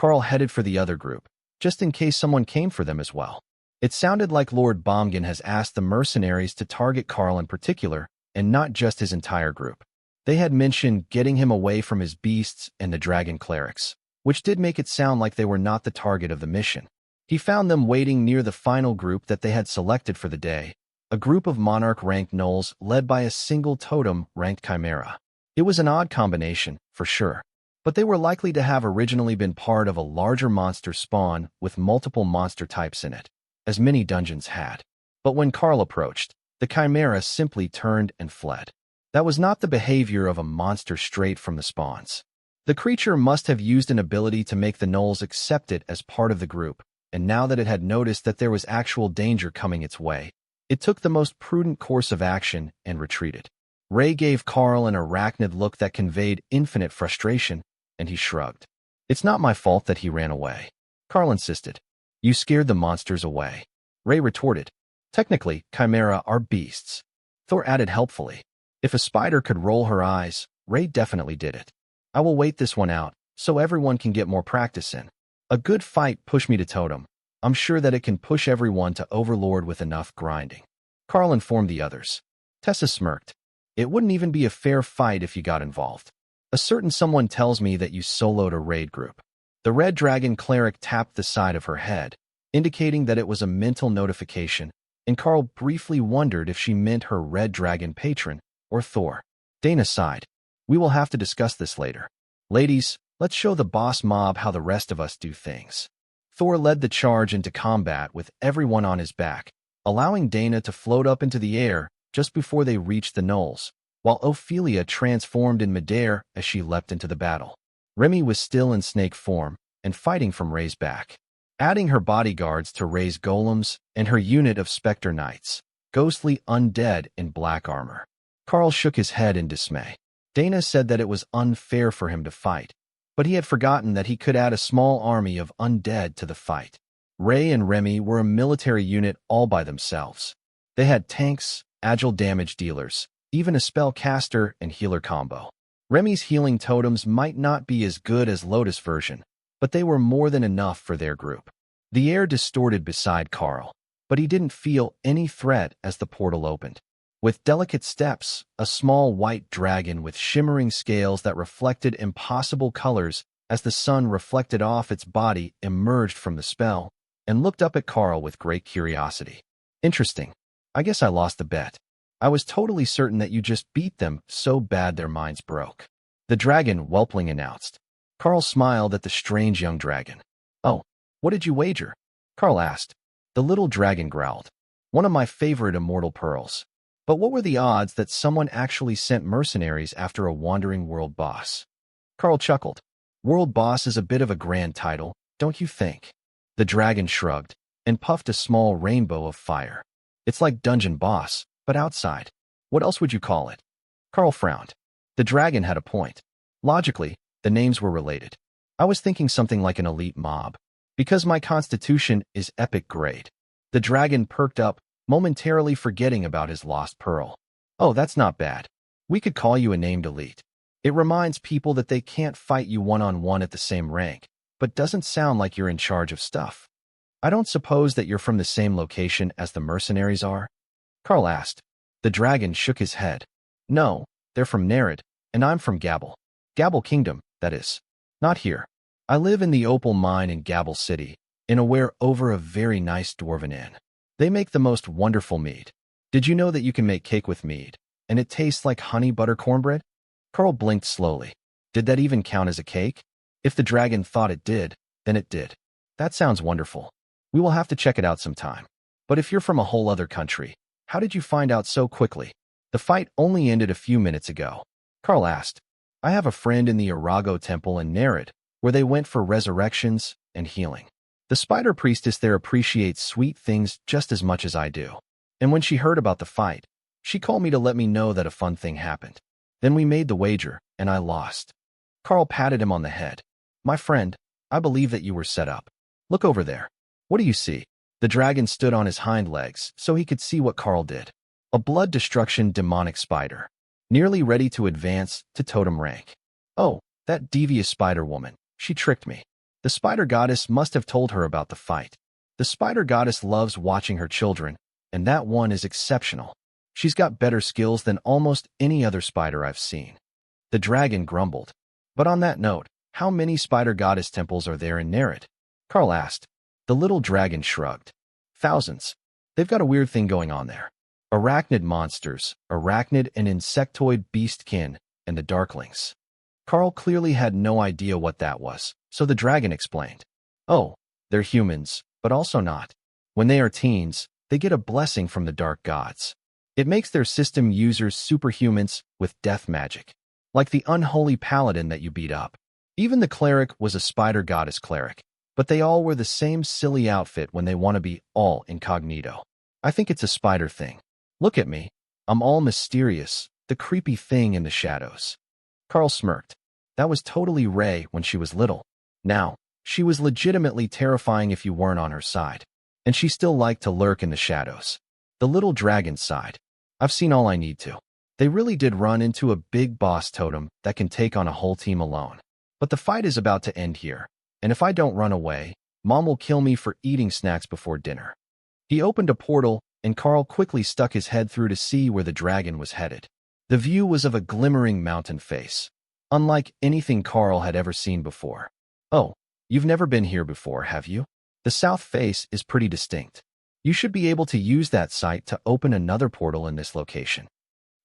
Karl headed for the other group, just in case someone came for them as well. It sounded like Lord Bomgan has asked the mercenaries to target Karl in particular, and not just his entire group. They had mentioned getting him away from his beasts and the dragon clerics, which did make it sound like they were not the target of the mission. He found them waiting near the final group that they had selected for the day, a group of monarch-ranked gnolls led by a single totem-ranked chimera. It was an odd combination, for sure, but they were likely to have originally been part of a larger monster spawn with multiple monster types in it, as many dungeons had. But when Karl approached, the chimera simply turned and fled. That was not the behavior of a monster straight from the spawns. The creature must have used an ability to make the gnolls accept it as part of the group, and now that it had noticed that there was actual danger coming its way, it took the most prudent course of action and retreated. Ray gave Karl an arachnid look that conveyed infinite frustration, and he shrugged. "It's not my fault that he ran away," Karl insisted. "You scared the monsters away." Ray retorted. "Technically, chimera are beasts." Thor added helpfully. If a spider could roll her eyes, Ray definitely did it. "I will wait this one out, so everyone can get more practice in. A good fight pushed me to totem. I'm sure that it can push everyone to overlord with enough grinding." Karl informed the others. Tessa smirked. "It wouldn't even be a fair fight if you got involved. A certain someone tells me that you soloed a raid group." The red dragon cleric tapped the side of her head, indicating that it was a mental notification, and Karl briefly wondered if she meant her red dragon patron or Thor. Dana sighed. "We will have to discuss this later. Ladies, let's show the boss mob how the rest of us do things." Thor led the charge into combat with everyone on his back, allowing Dana to float up into the air just before they reached the gnolls, while Ophelia transformed in midair as she leapt into the battle. Remy was still in snake form and fighting from Ray's back, adding her bodyguards to Ray's golems and her unit of specter knights, ghostly undead in black armor. Karl shook his head in dismay. Dana said that it was unfair for him to fight, but he had forgotten that he could add a small army of undead to the fight. Ray and Remy were a military unit all by themselves. They had tanks, agile damage dealers, even a spellcaster and healer combo. Remy's healing totems might not be as good as Lotus' version, but they were more than enough for their group. The air distorted beside Karl, but he didn't feel any threat as the portal opened. With delicate steps, a small white dragon with shimmering scales that reflected impossible colors as the sun reflected off its body emerged from the spell and looked up at Karl with great curiosity. "Interesting. I guess I lost the bet. I was totally certain that you just beat them so bad their minds broke," the dragon whelpling announced. Karl smiled at the strange young dragon. "Oh, what did you wager?" Karl asked. The little dragon growled. "One of my favorite immortal pearls. But what were the odds that someone actually sent mercenaries after a wandering world boss?" Karl chuckled. "World boss is a bit of a grand title, don't you think?" The dragon shrugged and puffed a small rainbow of fire. "It's like dungeon boss, but outside. What else would you call it?" Karl frowned. The dragon had a point. Logically, the names were related. "I was thinking something like an elite mob, because my constitution is epic grade." The dragon perked up, momentarily forgetting about his lost pearl. "Oh, that's not bad. We could call you a named elite. It reminds people that they can't fight you one-on-one at the same rank, but doesn't sound like you're in charge of stuff. I don't suppose that you're from the same location as the mercenaries are?" Karl asked. The dragon shook his head. "No, they're from Nerid, and I'm from Gabble. Gabble Kingdom, that is. Not here. I live in the opal mine in Gabble City, in a ware over a very nice dwarven inn. They make the most wonderful mead. Did you know that you can make cake with mead, and it tastes like honey butter cornbread?" Karl blinked slowly. Did that even count as a cake? If the dragon thought it did, then it did. "That sounds wonderful. We will have to check it out sometime. But if you're from a whole other country, how did you find out so quickly? The fight only ended a few minutes ago." Karl asked. "I have a friend in the Arago Temple in Nerid, where they went for resurrections and healing. The spider priestess there appreciates sweet things just as much as I do. And when she heard about the fight, she called me to let me know that a fun thing happened. Then we made the wager, and I lost." Karl patted him on the head. "My friend, I believe that you were set up. Look over there. What do you see?" The dragon stood on his hind legs so he could see what Karl did. A blood destruction demonic spider, nearly ready to advance to totem rank. "Oh, that devious spider woman. She tricked me. The spider goddess must have told her about the fight. The spider goddess loves watching her children, and that one is exceptional. She's got better skills than almost any other spider I've seen. The dragon grumbled. But on that note, how many spider goddess temples are there in Nerid? Karl asked. The little dragon shrugged. Thousands. They've got a weird thing going on there. Arachnid monsters, arachnid and insectoid beastkin, and the darklings. Karl clearly had no idea what that was, so the dragon explained. Oh, they're humans, but also not. When they are teens, they get a blessing from the dark gods. It makes their system users superhumans with death magic, like the unholy paladin that you beat up. Even the cleric was a spider goddess cleric, but they all wear the same silly outfit when they want to be all incognito. I think it's a spider thing. Look at me. I'm all mysterious, the creepy thing in the shadows. Karl smirked. That was totally Ray when she was little. Now, she was legitimately terrifying if you weren't on her side. And she still liked to lurk in the shadows. The little dragon sighed. I've seen all I need to. They really did run into a big boss totem that can take on a whole team alone. But the fight is about to end here. And if I don't run away, Mom will kill me for eating snacks before dinner. He opened a portal, and Karl quickly stuck his head through to see where the dragon was headed. The view was of a glimmering mountain face, unlike anything Karl had ever seen before. Oh, you've never been here before, have you? The south face is pretty distinct. You should be able to use that sight to open another portal in this location.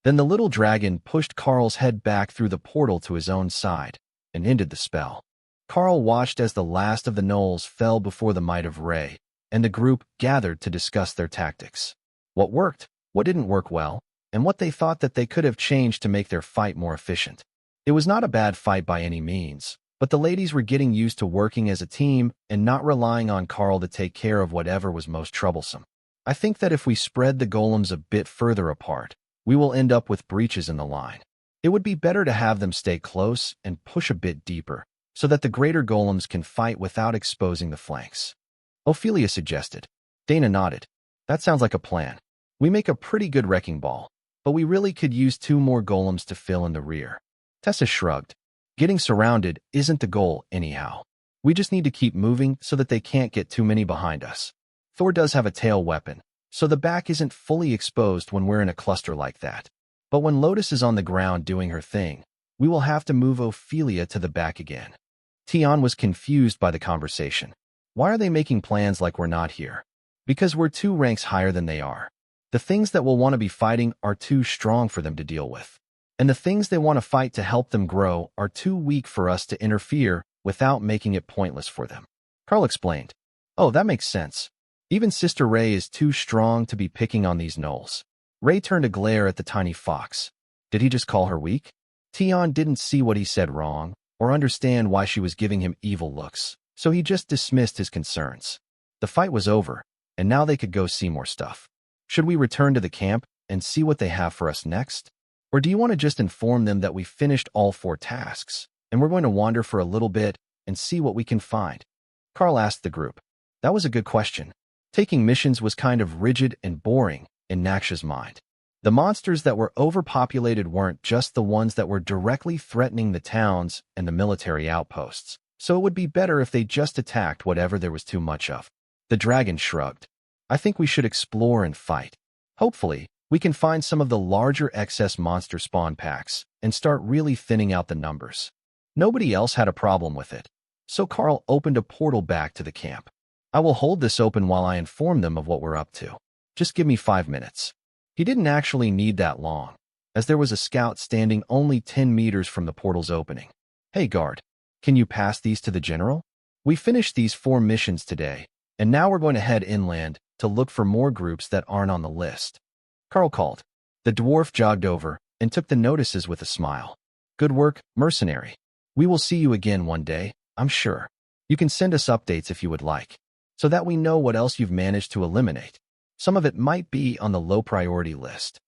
Then the little dragon pushed Karl's head back through the portal to his own side and ended the spell. Karl watched as the last of the gnolls fell before the might of Ray, and the group gathered to discuss their tactics. What worked, what didn't work well, and what they thought that they could have changed to make their fight more efficient. It was not a bad fight by any means, but the ladies were getting used to working as a team and not relying on Karl to take care of whatever was most troublesome. I think that if we spread the golems a bit further apart, we will end up with breaches in the line. It would be better to have them stay close and push a bit deeper, so that the greater golems can fight without exposing the flanks. Ophelia suggested. Dana nodded. That sounds like a plan. We make a pretty good wrecking ball, but we really could use 2 more golems to fill in the rear. Tessa shrugged. Getting surrounded isn't the goal anyhow. We just need to keep moving so that they can't get too many behind us. Thor does have a tail weapon, so the back isn't fully exposed when we're in a cluster like that. But when Lotus is on the ground doing her thing, we will have to move Ophelia to the back again. Tion was confused by the conversation. Why are they making plans like we're not here? Because we're 2 ranks higher than they are. The things that we'll want to be fighting are too strong for them to deal with. And the things they want to fight to help them grow are too weak for us to interfere without making it pointless for them. Karl explained. Oh, that makes sense. Even Sister Ray is too strong to be picking on these gnolls. Ray turned a glare at the tiny fox. Did he just call her weak? Tion didn't see what he said wrong, or understand why she was giving him evil looks, so he just dismissed his concerns. The fight was over, and now they could go see more stuff. Should we return to the camp and see what they have for us next? Or do you want to just inform them that we finished all 4 tasks, and we're going to wander for a little bit and see what we can find? Karl asked the group. That was a good question. Taking missions was kind of rigid and boring in Naksha's mind. The monsters that were overpopulated weren't just the ones that were directly threatening the towns and the military outposts, so it would be better if they just attacked whatever there was too much of. The dragon shrugged. I think we should explore and fight. Hopefully, we can find some of the larger excess monster spawn packs and start really thinning out the numbers. Nobody else had a problem with it, so Karl opened a portal back to the camp. I will hold this open while I inform them of what we're up to. Just give me 5 minutes. He didn't actually need that long, as there was a scout standing only 10 meters from the portal's opening. Hey guard, can you pass these to the general? We finished these 4 missions today, and now we're going to head inland to look for more groups that aren't on the list. Karl called. The dwarf jogged over and took the notices with a smile. Good work, mercenary. We will see you again one day, I'm sure. You can send us updates if you would like, so that we know what else you've managed to eliminate. Some of it might be on the low priority list.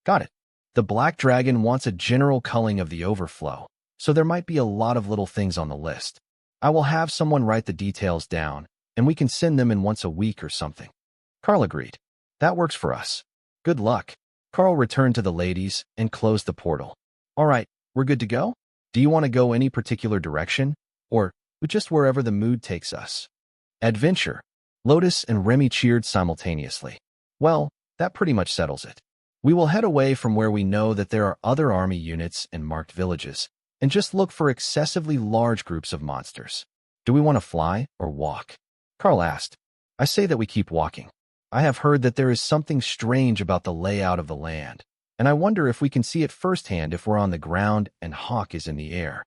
Got it. The Black Dragon wants a general culling of the overflow, so there might be a lot of little things on the list. I will have someone write the details down, and we can send them in once a week or something. Karl agreed. That works for us. Good luck. Karl returned to the ladies and closed the portal. All right, we're good to go? Do you want to go any particular direction? Or but just wherever the mood takes us. Adventure. Lotus and Remy cheered simultaneously. Well, that pretty much settles it. We will head away from where we know that there are other army units and marked villages, and just look for excessively large groups of monsters. Do we want to fly or walk? Karl asked. I say that we keep walking. I have heard that there is something strange about the layout of the land, and I wonder if we can see it firsthand if we're on the ground and Hawk is in the air.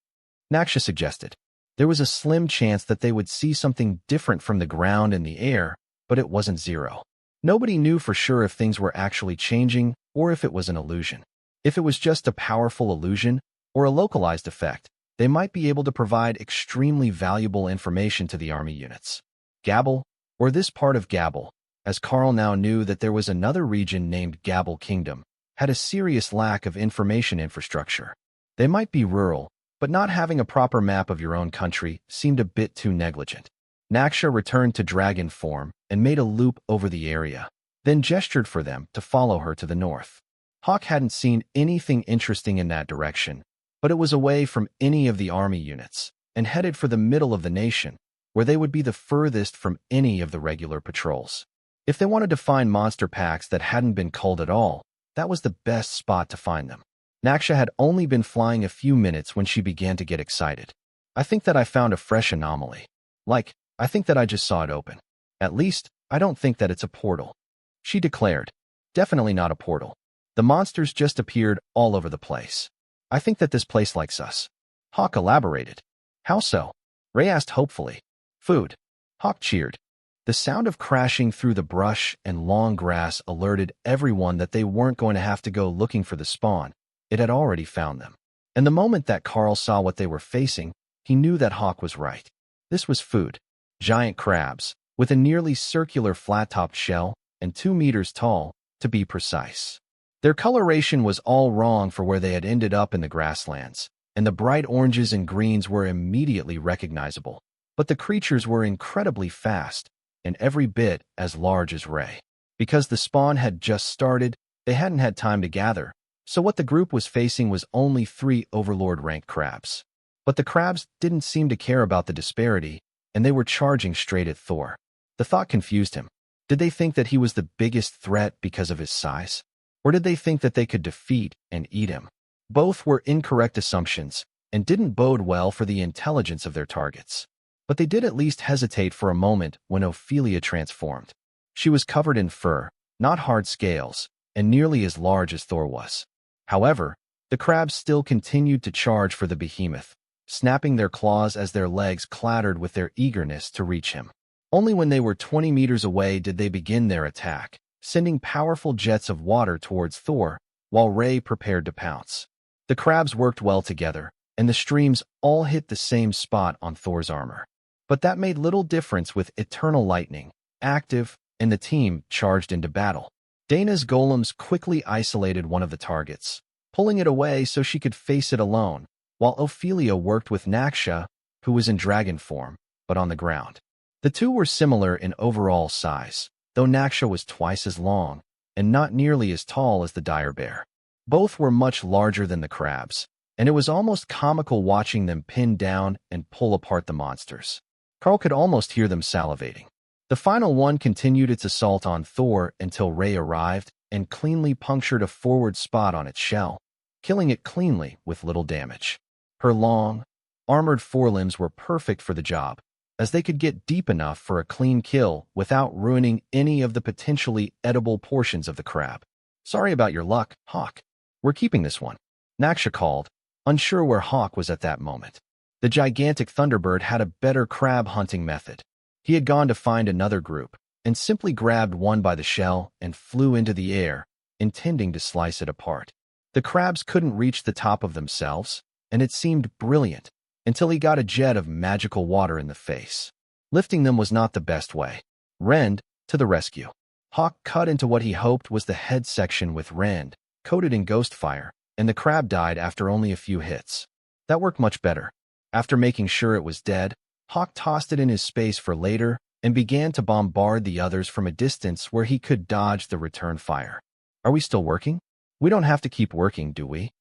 Naksha suggested. There was a slim chance that they would see something different from the ground and the air, but it wasn't zero. Nobody knew for sure if things were actually changing or if it was an illusion. If it was just a powerful illusion or a localized effect, they might be able to provide extremely valuable information to the army units. Gabble, or this part of Gabble, as Karl now knew that there was another region named Gabble Kingdom, had a serious lack of information infrastructure. They might be rural, but not having a proper map of your own country seemed a bit too negligent. Naksha returned to dragon form and made a loop over the area, then gestured for them to follow her to the north. Hawk hadn't seen anything interesting in that direction, but it was away from any of the army units and headed for the middle of the nation, where they would be the furthest from any of the regular patrols. If they wanted to find monster packs that hadn't been culled at all, that was the best spot to find them. Naksha had only been flying a few minutes when she began to get excited. I think that I found a fresh anomaly. I think that I just saw it open. At least, I don't think that it's a portal. She declared. Definitely not a portal. The monsters just appeared all over the place. I think that this place likes us. Hawk elaborated. How so? Ray asked hopefully. Food. Hawk cheered. The sound of crashing through the brush and long grass alerted everyone that they weren't going to have to go looking for the spawn. It had already found them. And the moment that Karl saw what they were facing, he knew that Hawk was right. This was food. Giant crabs, with a nearly circular flat-topped shell and 2 meters tall, to be precise. Their coloration was all wrong for where they had ended up in the grasslands, and the bright oranges and greens were immediately recognizable. But the creatures were incredibly fast, and every bit as large as Ray. Because the spawn had just started, they hadn't had time to gather, so what the group was facing was only 3 Overlord-ranked crabs. But the crabs didn't seem to care about the disparity, and they were charging straight at Thor. The thought confused him. Did they think that he was the biggest threat because of his size? Or did they think that they could defeat and eat him? Both were incorrect assumptions and didn't bode well for the intelligence of their targets. But they did at least hesitate for a moment when Ophelia transformed. She was covered in fur, not hard scales, and nearly as large as Thor was. However, the crabs still continued to charge for the behemoth, snapping their claws as their legs clattered with their eagerness to reach him. Only when they were 20 meters away did they begin their attack, sending powerful jets of water towards Thor, while Ray prepared to pounce. The crabs worked well together, and the streams all hit the same spot on Thor's armor. But that made little difference with Eternal Lightning active, and the team charged into battle. Dana's golems quickly isolated one of the targets, pulling it away so she could face it alone, while Ophelia worked with Naksha, who was in dragon form, but on the ground. The two were similar in overall size, though Naksha was twice as long, and not nearly as tall as the dire bear. Both were much larger than the crabs, and it was almost comical watching them pin down and pull apart the monsters. Karl could almost hear them salivating. The final one continued its assault on Thor until Ray arrived and cleanly punctured a forward spot on its shell, killing it cleanly with little damage. Her long, armored forelimbs were perfect for the job, as they could get deep enough for a clean kill without ruining any of the potentially edible portions of the crab. Sorry about your luck, Hawk. We're keeping this one, Naksha called, unsure where Hawk was at that moment. The gigantic Thunderbird had a better crab hunting method. He had gone to find another group, and simply grabbed one by the shell and flew into the air, intending to slice it apart. The crabs couldn't reach the top of themselves, and it seemed brilliant, until he got a jet of magical water in the face. Lifting them was not the best way. Rend, to the rescue. Hawk cut into what he hoped was the head section with Rend, coated in ghost fire, and the crab died after only a few hits. That worked much better. After making sure it was dead, Hawk tossed it in his space for later and began to bombard the others from a distance where he could dodge the return fire. Are we still working? We don't have to keep working, do we?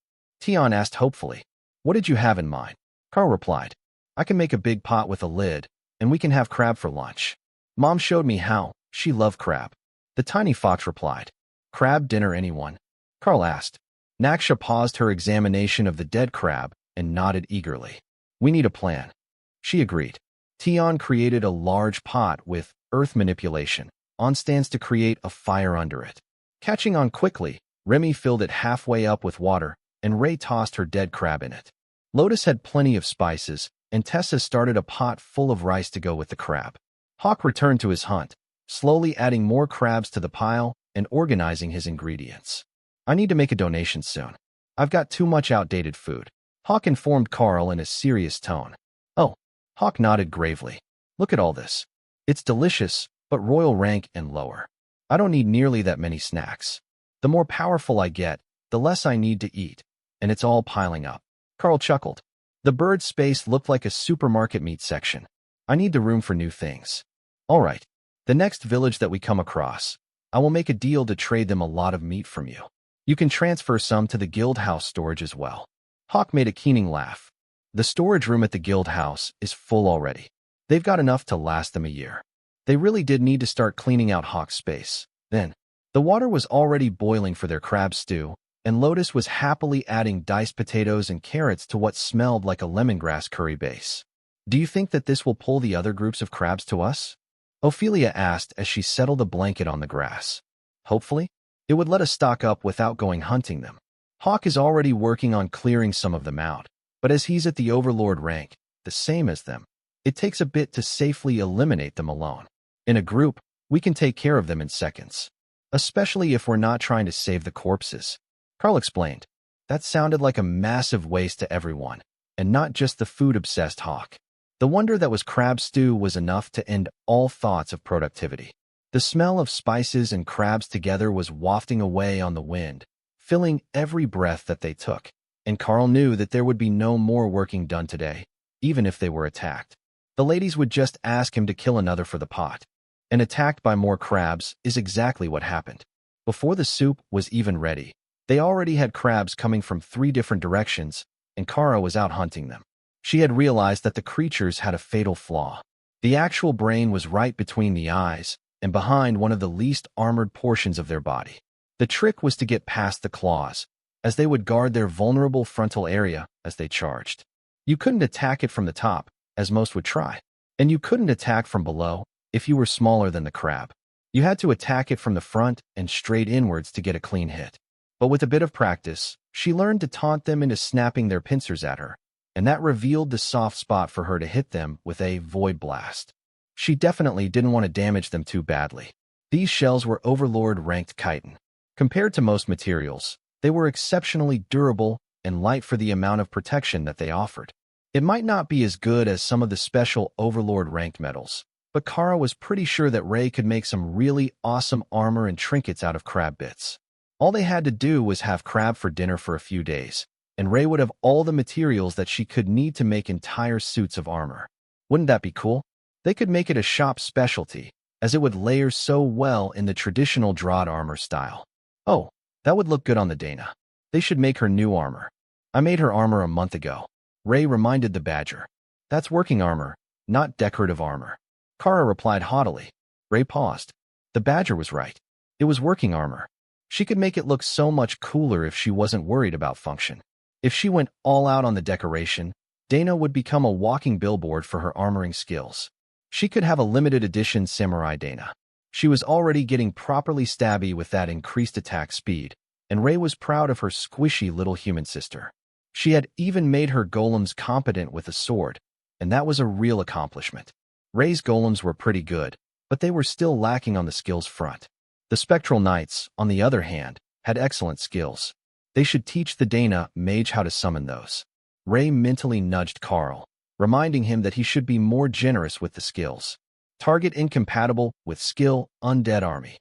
Tion asked hopefully. What did you have in mind? Karl replied. I can make a big pot with a lid, and we can have crab for lunch. Mom showed me how. She loved crab. The tiny fox replied. Crab dinner, anyone? Karl asked. Naksha paused her examination of the dead crab and nodded eagerly. We need a plan. She agreed. Tion created a large pot with earth manipulation, on stands to create a fire under it. Catching on quickly, Remy filled it halfway up with water, and Ray tossed her dead crab in it. Lotus had plenty of spices, and Tessa started a pot full of rice to go with the crab. Hawk returned to his hunt, slowly adding more crabs to the pile and organizing his ingredients. I need to make a donation soon. I've got too much outdated food. Hawk informed Karl in a serious tone. Oh, Hawk nodded gravely. Look at all this. It's delicious, but royal rank and lower. I don't need nearly that many snacks. The more powerful I get, the less I need to eat, and it's all piling up. Karl chuckled. The bird space looked like a supermarket meat section. I need the room for new things. All right. The next village that we come across, I will make a deal to trade them a lot of meat from you. You can transfer some to the guild house storage as well. Hawk made a keening laugh. The storage room at the guild house is full already. They've got enough to last them a year. They really did need to start cleaning out Hawk's space. Then, the water was already boiling for their crab stew, and Lotus was happily adding diced potatoes and carrots to what smelled like a lemongrass curry base. Do you think that this will pull the other groups of crabs to us? Ophelia asked as she settled a blanket on the grass. Hopefully, it would let us stock up without going hunting them. Hawk is already working on clearing some of them out, but as he's at the overlord rank, the same as them, it takes a bit to safely eliminate them alone. In a group, we can take care of them in seconds, especially if we're not trying to save the corpses. Karl explained. That sounded like a massive waste to everyone, and not just the food-obsessed Hawk. The wonder that was crab stew was enough to end all thoughts of productivity. The smell of spices and crabs together was wafting away on the wind, filling every breath that they took, and Karl knew that there would be no more working done today, even if they were attacked. The ladies would just ask him to kill another for the pot. And attacked by more crabs is exactly what happened. Before the soup was even ready, they already had crabs coming from 3 different directions, and Kara was out hunting them. She had realized that the creatures had a fatal flaw. The actual brain was right between the eyes and behind one of the least armored portions of their body. The trick was to get past the claws, as they would guard their vulnerable frontal area as they charged. You couldn't attack it from the top, as most would try, and you couldn't attack from below if you were smaller than the crab. You had to attack it from the front and straight inwards to get a clean hit. But with a bit of practice, she learned to taunt them into snapping their pincers at her, and that revealed the soft spot for her to hit them with a void blast. She definitely didn't want to damage them too badly. These shells were overlord-ranked chitin. Compared to most materials, they were exceptionally durable and light for the amount of protection that they offered. It might not be as good as some of the special overlord-ranked metals, but Kara was pretty sure that Ray could make some really awesome armor and trinkets out of crab bits. All they had to do was have crab for dinner for a few days, and Ray would have all the materials that she could need to make entire suits of armor. Wouldn't that be cool? They could make it a shop specialty, as it would layer so well in the traditional Draught armor style. Oh, that would look good on the Dana. They should make her new armor. I made her armor a month ago. Ray reminded the badger. That's working armor, not decorative armor. Kara replied haughtily. Ray paused. The badger was right. It was working armor. She could make it look so much cooler if she wasn't worried about function. If she went all out on the decoration, Dana would become a walking billboard for her armoring skills. She could have a limited edition Samurai Dana. She was already getting properly stabby with that increased attack speed, and Ray was proud of her squishy little human sister. She had even made her golems competent with a sword, and that was a real accomplishment. Ray's golems were pretty good, but they were still lacking on the skills front. The Spectral Knights, on the other hand, had excellent skills. They should teach the Dana mage how to summon those. Ray mentally nudged Karl, reminding him that he should be more generous with the skills. Target incompatible with skill undead army.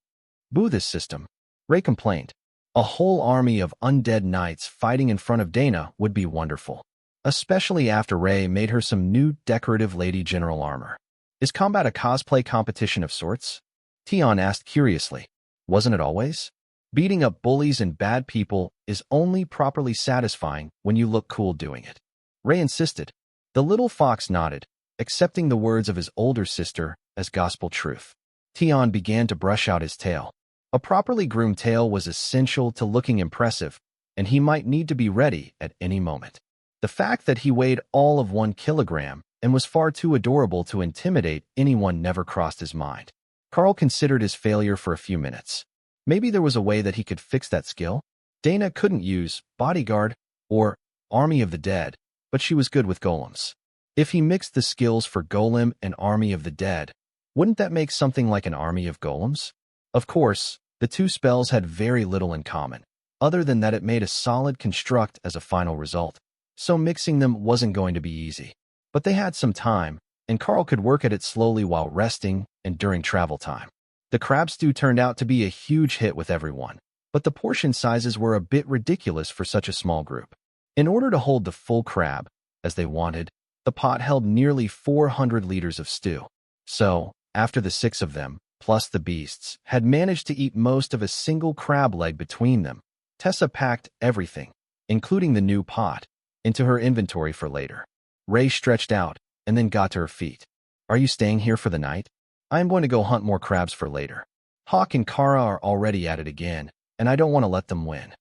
Boo this system, Ray complained. A whole army of undead knights fighting in front of Dana would be wonderful, especially after Ray made her some new decorative lady general armor. Is combat a cosplay competition of sorts? Tion asked curiously. Wasn't it always? Beating up bullies and bad people is only properly satisfying when you look cool doing it. Ray insisted. The little fox nodded, accepting the words of his older sister as gospel truth. Tian began to brush out his tail. A properly groomed tail was essential to looking impressive, and he might need to be ready at any moment. The fact that he weighed all of 1 kilogram and was far too adorable to intimidate anyone never crossed his mind. Karl considered his failure for a few minutes. Maybe there was a way that he could fix that skill? Dana couldn't use bodyguard or army of the dead, but she was good with golems. If he mixed the skills for golem and army of the dead, wouldn't that make something like an army of golems? Of course, the two spells had very little in common, other than that it made a solid construct as a final result, so mixing them wasn't going to be easy. But they had some time, and Karl could work at it slowly while resting and during travel time. The crab stew turned out to be a huge hit with everyone, but the portion sizes were a bit ridiculous for such a small group. In order to hold the full crab, as they wanted, the pot held nearly 400 liters of stew. So, after the 6 of them, plus the beasts, had managed to eat most of a single crab leg between them, Tessa packed everything, including the new pot, into her inventory for later. Ray stretched out and then got to her feet. "Are you staying here for the night? I am going to go hunt more crabs for later. Hawk and Kara are already at it again, and I don't want to let them win."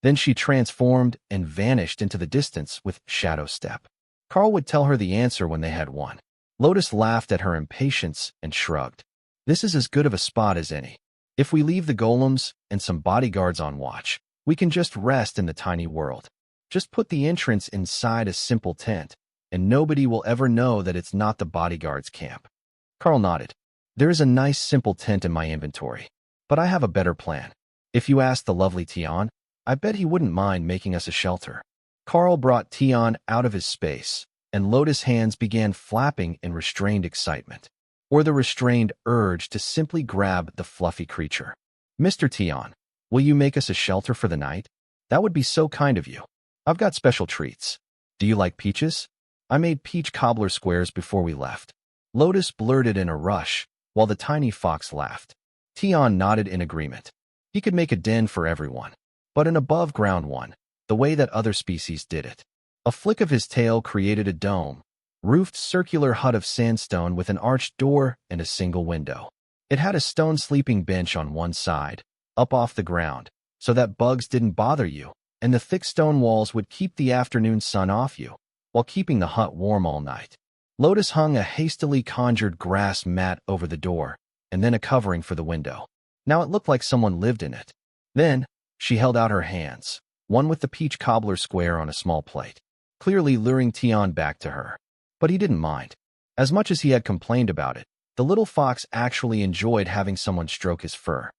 Then she transformed and vanished into the distance with Shadow Step. Karl would tell her the answer when they had won. Lotus laughed at her impatience and shrugged. "This is as good of a spot as any. If we leave the golems and some bodyguards on watch, we can just rest in the tiny world. Just put the entrance inside a simple tent, and nobody will ever know that it's not the bodyguards' camp." Karl nodded. "There is a nice simple tent in my inventory, but I have a better plan. If you ask the lovely Tian, I bet he wouldn't mind making us a shelter." Karl brought Tian out of his space, and Lotus' hands began flapping in restrained excitement, or the restrained urge to simply grab the fluffy creature. "Mr. Tian, will you make us a shelter for the night? That would be so kind of you. I've got special treats. Do you like peaches? I made peach cobbler squares before we left." Lotus blurted in a rush, while the tiny fox laughed. Tian nodded in agreement. He could make a den for everyone, but an above-ground one, the way that other species did it. A flick of his tail created a dome-roofed circular hut of sandstone with an arched door and a single window. It had a stone sleeping bench on one side, up off the ground, so that bugs didn't bother you, and the thick stone walls would keep the afternoon sun off you, while keeping the hut warm all night. Lotus hung a hastily conjured grass mat over the door, and then a covering for the window. Now it looked like someone lived in it. Then, she held out her hands, one with the peach cobbler square on a small plate, clearly luring Tian back to her. But he didn't mind. As much as he had complained about it, the little fox actually enjoyed having someone stroke his fur.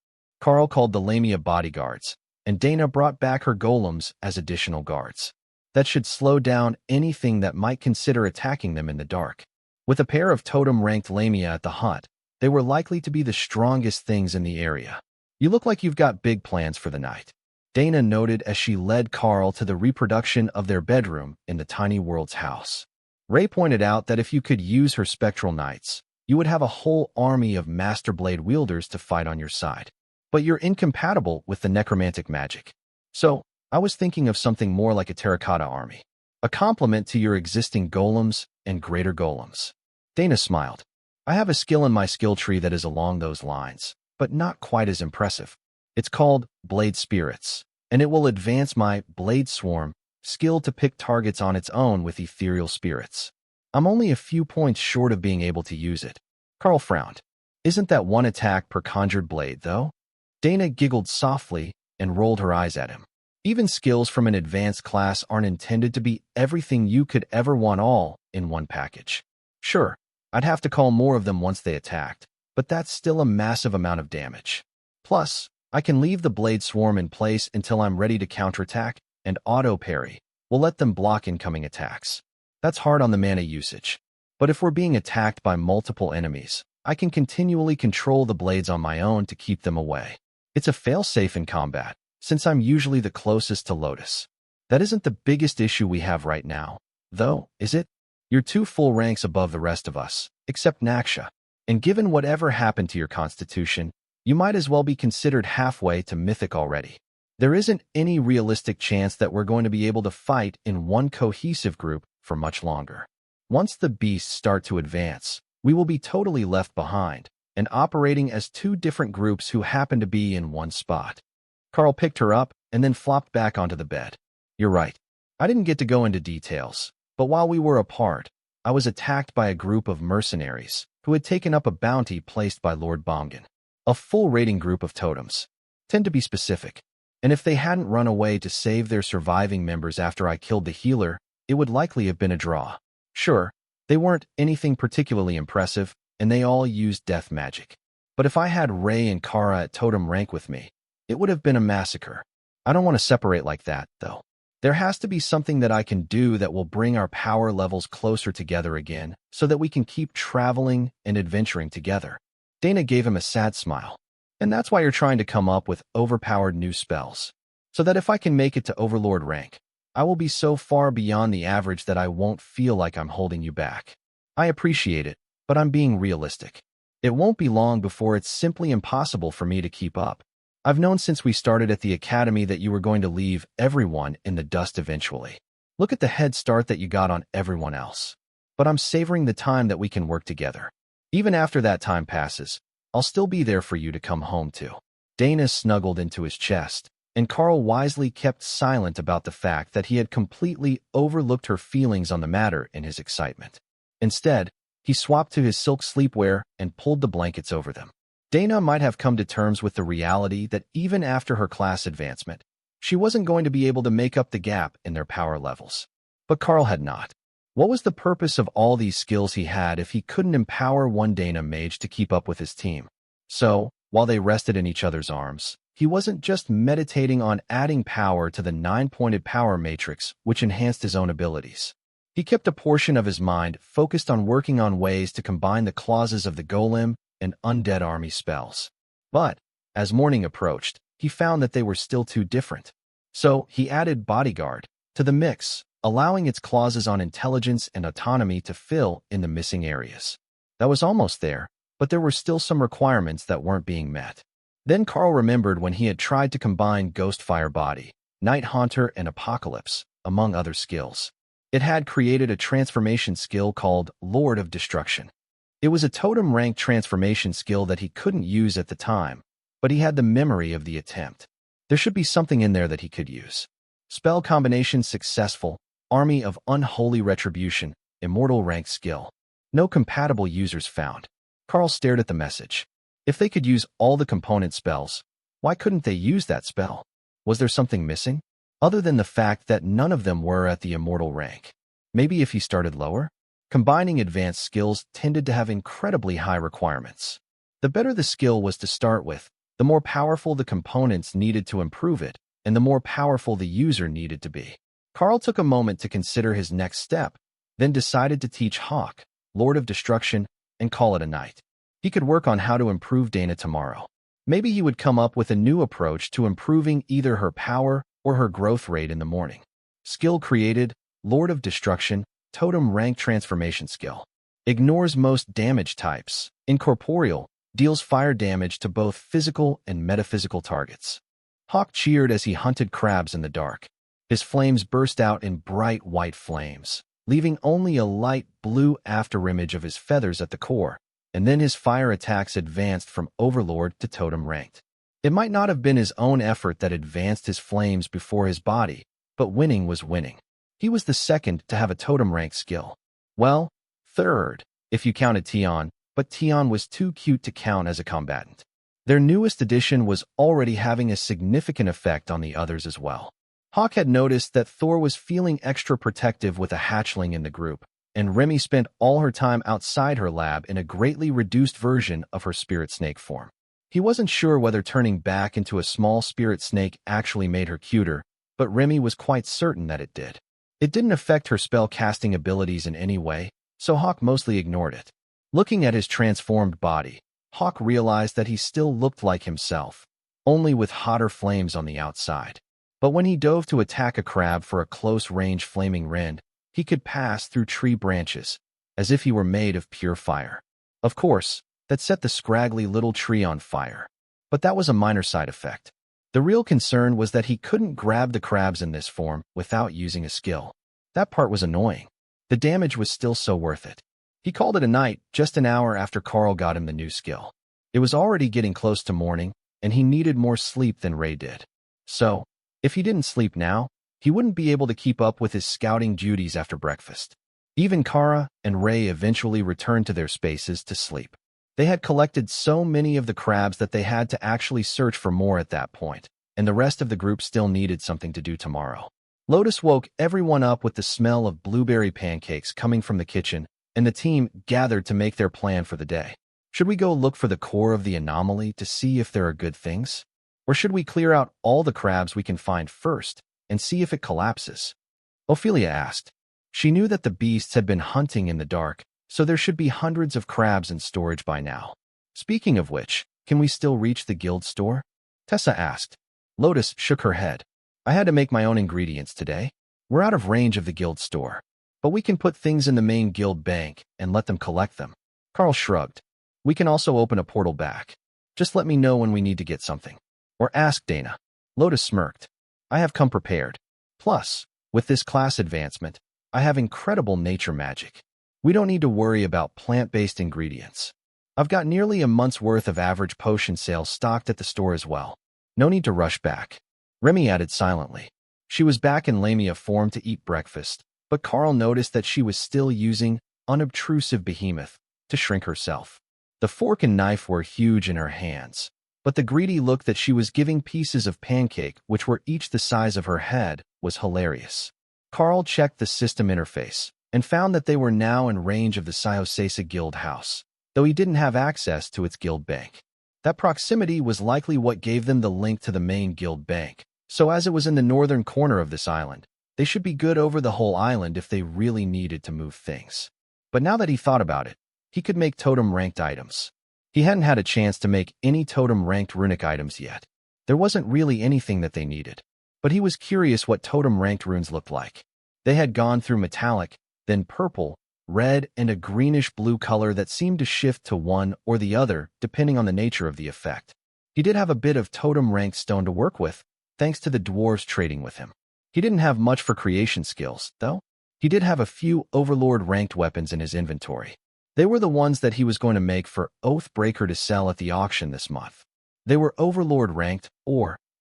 Karl called the Lamia bodyguards, and Dana brought back her golems as additional guards. That should slow down anything that might consider attacking them in the dark. With a pair of totem-ranked Lamia at the hut, they were likely to be the strongest things in the area. "You look like you've got big plans for the night," Dana noted as she led Karl to the reproduction of their bedroom in the tiny world's house. Ray pointed out that if you could use her spectral knights, you would have a whole army of master blade wielders to fight on your side. But you're incompatible with the necromantic magic. So, I was thinking of something more like a terracotta army, a complement to your existing golems and greater golems. Dana smiled. "I have a skill in my skill tree that is along those lines, but not quite as impressive. It's called Blade Spirits, and it will advance my Blade Swarm skill to pick targets on its own with ethereal spirits. I'm only a few points short of being able to use it." Karl frowned. "Isn't that one attack per conjured blade, though?" Dana giggled softly and rolled her eyes at him. "Even skills from an advanced class aren't intended to be everything you could ever want all in one package. Sure, I'd have to call more of them once they attacked, but that's still a massive amount of damage. Plus, I can leave the blade swarm in place until I'm ready to counterattack, and auto-parry will let them block incoming attacks. That's hard on the mana usage. But if we're being attacked by multiple enemies, I can continually control the blades on my own to keep them away. It's a fail-safe in combat, since I'm usually the closest to Lotus. That isn't the biggest issue we have right now, though, is it? You're 2 full ranks above the rest of us, except Naksha, and given whatever happened to your constitution, you might as well be considered halfway to mythic already. There isn't any realistic chance that we're going to be able to fight in one cohesive group for much longer. Once the beasts start to advance, we will be totally left behind and operating as two different groups who happen to be in one spot. Karl picked her up and then flopped back onto the bed. You're right. I didn't get to go into details, but while we were apart, I was attacked by a group of mercenaries who had taken up a bounty placed by Lord Bomgan. A full raiding group of totems. Tend to be specific. And if they hadn't run away to save their surviving members after I killed the healer, it would likely have been a draw. Sure, they weren't anything particularly impressive, and they all used death magic. But if I had Ray and Kara at totem rank with me, it would have been a massacre. I don't want to separate like that, though. There has to be something that I can do that will bring our power levels closer together again so that we can keep traveling and adventuring together. Dana gave him a sad smile. And that's why you're trying to come up with overpowered new spells. So that if I can make it to Overlord rank, I will be so far beyond the average that I won't feel like I'm holding you back. I appreciate it, but I'm being realistic. It won't be long before it's simply impossible for me to keep up. I've known since we started at the academy that you were going to leave everyone in the dust eventually. Look at the head start that you got on everyone else. But I'm savoring the time that we can work together. Even after that time passes, I'll still be there for you to come home to. Dana snuggled into his chest, and Karl wisely kept silent about the fact that he had completely overlooked her feelings on the matter in his excitement. Instead, he swapped to his silk sleepwear and pulled the blankets over them. Dana might have come to terms with the reality that even after her class advancement, she wasn't going to be able to make up the gap in their power levels. But Karl had not. What was the purpose of all these skills he had if he couldn't empower one Dana mage to keep up with his team? So, while they rested in each other's arms, he wasn't just meditating on adding power to the 9-pointed power matrix which enhanced his own abilities. He kept a portion of his mind focused on working on ways to combine the clauses of the golem and undead army spells. But, as morning approached, he found that they were still too different. So, he added bodyguard to the mix, allowing its clauses on intelligence and autonomy to fill in the missing areas. That was almost there, but there were still some requirements that weren't being met. Then Karl remembered when he had tried to combine Ghostfire Body, Night Haunter, and Apocalypse, among other skills. It had created a transformation skill called Lord of Destruction. It was a totem-rank transformation skill that he couldn't use at the time, but he had the memory of the attempt. There should be something in there that he could use. Spell combination successful, Army of Unholy Retribution, Immortal rank skill. No compatible users found. Karl stared at the message. If they could use all the component spells, why couldn't they use that spell? Was there something missing? Other than the fact that none of them were at the Immortal rank. Maybe if he started lower? Combining advanced skills tended to have incredibly high requirements. The better the skill was to start with, the more powerful the components needed to improve it, and the more powerful the user needed to be. Karl took a moment to consider his next step, then decided to teach Hawk, Lord of Destruction, and call it a night. He could work on how to improve Dana tomorrow. Maybe he would come up with a new approach to improving either her power or her growth rate in the morning. Skill created, Lord of Destruction, Totem rank transformation skill. Ignores most damage types. Incorporeal, deals fire damage to both physical and metaphysical targets. Hawk cheered as he hunted crabs in the dark. His flames burst out in bright white flames, leaving only a light blue afterimage of his feathers at the core, and then his fire attacks advanced from Overlord to Totem ranked. It might not have been his own effort that advanced his flames before his body, but winning was winning. He was the second to have a Totem rank skill. Well, third, if you counted Tion, but Tion was too cute to count as a combatant. Their newest addition was already having a significant effect on the others as well. Hawk had noticed that Thor was feeling extra protective with a hatchling in the group, and Remy spent all her time outside her lab in a greatly reduced version of her spirit snake form. He wasn't sure whether turning back into a small spirit snake actually made her cuter, but Remy was quite certain that it did. It didn't affect her spell-casting abilities in any way, so Hawk mostly ignored it. Looking at his transformed body, Hawk realized that he still looked like himself, only with hotter flames on the outside. But when he dove to attack a crab for a close-range flaming rend, he could pass through tree branches, as if he were made of pure fire. Of course, that set the scraggly little tree on fire. But that was a minor side effect. The real concern was that he couldn't grab the crabs in this form without using a skill. That part was annoying. The damage was still so worth it. He called it a night just an hour after Karl got him the new skill. It was already getting close to morning, and he needed more sleep than Ray did. So, if he didn't sleep now, he wouldn't be able to keep up with his scouting duties after breakfast. Even Kara and Ray eventually returned to their spaces to sleep. They had collected so many of the crabs that they had to actually search for more at that point, and the rest of the group still needed something to do tomorrow. Lotus woke everyone up with the smell of blueberry pancakes coming from the kitchen, and the team gathered to make their plan for the day. Should we go look for the core of the anomaly to see if there are good things? Or should we clear out all the crabs we can find first and see if it collapses? Ophelia asked. She knew that the beasts had been hunting in the dark, so there should be hundreds of crabs in storage by now. Speaking of which, can we still reach the guild store? Tessa asked. Lotus shook her head. I had to make my own ingredients today. We're out of range of the guild store. But we can put things in the main guild bank and let them collect them. Karl shrugged. We can also open a portal back. Just let me know when we need to get something. Or ask Dana. Lotus smirked. I have come prepared. Plus, with this class advancement, I have incredible nature magic. We don't need to worry about plant-based ingredients. I've got nearly a month's worth of average potion sales stocked at the store as well. No need to rush back. Remy added silently. She was back in Lamia form to eat breakfast, but Karl noticed that she was still using unobtrusive behemoth to shrink herself. The fork and knife were huge in her hands, but the greedy look that she was giving pieces of pancake, which were each the size of her head, was hilarious. Karl checked the system interface and found that they were now in range of the Syosesa Guild house, though he didn't have access to its guild bank. That proximity was likely what gave them the link to the main guild bank, so as it was in the northern corner of this island, they should be good over the whole island if they really needed to move things. But now that he thought about it, he could make totem-ranked items. He hadn't had a chance to make any totem-ranked runic items yet. There wasn't really anything that they needed. But he was curious what totem-ranked runes looked like. They had gone through metallic, then purple, red, and a greenish-blue color that seemed to shift to one or the other depending on the nature of the effect. He did have a bit of totem-ranked stone to work with, thanks to the dwarves trading with him. He didn't have much for creation skills, though. He did have a few Overlord-ranked weapons in his inventory. They were the ones that he was going to make for Oathbreaker to sell at the auction this month. They were Overlord-ranked,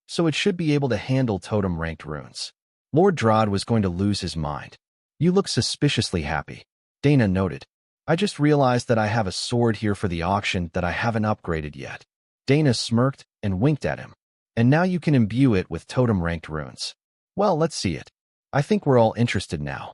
so it should be able to handle totem-ranked runes. Lord Drod was going to lose his mind. You look suspiciously happy, Dana noted. I just realized that I have a sword here for the auction that I haven't upgraded yet. Dana smirked and winked at him. And now you can imbue it with totem-ranked runes. Well, let's see it. I think we're all interested now.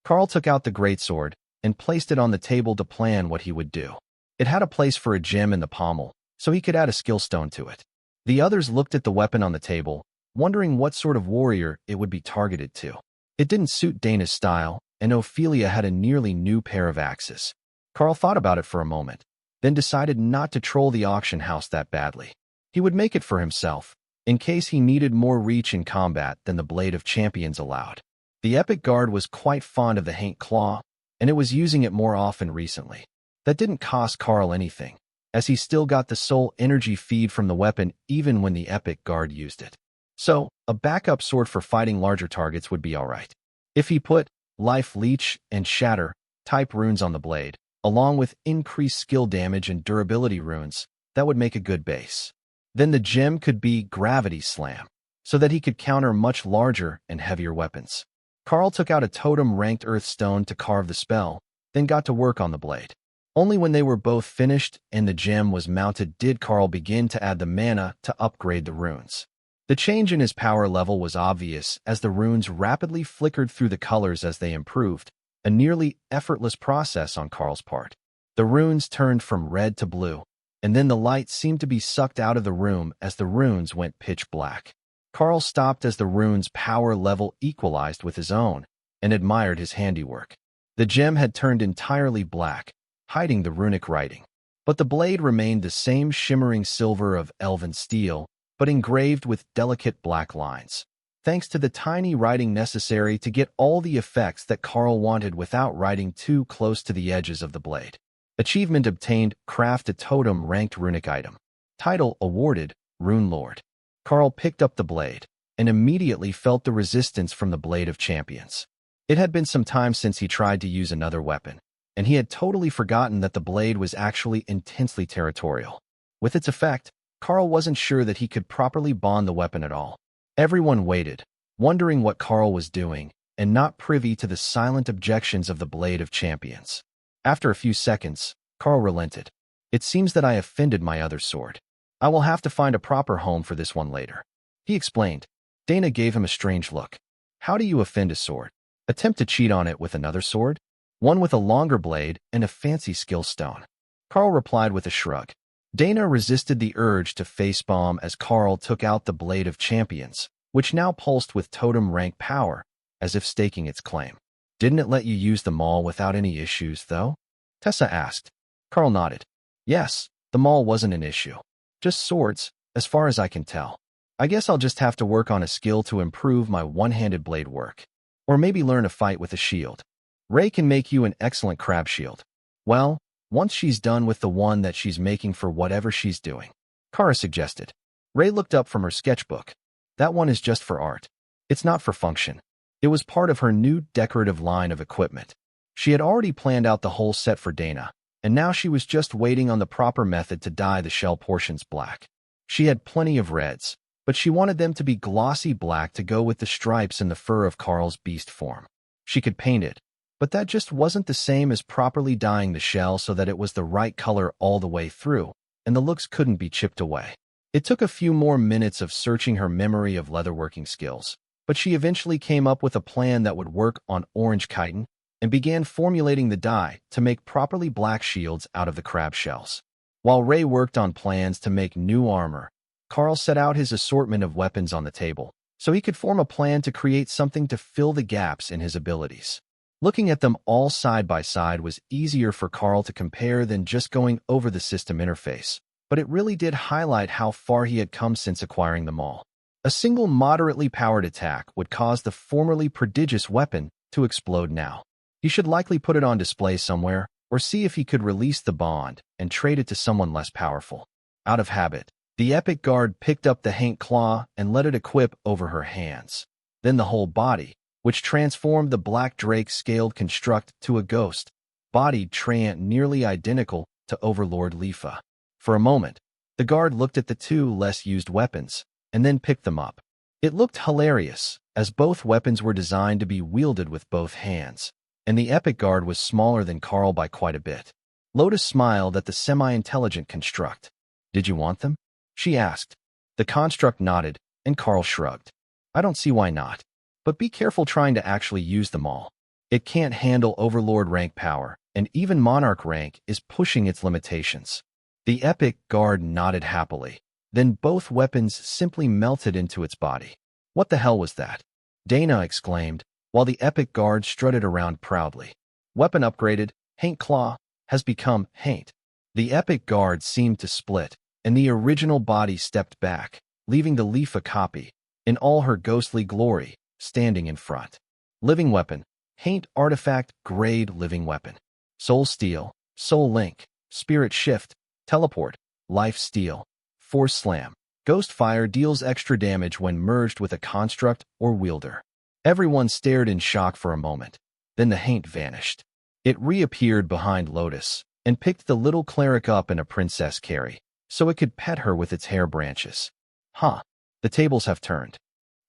Karl took out the greatsword and placed it on the table to plan what he would do. It had a place for a gem in the pommel, so he could add a skill stone to it. The others looked at the weapon on the table, wondering what sort of warrior it would be targeted to. It didn't suit Dana's style, and Ophelia had a nearly new pair of axes. Karl thought about it for a moment, then decided not to troll the auction house that badly. He would make it for himself, in case he needed more reach in combat than the Blade of Champions allowed. The Epic Guard was quite fond of the Haint Claw, and it was using it more often recently. That didn't cost Karl anything, as he still got the soul energy feed from the weapon even when the Epic Guard used it. So, a backup sword for fighting larger targets would be alright. If he put Life Leech and Shatter type runes on the blade, along with increased skill damage and durability runes, that would make a good base. Then the gem could be Gravity Slam, so that he could counter much larger and heavier weapons. Karl took out a totem-ranked earth stone to carve the spell, then got to work on the blade. Only when they were both finished and the gem was mounted did Karl begin to add the mana to upgrade the runes. The change in his power level was obvious as the runes rapidly flickered through the colors as they improved, a nearly effortless process on Karl's part. The runes turned from red to blue, and then the light seemed to be sucked out of the room as the runes went pitch black. Karl stopped as the rune's power level equalized with his own, and admired his handiwork. The gem had turned entirely black, hiding the runic writing. But the blade remained the same shimmering silver of elven steel, but engraved with delicate black lines. Thanks to the tiny writing necessary to get all the effects that Karl wanted without writing too close to the edges of the blade. Achievement obtained, craft a totem ranked runic item. Title awarded, Rune Lord. Karl picked up the blade, and immediately felt the resistance from the Blade of Champions. It had been some time since he tried to use another weapon, and he had totally forgotten that the blade was actually intensely territorial. With its effect, Karl wasn't sure that he could properly bond the weapon at all. Everyone waited, wondering what Karl was doing, and not privy to the silent objections of the Blade of Champions. After a few seconds, Karl relented. It seems that I offended my other sword. I will have to find a proper home for this one later. He explained. Dana gave him a strange look. How do you offend a sword? Attempt to cheat on it with another sword? One with a longer blade and a fancy skill stone. Karl replied with a shrug. Dana resisted the urge to facepalm as Karl took out the Blade of Champions, which now pulsed with totem rank power, as if staking its claim. Didn't it let you use the maul without any issues, though? Tessa asked. Karl nodded. Yes, the maul wasn't an issue. Just swords, as far as I can tell. I guess I'll just have to work on a skill to improve my one-handed blade work. Or maybe learn a fight with a shield. Ray can make you an excellent crab shield. Well, once she's done with the one that she's making for whatever she's doing. Kara suggested. Ray looked up from her sketchbook. That one is just for art. It's not for function. It was part of her new decorative line of equipment. She had already planned out the whole set for Dana, and now she was just waiting on the proper method to dye the shell portions black. She had plenty of reds, but she wanted them to be glossy black to go with the stripes and the fur of Karl's beast form. She could paint it, but that just wasn't the same as properly dyeing the shell so that it was the right color all the way through, and the looks couldn't be chipped away. It took a few more minutes of searching her memory of leatherworking skills, but she eventually came up with a plan that would work on orange chitin and began formulating the dye to make properly black shields out of the crab shells. While Ray worked on plans to make new armor, Karl set out his assortment of weapons on the table, so he could form a plan to create something to fill the gaps in his abilities. Looking at them all side by side was easier for Karl to compare than just going over the system interface, but it really did highlight how far he had come since acquiring them all. A single moderately powered attack would cause the formerly prodigious weapon to explode now. He should likely put it on display somewhere, or see if he could release the bond and trade it to someone less powerful. Out of habit, the epic guard picked up the Haint Claw and let it equip over her hands. Then the whole body, which transformed the Black Drake scaled construct to a ghost, bodied treant nearly identical to Overlord Lifa. For a moment, the guard looked at the two less used weapons, and then picked them up. It looked hilarious, as both weapons were designed to be wielded with both hands, and the epic guard was smaller than Karl by quite a bit. Lotus smiled at the semi-intelligent construct. Did you want them? She asked. The construct nodded, and Karl shrugged. I don't see why not. But be careful trying to actually use them all. It can't handle Overlord rank power, and even Monarch rank is pushing its limitations. The epic guard nodded happily. Then both weapons simply melted into its body. What the hell was that? Dana exclaimed, while the epic guard strutted around proudly. Weapon upgraded, Haint Claw, has become Haint. The epic guard seemed to split, and the original body stepped back, leaving the Lifa copy, in all her ghostly glory, standing in front. Living weapon, Haint artifact grade living weapon. Soul Steal, Soul Link, Spirit Shift, Teleport, Life Steal, Force Slam. Ghost Fire deals extra damage when merged with a construct or wielder. Everyone stared in shock for a moment. Then the Haint vanished. It reappeared behind Lotus and picked the little cleric up in a princess carry, so it could pet her with its hair branches. Huh, the tables have turned.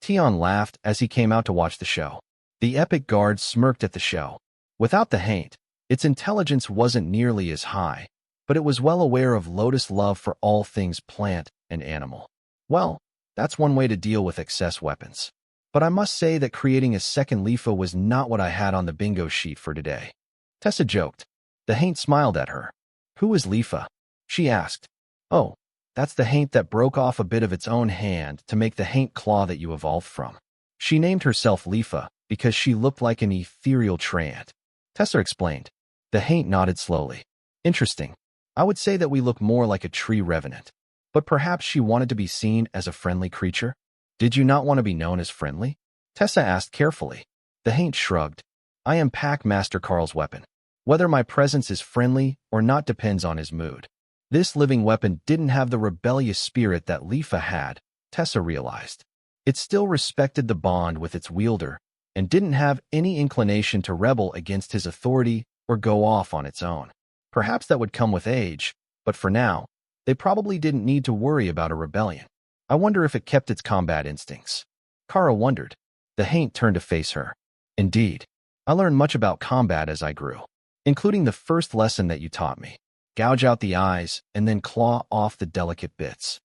Tion laughed as he came out to watch the show. The epic guard smirked at the show. Without the Haint, its intelligence wasn't nearly as high, but it was well aware of Lotus' love for all things plant and animal. Well, that's one way to deal with excess weapons. But I must say that creating a second Lifa was not what I had on the bingo sheet for today. Tessa joked. The Haint smiled at her. Who is Lifa? She asked. Oh, that's the Haint that broke off a bit of its own hand to make the Haint Claw that you evolved from. She named herself Lifa because she looked like an ethereal treant. Tessa explained. The Haint nodded slowly. Interesting. I would say that we look more like a tree revenant. But perhaps she wanted to be seen as a friendly creature? Did you not want to be known as friendly? Tessa asked carefully. The Haint shrugged. I am Pack Master Karl's weapon. Whether my presence is friendly or not depends on his mood. This living weapon didn't have the rebellious spirit that Lifa had, Tessa realized. It still respected the bond with its wielder, and didn't have any inclination to rebel against his authority or go off on its own. Perhaps that would come with age, but for now, they probably didn't need to worry about a rebellion. I wonder if it kept its combat instincts. Kara wondered. The haint turned to face her. Indeed, I learned much about combat as I grew, including the first lesson that you taught me. Gouge out the eyes and then claw off the delicate bits.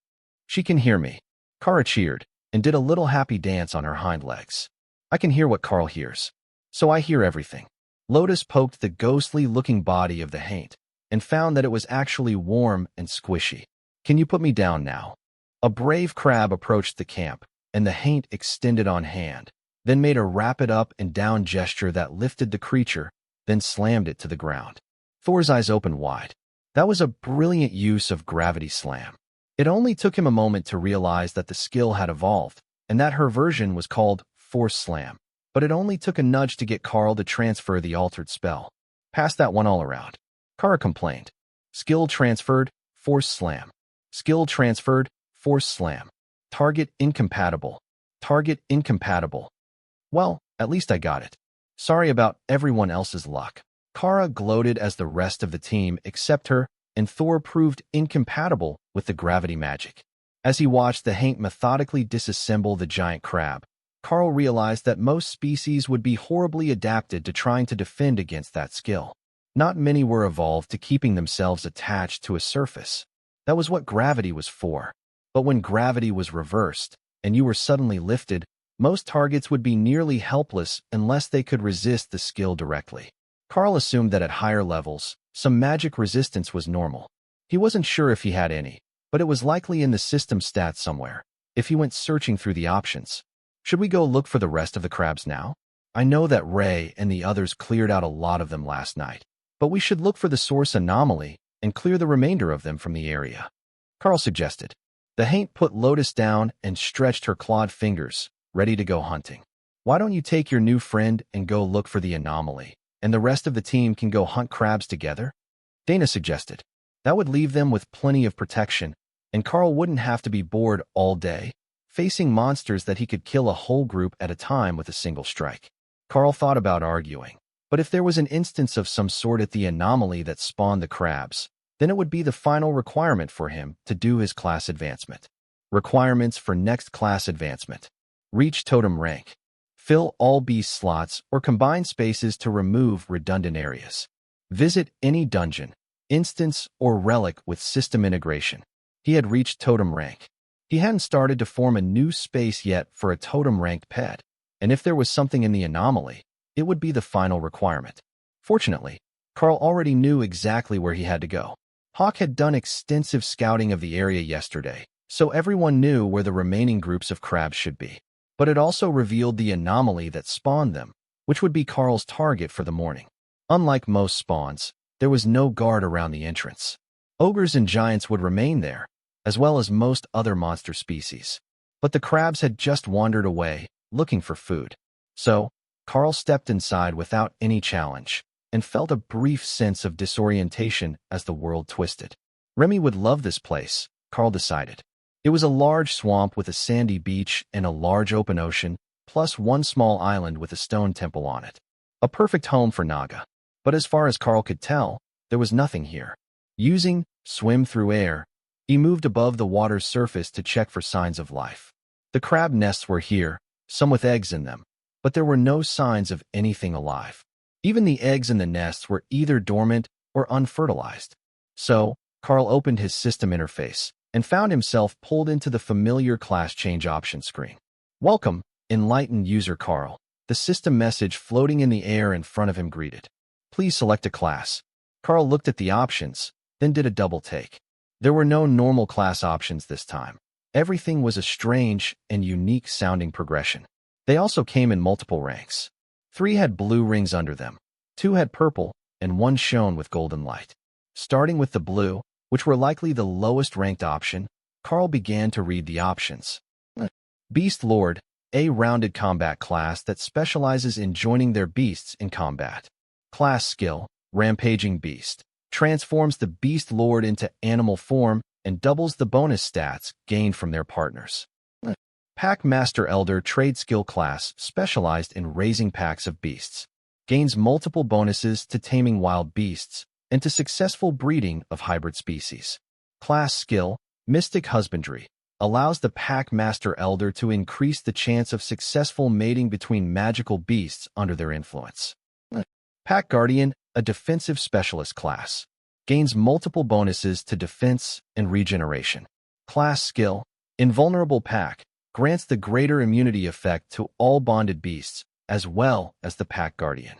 She can hear me. Kara cheered and did a little happy dance on her hind legs. I can hear what Karl hears. So I hear everything. Lotus poked the ghostly-looking body of the haint and found that it was actually warm and squishy. Can you put me down now? A brave crab approached the camp, and the haint extended on hand, then made a rapid up and down gesture that lifted the creature, then slammed it to the ground. Thor's eyes opened wide. That was a brilliant use of gravity slam. It only took him a moment to realize that the skill had evolved, and that her version was called Force Slam. But it only took a nudge to get Karl to transfer the altered spell. Pass that one all around. Kara complained. Skill transferred, Force Slam. Skill transferred, Force Slam. Target incompatible. Target incompatible. Well, at least I got it. Sorry about everyone else's luck. Kara gloated as the rest of the team, except her, and Thor proved incompatible with the gravity magic. As he watched the haint methodically disassemble the giant crab, Karl realized that most species would be horribly adapted to trying to defend against that skill. Not many were evolved to keeping themselves attached to a surface. That was what gravity was for. But when gravity was reversed, and you were suddenly lifted, most targets would be nearly helpless unless they could resist the skill directly. Karl assumed that at higher levels, some magic resistance was normal. He wasn't sure if he had any, but it was likely in the system stats somewhere, if he went searching through the options. Should we go look for the rest of the crabs now? I know that Ray and the others cleared out a lot of them last night, but we should look for the source anomaly and clear the remainder of them from the area. Karl suggested. The haint put Lotus down and stretched her clawed fingers, ready to go hunting. Why don't you take your new friend and go look for the anomaly, and the rest of the team can go hunt crabs together? Dana suggested. That would leave them with plenty of protection, and Karl wouldn't have to be bored all day, facing monsters that he could kill a whole group at a time with a single strike. Karl thought about arguing, but if there was an instance of some sort at the anomaly that spawned the crabs, then it would be the final requirement for him to do his class advancement. Requirements for next class advancement. Reach totem rank. Fill all beast slots or combine spaces to remove redundant areas. Visit any dungeon, instance, or relic with system integration. He had reached totem rank. He hadn't started to form a new space yet for a totem-ranked pet, and if there was something in the anomaly, it would be the final requirement. Fortunately, Karl already knew exactly where he had to go. Hawk had done extensive scouting of the area yesterday, so everyone knew where the remaining groups of crabs should be. But it also revealed the anomaly that spawned them, which would be Karl's target for the morning. Unlike most spawns, there was no guard around the entrance. Ogres and giants would remain there, as well as most other monster species. But the crabs had just wandered away, looking for food. So, Karl stepped inside without any challenge, and felt a brief sense of disorientation as the world twisted. Remy would love this place, Karl decided. It was a large swamp with a sandy beach and a large open ocean, plus one small island with a stone temple on it. A perfect home for Naga. But as far as Karl could tell, there was nothing here. Using swim through air, he moved above the water's surface to check for signs of life. The crab nests were here, some with eggs in them, but there were no signs of anything alive. Even the eggs in the nests were either dormant or unfertilized. So, Karl opened his system interface and found himself pulled into the familiar class change option screen. Welcome, enlightened user Karl. The system message floating in the air in front of him greeted. Please select a class. Karl looked at the options, then did a double take. There were no normal class options this time. Everything was a strange and unique sounding progression. They also came in multiple ranks. 3 had blue rings under them, 2 had purple, and 1 shone with golden light. Starting with the blue, which were likely the lowest ranked option, Karl began to read the options. Beast Lord, a rounded combat class that specializes in joining their beasts in combat. Class skill, Rampaging Beast. Transforms the Beast Lord into animal form and doubles the bonus stats gained from their partners. Pack Master Elder Trade Skill Class specialized in raising packs of beasts. Gains multiple bonuses to taming wild beasts and to successful breeding of hybrid species. Class Skill Mystic Husbandry allows the Pack Master Elder to increase the chance of successful mating between magical beasts under their influence. Pack Guardian, a defensive specialist class. Gains multiple bonuses to defense and regeneration. Class Skill Invulnerable Pack grants the greater immunity effect to all bonded beasts, as well as the Pack Guardian.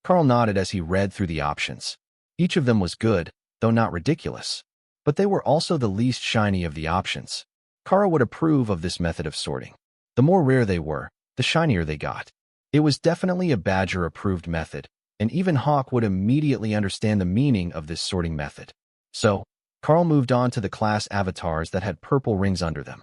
Karl nodded as he read through the options. Each of them was good, though not ridiculous. But they were also the least shiny of the options. Karl would approve of this method of sorting. The more rare they were, the shinier they got. It was definitely a Badger-approved method, and even Hawk would immediately understand the meaning of this sorting method. So, Karl moved on to the class avatars that had purple rings under them.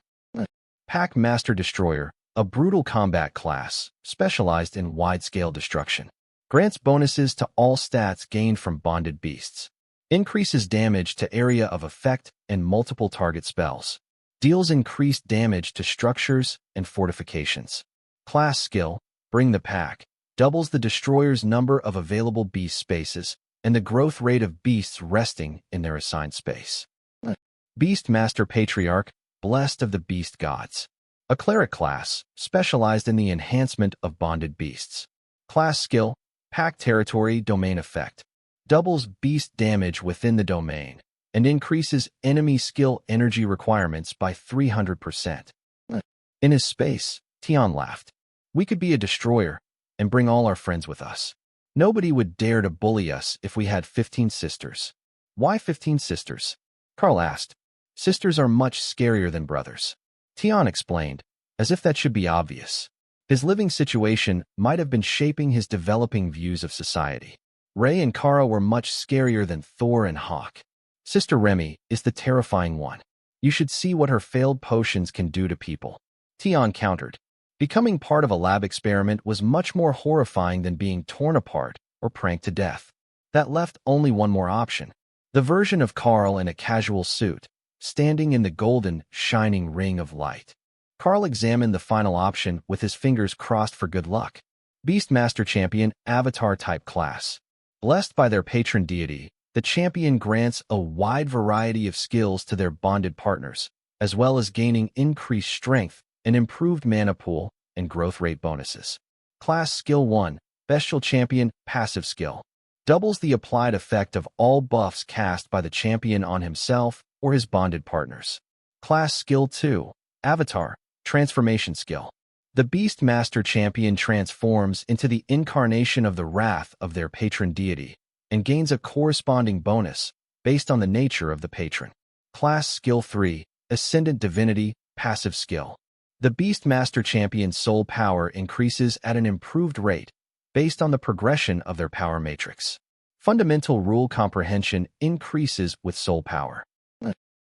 Pack Master Destroyer, a brutal combat class, specialized in wide-scale destruction. Grants bonuses to all stats gained from bonded beasts. Increases damage to area of effect and multiple target spells. Deals increased damage to structures and fortifications. Class Skill Bring the Pack doubles the destroyer's number of available beast spaces and the growth rate of beasts resting in their assigned space. Beast Master Patriarch Blessed of the Beast Gods. A cleric class, specialized in the enhancement of bonded beasts. Class Skill Pack Territory Domain Effect. Doubles beast damage within the domain, and increases enemy skill energy requirements by 300%. In his space, Tion laughed. We could be a destroyer, and bring all our friends with us. Nobody would dare to bully us if we had 15 sisters. Why 15 sisters? Karl asked. Sisters are much scarier than brothers. Tion explained, as if that should be obvious. His living situation might have been shaping his developing views of society. Ray and Kara were much scarier than Thor and Hawk. Sister Remy is the terrifying one. You should see what her failed potions can do to people. Tion countered. Becoming part of a lab experiment was much more horrifying than being torn apart or pranked to death. That left only one more option. The version of Karl in a casual suit, standing in the golden, shining ring of light. Karl examined the final option with his fingers crossed for good luck. Beastmaster Champion Avatar-type class. Blessed by their patron deity, the champion grants a wide variety of skills to their bonded partners, as well as gaining increased strength, an improved mana pool, and growth rate bonuses. Class Skill 1, Bestial Champion Passive Skill. Doubles the applied effect of all buffs cast by the champion on himself or his bonded partners. Class Skill 2, Avatar Transformation Skill. The Beastmaster Champion transforms into the incarnation of the wrath of their patron deity and gains a corresponding bonus based on the nature of the patron. Class Skill 3, Ascendant Divinity Passive Skill. The Beastmaster Champion's soul power increases at an improved rate based on the progression of their power matrix. Fundamental rule comprehension increases with soul power.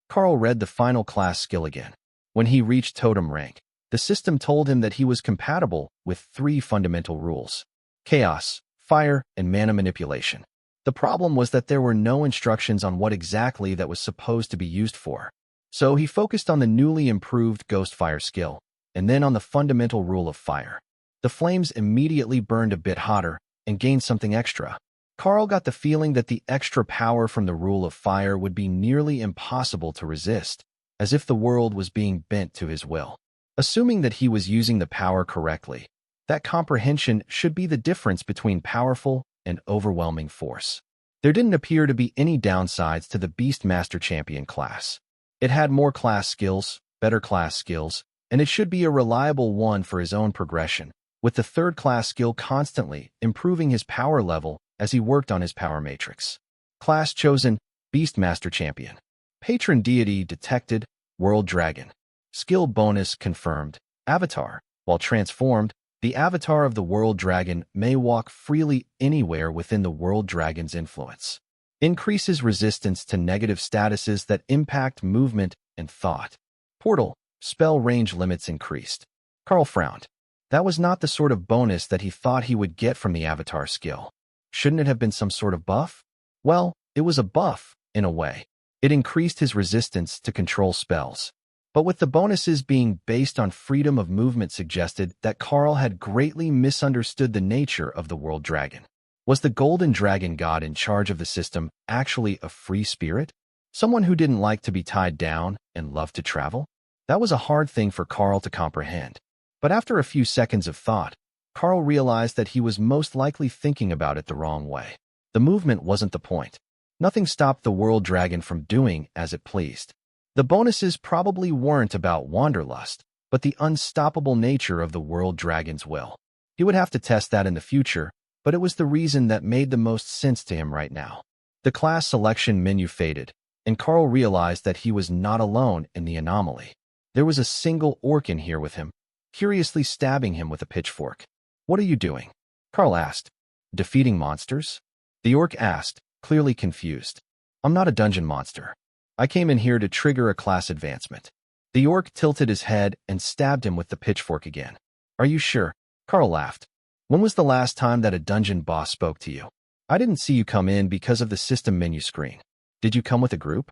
Karl read the final class skill again. When he reached totem rank, the system told him that he was compatible with 3 fundamental rules: chaos, fire, and mana manipulation. The problem was that there were no instructions on what exactly that was supposed to be used for. So he focused on the newly improved ghost fire skill, and then on the fundamental rule of fire. The flames immediately burned a bit hotter and gained something extra. Karl got the feeling that the extra power from the rule of fire would be nearly impossible to resist, as if the world was being bent to his will. Assuming that he was using the power correctly, that comprehension should be the difference between powerful and overwhelming force. There didn't appear to be any downsides to the Beastmaster Champion class. It had more class skills, better class skills, and it should be a reliable one for his own progression, with the 3rd class skill constantly improving his power level as he worked on his power matrix. Class chosen, Beastmaster Champion. Patron deity detected, World Dragon. Skill bonus confirmed, Avatar. While transformed, the avatar of the World Dragon may walk freely anywhere within the World Dragon's influence. Increases resistance to negative statuses that impact movement and thought. Portal, spell range limits increased. Karl frowned. That was not the sort of bonus that he thought he would get from the Avatar skill. Shouldn't it have been some sort of buff? Well, it was a buff, in a way. It increased his resistance to control spells. But with the bonuses being based on freedom of movement suggested that Karl had greatly misunderstood the nature of the world dragon. Was the golden dragon god in charge of the system actually a free spirit? Someone who didn't like to be tied down and loved to travel? That was a hard thing for Karl to comprehend. But after a few seconds of thought, Karl realized that he was most likely thinking about it the wrong way. The movement wasn't the point. Nothing stopped the world dragon from doing as it pleased. The bonuses probably weren't about wanderlust, but the unstoppable nature of the world dragon's will. He would have to test that in the future, but it was the reason that made the most sense to him right now. The class selection menu faded, and Karl realized that he was not alone in the anomaly. There was a single orc in here with him, curiously stabbing him with a pitchfork. "What are you doing?" Karl asked. "Defeating monsters?" The orc asked, clearly confused. "I'm not a dungeon monster. I came in here to trigger a class advancement." The orc tilted his head and stabbed him with the pitchfork again. "Are you sure?" Karl laughed. "When was the last time that a dungeon boss spoke to you? I didn't see you come in because of the system menu screen. Did you come with a group?"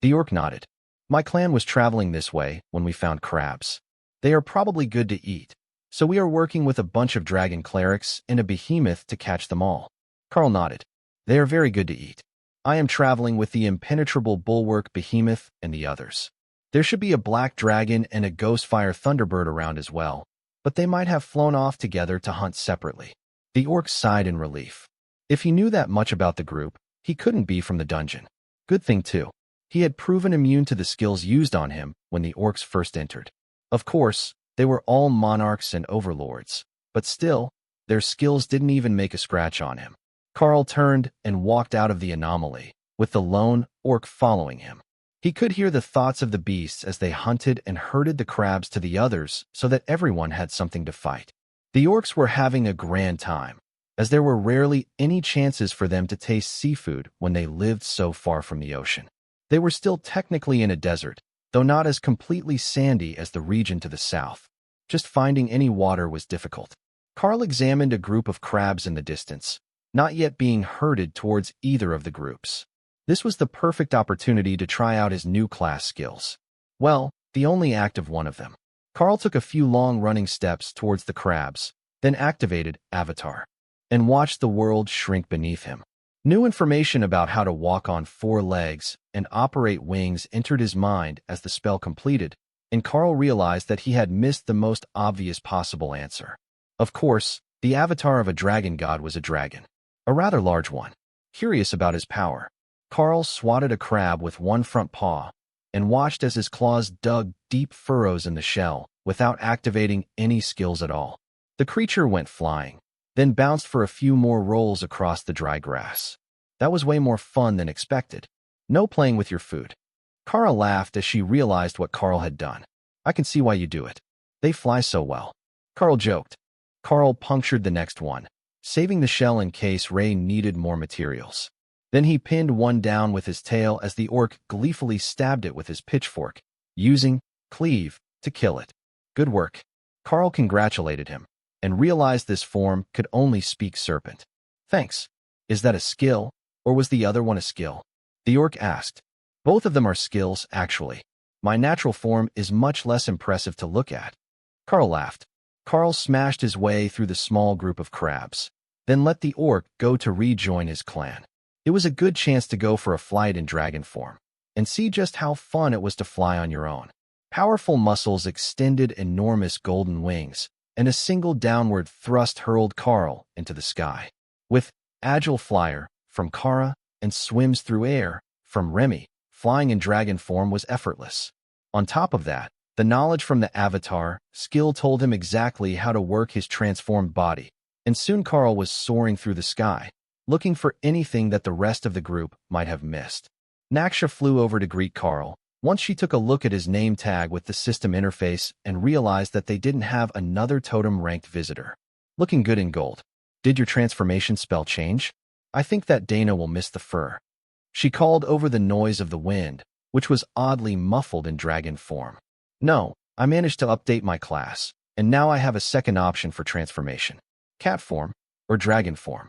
The orc nodded. "My clan was traveling this way when we found crabs. They are probably good to eat, so we are working with a bunch of dragon clerics and a behemoth to catch them all." Karl nodded. "They are very good to eat. I am traveling with the impenetrable bulwark behemoth and the others. There should be a black dragon and a ghostfire thunderbird around as well, but they might have flown off together to hunt separately." The orc sighed in relief. If he knew that much about the group, he couldn't be from the dungeon. Good thing, too. He had proven immune to the skills used on him when the orcs first entered. Of course, they were all monarchs and overlords, but still, their skills didn't even make a scratch on him. Karl turned and walked out of the anomaly, with the lone orc following him. He could hear the thoughts of the beasts as they hunted and herded the crabs to the others so that everyone had something to fight. The orcs were having a grand time, as there were rarely any chances for them to taste seafood when they lived so far from the ocean. They were still technically in a desert, though not as completely sandy as the region to the south. Just finding any water was difficult. Karl examined a group of crabs in the distance, not yet being herded towards either of the groups. This was the perfect opportunity to try out his new class skills. Well, the only active one of them. Karl took a few long running steps towards the crabs, then activated Avatar, and watched the world shrink beneath him. New information about how to walk on 4 legs and operate wings entered his mind as the spell completed, and Karl realized that he had missed the most obvious possible answer. Of course, the avatar of a dragon god was a dragon. A rather large one. Curious about his power, Karl swatted a crab with one front paw and watched as his claws dug deep furrows in the shell without activating any skills at all. The creature went flying, then bounced for a few more rolls across the dry grass. That was way more fun than expected. No playing with your food. Kara laughed as she realized what Karl had done. "I can see why you do it. They fly so well." Karl joked. Karl punctured the next one, saving the shell in case Ray needed more materials. Then he pinned one down with his tail as the orc gleefully stabbed it with his pitchfork, using cleave to kill it. "Good work." Karl congratulated him, and realized this form could only speak serpent. "Thanks. Is that a skill, or was the other one a skill?" The orc asked. "Both of them are skills, actually. My natural form is much less impressive to look at." Karl laughed. Karl smashed his way through the small group of crabs, then let the orc go to rejoin his clan. It was a good chance to go for a flight in dragon form, and see just how fun it was to fly on your own. Powerful muscles extended enormous golden wings, and a single downward thrust hurled Karl into the sky. With Agile Flyer from Kara and Swims Through Air from Remy, flying in dragon form was effortless. On top of that, the knowledge from the avatar skill told him exactly how to work his transformed body, and soon Karl was soaring through the sky, looking for anything that the rest of the group might have missed. Naksha flew over to greet Karl. Once she took a look at his name tag with the system interface and realized that they didn't have another totem-ranked visitor. "Looking good in gold. Did your transformation spell change? I think that Dana will miss the fur." She called over the noise of the wind, which was oddly muffled in dragon form. "No, I managed to update my class, and now I have a second option for transformation. Cat form or dragon form."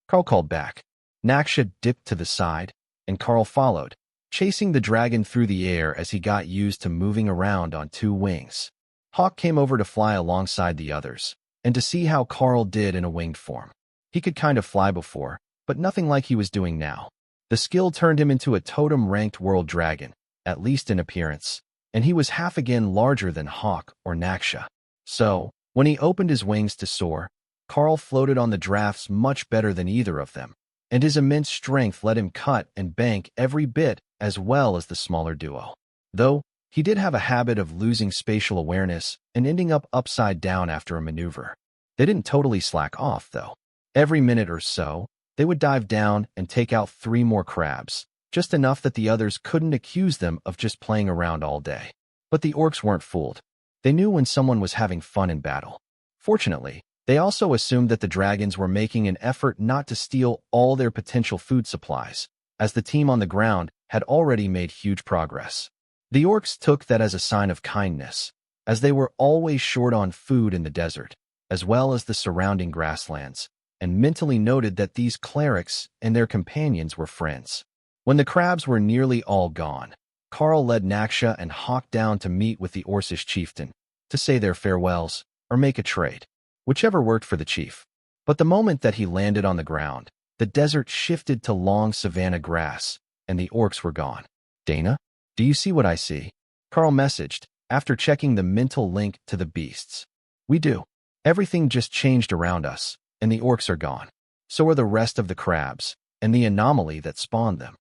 Karl called back. Naksha dipped to the side, and Karl followed, chasing the dragon through the air as he got used to moving around on two wings. Hawk came over to fly alongside the others, and to see how Karl did in a winged form. He could kind of fly before, but nothing like he was doing now. The skill turned him into a totem-ranked world dragon, at least in appearance, and he was half again larger than Hawk or Naksha. So, when he opened his wings to soar, Karl floated on the drafts much better than either of them, and his immense strength let him cut and bank every bit as well as the smaller duo. Though, he did have a habit of losing spatial awareness and ending up upside down after a maneuver. They didn't totally slack off, though. Every minute or so, they would dive down and take out 3 more crabs, just enough that the others couldn't accuse them of just playing around all day. But the orcs weren't fooled. They knew when someone was having fun in battle. Fortunately, they also assumed that the dragons were making an effort not to steal all their potential food supplies, as the team on the ground had already made huge progress. The orcs took that as a sign of kindness, as they were always short on food in the desert, as well as the surrounding grasslands, and mentally noted that these clerics and their companions were friends. When the crabs were nearly all gone, Karl led Naksha and Hawk down to meet with the Orcish chieftain, to say their farewells, or make a trade, whichever worked for the chief. But the moment that he landed on the ground, the desert shifted to long savanna grass, and the orcs were gone. "Dana, do you see what I see?" Karl messaged, after checking the mental link to the beasts. "We do. Everything just changed around us, and the orcs are gone. So are the rest of the crabs, and the anomaly that spawned them."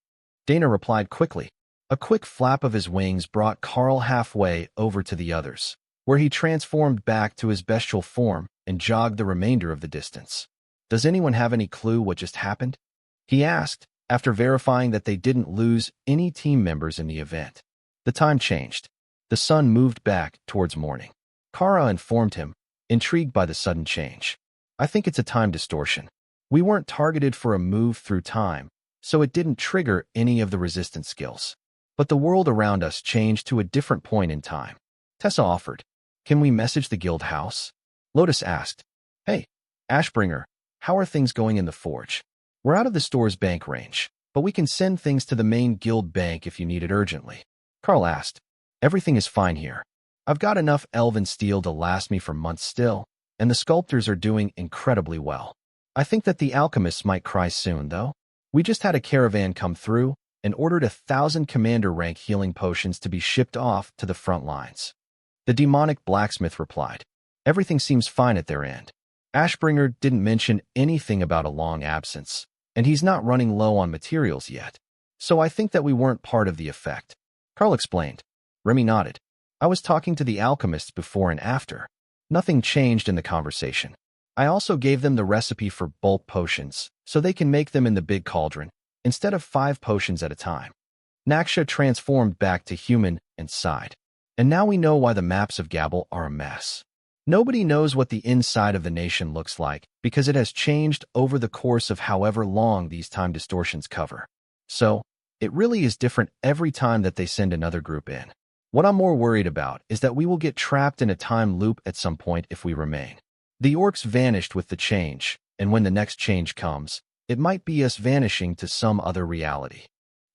Dana replied quickly. A quick flap of his wings brought Karl halfway over to the others, where he transformed back to his bestial form and jogged the remainder of the distance. "Does anyone have any clue what just happened?" he asked, after verifying that they didn't lose any team members in the event. The time changed. The sun moved back towards morning. Kara informed him, intrigued by the sudden change. "I think it's a time distortion. We weren't targeted for a move through time, so it didn't trigger any of the resistance skills. But the world around us changed to a different point in time." Tessa offered, "Can we message the guild house?" Lotus asked, "Hey, Ashbringer, how are things going in the forge? We're out of the store's bank range, but we can send things to the main guild bank if you need it urgently." Karl asked, "Everything is fine here. I've got enough elven steel to last me for months still, and the sculptors are doing incredibly well. I think that the alchemists might cry soon, though. We just had a caravan come through and ordered 1,000 commander rank healing potions to be shipped off to the front lines." The demonic blacksmith replied, "Everything seems fine at their end. Ashbringer didn't mention anything about a long absence, and he's not running low on materials yet. So I think that we weren't part of the effect." Karl explained. Remy nodded. "I was talking to the alchemists before and after. Nothing changed in the conversation. I also gave them the recipe for bulk potions, so they can make them in the big cauldron, instead of 5 potions at a time." Naksha transformed back to human and sighed. "And now we know why the maps of Gabble are a mess. Nobody knows what the inside of the nation looks like because it has changed over the course of however long these time distortions cover. So, it really is different every time that they send another group in. What I'm more worried about is that we will get trapped in a time loop at some point if we remain. The orcs vanished with the change, and when the next change comes, it might be us vanishing to some other reality."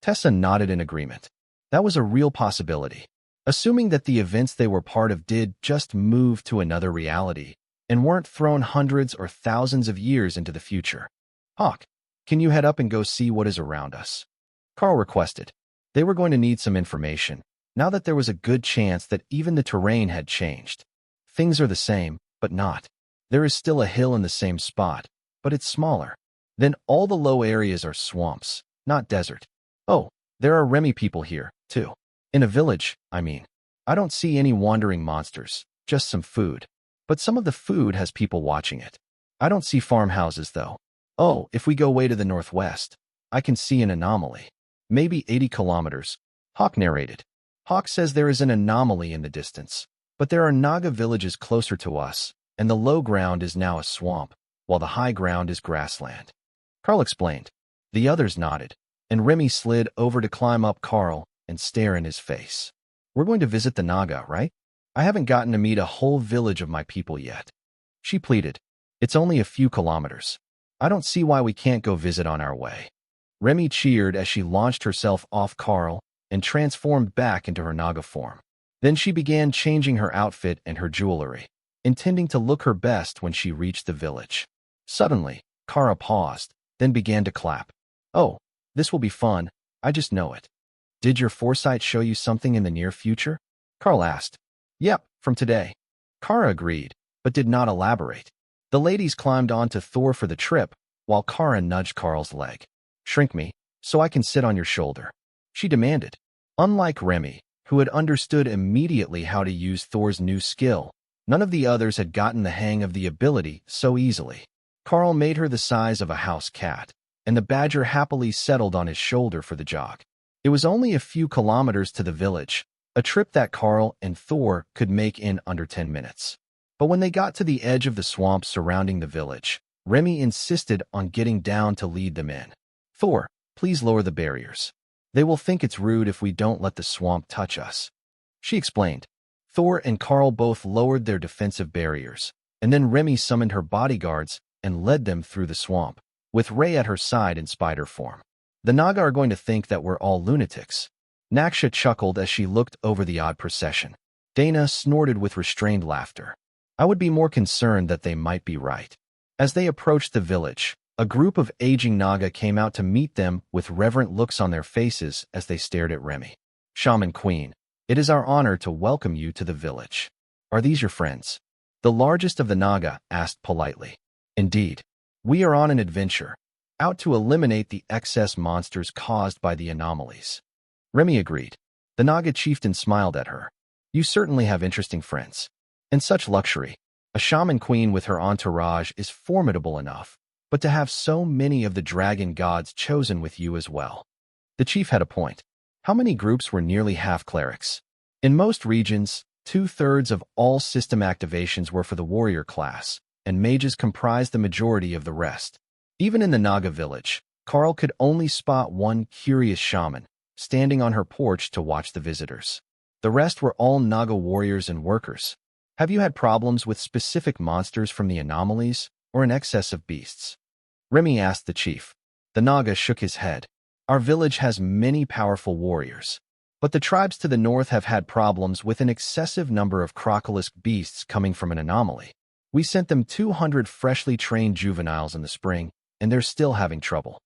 Tessa nodded in agreement. That was a real possibility. Assuming that the events they were part of did just move to another reality and weren't thrown hundreds or thousands of years into the future. "Hawk, can you head up and go see what is around us?" Karl requested. They were going to need some information, now that there was a good chance that even the terrain had changed. Things are the same, but not. There is still a hill in the same spot, but it's smaller. Then all the low areas are swamps, not desert. Oh, there are Remy people here, too. In a village, I mean. I don't see any wandering monsters, just some food. But some of the food has people watching it. I don't see farmhouses, though. Oh, if we go way to the northwest, I can see an anomaly. Maybe 80 kilometers, Hawk narrated. Hawk says there is an anomaly in the distance, but there are Naga villages closer to us, and the low ground is now a swamp, while the high ground is grassland. Karl explained. The others nodded, and Remy slid over to climb up Karl and stare in his face. "We're going to visit the Naga, right? I haven't gotten to meet a whole village of my people yet." She pleaded. "It's only a few kilometers. I don't see why we can't go visit on our way." Remy cheered as she launched herself off Karl and transformed back into her Naga form. Then she began changing her outfit and her jewelry, intending to look her best when she reached the village. Suddenly, Kara paused, then began to clap. "Oh, this will be fun, I just know it." "Did your foresight show you something in the near future?" Karl asked. "Yep, from today." Kara agreed, but did not elaborate. The ladies climbed onto Thor for the trip, while Kara nudged Karl's leg. "Shrink me, so I can sit on your shoulder," she demanded. Unlike Remy, who had understood immediately how to use Thor's new skill, none of the others had gotten the hang of the ability so easily. Karl made her the size of a house cat, and the badger happily settled on his shoulder for the jog. It was only a few kilometers to the village, a trip that Karl and Thor could make in under 10 minutes. But when they got to the edge of the swamp surrounding the village, Remy insisted on getting down to lead them in. "Thor, please lower the barriers. They will think it's rude if we don't let the swamp touch us," she explained. Thor and Karl both lowered their defensive barriers, and then Remy summoned her bodyguards and led them through the swamp, with Ray at her side in spider form. "The Naga are going to think that we're all lunatics." Naksha chuckled as she looked over the odd procession. Dana snorted with restrained laughter. "I would be more concerned that they might be right." As they approached the village, a group of aging Naga came out to meet them with reverent looks on their faces as they stared at Remy. "Shaman Queen, it is our honor to welcome you to the village. Are these your friends?" The largest of the Naga asked politely. "Indeed. We are on an adventure, out to eliminate the excess monsters caused by the anomalies." Remy agreed. The Naga chieftain smiled at her. "You certainly have interesting friends. And such luxury. A shaman queen with her entourage is formidable enough, but to have so many of the dragon gods chosen with you as well." The chief had a point. How many groups were nearly half clerics? In most regions, 2/3 of all system activations were for the warrior class, and mages comprised the majority of the rest. Even in the Naga village, Karl could only spot one curious shaman, standing on her porch to watch the visitors. The rest were all Naga warriors and workers. "Have you had problems with specific monsters from the anomalies, or an excess of beasts?" Remy asked the chief. The Naga shook his head. "Our village has many powerful warriors, but the tribes to the north have had problems with an excessive number of crocolisk beasts coming from an anomaly. We sent them 200 freshly trained juveniles in the spring, and they're still having trouble.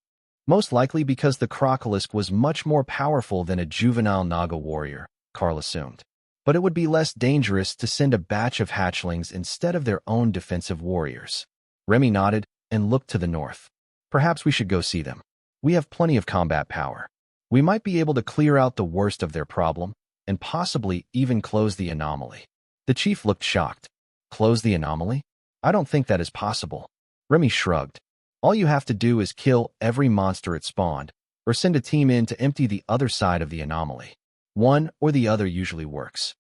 Most likely because the crocolisk was much more powerful than a juvenile Naga warrior," Karl assumed. "But it would be less dangerous to send a batch of hatchlings instead of their own defensive warriors." Remy nodded and looked to the north. "Perhaps we should go see them. We have plenty of combat power. We might be able to clear out the worst of their problem, and possibly even close the anomaly." The chief looked shocked. "Close the anomaly? I don't think that is possible." Remy shrugged. "All you have to do is kill every monster it spawned, or send a team in to empty the other side of the anomaly. One or the other usually works."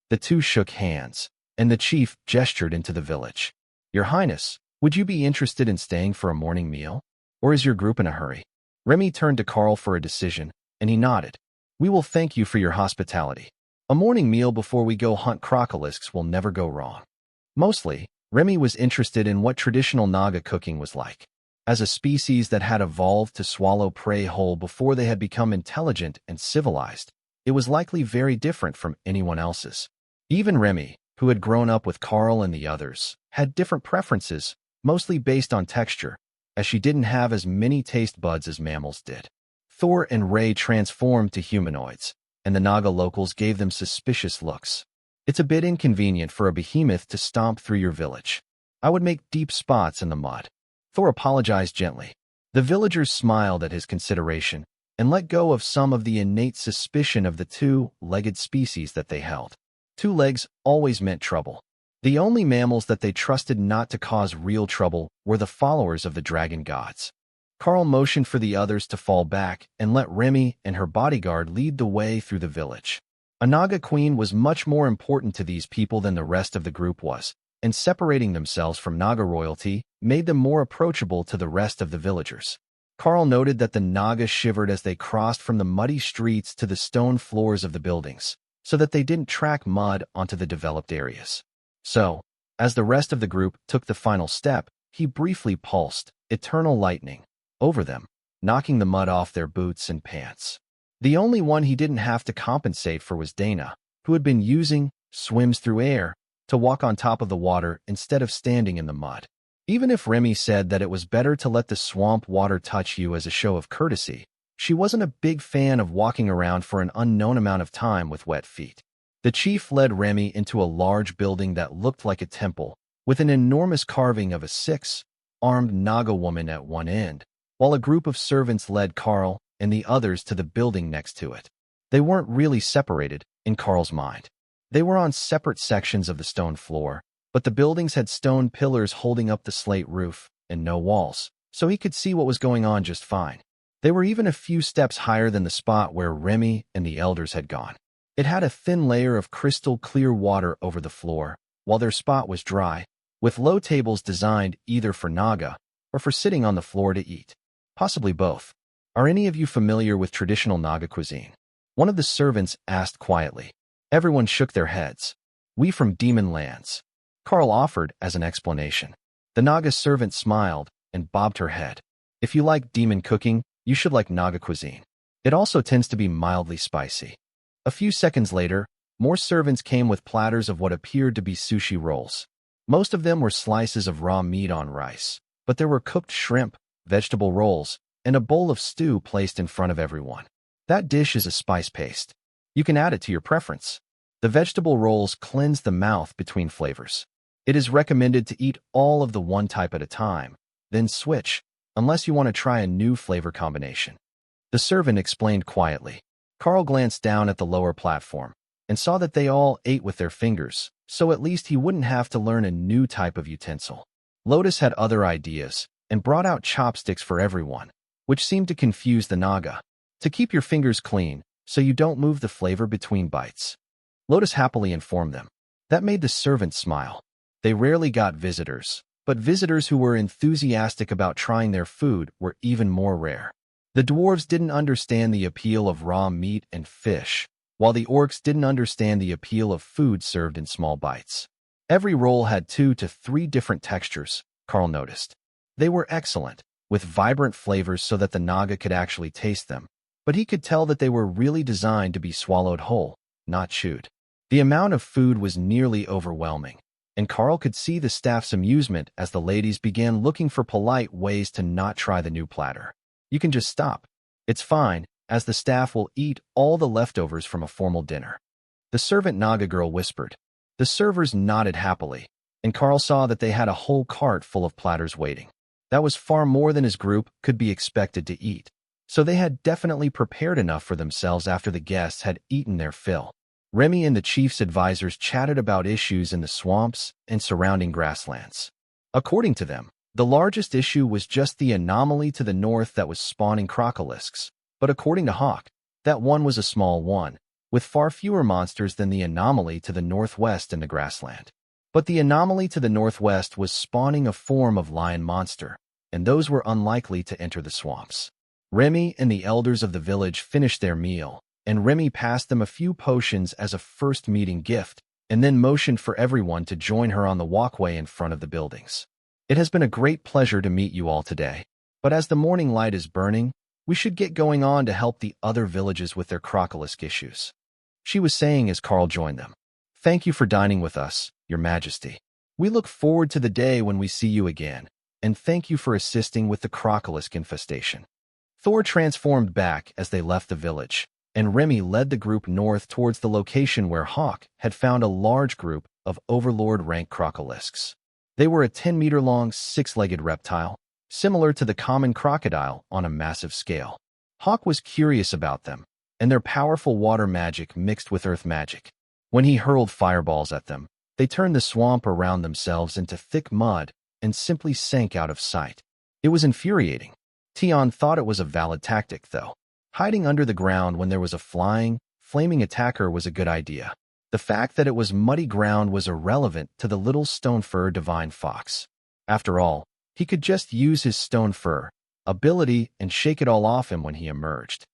The two shook hands, and the chief gestured into the village. "Your Highness, would you be interested in staying for a morning meal? Or is your group in a hurry?" Remy turned to Karl for a decision, and he nodded. "We will thank you for your hospitality. A morning meal before we go hunt crocolisks will never go wrong." Mostly, Remy was interested in what traditional Naga cooking was like. As a species that had evolved to swallow prey whole before they had become intelligent and civilized, it was likely very different from anyone else's. Even Remy, who had grown up with Karl and the others, had different preferences, mostly based on texture, as she didn't have as many taste buds as mammals did. Thor and Ray transformed to humanoids, and the Naga locals gave them suspicious looks. "It's a bit inconvenient for a behemoth to stomp through your village. I would make deep spots in the mud." Thor apologized gently. The villagers smiled at his consideration and let go of some of the innate suspicion of the two-legged species that they held. 2 legs always meant trouble. The only mammals that they trusted not to cause real trouble were the followers of the dragon gods. Karl motioned for the others to fall back and let Remy and her bodyguard lead the way through the village. A Naga queen was much more important to these people than the rest of the group was, and separating themselves from Naga royalty made them more approachable to the rest of the villagers. Karl noted that the Naga shivered as they crossed from the muddy streets to the stone floors of the buildings, so that they didn't track mud onto the developed areas. So, as the rest of the group took the final step, he briefly pulsed eternal lightning over them, knocking the mud off their boots and pants. The only one he didn't have to compensate for was Dana, who had been using swims through air to walk on top of the water instead of standing in the mud. Even if Remy said that it was better to let the swamp water touch you as a show of courtesy, she wasn't a big fan of walking around for an unknown amount of time with wet feet. The chief led Remy into a large building that looked like a temple, with an enormous carving of a six-armed Naga woman at one end, while a group of servants led Karl and the others to the building next to it. They weren't really separated, in Karl's mind. They were on separate sections of the stone floor, but the buildings had stone pillars holding up the slate roof and no walls, so he could see what was going on just fine. They were even a few steps higher than the spot where Remy and the elders had gone. It had a thin layer of crystal clear water over the floor, while their spot was dry, with low tables designed either for Naga or for sitting on the floor to eat. Possibly both. Are any of you familiar with traditional Naga cuisine? One of the servants asked quietly. Everyone shook their heads. We from demon lands. Karl offered as an explanation. The Naga servant smiled and bobbed her head. If you like demon cooking, you should like Naga cuisine. It also tends to be mildly spicy. A few seconds later, more servants came with platters of what appeared to be sushi rolls. Most of them were slices of raw meat on rice, but there were cooked shrimp, vegetable rolls, and a bowl of stew placed in front of everyone. That dish is a spice paste. You can add it to your preference. The vegetable rolls cleanse the mouth between flavors. It is recommended to eat all of the one type at a time, then switch, unless you want to try a new flavor combination. The servant explained quietly. Karl glanced down at the lower platform and saw that they all ate with their fingers, so at least he wouldn't have to learn a new type of utensil. Lotus had other ideas and brought out chopsticks for everyone, which seemed to confuse the Naga. To keep your fingers clean, so you don't move the flavor between bites. Lotus happily informed them. That made the servants smile. They rarely got visitors, but visitors who were enthusiastic about trying their food were even more rare. The dwarves didn't understand the appeal of raw meat and fish, while the orcs didn't understand the appeal of food served in small bites. Every roll had 2 to 3 different textures, Karl noticed. They were excellent, with vibrant flavors so that the Naga could actually taste them, but he could tell that they were really designed to be swallowed whole, not chewed. The amount of food was nearly overwhelming, and Karl could see the staff's amusement as the ladies began looking for polite ways to not try the new platter. You can just stop. It's fine, as the staff will eat all the leftovers from a formal dinner. The servant Naga girl whispered. The servers nodded happily, and Karl saw that they had a whole cart full of platters waiting. That was far more than his group could be expected to eat, so they had definitely prepared enough for themselves after the guests had eaten their fill. Remy and the chief's advisors chatted about issues in the swamps and surrounding grasslands. According to them, the largest issue was just the anomaly to the north that was spawning crocolisks, but according to Hawk, that one was a small one, with far fewer monsters than the anomaly to the northwest in the grassland. But the anomaly to the northwest was spawning a form of lion monster, and those were unlikely to enter the swamps. Remy and the elders of the village finished their meal, and Remy passed them a few potions as a first meeting gift, and then motioned for everyone to join her on the walkway in front of the buildings. It has been a great pleasure to meet you all today, but as the morning light is burning, we should get going on to help the other villages with their crocolisk issues. She was saying as Karl joined them. Thank you for dining with us, Your Majesty. We look forward to the day when we see you again, and thank you for assisting with the crocolisk infestation. Thor transformed back as they left the village, and Remy led the group north towards the location where Hawk had found a large group of overlord-rank crocolisks. They were a 10-meter-long, 6-legged reptile, similar to the common crocodile on a massive scale. Hawk was curious about them, and their powerful water magic mixed with earth magic. When he hurled fireballs at them, they turned the swamp around themselves into thick mud and simply sank out of sight. It was infuriating. Tion thought it was a valid tactic, though. Hiding under the ground when there was a flaming attacker was a good idea. The fact that it was muddy ground was irrelevant to the little stone fur divine fox. After all, he could just use his stone fur ability and shake it all off him when he emerged.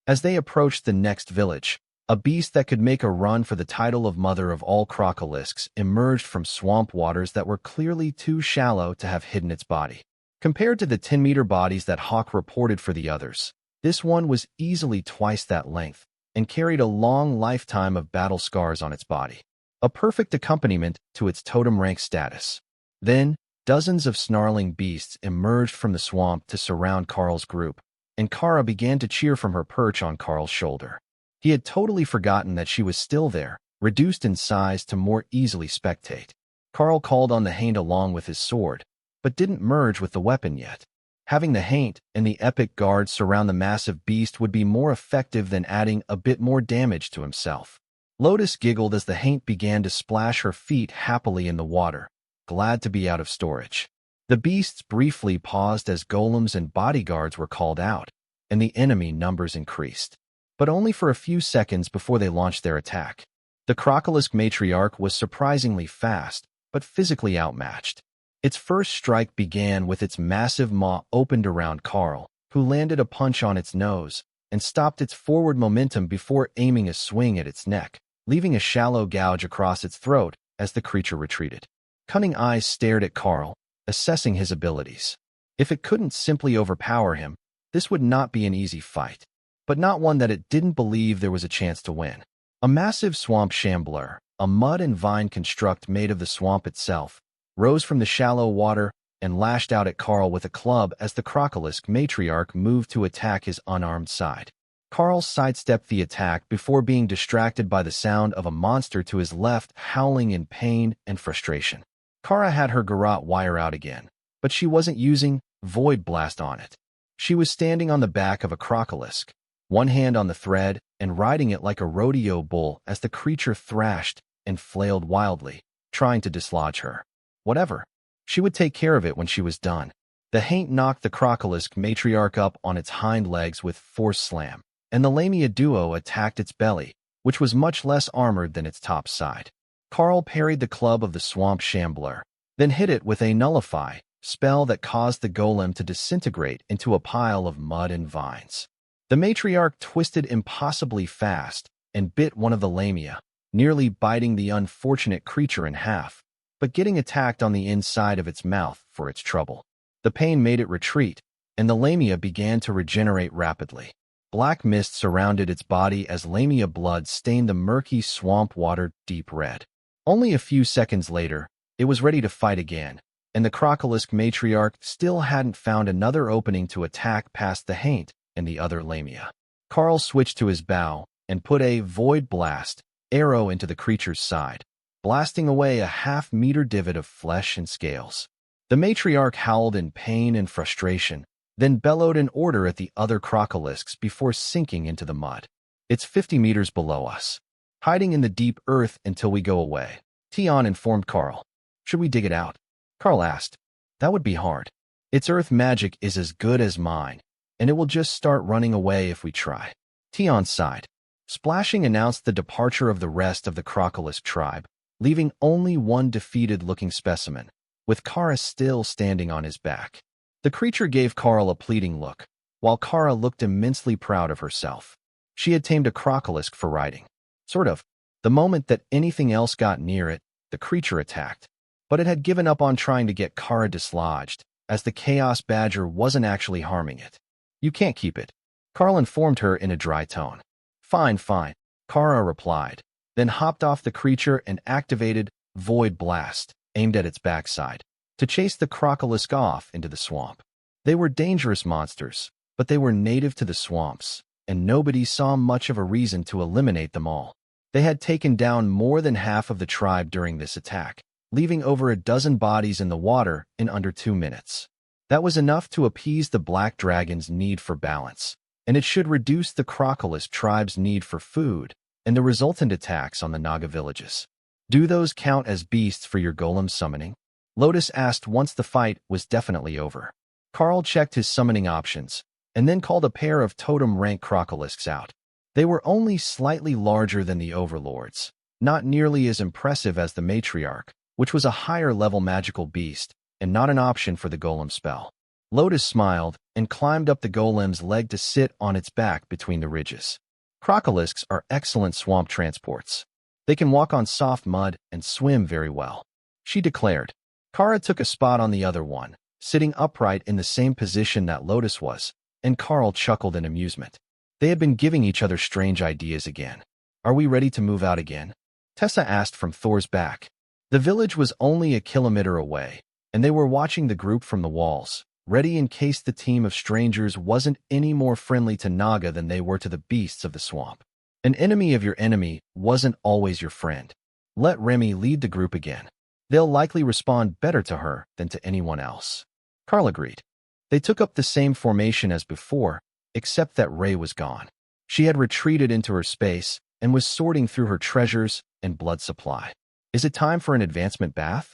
As they approached the next village, a beast that could make a run for the title of mother of all crocolisks emerged from swamp waters that were clearly too shallow to have hidden its body. Compared to the 10-meter bodies that Hawk reported for the others, This one was easily twice that length and carried a long lifetime of battle scars on its body, a perfect accompaniment to its totem rank status. Then, dozens of snarling beasts emerged from the swamp to surround Karl's group, and Kara began to cheer from her perch on Karl's shoulder. He had totally forgotten that she was still there, reduced in size to more easily spectate. Karl called on the Haint along with his sword, but didn't merge with the weapon yet. Having the Haint and the epic guard surround the massive beast would be more effective than adding a bit more damage to himself. Lotus giggled as the Haint began to splash her feet happily in the water, glad to be out of storage. The beasts briefly paused as golems and bodyguards were called out, and the enemy numbers increased, but only for a few seconds before they launched their attack. The Crocolisk matriarch was surprisingly fast, but physically outmatched. Its first strike began with its massive maw opened around Karl, who landed a punch on its nose and stopped its forward momentum before aiming a swing at its neck, leaving a shallow gouge across its throat as the creature retreated. Cunning eyes stared at Karl, assessing his abilities. If it couldn't simply overpower him, this would not be an easy fight, but not one that it didn't believe there was a chance to win. A massive swamp shambler, a mud and vine construct made of the swamp itself, rose from the shallow water and lashed out at Karl with a club as the Crocolisk matriarch moved to attack his unarmed side. Karl sidestepped the attack before being distracted by the sound of a monster to his left howling in pain and frustration. Kara had her garrote wire out again, but she wasn't using Void Blast on it. She was standing on the back of a Crocolisk, one hand on the thread and riding it like a rodeo bull as the creature thrashed and flailed wildly, trying to dislodge her. Whatever. She would take care of it when she was done. The Haint knocked the Crocolisk matriarch up on its hind legs with force slam, and the Lamia duo attacked its belly, which was much less armored than its top side. Karl parried the club of the swamp shambler, then hit it with a nullify spell that caused the golem to disintegrate into a pile of mud and vines. The matriarch twisted impossibly fast and bit one of the Lamia, nearly biting the unfortunate creature in half, but getting attacked on the inside of its mouth for its trouble. The pain made it retreat, and the Lamia began to regenerate rapidly. Black mist surrounded its body as Lamia blood stained the murky swamp water deep red. Only a few seconds later, it was ready to fight again, and the Crocolisk matriarch still hadn't found another opening to attack past the Haint and the other Lamia. Karl switched to his bow and put a Void Blast arrow into the creature's side, blasting away a half-meter divot of flesh and scales. The matriarch howled in pain and frustration, then bellowed an order at the other Crocolisks before sinking into the mud. "It's 50 meters below us, hiding in the deep earth until we go away," Tion informed Karl. "Should we dig it out?" Karl asked. "That would be hard. Its earth magic is as good as mine, and it will just start running away if we try." Tion sighed. Splashing announced the departure of the rest of the Crocolisk tribe, leaving only one defeated-looking specimen, with Kara still standing on his back. The creature gave Karl a pleading look, while Kara looked immensely proud of herself. She had tamed a Crocolisk for riding. Sort of. The moment that anything else got near it, the creature attacked. But it had given up on trying to get Kara dislodged, as the Chaos Badger wasn't actually harming it. "You can't keep it," Karl informed her in a dry tone. "Fine, fine," Kara replied, then hopped off the creature and activated Void Blast, aimed at its backside, to chase the Crocolisk off into the swamp. They were dangerous monsters, but they were native to the swamps, and nobody saw much of a reason to eliminate them all. They had taken down more than half of the tribe during this attack, leaving over a dozen bodies in the water in under 2 minutes. That was enough to appease the Black Dragon's need for balance, and it should reduce the Crocolisk tribe's need for food and the resultant attacks on the Naga villages. "Do those count as beasts for your golem summoning?" Lotus asked once the fight was definitely over. Karl checked his summoning options, and then called a pair of totem-rank Crocolisks out. They were only slightly larger than the overlords, not nearly as impressive as the matriarch, which was a higher-level magical beast, and not an option for the golem spell. Lotus smiled and climbed up the golem's leg to sit on its back between the ridges. Crocolisks are excellent swamp transports. They can walk on soft mud and swim very well, she declared. Kara took a spot on the other one, sitting upright in the same position that Lotus was, and Karl chuckled in amusement. They had been giving each other strange ideas again. Are we ready to move out again? Tessa asked from Thor's back. The village was only a kilometer away, and they were watching the group from the walls, ready in case the team of strangers wasn't any more friendly to Naga than they were to the beasts of the swamp. An enemy of your enemy wasn't always your friend. Let Remy lead the group again. They'll likely respond better to her than to anyone else. Karl agreed. They took up the same formation as before, except that Ray was gone. She had retreated into her space and was sorting through her treasures and blood supply. Is it time for an advancement bath?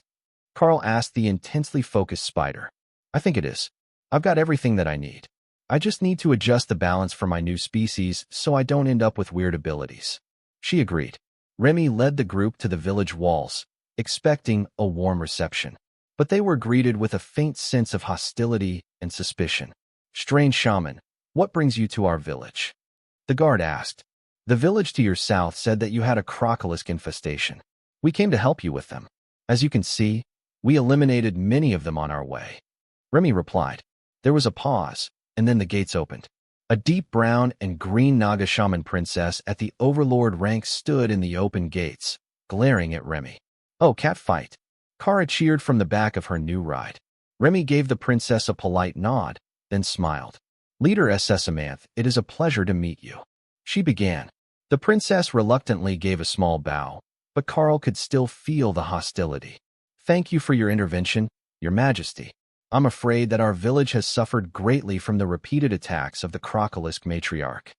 Karl asked the intensely focused spider. I think it is. I've got everything that I need. I just need to adjust the balance for my new species so I don't end up with weird abilities. She agreed. Remy led the group to the village walls, expecting a warm reception. But they were greeted with a faint sense of hostility and suspicion. Strange shaman, what brings you to our village? The guard asked. The village to your south said that you had a crocolisk infestation. We came to help you with them. As you can see, we eliminated many of them on our way. Remy replied. There was a pause, and then the gates opened. A deep brown and green Naga shaman princess at the overlord rank stood in the open gates, glaring at Remy. Oh, cat fight. Kara cheered from the back of her new ride. Remy gave the princess a polite nod, then smiled. Leader SS Amanth, it is a pleasure to meet you. She began. The princess reluctantly gave a small bow, but Karl could still feel the hostility. Thank you for your intervention, Your Majesty. I'm afraid that our village has suffered greatly from the repeated attacks of the crocolisk matriarch.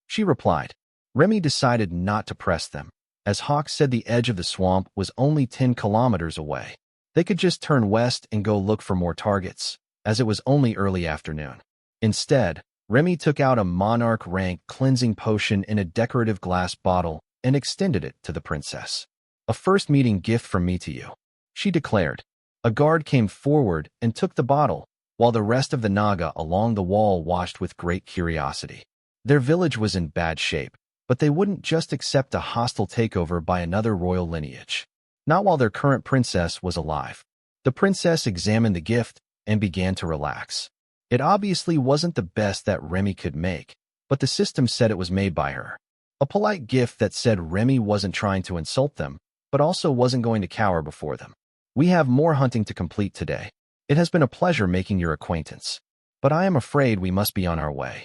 She replied. Remy decided not to press them, as Hawk said the edge of the swamp was only 10 kilometers away. They could just turn west and go look for more targets, as it was only early afternoon. Instead, Remy took out a monarch rank cleansing potion in a decorative glass bottle and extended it to the princess. A first meeting gift from me to you, she declared. A guard came forward and took the bottle, while the rest of the Naga along the wall watched with great curiosity. Their village was in bad shape, but they wouldn't just accept a hostile takeover by another royal lineage. Not while their current princess was alive. The princess examined the gift and began to relax. It obviously wasn't the best that Remy could make, but the system said it was made by her. A polite gift that said Remy wasn't trying to insult them, but also wasn't going to cower before them. We have more hunting to complete today. It has been a pleasure making your acquaintance, but I am afraid we must be on our way.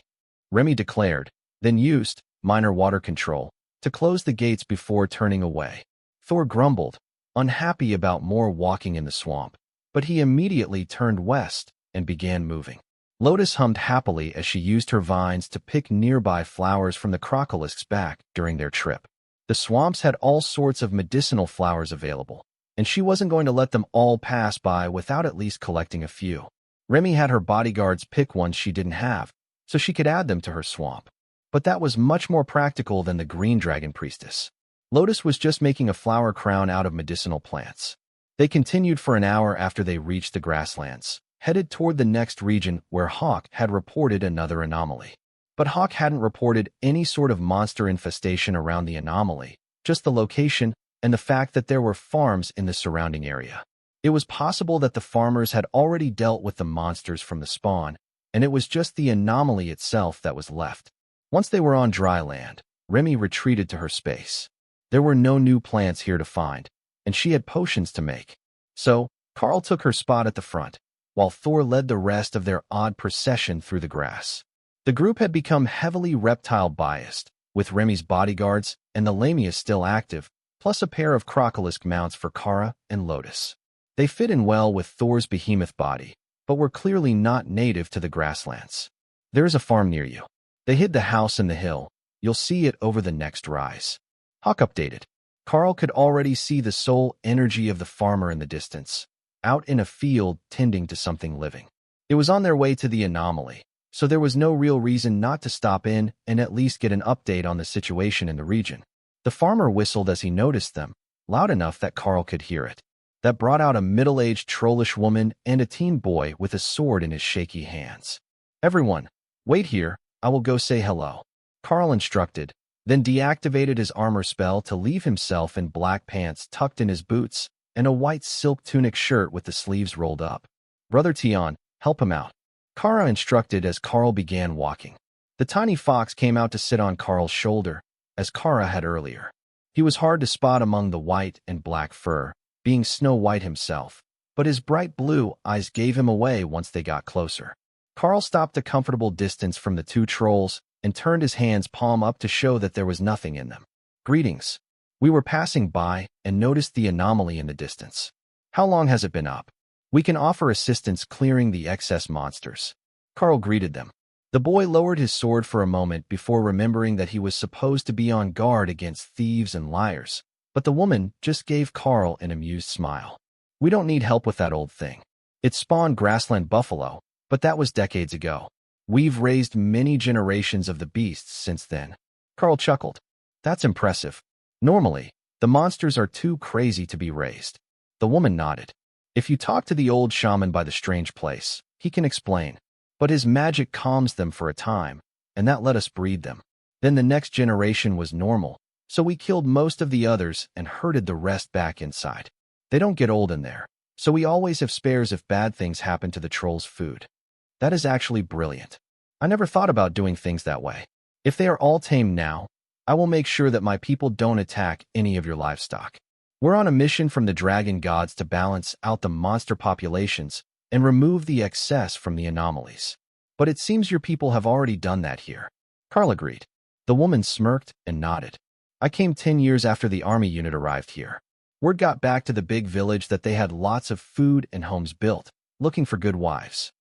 Remy declared, then used minor water control to close the gates before turning away. Thor grumbled, unhappy about more walking in the swamp, but he immediately turned west and began moving. Lotus hummed happily as she used her vines to pick nearby flowers from the crocolisk's back during their trip. The swamps had all sorts of medicinal flowers available, and she wasn't going to let them all pass by without at least collecting a few. Remy had her bodyguards pick ones she didn't have, so she could add them to her swamp. But that was much more practical than the green dragon priestess. Lotus was just making a flower crown out of medicinal plants. They continued for an hour after they reached the grasslands, headed toward the next region where Hawk had reported another anomaly. But Hawk hadn't reported any sort of monster infestation around the anomaly, just the location and the fact that there were farms in the surrounding area. It was possible that the farmers had already dealt with the monsters from the spawn, and it was just the anomaly itself that was left. Once they were on dry land, Remy retreated to her space. There were no new plants here to find, and she had potions to make. So, Karl took her spot at the front, while Thor led the rest of their odd procession through the grass. The group had become heavily reptile-biased, with Remy's bodyguards and the Lamia still active, plus a pair of crocolisk mounts for Kara and Lotus. They fit in well with Thor's behemoth body, but were clearly not native to the grasslands. There is a farm near you. They hid the house in the hill. You'll see it over the next rise. Hawk updated. Karl could already see the soul energy of the farmer in the distance, out in a field tending to something living. It was on their way to the anomaly, so there was no real reason not to stop in and at least get an update on the situation in the region. The farmer whistled as he noticed them, loud enough that Karl could hear it. That brought out a middle-aged trollish woman and a teen boy with a sword in his shaky hands. Everyone, wait here, I will go say hello. Karl instructed, then deactivated his armor spell to leave himself in black pants tucked in his boots and a white silk tunic shirt with the sleeves rolled up. Brother Tion, help him out. Kara instructed as Karl began walking. The tiny fox came out to sit on Karl's shoulder, as Kara had earlier. He was hard to spot among the white and black fur, being Snow White himself, but his bright blue eyes gave him away once they got closer. Karl stopped a comfortable distance from the two trolls and turned his hands palm up to show that there was nothing in them. Greetings. We were passing by and noticed the anomaly in the distance. How long has it been up? We can offer assistance clearing the excess monsters. Karl greeted them. The boy lowered his sword for a moment before remembering that he was supposed to be on guard against thieves and liars, but the woman just gave Karl an amused smile. We don't need help with that old thing. It spawned grassland buffalo, but that was decades ago. We've raised many generations of the beasts since then. Karl chuckled. That's impressive. Normally, the monsters are too crazy to be raised. The woman nodded. If you talk to the old shaman by the strange place, he can explain. But his magic calms them for a time, and that let us breed them. Then the next generation was normal, so we killed most of the others and herded the rest back inside. They don't get old in there, so we always have spares if bad things happen to the trolls' food. That is actually brilliant. I never thought about doing things that way. If they are all tamed now, I will make sure that my people don't attack any of your livestock. We're on a mission from the dragon gods to balance out the monster populations and remove the excess from the anomalies. But it seems your people have already done that here. Karl agreed. The woman smirked and nodded. I came 10 years after the army unit arrived here. Word got back to the big village that they had lots of food and homes built, looking for good wives.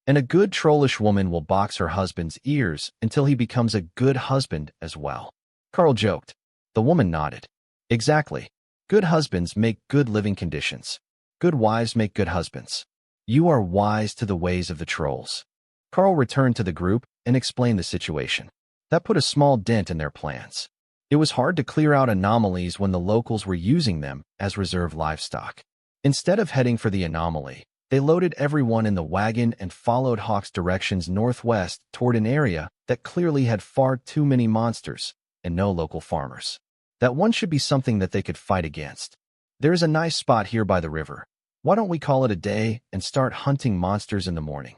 And a good trollish woman will box her husband's ears until he becomes a good husband as well. Karl joked. The woman nodded. Exactly. Good husbands make good living conditions. Good wives make good husbands. You are wise to the ways of the trolls. Karl returned to the group and explained the situation. That put a small dent in their plans. It was hard to clear out anomalies when the locals were using them as reserve livestock. Instead of heading for the anomaly, they loaded everyone in the wagon and followed Hawk's directions northwest toward an area that clearly had far too many monsters and no local farmers. That one should be something that they could fight against. There is a nice spot here by the river. Why don't we call it a day and start hunting monsters in the morning?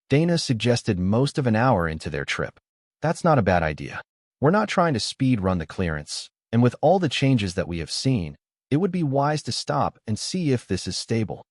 Dana suggested most of an hour into their trip. That's not a bad idea. We're not trying to speed run the clearance, and with all the changes that we have seen, it would be wise to stop and see if this is stable.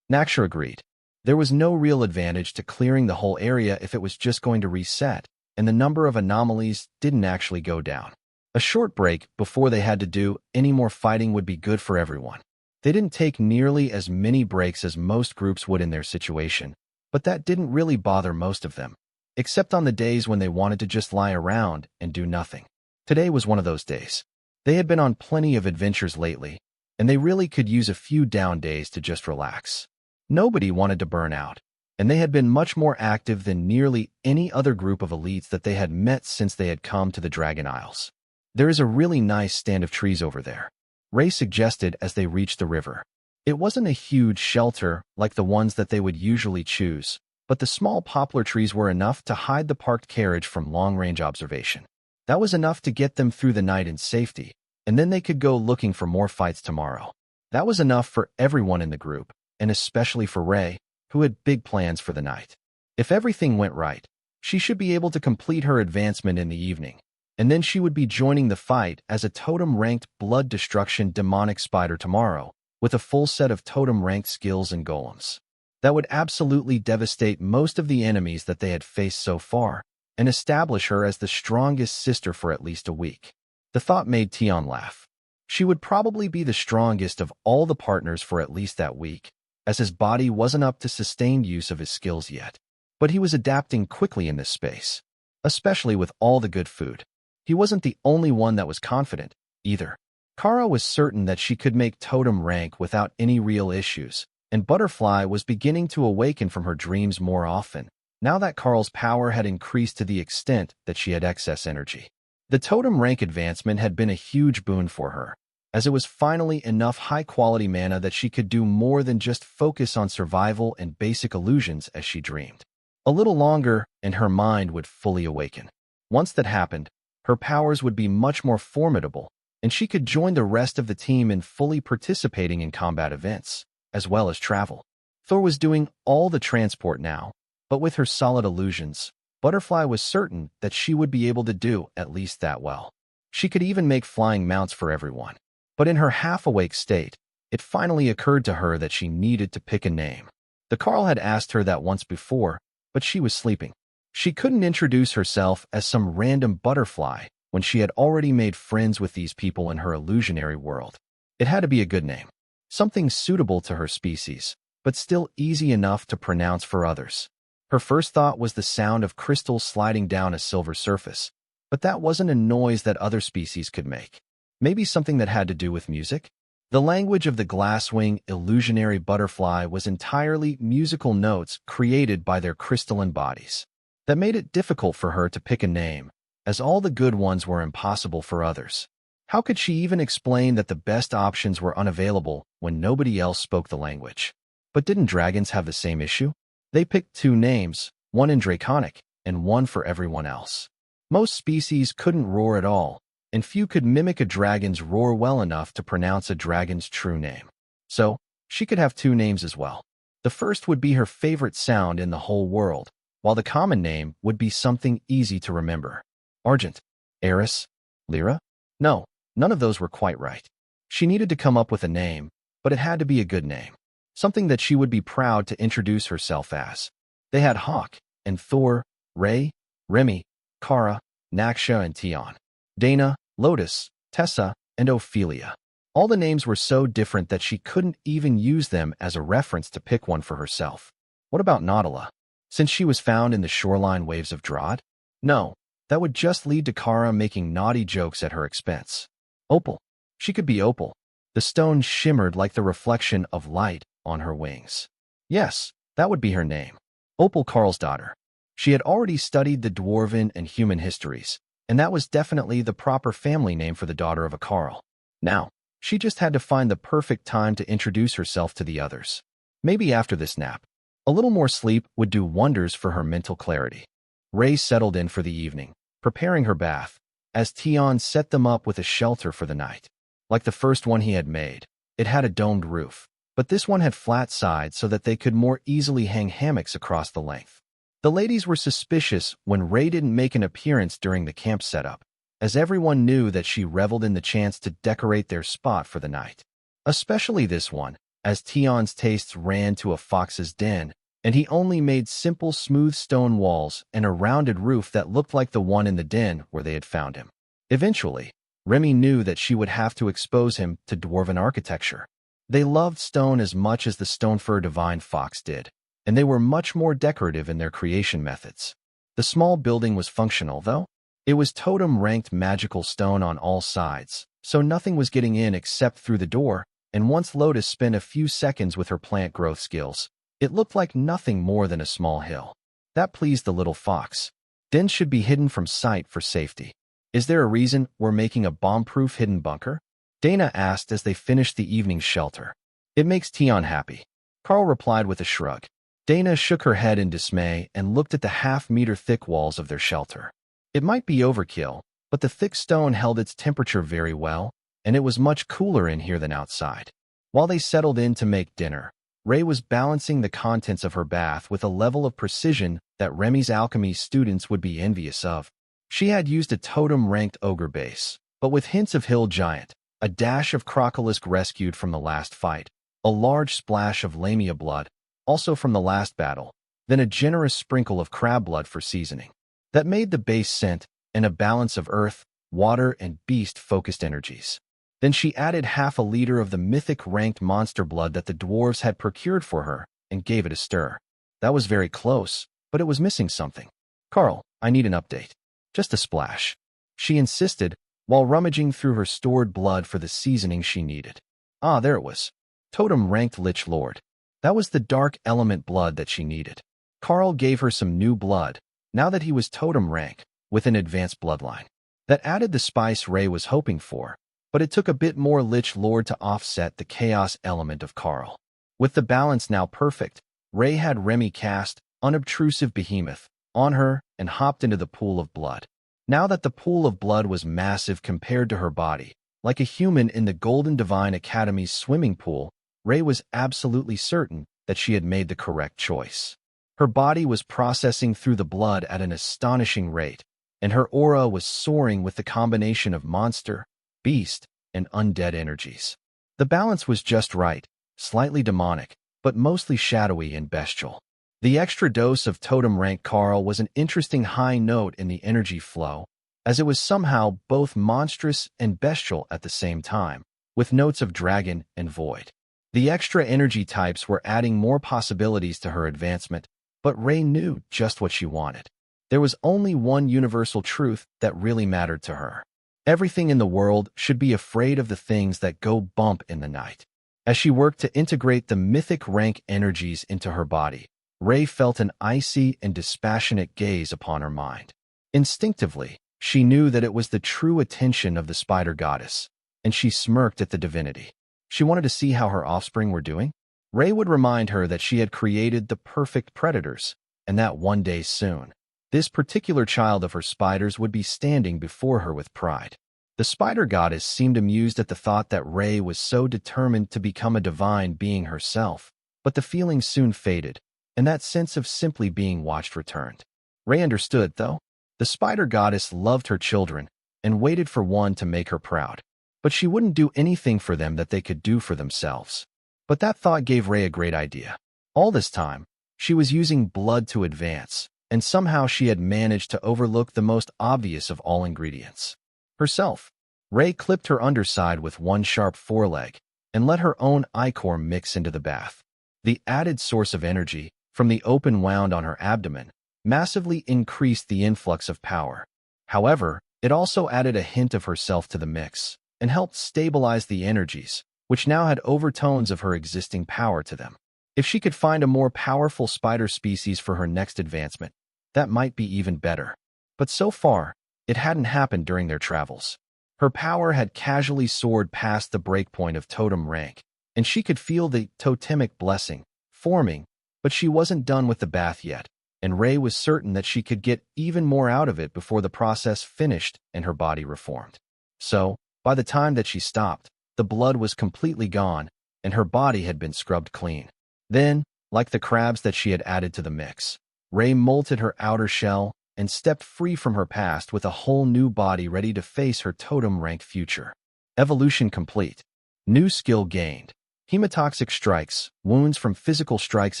Naksha agreed. There was no real advantage to clearing the whole area if it was just going to reset, and the number of anomalies didn't actually go down. A short break before they had to do any more fighting would be good for everyone. They didn't take nearly as many breaks as most groups would in their situation, but that didn't really bother most of them, except on the days when they wanted to just lie around and do nothing. Today was one of those days. They had been on plenty of adventures lately, and they really could use a few down days to just relax. Nobody wanted to burn out, and they had been much more active than nearly any other group of elites that they had met since they had come to the Dragon Isles. There is a really nice stand of trees over there, Ray suggested as they reached the river. It wasn't a huge shelter like the ones that they would usually choose, but the small poplar trees were enough to hide the parked carriage from long-range observation. That was enough to get them through the night in safety, and then they could go looking for more fights tomorrow. That was enough for everyone in the group, and especially for Ray, who had big plans for the night. If everything went right, she should be able to complete her advancement in the evening, and then she would be joining the fight as a totem-ranked blood destruction demonic spider tomorrow, with a full set of totem-ranked skills and golems. That would absolutely devastate most of the enemies that they had faced so far, and establish her as the strongest sister for at least a week. The thought made Tion laugh. She would probably be the strongest of all the partners for at least that week, as his body wasn't up to sustained use of his skills yet. But he was adapting quickly in this space, especially with all the good food. He wasn't the only one that was confident, either. Kara was certain that she could make totem rank without any real issues, and Butterfly was beginning to awaken from her dreams more often, now that Karl's power had increased to the extent that she had excess energy. The totem rank advancement had been a huge boon for her, as it was finally enough high-quality mana that she could do more than just focus on survival and basic illusions as she dreamed. A little longer, and her mind would fully awaken. Once that happened, her powers would be much more formidable, and she could join the rest of the team in fully participating in combat events, as well as travel. Thor was doing all the transport now, But with her solid illusions, Butterfly was certain that she would be able to do at least that well. She could even make flying mounts for everyone. But in her half-awake state, it finally occurred to her that she needed to pick a name. The Karl had asked her that once before, but she was sleeping. She couldn't introduce herself as some random butterfly when she had already made friends with these people in her illusionary world. It had to be a good name, something suitable to her species, but still easy enough to pronounce for others. Her first thought was the sound of crystals sliding down a silver surface, but that wasn't a noise that other species could make. Maybe something that had to do with music? The language of the glasswing illusionary butterfly was entirely musical notes created by their crystalline bodies. That made it difficult for her to pick a name, as all the good ones were impossible for others. How could she even explain that the best options were unavailable when nobody else spoke the language? But didn't dragons have the same issue? They picked two names, one in Draconic and one for everyone else. Most species couldn't roar at all, and few could mimic a dragon's roar well enough to pronounce a dragon's true name. So, she could have two names as well. The first would be her favorite sound in the whole world, while the common name would be something easy to remember. Argent, Eris, Lyra? No, none of those were quite right. She needed to come up with a name, but it had to be a good name. Something that she would be proud to introduce herself as. They had Hawk, and Thor, Ray, Remy, Kara, Naksha, and Tion. Dana, Lotus, Tessa, and Ophelia. All the names were so different that she couldn't even use them as a reference to pick one for herself. What about Nautila? Since she was found in the shoreline waves of Drod? No, that would just lead to Kara making naughty jokes at her expense. Opal. She could be Opal. The stone shimmered like the reflection of light on her wings. Yes, that would be her name. Opal, Karl's daughter. She had already studied the dwarven and human histories, and that was definitely the proper family name for the daughter of a Karl. Now, she just had to find the perfect time to introduce herself to the others. Maybe after this nap. A little more sleep would do wonders for her mental clarity. Ray settled in for the evening, preparing her bath, as Tion set them up with a shelter for the night. Like the first one he had made, it had a domed roof, but this one had flat sides so that they could more easily hang hammocks across the length. The ladies were suspicious when Ray didn't make an appearance during the camp setup, as everyone knew that she reveled in the chance to decorate their spot for the night. Especially this one, as Tion's tastes ran to a fox's den, and he only made simple smooth stone walls and a rounded roof that looked like the one in the den where they had found him. Eventually, Remy knew that she would have to expose him to dwarven architecture. They loved stone as much as the Stonefur divine fox did, and they were much more decorative in their creation methods. The small building was functional, though. It was totem-ranked magical stone on all sides, so nothing was getting in except through the door, and once Lotus spent a few seconds with her plant growth skills, it looked like nothing more than a small hill. That pleased the little fox. Dens should be hidden from sight for safety. Is there a reason we're making a bomb-proof hidden bunker? Dana asked as they finished the evening's shelter. It makes Tion happy. Karl replied with a shrug. Dana shook her head in dismay and looked at the half-meter-thick walls of their shelter. It might be overkill, but the thick stone held its temperature very well, and it was much cooler in here than outside. While they settled in to make dinner, Ray was balancing the contents of her bath with a level of precision that Remy's alchemy students would be envious of. She had used a totem-ranked ogre base, but with hints of hill giant, a dash of crocolisk rescued from the last fight, a large splash of lamia blood, also from the last battle, then a generous sprinkle of crab blood for seasoning. That made the base scent, and a balance of earth, water, and beast-focused energies. Then she added half a liter of the mythic-ranked monster blood that the dwarves had procured for her, and gave it a stir. That was very close, but it was missing something. Karl, I need an update. Just a splash. She insisted, while rummaging through her stored blood for the seasoning she needed. Ah, there it was. Totem-ranked Lich Lord. That was the dark element blood that she needed. Karl gave her some new blood, now that he was totem rank, with an advanced bloodline. That added the spice Ray was hoping for, but it took a bit more Lich Lord to offset the chaos element of Karl. With the balance now perfect, Ray had Remy cast Unobtrusive Behemoth on her and hopped into the pool of blood. Now that the pool of blood was massive compared to her body, like a human in the Golden Divine Academy's swimming pool, Ray was absolutely certain that she had made the correct choice. Her body was processing through the blood at an astonishing rate, and her aura was soaring with the combination of monster, beast, and undead energies. The balance was just right, slightly demonic, but mostly shadowy and bestial. The extra dose of totem rank Karl was an interesting high note in the energy flow, as it was somehow both monstrous and bestial at the same time, with notes of dragon and void. The extra energy types were adding more possibilities to her advancement, but Rei knew just what she wanted. There was only one universal truth that really mattered to her. Everything in the world should be afraid of the things that go bump in the night. As she worked to integrate the mythic rank energies into her body, Rei felt an icy and dispassionate gaze upon her mind. Instinctively, she knew that it was the true attention of the spider goddess, and she smirked at the divinity. She wanted to see how her offspring were doing. Rei would remind her that she had created the perfect predators, and that one day soon, this particular child of her spiders would be standing before her with pride. The spider goddess seemed amused at the thought that Rei was so determined to become a divine being herself, but the feeling soon faded, and that sense of simply being watched returned. Rei understood, though. The spider goddess loved her children and waited for one to make her proud, but she wouldn't do anything for them that they could do for themselves. But that thought gave Rei a great idea. All this time, she was using blood to advance, and somehow she had managed to overlook the most obvious of all ingredients. Herself. Rei clipped her underside with one sharp foreleg and let her own ichor mix into the bath. The added source of energy, from the open wound on her abdomen, massively increased the influx of power. However, it also added a hint of herself to the mix and helped stabilize the energies, which now had overtones of her existing power to them. If she could find a more powerful spider species for her next advancement, that might be even better. But so far, it hadn't happened during their travels. Her power had casually soared past the breakpoint of totem rank, and she could feel the totemic blessing forming, but she wasn't done with the bath yet, and Rei was certain that she could get even more out of it before the process finished and her body reformed. So, by the time that she stopped, the blood was completely gone, and her body had been scrubbed clean. Then, like the crabs that she had added to the mix, Rei molted her outer shell and stepped free from her past with a whole new body ready to face her totem rank future. Evolution complete. New skill gained. Hemotoxic strikes, wounds from physical strikes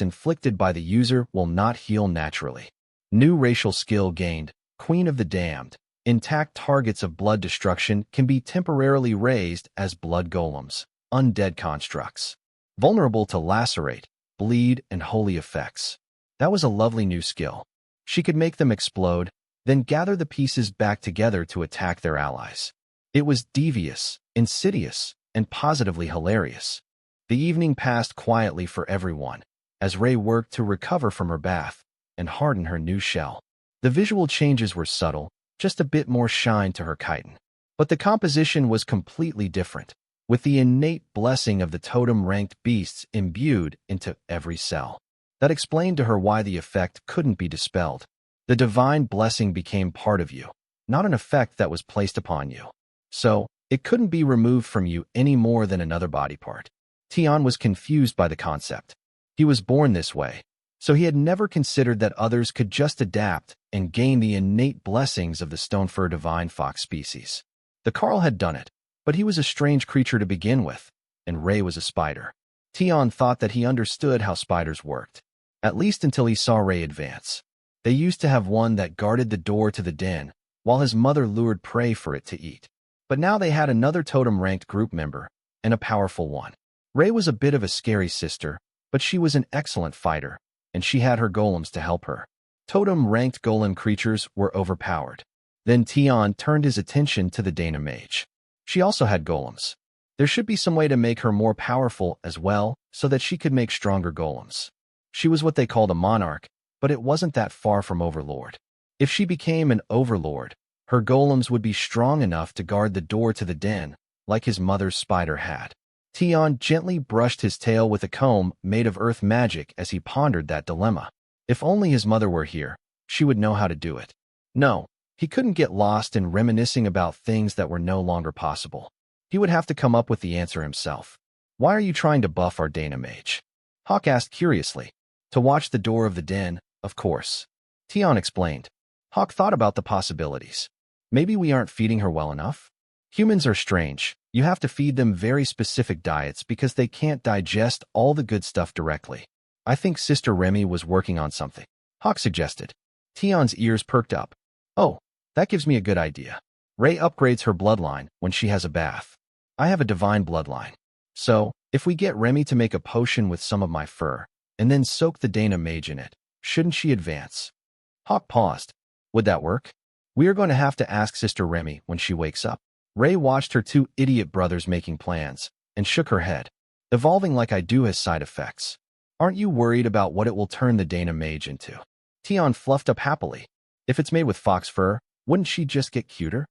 inflicted by the user will not heal naturally. New racial skill gained. Queen of the Damned. Intact targets of blood destruction can be temporarily raised as blood golems, undead constructs. Vulnerable to lacerate, bleed, and holy effects. That was a lovely new skill. She could make them explode, then gather the pieces back together to attack their allies. It was devious, insidious, and positively hilarious. The evening passed quietly for everyone, as Rei worked to recover from her bath and harden her new shell. The visual changes were subtle, just a bit more shine to her chitin. But the composition was completely different, with the innate blessing of the totem-ranked beasts imbued into every cell. That explained to her why the effect couldn't be dispelled. The divine blessing became part of you, not an effect that was placed upon you. So, it couldn't be removed from you any more than another body part. Tian was confused by the concept. He was born this way, so he had never considered that others could just adapt and gain the innate blessings of the stone-fur divine fox species. The Karl had done it, but he was a strange creature to begin with, and Rei was a spider. Tian thought that he understood how spiders worked, at least until he saw Rei advance. They used to have one that guarded the door to the den, while his mother lured prey for it to eat. But now they had another totem-ranked group member, and a powerful one. Rei was a bit of a scary sister, but she was an excellent fighter, and she had her golems to help her. Totem-ranked golem creatures were overpowered. Then Tian turned his attention to the Dana mage. She also had golems. There should be some way to make her more powerful as well, so that she could make stronger golems. She was what they called a monarch, but it wasn't that far from overlord. If she became an overlord, her golems would be strong enough to guard the door to the den, like his mother's spider had. Tian gently brushed his tail with a comb made of earth magic as he pondered that dilemma. If only his mother were here, she would know how to do it. No, he couldn't get lost in reminiscing about things that were no longer possible. He would have to come up with the answer himself. "Why are you trying to buff our Dana mage?" Hawk asked curiously. "To watch the door of the den, Of course. Tion explained. Hawk thought about the possibilities. Maybe we aren't feeding her well enough? Humans are strange. You have to feed them very specific diets because they can't digest all the good stuff directly. I think Sister Remy was working on something. Hawk suggested. Tion's ears perked up. Oh, that gives me a good idea. Ray upgrades her bloodline when she has a bath. I have a divine bloodline. So, if we get Remy to make a potion with some of my fur, and then soak the Dana mage in it, shouldn't she advance? Hawk paused. Would that work? We are going to have to ask Sister Remy when she wakes up. Ray watched her two idiot brothers making plans, and shook her head. Evolving like I do has side effects. Aren't you worried about what it will turn the Dana mage into? Tion fluffed up happily. If it's made with fox fur, wouldn't she just get cuter?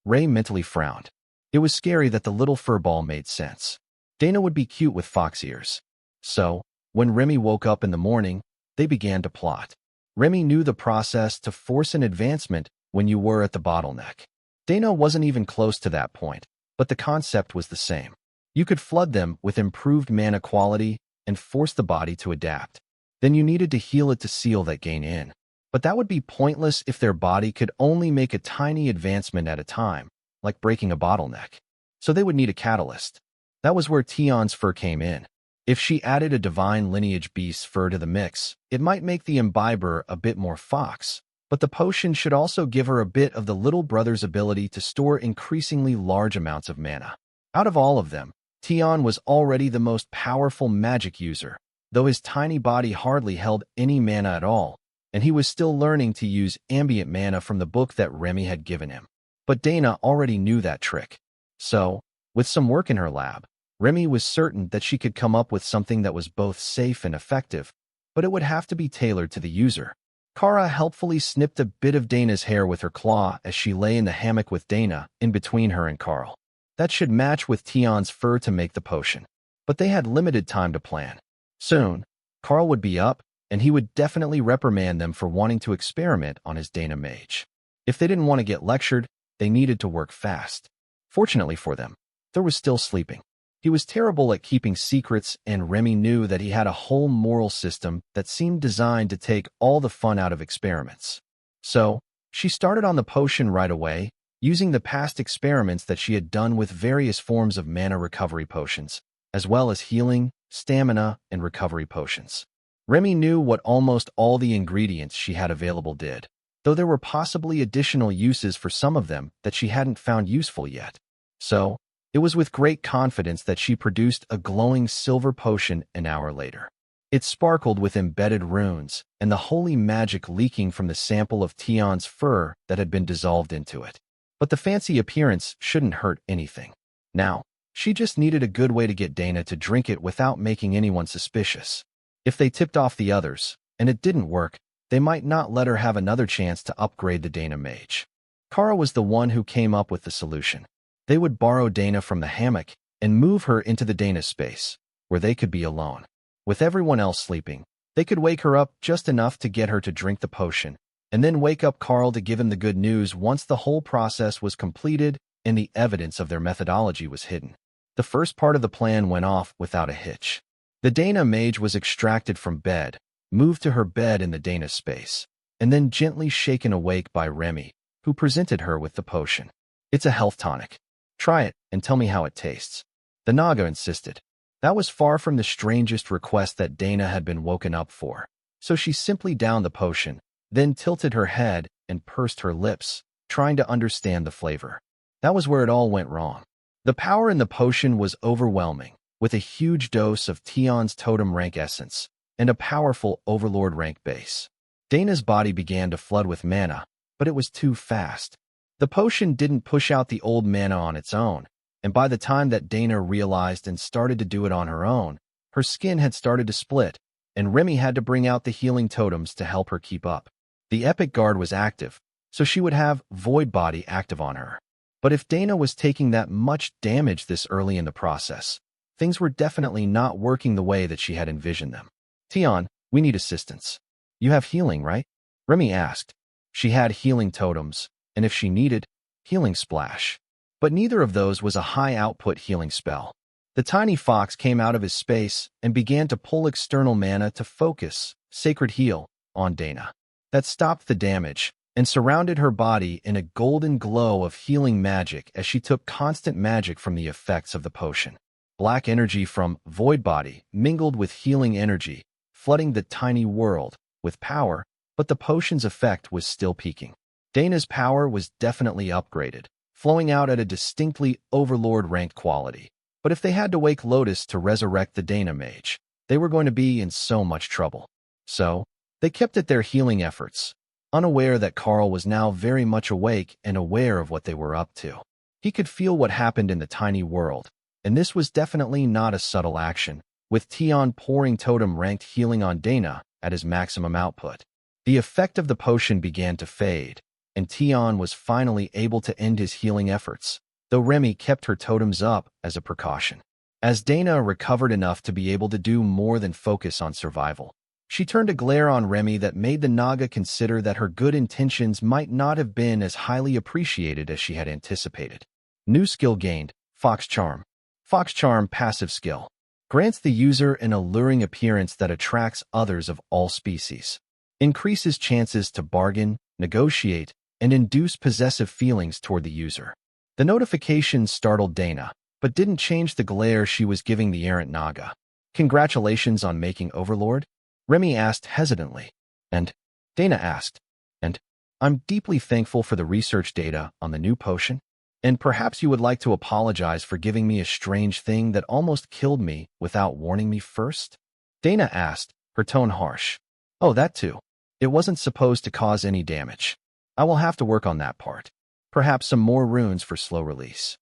Ray mentally frowned. It was scary that the little fur ball made sense. Dana would be cute with fox ears. So, when Remy woke up in the morning, they began to plot. Remy knew the process to force an advancement when you were at the bottleneck. Dana wasn't even close to that point, but the concept was the same. You could flood them with improved mana quality and force the body to adapt. Then you needed to heal it to seal that gain in. But that would be pointless if their body could only make a tiny advancement at a time, like breaking a bottleneck. So they would need a catalyst. That was where Tion's fur came in. If she added a divine lineage beast's fur to the mix, it might make the imbiber a bit more fox, but the potion should also give her a bit of the little brother's ability to store increasingly large amounts of mana. Out of all of them, Tion was already the most powerful magic user, though his tiny body hardly held any mana at all, and he was still learning to use ambient mana from the book that Remy had given him. But Dana already knew that trick. So, with some work in her lab, Remy was certain that she could come up with something that was both safe and effective, but it would have to be tailored to the user. Kara helpfully snipped a bit of Dana's hair with her claw as she lay in the hammock with Dana, in between her and Karl. That should match with Tion's fur to make the potion. But they had limited time to plan. Soon, Karl would be up, and he would definitely reprimand them for wanting to experiment on his Dana mage. If they didn't want to get lectured, they needed to work fast. Fortunately for them, Thor was still sleeping. He was terrible at keeping secrets, and Remy knew that he had a whole moral system that seemed designed to take all the fun out of experiments. So, she started on the potion right away, using the past experiments that she had done with various forms of mana recovery potions, as well as healing, stamina, and recovery potions. Remy knew what almost all the ingredients she had available did, though there were possibly additional uses for some of them that she hadn't found useful yet. So, it was with great confidence that she produced a glowing silver potion an hour later. It sparkled with embedded runes and the holy magic leaking from the sample of Tion's fur that had been dissolved into it. But the fancy appearance shouldn't hurt anything. Now, she just needed a good way to get Dana to drink it without making anyone suspicious. If they tipped off the others, and it didn't work, they might not let her have another chance to upgrade the Dana mage. Kara was the one who came up with the solution. They would borrow Dana from the hammock and move her into the Dana space, where they could be alone. With everyone else sleeping, they could wake her up just enough to get her to drink the potion, and then wake up Karl to give him the good news once the whole process was completed and the evidence of their methodology was hidden. The first part of the plan went off without a hitch. The Dana mage was extracted from bed, moved to her bed in the Dana space, and then gently shaken awake by Remy, who presented her with the potion. It's a health tonic. Try it and tell me how it tastes. The Naga insisted. That was far from the strangest request that Dana had been woken up for, so she simply downed the potion, then tilted her head and pursed her lips, trying to understand the flavor. That was where it all went wrong. The power in the potion was overwhelming, with a huge dose of Tion's totem rank essence and a powerful overlord rank base. Dana's body began to flood with mana, but it was too fast. The potion didn't push out the old mana on its own, and by the time that Dana realized and started to do it on her own, her skin had started to split, and Remy had to bring out the healing totems to help her keep up. The Epic Guard was active, so she would have Void Body active on her. But if Dana was taking that much damage this early in the process, things were definitely not working the way that she had envisioned them. Tion, we need assistance. You have healing, right? Remy asked. She had healing totems, and if she needed, healing splash. But neither of those was a high-output healing spell. The tiny fox came out of his space and began to pull external mana to focus, Sacred Heal, on Dana. That stopped the damage and surrounded her body in a golden glow of healing magic as she took constant magic from the effects of the potion. Black energy from Void Body mingled with healing energy, flooding the tiny world with power, but the potion's effect was still peaking. Dana's power was definitely upgraded, flowing out at a distinctly Overlord-ranked quality. But if they had to wake Lotus to resurrect the Dana Mage, they were going to be in so much trouble. So, they kept at their healing efforts, unaware that Karl was now very much awake and aware of what they were up to. He could feel what happened in the tiny world, and this was definitely not a subtle action, with Tion pouring totem-ranked healing on Dana at his maximum output. The effect of the potion began to fade, and Tion was finally able to end his healing efforts, though Remy kept her totems up as a precaution. As Dana recovered enough to be able to do more than focus on survival, she turned a glare on Remy that made the Naga consider that her good intentions might not have been as highly appreciated as she had anticipated. New skill gained, Fox Charm. Fox Charm passive skill. Grants the user an alluring appearance that attracts others of all species. Increases chances to bargain, negotiate, and induce possessive feelings toward the user. The notification startled Dana, but didn't change the glare she was giving the errant Naga. Congratulations on making Overlord? Remy asked hesitantly. And? Dana asked. And? I'm deeply thankful for the research data on the new potion. And perhaps you would like to apologize for giving me a strange thing that almost killed me without warning me first? Dana asked, her tone harsh. Oh, that too. It wasn't supposed to cause any damage. I will have to work on that part. Perhaps some more runes for slow release.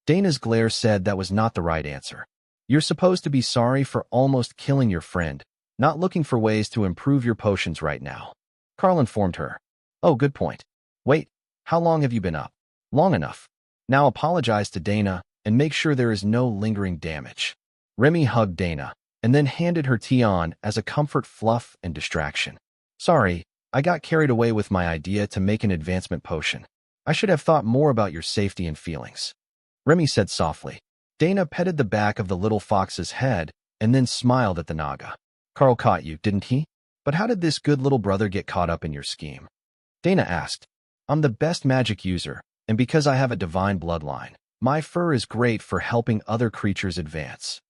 Dana's glare said that was not the right answer. You're supposed to be sorry for almost killing your friend, not looking for ways to improve your potions right now. Karl informed her. Oh, good point. Wait, how long have you been up? Long enough. Now apologize to Dana and make sure there is no lingering damage. Remy hugged Dana and then handed her Tion as a comfort fluff and distraction. Sorry, I got carried away with my idea to make an advancement potion. I should have thought more about your safety and feelings. Remy said softly. Dana petted the back of the little fox's head and then smiled at the Naga. Karl caught you, didn't he? But how did this good little brother get caught up in your scheme? Dana asked. I'm the best magic user, and because I have a divine bloodline, my fur is great for helping other creatures advance.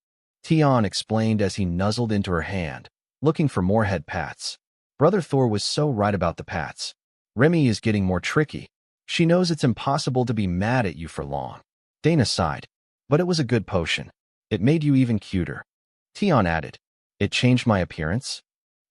Tion explained as he nuzzled into her hand, looking for more head pats. Brother Thor was so right about the pats. Remy is getting more tricky. She knows it's impossible to be mad at you for long. Dana sighed. But it was a good potion. It made you even cuter. Tion added. It changed my appearance?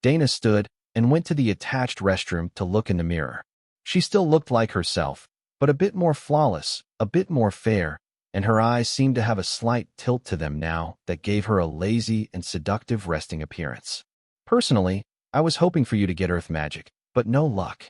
Dana stood and went to the attached restroom to look in the mirror. She still looked like herself, but a bit more flawless, a bit more fair, and her eyes seemed to have a slight tilt to them now that gave her a lazy and seductive resting appearance. Personally, I was hoping for you to get earth magic, but no luck.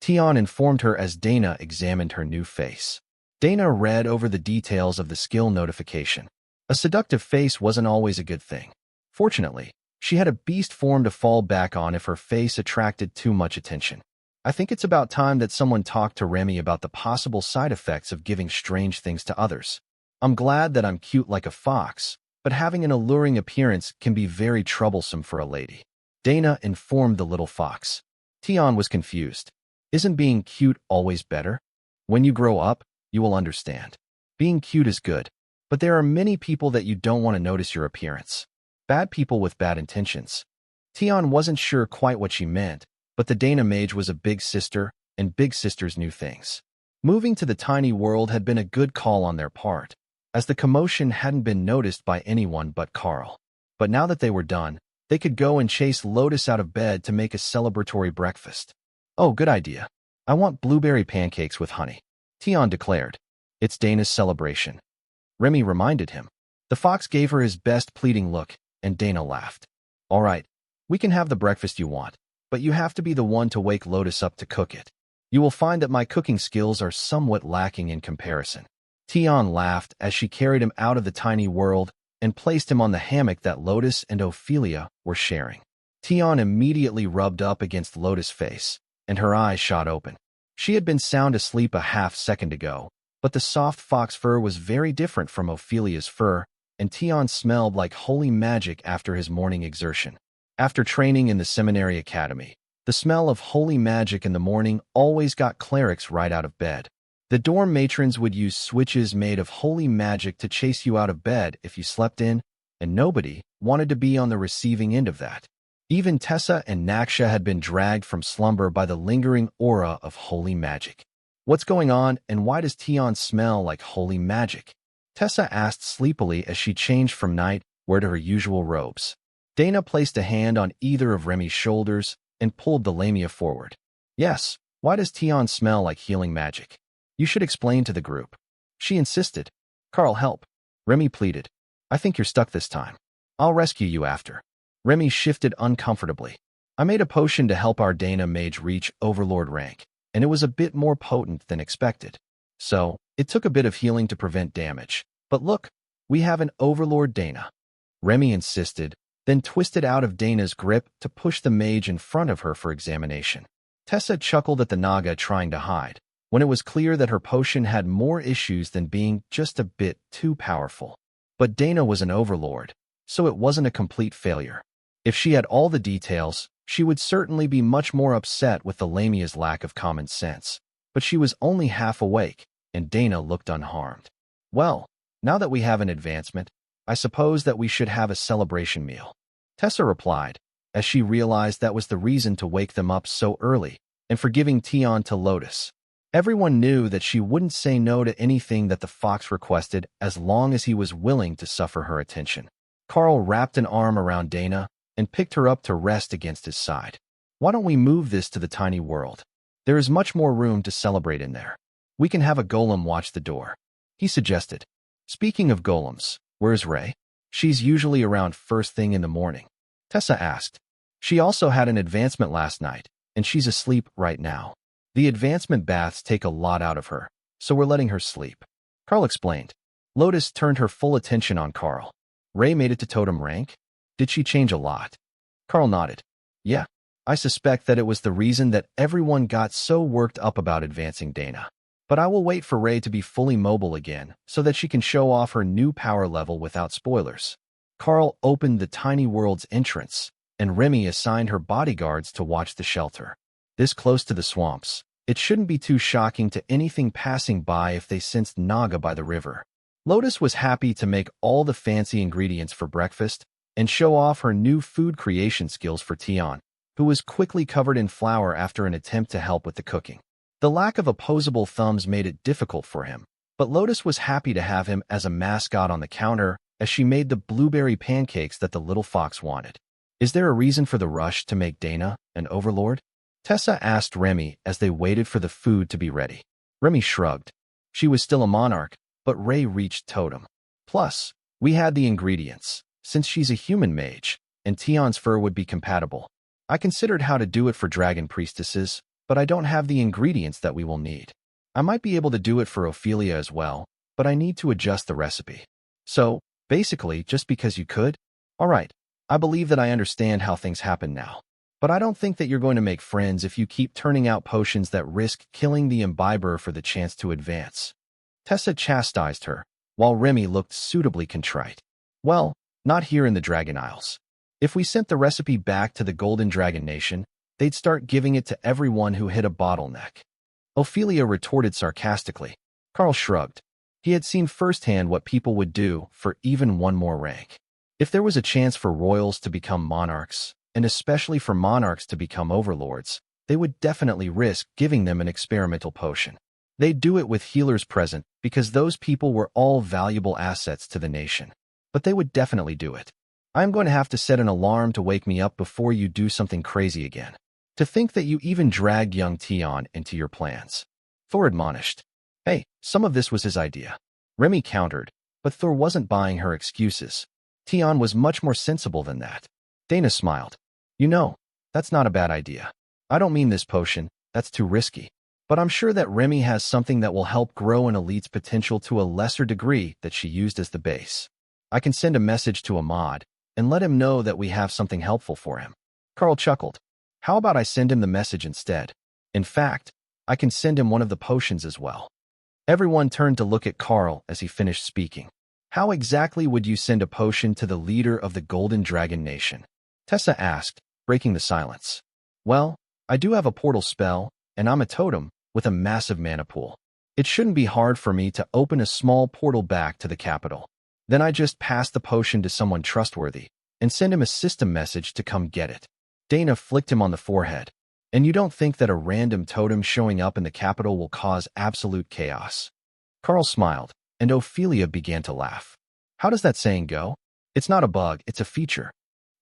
Tion informed her as Dana examined her new face. Dana read over the details of the skill notification. A seductive face wasn't always a good thing. Fortunately, she had a beast form to fall back on if her face attracted too much attention. I think it's about time that someone talked to Remy about the possible side effects of giving strange things to others. I'm glad that I'm cute like a fox, but having an alluring appearance can be very troublesome for a lady. Dana informed the little fox. Tion was confused. Isn't being cute always better? When you grow up, you will understand. Being cute is good, but there are many people that you don't want to notice your appearance. Bad people with bad intentions. Tion wasn't sure quite what she meant, but the Dana Mage was a big sister, and big sisters knew things. Moving to the tiny world had been a good call on their part, as the commotion hadn't been noticed by anyone but Karl. But now that they were done, they could go and chase Lotus out of bed to make a celebratory breakfast. Oh, good idea. I want blueberry pancakes with honey. Tion declared. It's Dana's celebration. Remy reminded him. The fox gave her his best pleading look, and Dana laughed. All right, we can have the breakfast you want, but you have to be the one to wake Lotus up to cook it. You will find that my cooking skills are somewhat lacking in comparison. Tion laughed as she carried him out of the tiny world and placed him on the hammock that Lotus and Ophelia were sharing. Tion immediately rubbed up against Lotus' face, and her eyes shot open. She had been sound asleep a half-second ago, but the soft fox fur was very different from Ophelia's fur, and Tion smelled like holy magic after his morning exertion. After training in the seminary academy, The smell of holy magic in the morning always got clerics right out of bed. The dorm matrons would use switches made of holy magic to chase you out of bed if you slept in, and nobody wanted to be on the receiving end of that. Even Tessa and Naksha had been dragged from slumber by the lingering aura of holy magic. What's going on, and why does Tion smell like holy magic? Tessa asked sleepily as she changed from night wear to her usual robes. Dana placed a hand on either of Remy's shoulders and pulled the lamia forward. Yes, why does Tion smell like healing magic? You should explain to the group. She insisted. Karl, help. Remy pleaded. I think you're stuck this time. I'll rescue you after. Remy shifted uncomfortably. I made a potion to help our Dana mage reach overlord rank, and it was a bit more potent than expected. So, it took a bit of healing to prevent damage. But look, we have an overlord Dana. Remy insisted, then twisted out of Dana's grip to push the mage in front of her for examination. Tessa chuckled at the Naga trying to hide, when it was clear that her potion had more issues than being just a bit too powerful. But Dana was an overlord, so it wasn't a complete failure. If she had all the details, she would certainly be much more upset with the lamia's lack of common sense. But she was only half awake, and Dana looked unharmed. Well, now that we have an advancement, I suppose that we should have a celebration meal. Tessa replied, as she realized that was the reason to wake them up so early, and for giving Tion to Lotus. Everyone knew that she wouldn't say no to anything that the fox requested as long as he was willing to suffer her attention. Karl wrapped an arm around Dana and picked her up to rest against his side. Why don't we move this to the tiny world? There is much more room to celebrate in there. We can have a golem watch the door, he suggested. Speaking of golems, where's Ray? She's usually around first thing in the morning, Tessa asked. She also had an advancement last night, and she's asleep right now. The advancement baths take a lot out of her, so we're letting her sleep, Karl explained. Lotus turned her full attention on Karl. Ray made it to totem rank? Did she change a lot? Karl nodded. Yeah, I suspect that it was the reason that everyone got so worked up about advancing Dana. But I will wait for Ray to be fully mobile again so that she can show off her new power level without spoilers. Karl opened the tiny world's entrance, and Remy assigned her bodyguards to watch the shelter. This close to the swamps, it shouldn't be too shocking to anything passing by if they sensed Naga by the river. Lotus was happy to make all the fancy ingredients for breakfast and show off her new food creation skills for Tion, who was quickly covered in flour after an attempt to help with the cooking. The lack of opposable thumbs made it difficult for him, but Lotus was happy to have him as a mascot on the counter as she made the blueberry pancakes that the little fox wanted. Is there a reason for the rush to make Dana an overlord? Tessa asked Remy as they waited for the food to be ready. Remy shrugged. She was still a monarch, but Ray reached totem. Plus, we had the ingredients, since she's a human mage, and Tion's fur would be compatible. I considered how to do it for dragon priestesses, but I don't have the ingredients that we will need. I might be able to do it for Ophelia as well, but I need to adjust the recipe. So, basically, just because you could? Alright, I believe that I understand how things happen now. But I don't think that you're going to make friends if you keep turning out potions that risk killing the imbiber for the chance to advance. Tessa chastised her, while Remy looked suitably contrite. Well, not here in the Dragon Isles. If we sent the recipe back to the Golden Dragon Nation, they'd start giving it to everyone who hit a bottleneck. Ophelia retorted sarcastically. Karl shrugged. He had seen firsthand what people would do for even one more rank. If there was a chance for royals to become monarchs, and especially for monarchs to become overlords, they would definitely risk giving them an experimental potion. They'd do it with healers present because those people were all valuable assets to the nation. But they would definitely do it. I'm going to have to set an alarm to wake me up before you do something crazy again. To think that you even dragged young Tion into your plans. Thor admonished. Hey, some of this was his idea. Remy countered, but Thor wasn't buying her excuses. Tion was much more sensible than that. Dana smiled. You know, that's not a bad idea. I don't mean this potion, that's too risky. But I'm sure that Remy has something that will help grow an elite's potential to a lesser degree that she used as the base. I can send a message to Ahmad and let him know that we have something helpful for him. Karl chuckled. How about I send him the message instead? In fact, I can send him one of the potions as well. Everyone turned to look at Karl as he finished speaking. How exactly would you send a potion to the leader of the Golden Dragon Nation? Tessa asked, breaking the silence. Well, I do have a portal spell, and I'm a totem with a massive mana pool. It shouldn't be hard for me to open a small portal back to the capital. Then I just pass the potion to someone trustworthy and send him a system message to come get it. Dana flicked him on the forehead. And you don't think that a random totem showing up in the capital will cause absolute chaos? Karl smiled, and Ophelia began to laugh. How does that saying go? It's not a bug, it's a feature.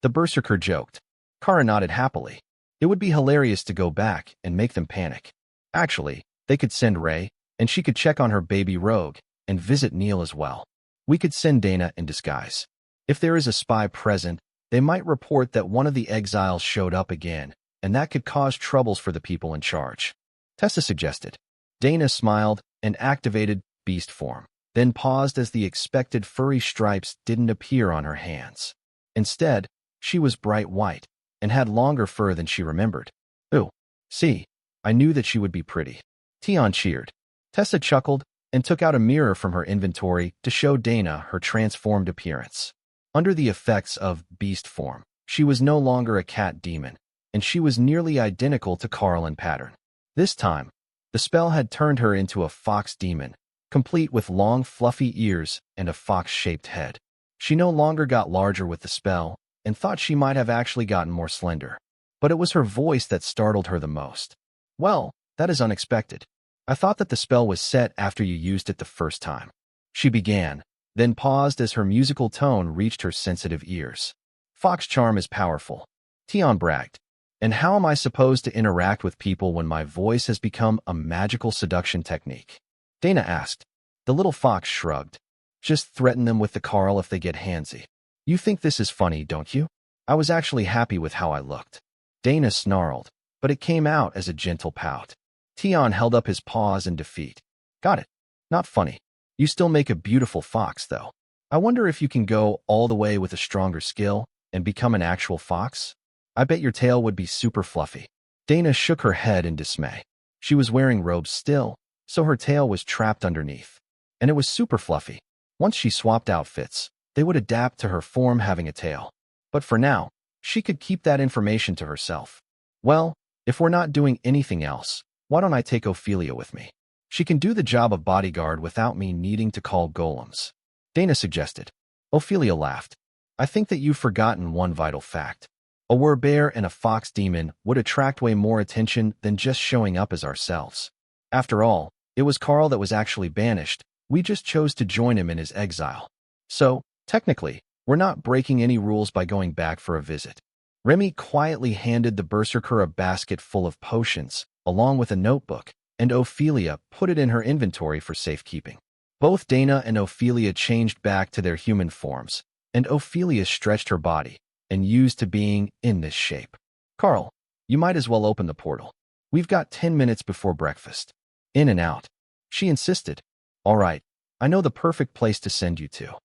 The berserker joked. Kara nodded happily. It would be hilarious to go back and make them panic. Actually, they could send Ray, and she could check on her baby rogue, and visit Neil as well. We could send Dana in disguise. If there is a spy present, they might report that one of the exiles showed up again, and that could cause troubles for the people in charge. Tessa suggested. Dana smiled and activated beast form, then paused as the expected furry stripes didn't appear on her hands. Instead, she was bright white and had longer fur than she remembered. Ooh, see, I knew that she would be pretty. Tion cheered. Tessa chuckled and took out a mirror from her inventory to show Dana her transformed appearance. Under the effects of beast form, she was no longer a cat demon, and she was nearly identical to Karl in pattern. This time, the spell had turned her into a fox demon, complete with long fluffy ears and a fox-shaped head. She no longer got larger with the spell, and thought she might have actually gotten more slender. But it was her voice that startled her the most. Well, that is unexpected. I thought that the spell was set after you used it the first time. She began, then paused as her musical tone reached her sensitive ears. Fox charm is powerful. Tion bragged. And how am I supposed to interact with people when my voice has become a magical seduction technique? Dana asked. The little fox shrugged. Just threaten them with the Karl if they get handsy. You think this is funny, don't you? I was actually happy with how I looked. Dana snarled, but it came out as a gentle pout. Tion held up his paws in defeat. Got it. Not funny. You still make a beautiful fox, though. I wonder if you can go all the way with a stronger skill and become an actual fox? I bet your tail would be super fluffy. Dana shook her head in dismay. She was wearing robes still, so her tail was trapped underneath. And it was super fluffy. Once she swapped outfits, they would adapt to her form having a tail. But for now, she could keep that information to herself. Well, if we're not doing anything else, why don't I take Ophelia with me? She can do the job of bodyguard without me needing to call golems. Dana suggested. Ophelia laughed. I think that you've forgotten one vital fact. A werbear and a fox demon would attract way more attention than just showing up as ourselves. After all, it was Karl that was actually banished. We just chose to join him in his exile. So, technically, we're not breaking any rules by going back for a visit. Remy quietly handed the berserker a basket full of potions, along with a notebook, and Ophelia put it in her inventory for safekeeping. Both Dana and Ophelia changed back to their human forms, and Ophelia stretched her body and used to being in this shape. Karl, you might as well open the portal. We've got 10 minutes before breakfast. In and out. She insisted. All right, I know the perfect place to send you to.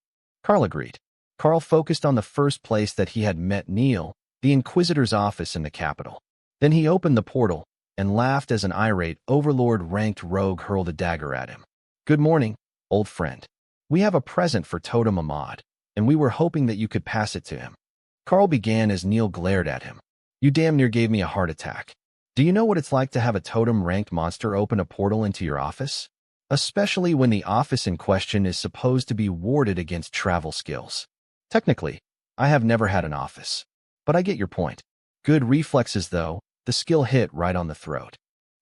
Karl agreed. Karl focused on the first place that he had met Neil, the Inquisitor's office in the capital. Then he opened the portal and laughed as an irate overlord-ranked rogue hurled a dagger at him. Good morning, old friend. We have a present for Totem Ahmad, and we were hoping that you could pass it to him. Karl began as Neil glared at him. You damn near gave me a heart attack. Do you know what it's like to have a totem-ranked monster open a portal into your office? Especially when the office in question is supposed to be warded against travel skills. Technically, I have never had an office. But I get your point. Good reflexes, though. The skill hit right on the throat.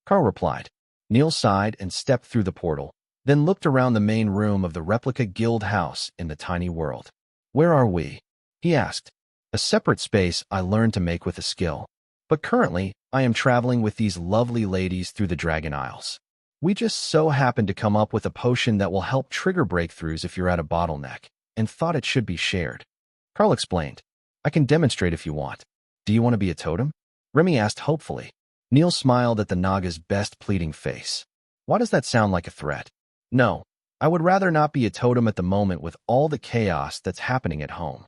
Karl replied. Neil sighed and stepped through the portal, then looked around the main room of the replica guild house in the tiny world. Where are we? He asked. A separate space I learned to make with a skill. But currently, I am traveling with these lovely ladies through the Dragon Isles. We just so happened to come up with a potion that will help trigger breakthroughs if you're at a bottleneck, and thought it should be shared. Karl explained. I can demonstrate if you want. Do you want to be a totem? Remy asked hopefully. Neil smiled at the Naga's best pleading face. Why does that sound like a threat? No, I would rather not be a totem at the moment with all the chaos that's happening at home.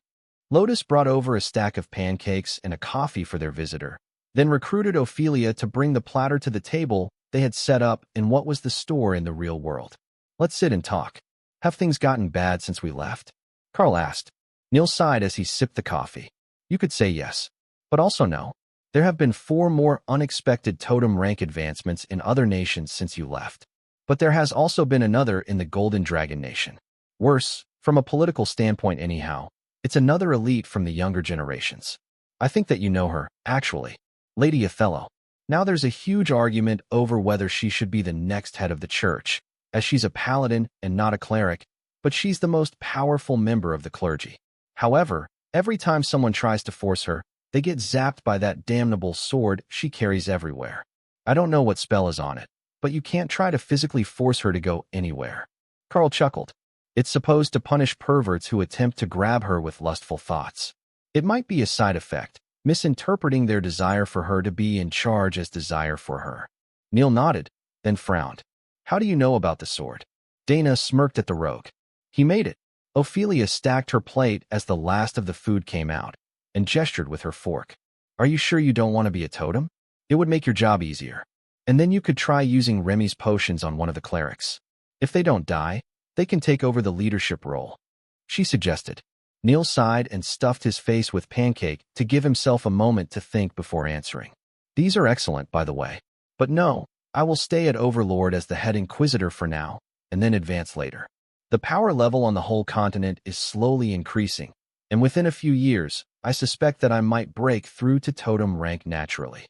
Lotus brought over a stack of pancakes and a coffee for their visitor, then recruited Ophelia to bring the platter to the table they had set up in what was the store in the real world. Let's sit and talk. Have things gotten bad since we left? Karl asked. Neil sighed as he sipped the coffee. You could say yes, but also no. There have been 4 more unexpected totem rank advancements in other nations since you left. But there has also been another in the Golden Dragon Nation. Worse, from a political standpoint anyhow, it's another elite from the younger generations. I think that you know her, actually. Lady Othello. Now there's a huge argument over whether she should be the next head of the church, as she's a paladin and not a cleric, but she's the most powerful member of the clergy. However, every time someone tries to force her, they get zapped by that damnable sword she carries everywhere. I don't know what spell is on it, but you can't try to physically force her to go anywhere. Karl chuckled. It's supposed to punish perverts who attempt to grab her with lustful thoughts. It might be a side effect, misinterpreting their desire for her to be in charge as desire for her. Neil nodded, then frowned. How do you know about the sword? Dana smirked at the rogue. He made it. Ophelia stacked her plate as the last of the food came out, and gestured with her fork. Are you sure you don't want to be a totem? It would make your job easier. And then you could try using Remy's potions on one of the clerics. If they don't die, they can take over the leadership role. She suggested. Neil sighed and stuffed his face with pancake to give himself a moment to think before answering. These are excellent, by the way. But no, I will stay at Overlord as the head inquisitor for now, and then advance later. The power level on the whole continent is slowly increasing, and within a few years, I suspect that I might break through to totem rank naturally.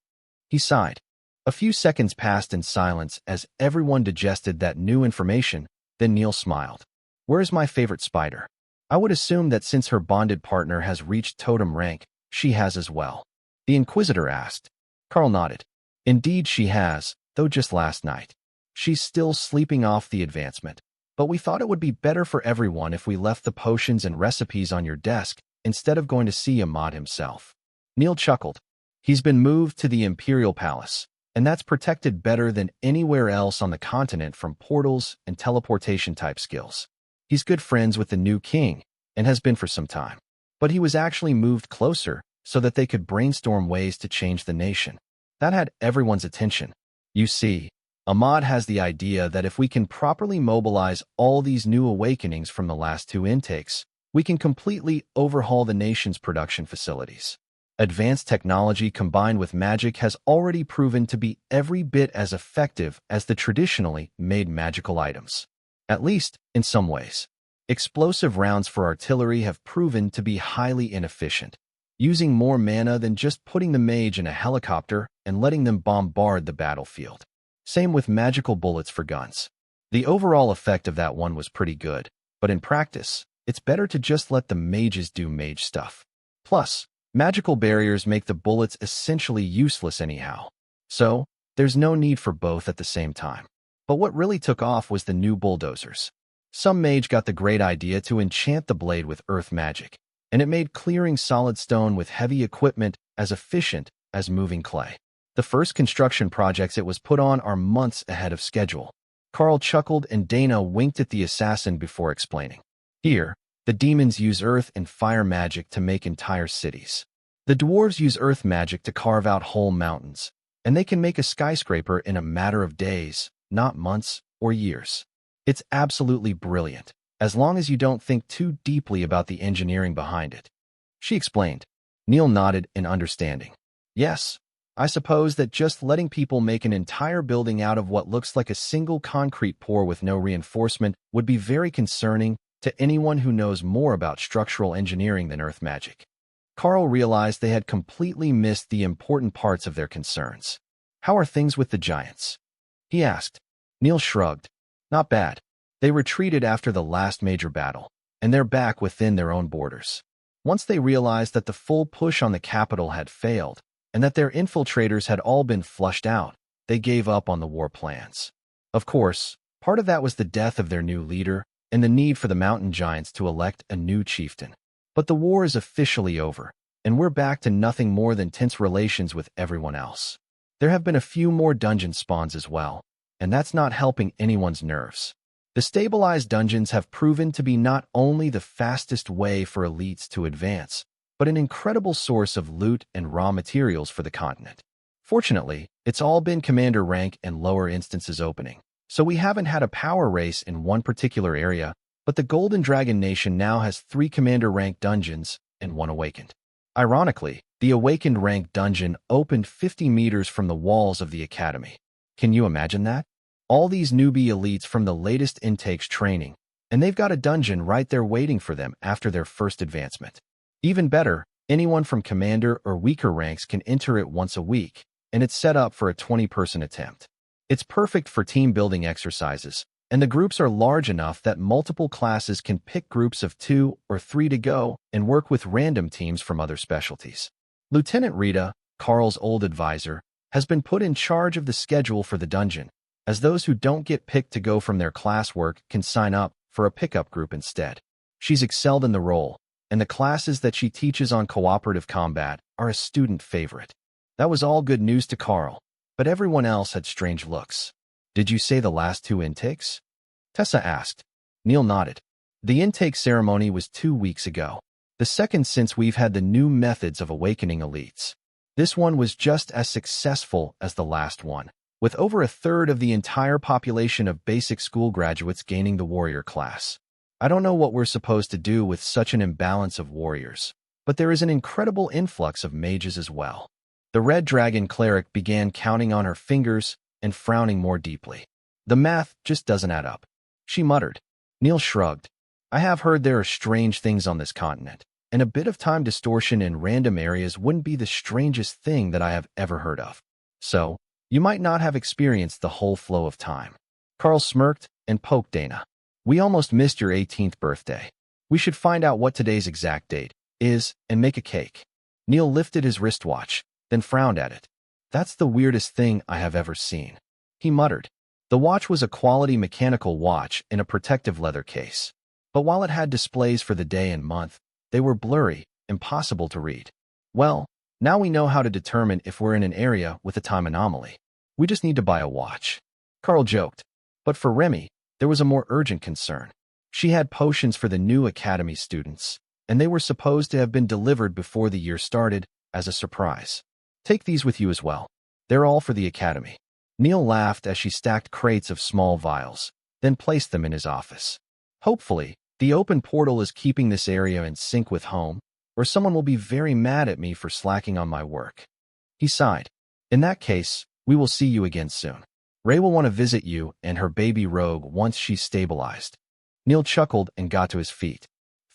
He sighed. A few seconds passed in silence as everyone digested that new information, then Neil smiled. Where's my favorite spider? I would assume that since her bonded partner has reached totem rank, she has as well. The Inquisitor asked. Karl nodded. Indeed she has, though just last night. She's still sleeping off the advancement. But we thought it would be better for everyone if we left the potions and recipes on your desk instead of going to see Ahmad himself. Neil chuckled. He's been moved to the Imperial Palace, and that's protected better than anywhere else on the continent from portals and teleportation-type skills. He's good friends with the new king, and has been for some time. But he was actually moved closer so that they could brainstorm ways to change the nation. That had everyone's attention. You see, Ahmad has the idea that if we can properly mobilize all these new awakenings from the last 2 intakes, we can completely overhaul the nation's production facilities. Advanced technology combined with magic has already proven to be every bit as effective as the traditionally made magical items. At least, in some ways. Explosive rounds for artillery have proven to be highly inefficient, using more mana than just putting the mage in a helicopter and letting them bombard the battlefield. Same with magical bullets for guns. The overall effect of that one was pretty good, but in practice, it's better to just let the mages do mage stuff. Plus, magical barriers make the bullets essentially useless anyhow. So, there's no need for both at the same time. But what really took off was the new bulldozers. Some mage got the great idea to enchant the blade with earth magic, and it made clearing solid stone with heavy equipment as efficient as moving clay. The first construction projects it was put on are months ahead of schedule. Karl chuckled and Dana winked at the assassin before explaining. Here, the demons use earth and fire magic to make entire cities. The dwarves use earth magic to carve out whole mountains, and they can make a skyscraper in a matter of days, not months or years. It's absolutely brilliant, as long as you don't think too deeply about the engineering behind it. She explained. Neil nodded in understanding. Yes, I suppose that just letting people make an entire building out of what looks like a single concrete pour with no reinforcement would be very concerning to anyone who knows more about structural engineering than earth magic. Karl realized they had completely missed the important parts of their concerns. How are things with the giants? He asked. Neil shrugged. Not bad. They retreated after the last major battle, and they're back within their own borders. Once they realized that the full push on the capital had failed, and that their infiltrators had all been flushed out, they gave up on the war plans. Of course, part of that was the death of their new leader and the need for the mountain giants to elect a new chieftain. But the war is officially over, and we're back to nothing more than tense relations with everyone else. There have been a few more dungeon spawns as well, and that's not helping anyone's nerves. The stabilized dungeons have proven to be not only the fastest way for elites to advance, but an incredible source of loot and raw materials for the continent. Fortunately, it's all been commander rank and lower instances opening, so we haven't had a power race in one particular area, but the Golden Dragon Nation now has 3 commander rank dungeons and 1 awakened. Ironically, the awakened rank dungeon opened 50 meters from the walls of the academy. Can you imagine that? All these newbie elites from the latest intakes training, and they've got a dungeon right there waiting for them after their first advancement. Even better, anyone from commander or weaker ranks can enter it once a week, and it's set up for a 20-person attempt. It's perfect for team-building exercises, and the groups are large enough that multiple classes can pick groups of 2 or 3 to go and work with random teams from other specialties. Lieutenant Rita, Karl's old advisor, has been put in charge of the schedule for the dungeon, as those who don't get picked to go from their classwork can sign up for a pickup group instead. She's excelled in the role, and the classes that she teaches on cooperative combat are a student favorite. That was all good news to Karl, but everyone else had strange looks. Did you say the last 2 intakes? Tessa asked. Neil nodded. The intake ceremony was 2 weeks ago, the second since we've had the new methods of awakening elites. This one was just as successful as the last one, with over a third of the entire population of basic school graduates gaining the warrior class. I don't know what we're supposed to do with such an imbalance of warriors, but there is an incredible influx of mages as well. The Red Dragon cleric began counting on her fingers and frowning more deeply. The math just doesn't add up. She muttered. Neil shrugged. I have heard there are strange things on this continent, and a bit of time distortion in random areas wouldn't be the strangest thing that I have ever heard of. So, you might not have experienced the whole flow of time. Karl smirked and poked Dana. We almost missed your 18th birthday. We should find out what today's exact date is and make a cake. Neil lifted his wristwatch, then frowned at it. That's the weirdest thing I have ever seen. He muttered. The watch was a quality mechanical watch in a protective leather case. But while it had displays for the day and month, they were blurry, impossible to read. Well, now we know how to determine if we're in an area with a time anomaly. We just need to buy a watch. Karl joked. But for Remy, there was a more urgent concern. She had potions for the new academy students, and they were supposed to have been delivered before the year started as a surprise. Take these with you as well. They're all for the academy. Neil laughed as she stacked crates of small vials, then placed them in his office. Hopefully, the open portal is keeping this area in sync with home, or someone will be very mad at me for slacking on my work. He sighed. In that case, we will see you again soon. Ray will want to visit you and her baby Rogue once she's stabilized. Neil chuckled and got to his feet.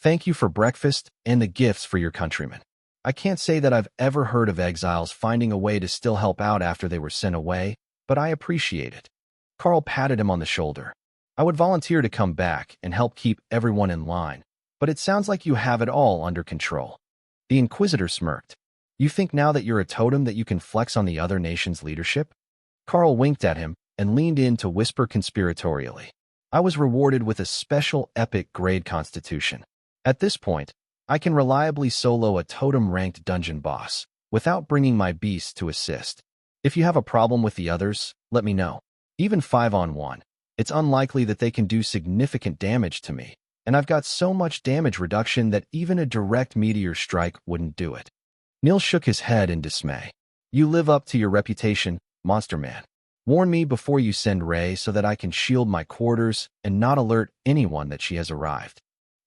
Thank you for breakfast and the gifts for your countrymen. I can't say that I've ever heard of exiles finding a way to still help out after they were sent away, but I appreciate it. Karl patted him on the shoulder. I would volunteer to come back and help keep everyone in line, but it sounds like you have it all under control. The Inquisitor smirked. You think now that you're a totem that you can flex on the other nation's leadership? Karl winked at him and leaned in to whisper conspiratorially. I was rewarded with a special epic grade constitution. At this point, I can reliably solo a totem-ranked dungeon boss without bringing my beast to assist. If you have a problem with the others, let me know. Even 5-on-1, it's unlikely that they can do significant damage to me, and I've got so much damage reduction that even a direct meteor strike wouldn't do it. Neil shook his head in dismay. You live up to your reputation, Monster Man. Warn me before you send Ray so that I can shield my quarters and not alert anyone that she has arrived.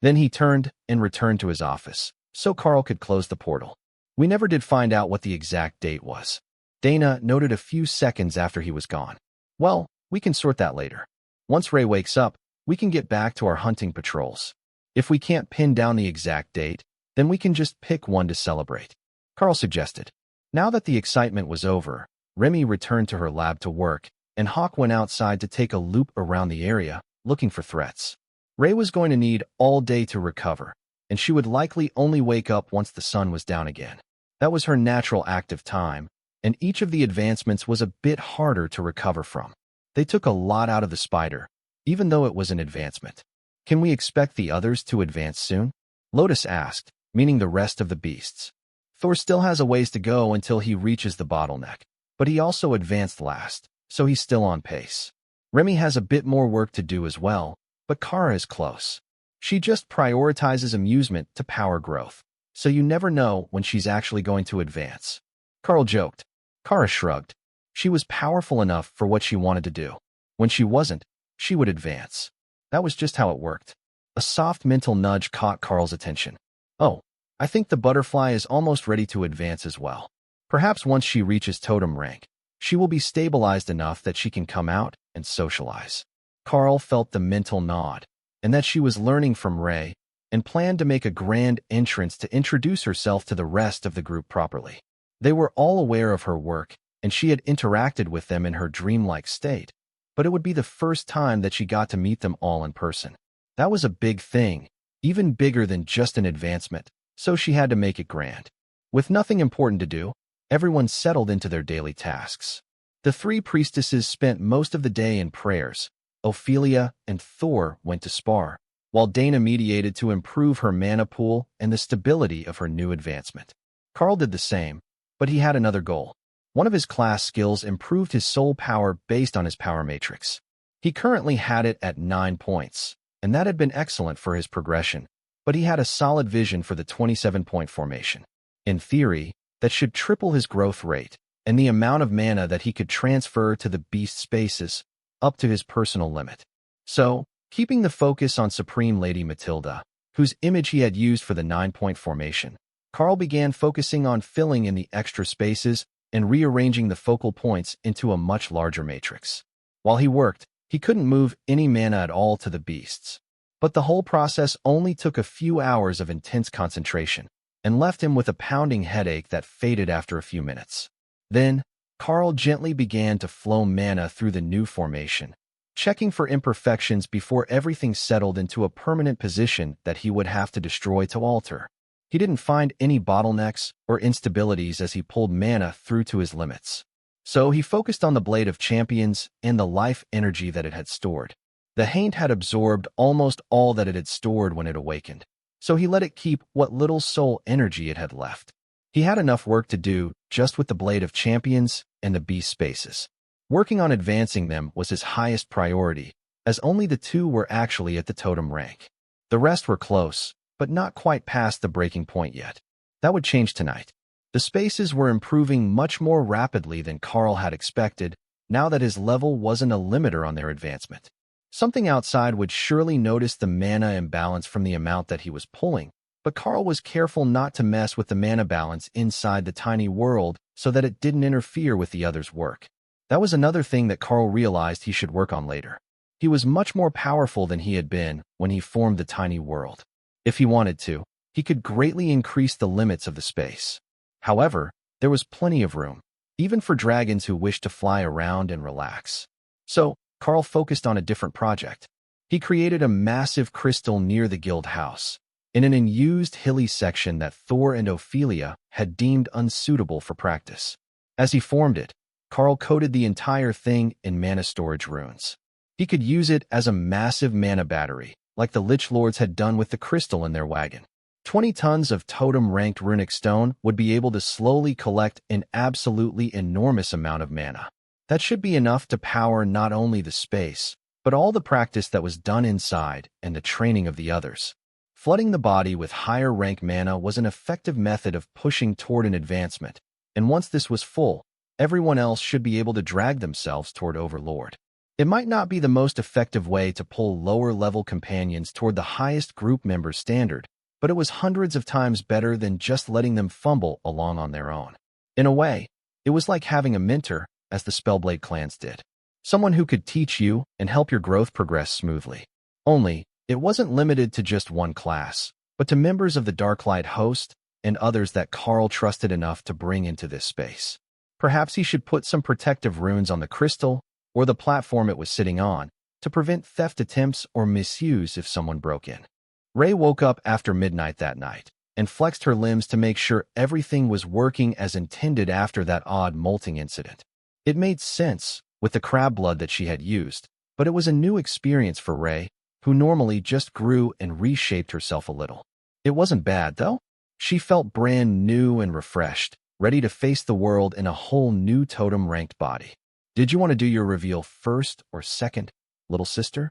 Then he turned and returned to his office, so Karl could close the portal. We never did find out what the exact date was. Dana noted a few seconds after he was gone. Well, we can sort that later. Once Ray wakes up, we can get back to our hunting patrols. If we can't pin down the exact date, then we can just pick one to celebrate. Karl suggested. Now that the excitement was over, Remy returned to her lab to work, and Hawk went outside to take a loop around the area, looking for threats. Ray was going to need all day to recover, and she would likely only wake up once the sun was down again. That was her natural active time, and each of the advancements was a bit harder to recover from. They took a lot out of the spider, even though it was an advancement. Can we expect the others to advance soon? Lotus asked, meaning the rest of the beasts. Thor still has a ways to go until he reaches the bottleneck, but he also advanced last, so he's still on pace. Remy has a bit more work to do as well, but Kara is close. She just prioritizes amusement to power growth, so you never know when she's actually going to advance. Karl joked. Kara shrugged. She was powerful enough for what she wanted to do. When she wasn't, she would advance. That was just how it worked. A soft mental nudge caught Karl's attention. Oh, I think the butterfly is almost ready to advance as well. Perhaps once she reaches totem rank, she will be stabilized enough that she can come out and socialize. Karl felt the mental nod, and that she was learning from Ray, and planned to make a grand entrance to introduce herself to the rest of the group properly. They were all aware of her work, and she had interacted with them in her dreamlike state, but it would be the first time that she got to meet them all in person. That was a big thing, even bigger than just an advancement, so she had to make it grand. With nothing important to do, everyone settled into their daily tasks. The three priestesses spent most of the day in prayers. Ophelia and Thor went to spar, while Dana mediated to improve her mana pool and the stability of her new advancement. Karl did the same, but he had another goal. One of his class skills improved his soul power based on his power matrix. He currently had it at 9 points, and that had been excellent for his progression, but he had a solid vision for the 27-point formation. In theory, that should triple his growth rate, and the amount of mana that he could transfer to the beast spaces, up to his personal limit. So, keeping the focus on Supreme Lady Matilda, whose image he had used for the 9-point formation, Karl began focusing on filling in the extra spaces and rearranging the focal points into a much larger matrix. While he worked, he couldn't move any mana at all to the beasts. But the whole process only took a few hours of intense concentration, and left him with a pounding headache that faded after a few minutes. Then, Karl gently began to flow mana through the new formation, checking for imperfections before everything settled into a permanent position that he would have to destroy to alter. He didn't find any bottlenecks or instabilities as he pulled mana through to his limits. So he focused on the Blade of Champions and the life energy that it had stored. The Haint had absorbed almost all that it had stored when it awakened, so he let it keep what little soul energy it had left. He had enough work to do just with the Blade of Champions and the beast spaces. Working on advancing them was his highest priority, as only the two were actually at the totem rank. The rest were close, but not quite past the breaking point yet. That would change tonight. The spaces were improving much more rapidly than Karl had expected, now that his level wasn't a limiter on their advancement. Something outside would surely notice the mana imbalance from the amount that he was pulling, but Karl was careful not to mess with the mana balance inside the tiny world so that it didn't interfere with the others' work. That was another thing that Karl realized he should work on later. He was much more powerful than he had been when he formed the tiny world. If he wanted to, he could greatly increase the limits of the space. However, there was plenty of room, even for dragons who wished to fly around and relax. So, Karl focused on a different project. He created a massive crystal near the guild house, in an unused hilly section that Thor and Ophelia had deemed unsuitable for practice. As he formed it, Karl coated the entire thing in mana storage runes. He could use it as a massive mana battery, like the Lich Lords had done with the crystal in their wagon. 20 tons of totem-ranked runic stone would be able to slowly collect an absolutely enormous amount of mana. That should be enough to power not only the space, but all the practice that was done inside and the training of the others. Flooding the body with higher rank mana was an effective method of pushing toward an advancement, and once this was full, everyone else should be able to drag themselves toward Overlord. It might not be the most effective way to pull lower-level companions toward the highest group member standard, but it was hundreds of times better than just letting them fumble along on their own. In a way, it was like having a mentor, as the Spellblade clans did. Someone who could teach you and help your growth progress smoothly. Only, it wasn't limited to just one class, but to members of the Darklight host and others that Karl trusted enough to bring into this space. Perhaps he should put some protective runes on the crystal or the platform it was sitting on to prevent theft attempts or misuse if someone broke in. Ray woke up after midnight that night and flexed her limbs to make sure everything was working as intended after that odd molting incident. It made sense with the crab blood that she had used, but it was a new experience for Ray, who normally just grew and reshaped herself a little. It wasn't bad, though. She felt brand new and refreshed, ready to face the world in a whole new totem-ranked body. "Did you want to do your reveal first or second, little sister?"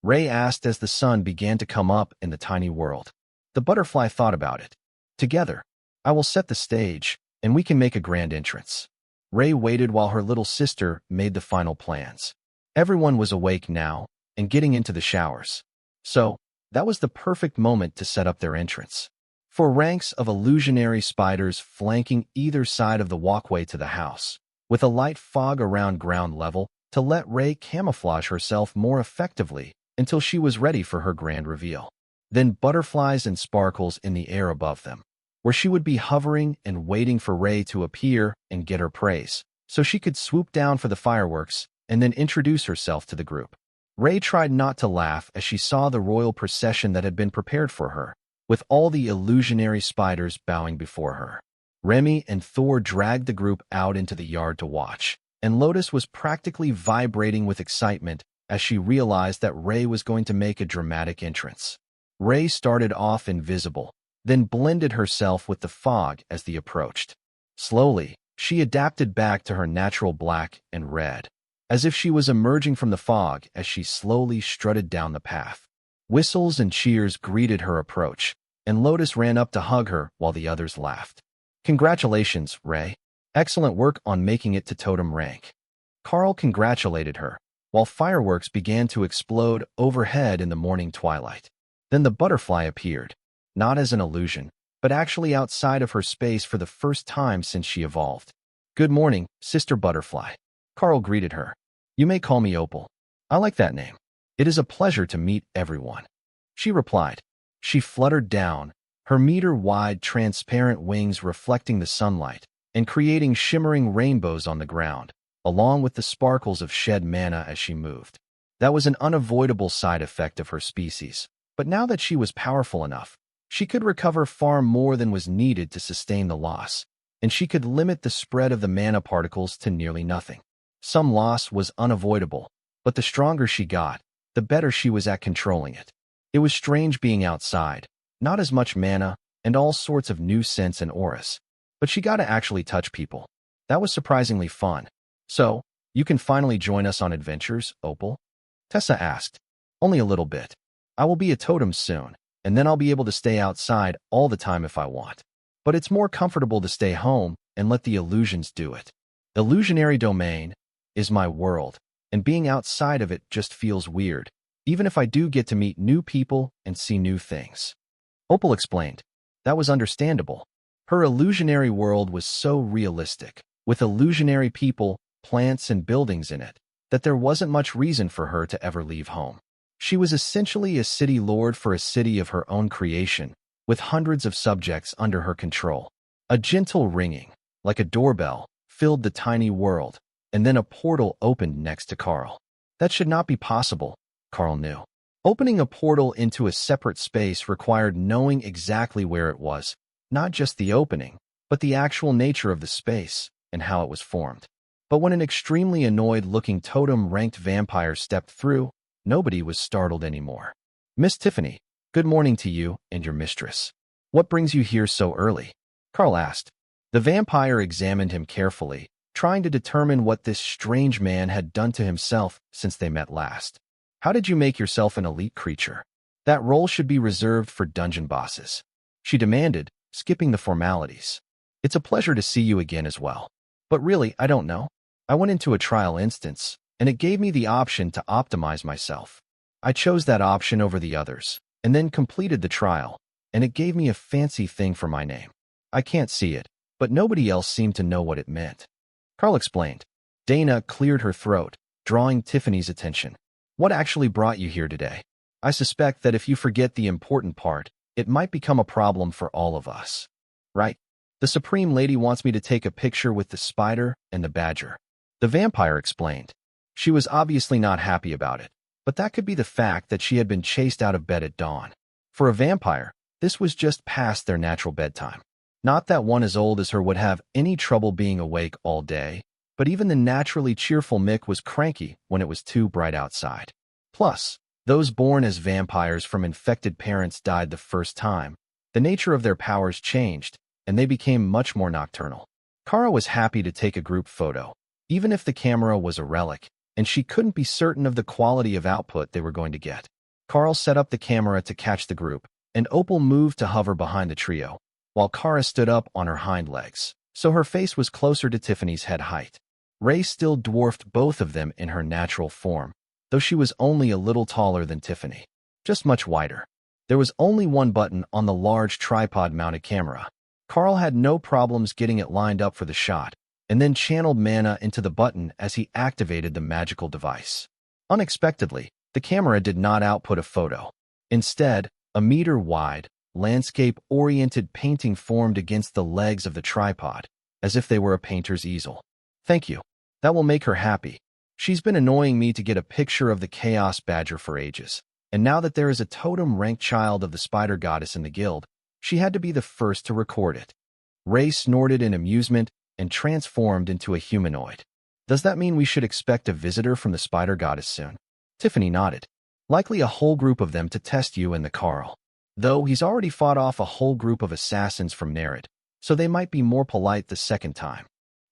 Ray asked as the sun began to come up in the tiny world. The butterfly thought about it. "Together, I will set the stage, and we can make a grand entrance." Ray waited while her little sister made the final plans. Everyone was awake now and getting into the showers. So, that was the perfect moment to set up their entrance. 4 ranks of illusionary spiders flanking either side of the walkway to the house, with a light fog around ground level to let Rei camouflage herself more effectively until she was ready for her grand reveal. Then butterflies and sparkles in the air above them, where she would be hovering and waiting for Rei to appear and get her praise, so she could swoop down for the fireworks and then introduce herself to the group. Rei tried not to laugh as she saw the royal procession that had been prepared for her, with all the illusionary spiders bowing before her. Remy and Thor dragged the group out into the yard to watch, and Lotus was practically vibrating with excitement as she realized that Rei was going to make a dramatic entrance. Rei started off invisible, then blended herself with the fog as they approached. Slowly, she adapted back to her natural black and red, as if she was emerging from the fog as she slowly strutted down the path. Whistles and cheers greeted her approach, and Lotus ran up to hug her while the others laughed. "Congratulations, Rei. Excellent work on making it to totem rank." Karl congratulated her, while fireworks began to explode overhead in the morning twilight. Then the butterfly appeared, not as an illusion, but actually outside of her space for the first time since she evolved. "Good morning, Sister Butterfly." Karl greeted her. "You may call me Opal. I like that name. It is a pleasure to meet everyone," she replied. She fluttered down, her meter-wide transparent wings reflecting the sunlight and creating shimmering rainbows on the ground, along with the sparkles of shed mana as she moved. That was an unavoidable side effect of her species, but now that she was powerful enough, she could recover far more than was needed to sustain the loss, and she could limit the spread of the mana particles to nearly nothing. Some loss was unavoidable, but the stronger she got, the better she was at controlling it. It was strange being outside, not as much mana, and all sorts of new scents and auras, but she got to actually touch people. That was surprisingly fun. "So, you can finally join us on adventures, Opal?" Tessa asked. "Only a little bit. I will be a totem soon, and then I'll be able to stay outside all the time if I want. But it's more comfortable to stay home and let the illusions do it. Illusionary domain is my world, and being outside of it just feels weird, even if I do get to meet new people and see new things." Opal explained. That was understandable. Her illusionary world was so realistic, with illusionary people, plants, and buildings in it, that there wasn't much reason for her to ever leave home. She was essentially a city lord for a city of her own creation, with hundreds of subjects under her control. A gentle ringing, like a doorbell, filled the tiny world, and then a portal opened next to Karl. That should not be possible, Karl knew. Opening a portal into a separate space required knowing exactly where it was, not just the opening, but the actual nature of the space and how it was formed. But when an extremely annoyed-looking totem-ranked vampire stepped through, nobody was startled anymore. "Miss Tiffany, good morning to you and your mistress. What brings you here so early?" Karl asked. The vampire examined him carefully, trying to determine what this strange man had done to himself since they met last. "How did you make yourself an elite creature? That role should be reserved for dungeon bosses," she demanded, skipping the formalities. "It's a pleasure to see you again as well. But really, I don't know. I went into a trial instance, and it gave me the option to optimize myself. I chose that option over the others, and then completed the trial, and it gave me a fancy thing for my name. I can't see it, but nobody else seemed to know what it meant." Karl explained. Dana cleared her throat, drawing Tiffany's attention. "What actually brought you here today? I suspect that if you forget the important part, it might become a problem for all of us. Right? The Supreme Lady wants me to take a picture with the spider and the badger," the vampire explained. She was obviously not happy about it, but that could be the fact that she had been chased out of bed at dawn. For a vampire, this was just past their natural bedtime. Not that one as old as her would have any trouble being awake all day, but even the naturally cheerful Mick was cranky when it was too bright outside. Plus, those born as vampires from infected parents died the first time. The nature of their powers changed, and they became much more nocturnal. Kara was happy to take a group photo, even if the camera was a relic, and she couldn't be certain of the quality of output they were going to get. Karl set up the camera to catch the group, and Opal moved to hover behind the trio, while Kara stood up on her hind legs, so her face was closer to Tiffany's head height. Ray still dwarfed both of them in her natural form, though she was only a little taller than Tiffany, just much wider. There was only one button on the large tripod-mounted camera. Karl had no problems getting it lined up for the shot, and then channeled mana into the button as he activated the magical device. Unexpectedly, the camera did not output a photo. Instead, a meter-wide, landscape-oriented painting formed against the legs of the tripod, as if they were a painter's easel. "Thank you. That will make her happy. She's been annoying me to get a picture of the Chaos Badger for ages, and now that there is a totem-ranked child of the Spider Goddess in the guild, she had to be the first to record it." Ray snorted in amusement and transformed into a humanoid. "Does that mean we should expect a visitor from the Spider Goddess soon?" Tiffany nodded. "Likely a whole group of them to test you and the Karl. Though he's already fought off a whole group of assassins from Nerid, so they might be more polite the second time."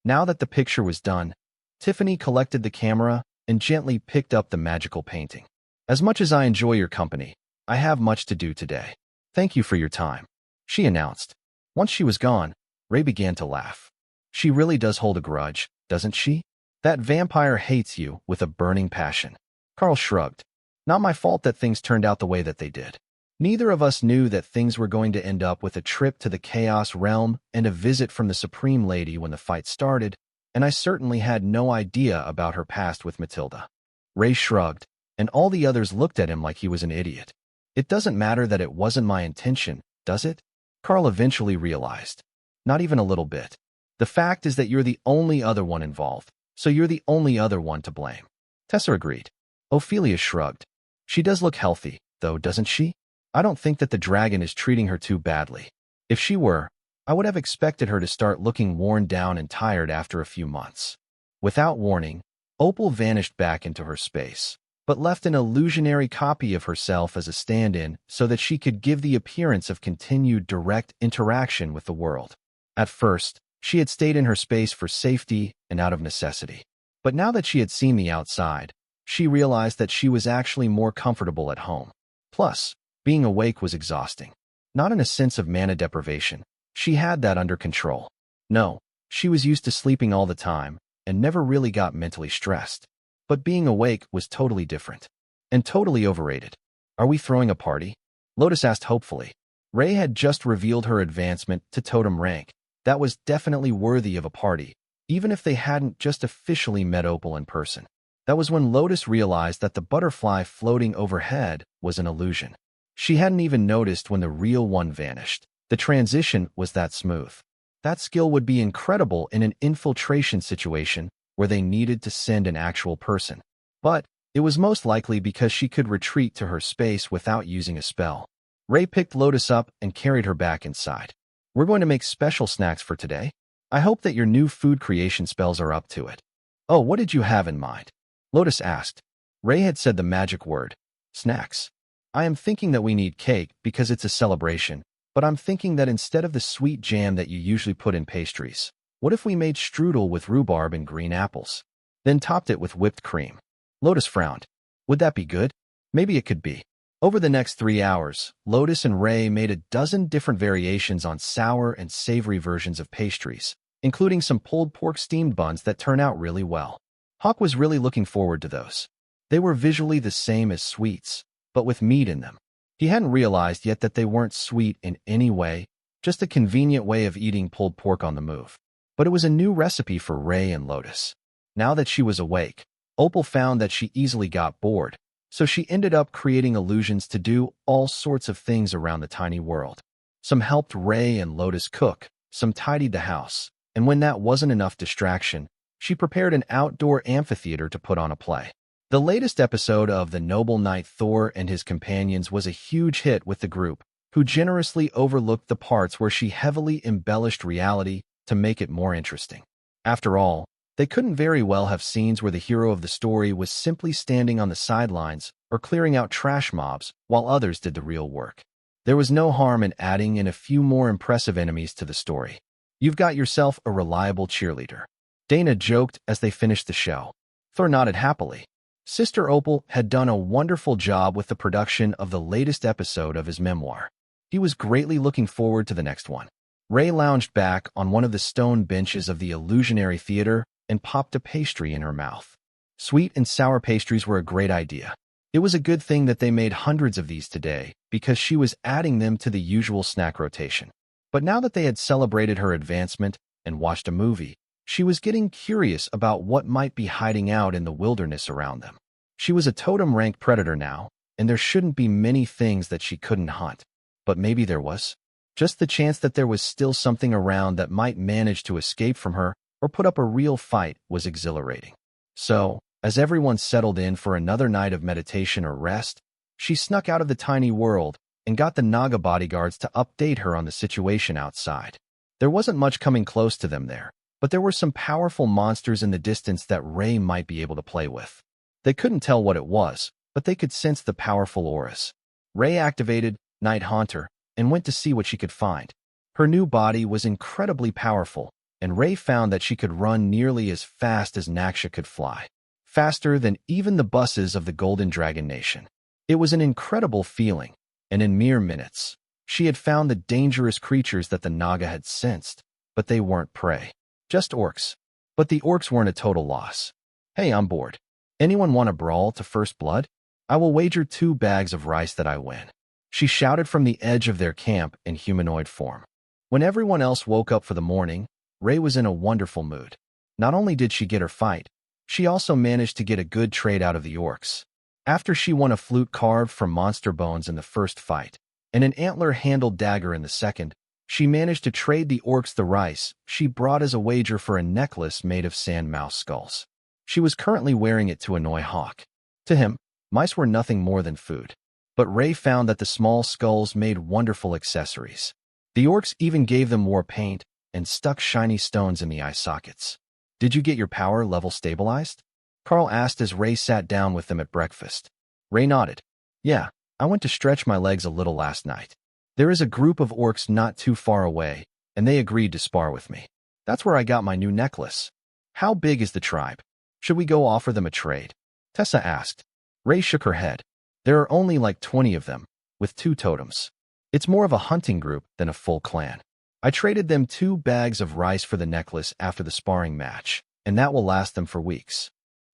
Now that the picture was done, Tiffany collected the camera and gently picked up the magical painting. "As much as I enjoy your company, I have much to do today. Thank you for your time," she announced. Once she was gone, Ray began to laugh. "She really does hold a grudge, doesn't she? That vampire hates you with a burning passion." Karl shrugged. "Not my fault that things turned out the way that they did. Neither of us knew that things were going to end up with a trip to the Chaos Realm and a visit from the Supreme Lady when the fight started, and I certainly had no idea about her past with Matilda." Ray shrugged, and all the others looked at him like he was an idiot. "It doesn't matter that it wasn't my intention, does it?" Karl eventually realized. "Not even a little bit. The fact is that you're the only other one involved, so you're the only other one to blame." Tessa agreed. Ophelia shrugged. "She does look healthy, though, doesn't she? I don't think that the dragon is treating her too badly. If she were, I would have expected her to start looking worn down and tired after a few months." Without warning, Opal vanished back into her space, but left an illusionary copy of herself as a stand-in so that she could give the appearance of continued direct interaction with the world. At first, she had stayed in her space for safety and out of necessity. But now that she had seen the outside, she realized that she was actually more comfortable at home. Plus, being awake was exhausting. Not in a sense of mana deprivation. She had that under control. No, she was used to sleeping all the time and never really got mentally stressed. But being awake was totally different. And totally overrated. "Are we throwing a party?" Lotus asked hopefully. Ray had just revealed her advancement to totem rank. That was definitely worthy of a party, even if they hadn't just officially met Opal in person. That was when Lotus realized that the butterfly floating overhead was an illusion. She hadn't even noticed when the real one vanished. The transition was that smooth. That skill would be incredible in an infiltration situation where they needed to send an actual person. But it was most likely because she could retreat to her space without using a spell. Ray picked Lotus up and carried her back inside. "We're going to make special snacks for today. I hope that your new food creation spells are up to it." "Oh, what did you have in mind?" Lotus asked. Ray had said the magic word, snacks. "I am thinking that we need cake because it's a celebration, but I'm thinking that instead of the sweet jam that you usually put in pastries, what if we made strudel with rhubarb and green apples, then topped it with whipped cream?" Lotus frowned. "Would that be good?" "Maybe it could be." Over the next 3 hours, Lotus and Ray made a dozen different variations on sour and savory versions of pastries, including some pulled pork steamed buns that turn out really well. Hawk was really looking forward to those. They were visually the same as sweets, but with meat in them. He hadn't realized yet that they weren't sweet in any way, just a convenient way of eating pulled pork on the move. But it was a new recipe for Ray and Lotus. Now that she was awake, Opal found that she easily got bored, so she ended up creating illusions to do all sorts of things around the tiny world. Some helped Ray and Lotus cook, some tidied the house, and when that wasn't enough distraction, she prepared an outdoor amphitheater to put on a play. The latest episode of The Noble Knight Thor and His Companions was a huge hit with the group, who generously overlooked the parts where she heavily embellished reality to make it more interesting. After all, they couldn't very well have scenes where the hero of the story was simply standing on the sidelines or clearing out trash mobs while others did the real work. There was no harm in adding in a few more impressive enemies to the story. "You've got yourself a reliable cheerleader," Dana joked as they finished the show. Thor nodded happily. Sister Opal had done a wonderful job with the production of the latest episode of his memoir. He was greatly looking forward to the next one. Ray lounged back on one of the stone benches of the illusionary theater and popped a pastry in her mouth. Sweet and sour pastries were a great idea. It was a good thing that they made hundreds of these today, because she was adding them to the usual snack rotation. But now that they had celebrated her advancement and watched a movie, she was getting curious about what might be hiding out in the wilderness around them. She was a totem-ranked predator now, and there shouldn't be many things that she couldn't hunt. But maybe there was. Just the chance that there was still something around that might manage to escape from her or put up a real fight was exhilarating. So, as everyone settled in for another night of meditation or rest, she snuck out of the tiny world and got the Naga bodyguards to update her on the situation outside. There wasn't much coming close to them there, but there were some powerful monsters in the distance that Ray might be able to play with. They couldn't tell what it was, but they could sense the powerful auras. Ray activated Night Haunter and went to see what she could find. Her new body was incredibly powerful, and Ray found that she could run nearly as fast as Naksha could fly. Faster than even the buses of the Golden Dragon Nation. It was an incredible feeling, and in mere minutes, she had found the dangerous creatures that the Naga had sensed, but they weren't prey. Just orcs. But the orcs weren't a total loss. Hey, I'm bored. Anyone want a brawl to first blood? I will wager 2 bags of rice that I win. She shouted from the edge of their camp in humanoid form. When everyone else woke up for the morning, Ray was in a wonderful mood. Not only did she get her fight, she also managed to get a good trade out of the orcs. After she won a flute carved from monster bones in the first fight, and an antler-handled dagger in the second, she managed to trade the orcs the rice she brought as a wager for a necklace made of sand mouse skulls. She was currently wearing it to annoy Hawk. To him, mice were nothing more than food. But Ray found that the small skulls made wonderful accessories. The orcs even gave them more paint and stuck shiny stones in the eye sockets. Did you get your power level stabilized? Karl asked as Ray sat down with them at breakfast. Ray nodded. Yeah, I went to stretch my legs a little last night. There is a group of orcs not too far away, and they agreed to spar with me. That's where I got my new necklace. How big is the tribe? Should we go offer them a trade? Tessa asked. Ray shook her head. There are only like 20 of them, with 2 totems. It's more of a hunting group than a full clan. I traded them 2 bags of rice for the necklace after the sparring match, and that will last them for weeks.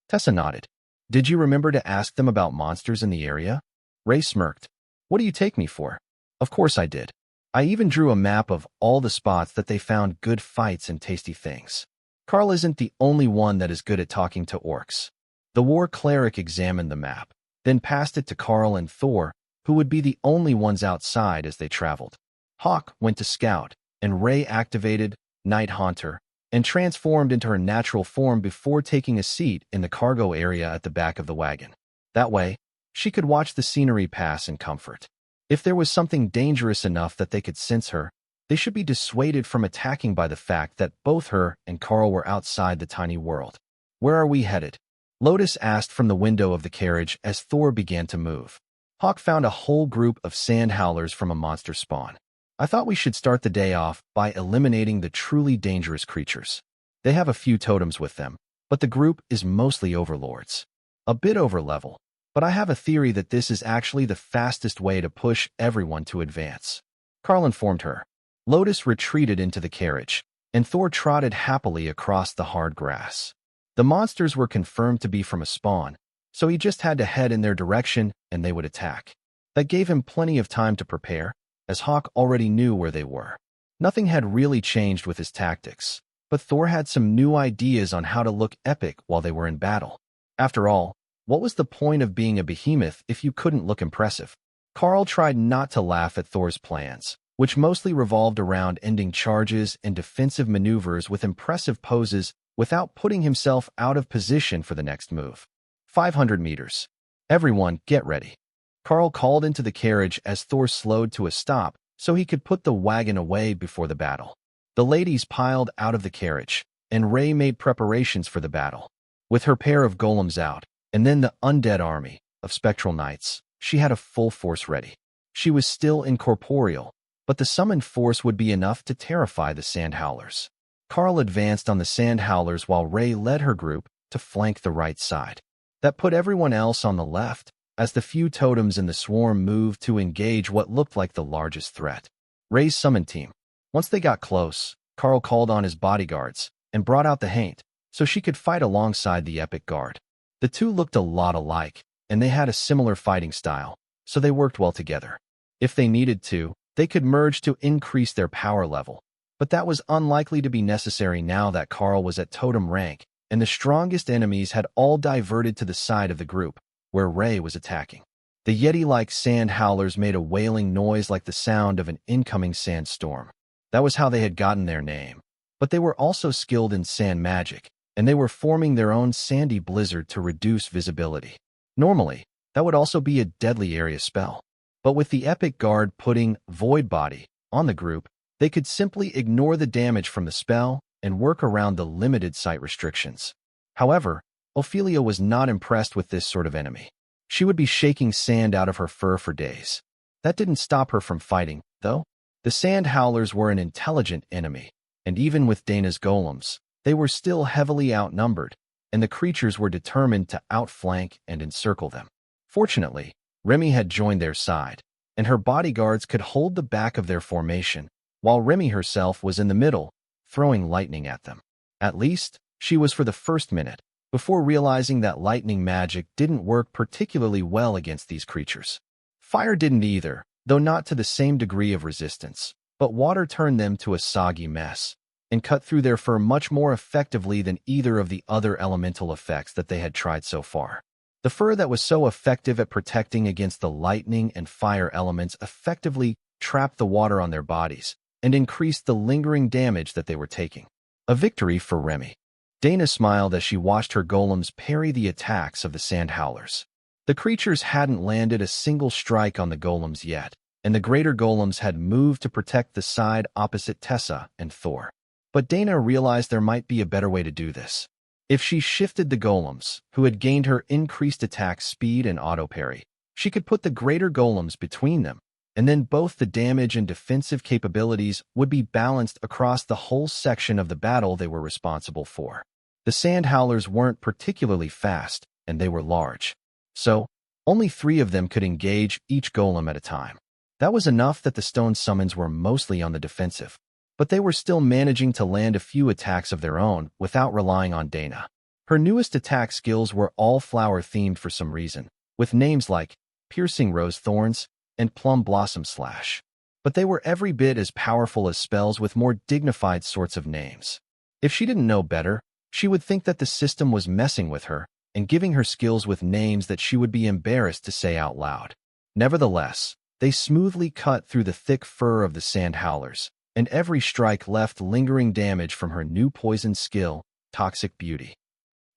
Tessa nodded. Did you remember to ask them about monsters in the area? Ray smirked. What do you take me for? Of course I did. I even drew a map of all the spots that they found good fights and tasty things. Karl isn't the only one that is good at talking to orcs. The war cleric examined the map, then passed it to Karl and Thor, who would be the only ones outside as they traveled. Hawk went to scout, and Ray activated Night Haunter and transformed into her natural form before taking a seat in the cargo area at the back of the wagon. That way, she could watch the scenery pass in comfort. If there was something dangerous enough that they could sense her, they should be dissuaded from attacking by the fact that both her and Karl were outside the tiny world. Where are we headed? Lotus asked from the window of the carriage as Thor began to move. Hawk found a whole group of sand howlers from a monster spawn. I thought we should start the day off by eliminating the truly dangerous creatures. They have a few totems with them, but the group is mostly overlords. A bit overlevel, but I have a theory that this is actually the fastest way to push everyone to advance. Karl informed her. Lotus retreated into the carriage, and Thor trotted happily across the hard grass. The monsters were confirmed to be from a spawn, so he just had to head in their direction and they would attack. That gave him plenty of time to prepare, as Hawk already knew where they were. Nothing had really changed with his tactics, but Thor had some new ideas on how to look epic while they were in battle. After all, what was the point of being a behemoth if you couldn't look impressive? Karl tried not to laugh at Thor's plans, which mostly revolved around ending charges and defensive maneuvers with impressive poses without putting himself out of position for the next move. 500 meters. Everyone, get ready. Karl called into the carriage as Thor slowed to a stop so he could put the wagon away before the battle. The ladies piled out of the carriage, and Ray made preparations for the battle. With her pair of golems out, and then the undead army of spectral knights, she had a full force ready. She was still incorporeal, but the summoned force would be enough to terrify the sand howlers. Karl advanced on the sand howlers while Ray led her group to flank the right side. That put everyone else on the left, as the few totems in the swarm moved to engage what looked like the largest threat. Ray's summon team. Once they got close, Karl called on his bodyguards and brought out the Haint so she could fight alongside the epic guard. The two looked a lot alike, and they had a similar fighting style, so they worked well together. If they needed to, they could merge to increase their power level, but that was unlikely to be necessary now that Karl was at totem rank, and the strongest enemies had all diverted to the side of the group, where Ray was attacking. The Yeti-like sand howlers made a wailing noise like the sound of an incoming sandstorm. That was how they had gotten their name. But they were also skilled in sand magic, and they were forming their own sandy blizzard to reduce visibility. Normally, that would also be a deadly area spell. But with the epic guard putting Void Body on the group, they could simply ignore the damage from the spell and work around the limited sight restrictions. However, Ophelia was not impressed with this sort of enemy. She would be shaking sand out of her fur for days. That didn't stop her from fighting, though. The sand howlers were an intelligent enemy, and even with Dana's golems, they were still heavily outnumbered, and the creatures were determined to outflank and encircle them. Fortunately, Remy had joined their side, and her bodyguards could hold the back of their formation, while Remy herself was in the middle, throwing lightning at them. At least, she was for the first minute, before realizing that lightning magic didn't work particularly well against these creatures. Fire didn't either, though not to the same degree of resistance, but water turned them to a soggy mess, and cut through their fur much more effectively than either of the other elemental effects that they had tried so far. The fur that was so effective at protecting against the lightning and fire elements effectively trapped the water on their bodies and increased the lingering damage that they were taking. A victory for Remy. Dana smiled as she watched her golems parry the attacks of the sand howlers. The creatures hadn't landed a single strike on the golems yet, and the greater golems had moved to protect the side opposite Tessa and Thor. But Dana realized there might be a better way to do this. If she shifted the golems, who had gained her increased attack speed and auto-parry, she could put the greater golems between them, and then both the damage and defensive capabilities would be balanced across the whole section of the battle they were responsible for. The sand howlers weren't particularly fast, and they were large. So, only 3 of them could engage each golem at a time. That was enough that the stone summons were mostly on the defensive, but they were still managing to land a few attacks of their own without relying on Dana. Her newest attack skills were all flower-themed for some reason, with names like Piercing Rose Thorns and Plum Blossom Slash. But they were every bit as powerful as spells with more dignified sorts of names. If she didn't know better, she would think that the system was messing with her and giving her skills with names that she would be embarrassed to say out loud. Nevertheless, they smoothly cut through the thick fur of the sand howlers, and every strike left lingering damage from her new poison skill, Toxic Beauty.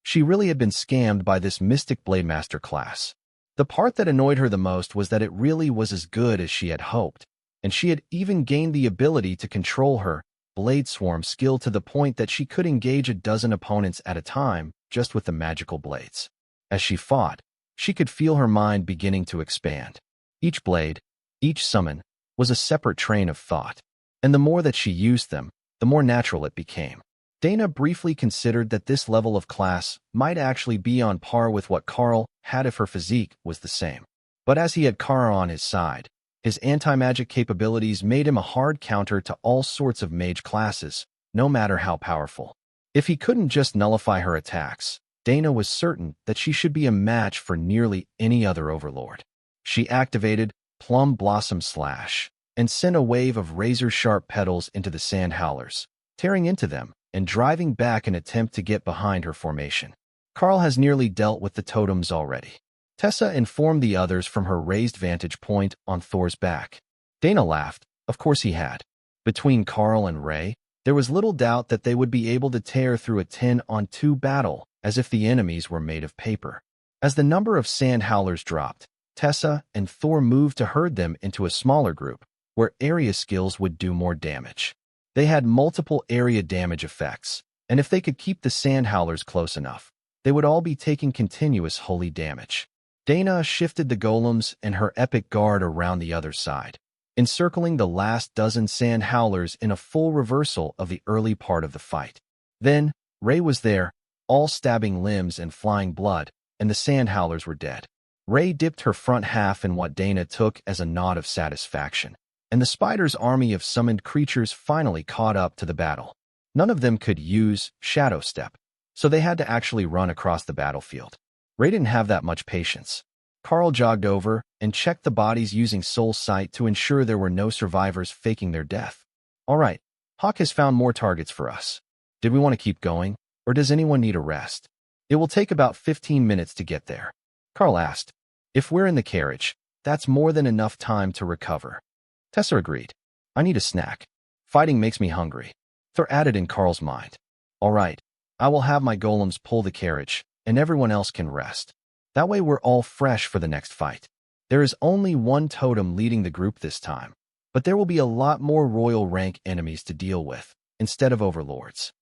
She really had been scammed by this Mystic Blademaster class. The part that annoyed her the most was that it really was as good as she had hoped, and she had even gained the ability to control her Blade Swarm skill to the point that she could engage a dozen opponents at a time just with the magical blades. As she fought, she could feel her mind beginning to expand. Each blade, each summon, was a separate train of thought, and the more that she used them, the more natural it became. Dana briefly considered that this level of class might actually be on par with what Karl had if her physique was the same. But as he had Kara on his side, his anti-magic capabilities made him a hard counter to all sorts of mage classes, no matter how powerful. If he couldn't just nullify her attacks, Dana was certain that she should be a match for nearly any other overlord. She activated Plum Blossom Slash and sent a wave of razor-sharp petals into the sand howlers, tearing into them and driving back an attempt to get behind her formation. Karl has nearly dealt with the totems already. Tessa informed the others from her raised vantage point on Thor's back. Dana laughed. Of course he had. Between Karl and Ray, there was little doubt that they would be able to tear through a 10-on-2 battle as if the enemies were made of paper. As the number of sand howlers dropped, Tessa and Thor moved to herd them into a smaller group, where area skills would do more damage. They had multiple area damage effects, and if they could keep the sand howlers close enough, they would all be taking continuous holy damage. Dana shifted the golems and her epic guard around the other side, encircling the last dozen sand howlers in a full reversal of the early part of the fight. Then, Ray was there, all stabbing limbs and flying blood, and the sand howlers were dead. Ray dipped her front half in what Dana took as a nod of satisfaction, and the spider's army of summoned creatures finally caught up to the battle. None of them could use Shadow Step, so they had to actually run across the battlefield. Ray didn't have that much patience. Karl jogged over and checked the bodies using soul sight to ensure there were no survivors faking their death. All right, Hawk has found more targets for us. Did we want to keep going, or does anyone need a rest? It will take about 15 minutes to get there. Karl asked. If we're in the carriage, that's more than enough time to recover. Tessa agreed. I need a snack. Fighting makes me hungry. Thor added in Karl's mind. All right, I will have my golems pull the carriage, and everyone else can rest. That way we're all fresh for the next fight. There is only one totem leading the group this time, but there will be a lot more royal rank enemies to deal with, instead of overlords.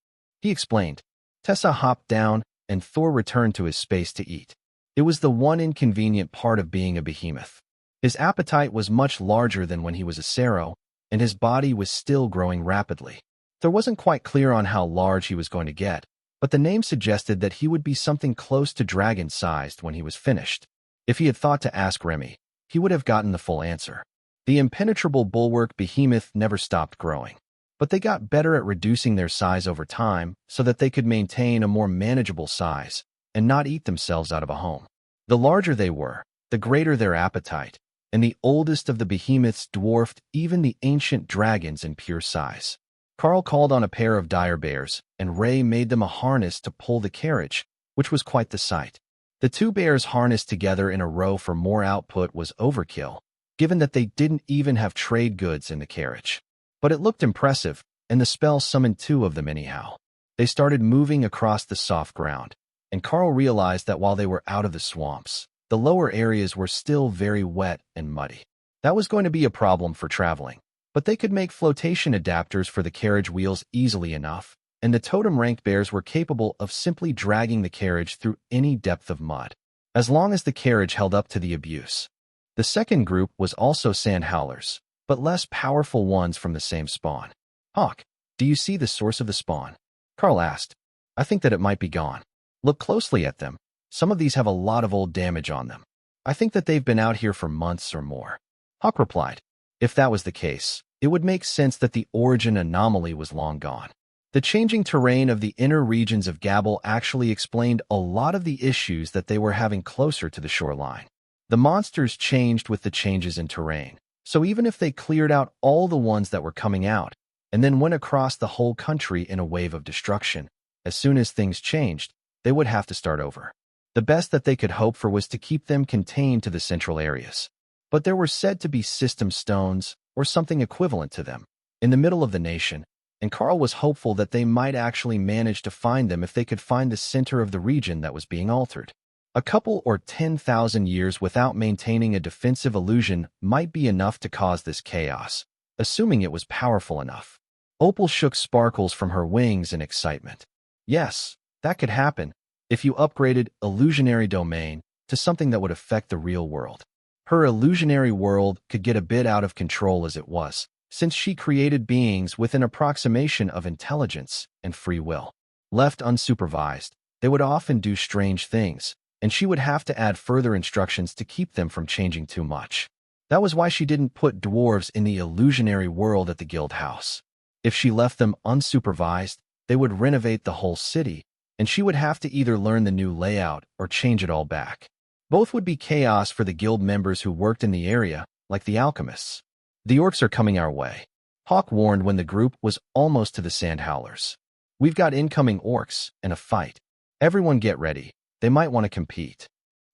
He explained. Tessa hopped down, and Thor returned to his space to eat. It was the one inconvenient part of being a behemoth. His appetite was much larger than when he was a Sero, and his body was still growing rapidly. Thor wasn't quite clear on how large he was going to get, but the name suggested that he would be something close to dragon-sized when he was finished. If he had thought to ask Remy, he would have gotten the full answer. The impenetrable bulwark behemoth never stopped growing, but they got better at reducing their size over time so that they could maintain a more manageable size and not eat themselves out of a home. The larger they were, the greater their appetite, and the oldest of the behemoths dwarfed even the ancient dragons in pure size. Karl called on a pair of dire bears, and Ray made them a harness to pull the carriage, which was quite the sight. The two bears harnessed together in a row for more output was overkill, given that they didn't even have trade goods in the carriage. But it looked impressive, and the spell summoned two of them anyhow. They started moving across the soft ground, and Karl realized that while they were out of the swamps, the lower areas were still very wet and muddy. That was going to be a problem for traveling, but they could make flotation adapters for the carriage wheels easily enough, and the totem-ranked bears were capable of simply dragging the carriage through any depth of mud, as long as the carriage held up to the abuse. The second group was also sand howlers, but less powerful ones from the same spawn. Hawk, do you see the source of the spawn? Karl asked. I think that it might be gone. Look closely at them. Some of these have a lot of old damage on them. I think that they've been out here for months or more. Hawk replied. If that was the case, it would make sense that the origin anomaly was long gone. The changing terrain of the inner regions of Gabble actually explained a lot of the issues that they were having closer to the shoreline. The monsters changed with the changes in terrain, so even if they cleared out all the ones that were coming out, and then went across the whole country in a wave of destruction, as soon as things changed, they would have to start over. The best that they could hope for was to keep them contained to the central areas. But there were said to be system stones, or something equivalent to them, in the middle of the nation, and Karl was hopeful that they might actually manage to find them if they could find the center of the region that was being altered. A couple or 10,000 years without maintaining a defensive illusion might be enough to cause this chaos, assuming it was powerful enough. Opal shook sparkles from her wings in excitement. Yes, that could happen, if you upgraded Illusionary Domain to something that would affect the real world. Her illusionary world could get a bit out of control as it was, since she created beings with an approximation of intelligence and free will. Left unsupervised, they would often do strange things, and she would have to add further instructions to keep them from changing too much. That was why she didn't put dwarves in the illusionary world at the guild house. If she left them unsupervised, they would renovate the whole city, and she would have to either learn the new layout or change it all back. Both would be chaos for the guild members who worked in the area, like the alchemists. The orcs are coming our way, Hawk warned when the group was almost to the sand howlers. We've got incoming orcs and a fight. Everyone get ready. They might want to compete.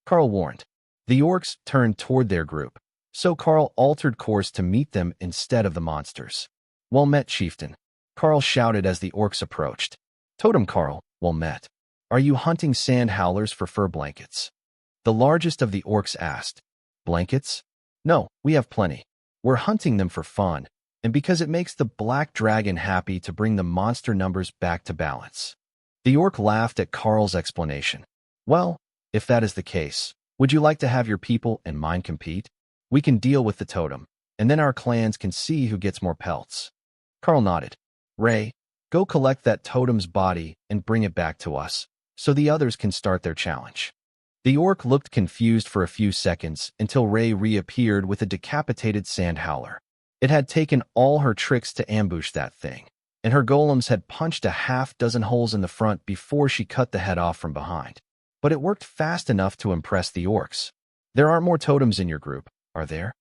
Karl warned. The orcs turned toward their group, so Karl altered course to meet them instead of the monsters. Well met, chieftain, Karl shouted as the orcs approached. Totem Karl, well met. Are you hunting sand howlers for fur blankets? The largest of the orcs asked. Blankets? No, we have plenty. We're hunting them for fun, and because it makes the black dragon happy to bring the monster numbers back to balance. The orc laughed at Karl's explanation. Well, if that is the case, would you like to have your people and mine compete? We can deal with the totem, and then our clans can see who gets more pelts. Karl nodded. Ray, go collect that totem's body and bring it back to us, so the others can start their challenge. The orc looked confused for a few seconds until Ray reappeared with a decapitated sand howler. It had taken all her tricks to ambush that thing, and her golems had punched a half-dozen holes in the front before she cut the head off from behind. But it worked fast enough to impress the orcs. There aren't more totems in your group, are there?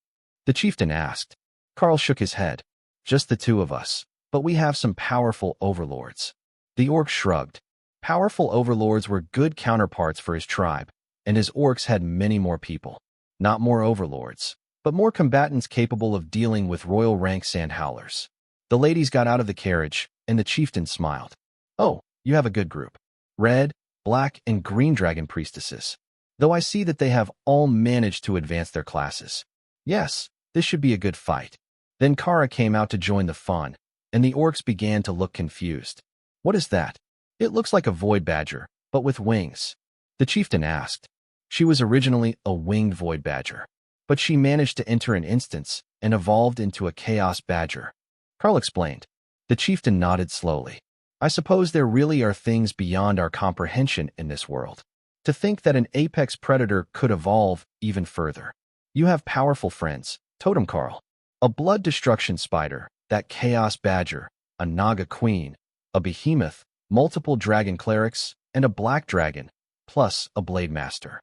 The chieftain asked. Karl shook his head. Just the two of us, but we have some powerful overlords. The orc shrugged. Powerful overlords were good counterparts for his tribe, and his orcs had many more people. Not more overlords, but more combatants capable of dealing with royal rank sand howlers. The ladies got out of the carriage, and the chieftain smiled. Oh, you have a good group. Red, black, and green dragon priestesses. Though I see that they have all managed to advance their classes. Yes, this should be a good fight. Then Kara came out to join the fun, and the orcs began to look confused. What is that? It looks like a void badger, but with wings. The chieftain asked. She was originally a winged void badger, but she managed to enter an instance and evolved into a chaos badger. Karl explained. The chieftain nodded slowly. I suppose there really are things beyond our comprehension in this world. To think that an apex predator could evolve even further. You have powerful friends, Totem Karl. A blood destruction spider, that chaos badger, a naga queen, a behemoth, multiple dragon clerics, and a black dragon, plus a blade master.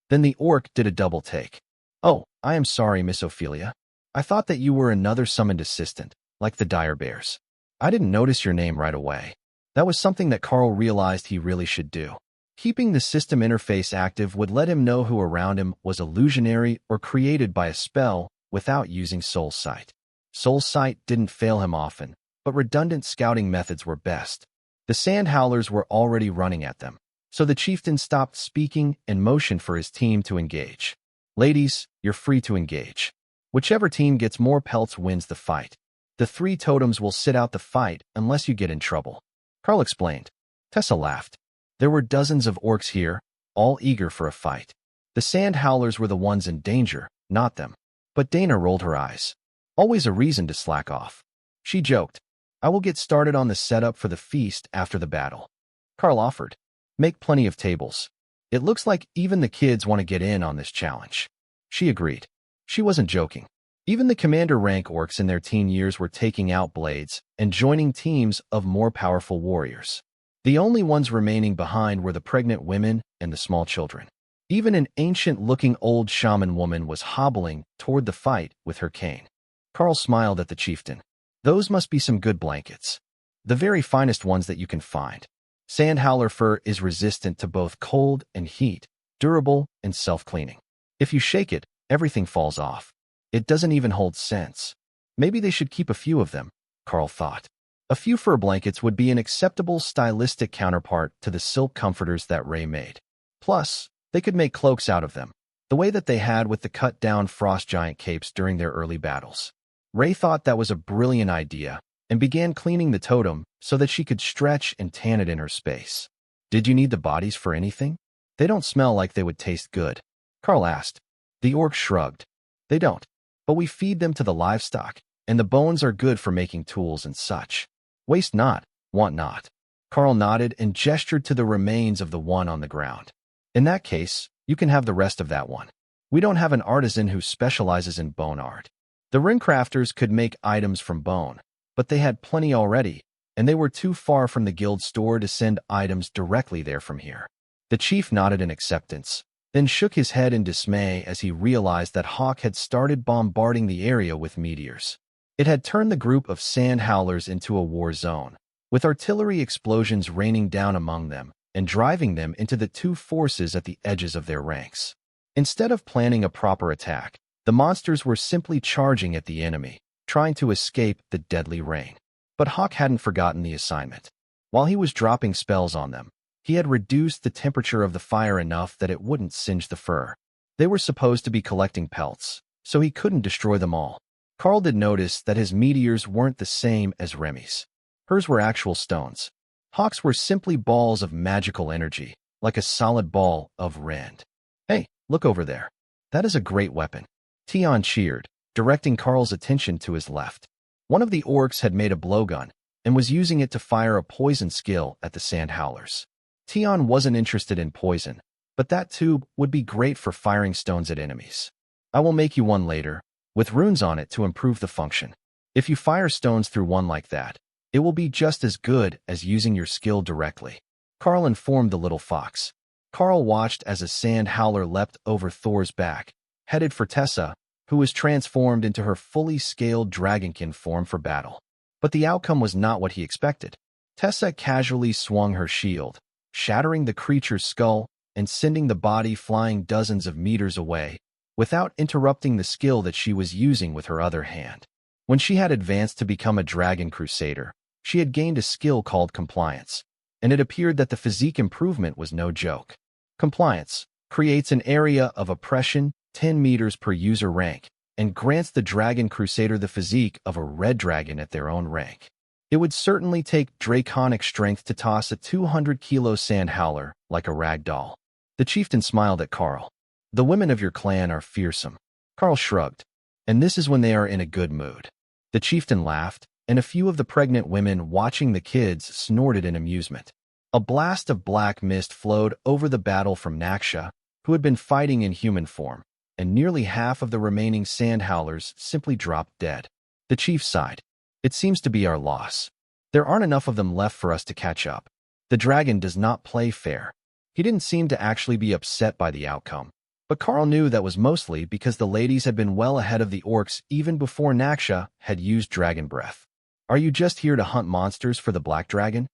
Then the orc did a double take. Oh, I am sorry, Miss Ophelia. I thought that you were another summoned assistant, like the dire bears. I didn't notice your name right away. That was something that Karl realized he really should do. Keeping the system interface active would let him know who around him was illusionary or created by a spell without using Soul Sight. Soul Sight didn't fail him often, but redundant scouting methods were best. The sand howlers were already running at them, so the chieftain stopped speaking and motioned for his team to engage. Ladies, you're free to engage. Whichever team gets more pelts wins the fight. The 3 totems will sit out the fight unless you get in trouble. Karl explained. Tessa laughed. There were dozens of orcs here, all eager for a fight. The sand howlers were the ones in danger, not them. But Dana rolled her eyes. Always a reason to slack off. She joked. I will get started on the setup for the feast after the battle. Karl offered. Make plenty of tables. It looks like even the kids want to get in on this challenge. She agreed. She wasn't joking. Even the commander rank orcs in their teen years were taking out blades and joining teams of more powerful warriors. The only ones remaining behind were the pregnant women and the small children. Even an ancient-looking old shaman woman was hobbling toward the fight with her cane. Karl smiled at the chieftain. Those must be some good blankets. The very finest ones that you can find. Sand howler fur is resistant to both cold and heat, durable and self-cleaning. If you shake it, everything falls off. It doesn't even hold scents. Maybe they should keep a few of them, Karl thought. A few fur blankets would be an acceptable stylistic counterpart to the silk comforters that Ray made. Plus, they could make cloaks out of them, the way that they had with the cut-down frost giant capes during their early battles. Ray thought that was a brilliant idea and began cleaning the totem so that she could stretch and tan it in her space. Did you need the bodies for anything? They don't smell like they would taste good, Karl asked. The orc shrugged. They don't. But we feed them to the livestock, and the bones are good for making tools and such. Waste not, want not. Karl nodded and gestured to the remains of the one on the ground. In that case, you can have the rest of that one. We don't have an artisan who specializes in bone art. The ring crafters could make items from bone, but they had plenty already, and they were too far from the guild store to send items directly there from here. The chief nodded in acceptance, then shook his head in dismay as he realized that Hawk had started bombarding the area with meteors. It had turned the group of sand howlers into a war zone, with artillery explosions raining down among them and driving them into the 2 forces at the edges of their ranks. Instead of planning a proper attack, the monsters were simply charging at the enemy, trying to escape the deadly rain. But Hawk hadn't forgotten the assignment. While he was dropping spells on them, he had reduced the temperature of the fire enough that it wouldn't singe the fur. They were supposed to be collecting pelts, so he couldn't destroy them all. Karl did notice that his meteors weren't the same as Remy's. Hers were actual stones. Hawk's were simply balls of magical energy, like a solid ball of rend. Hey, look over there. That is a great weapon. Tion cheered, directing Karl's attention to his left. One of the orcs had made a blowgun and was using it to fire a poison skill at the sand howlers. Tion wasn't interested in poison, but that tube would be great for firing stones at enemies. I will make you one later, with runes on it to improve the function. If you fire stones through one like that, it will be just as good as using your skill directly. Karl informed the little fox. Karl watched as a sand howler leapt over Thor's back headed for Tessa, who was transformed into her fully scaled dragonkin form for battle. But the outcome was not what he expected. Tessa casually swung her shield, shattering the creature's skull and sending the body flying dozens of meters away, without interrupting the skill that she was using with her other hand. When she had advanced to become a dragon crusader, she had gained a skill called compliance, and it appeared that the physique improvement was no joke. Compliance creates an area of oppression 10 meters per user rank and grants the dragon crusader the physique of a red dragon at their own rank. It would certainly take draconic strength to toss a 200-kilo sand howler like a rag doll. The chieftain smiled at Karl. The women of your clan are fearsome. Karl shrugged. And this is when they are in a good mood. The chieftain laughed, and a few of the pregnant women watching the kids snorted in amusement. A blast of black mist flowed over the battle from Naksha, who had been fighting in human form, and nearly half of the remaining sand howlers simply dropped dead. The chief sighed. It seems to be our loss. There aren't enough of them left for us to catch up. The dragon does not play fair. He didn't seem to actually be upset by the outcome. But Karl knew that was mostly because the ladies had been well ahead of the orcs even before Naksha had used dragon breath. Are you just here to hunt monsters for the black dragon?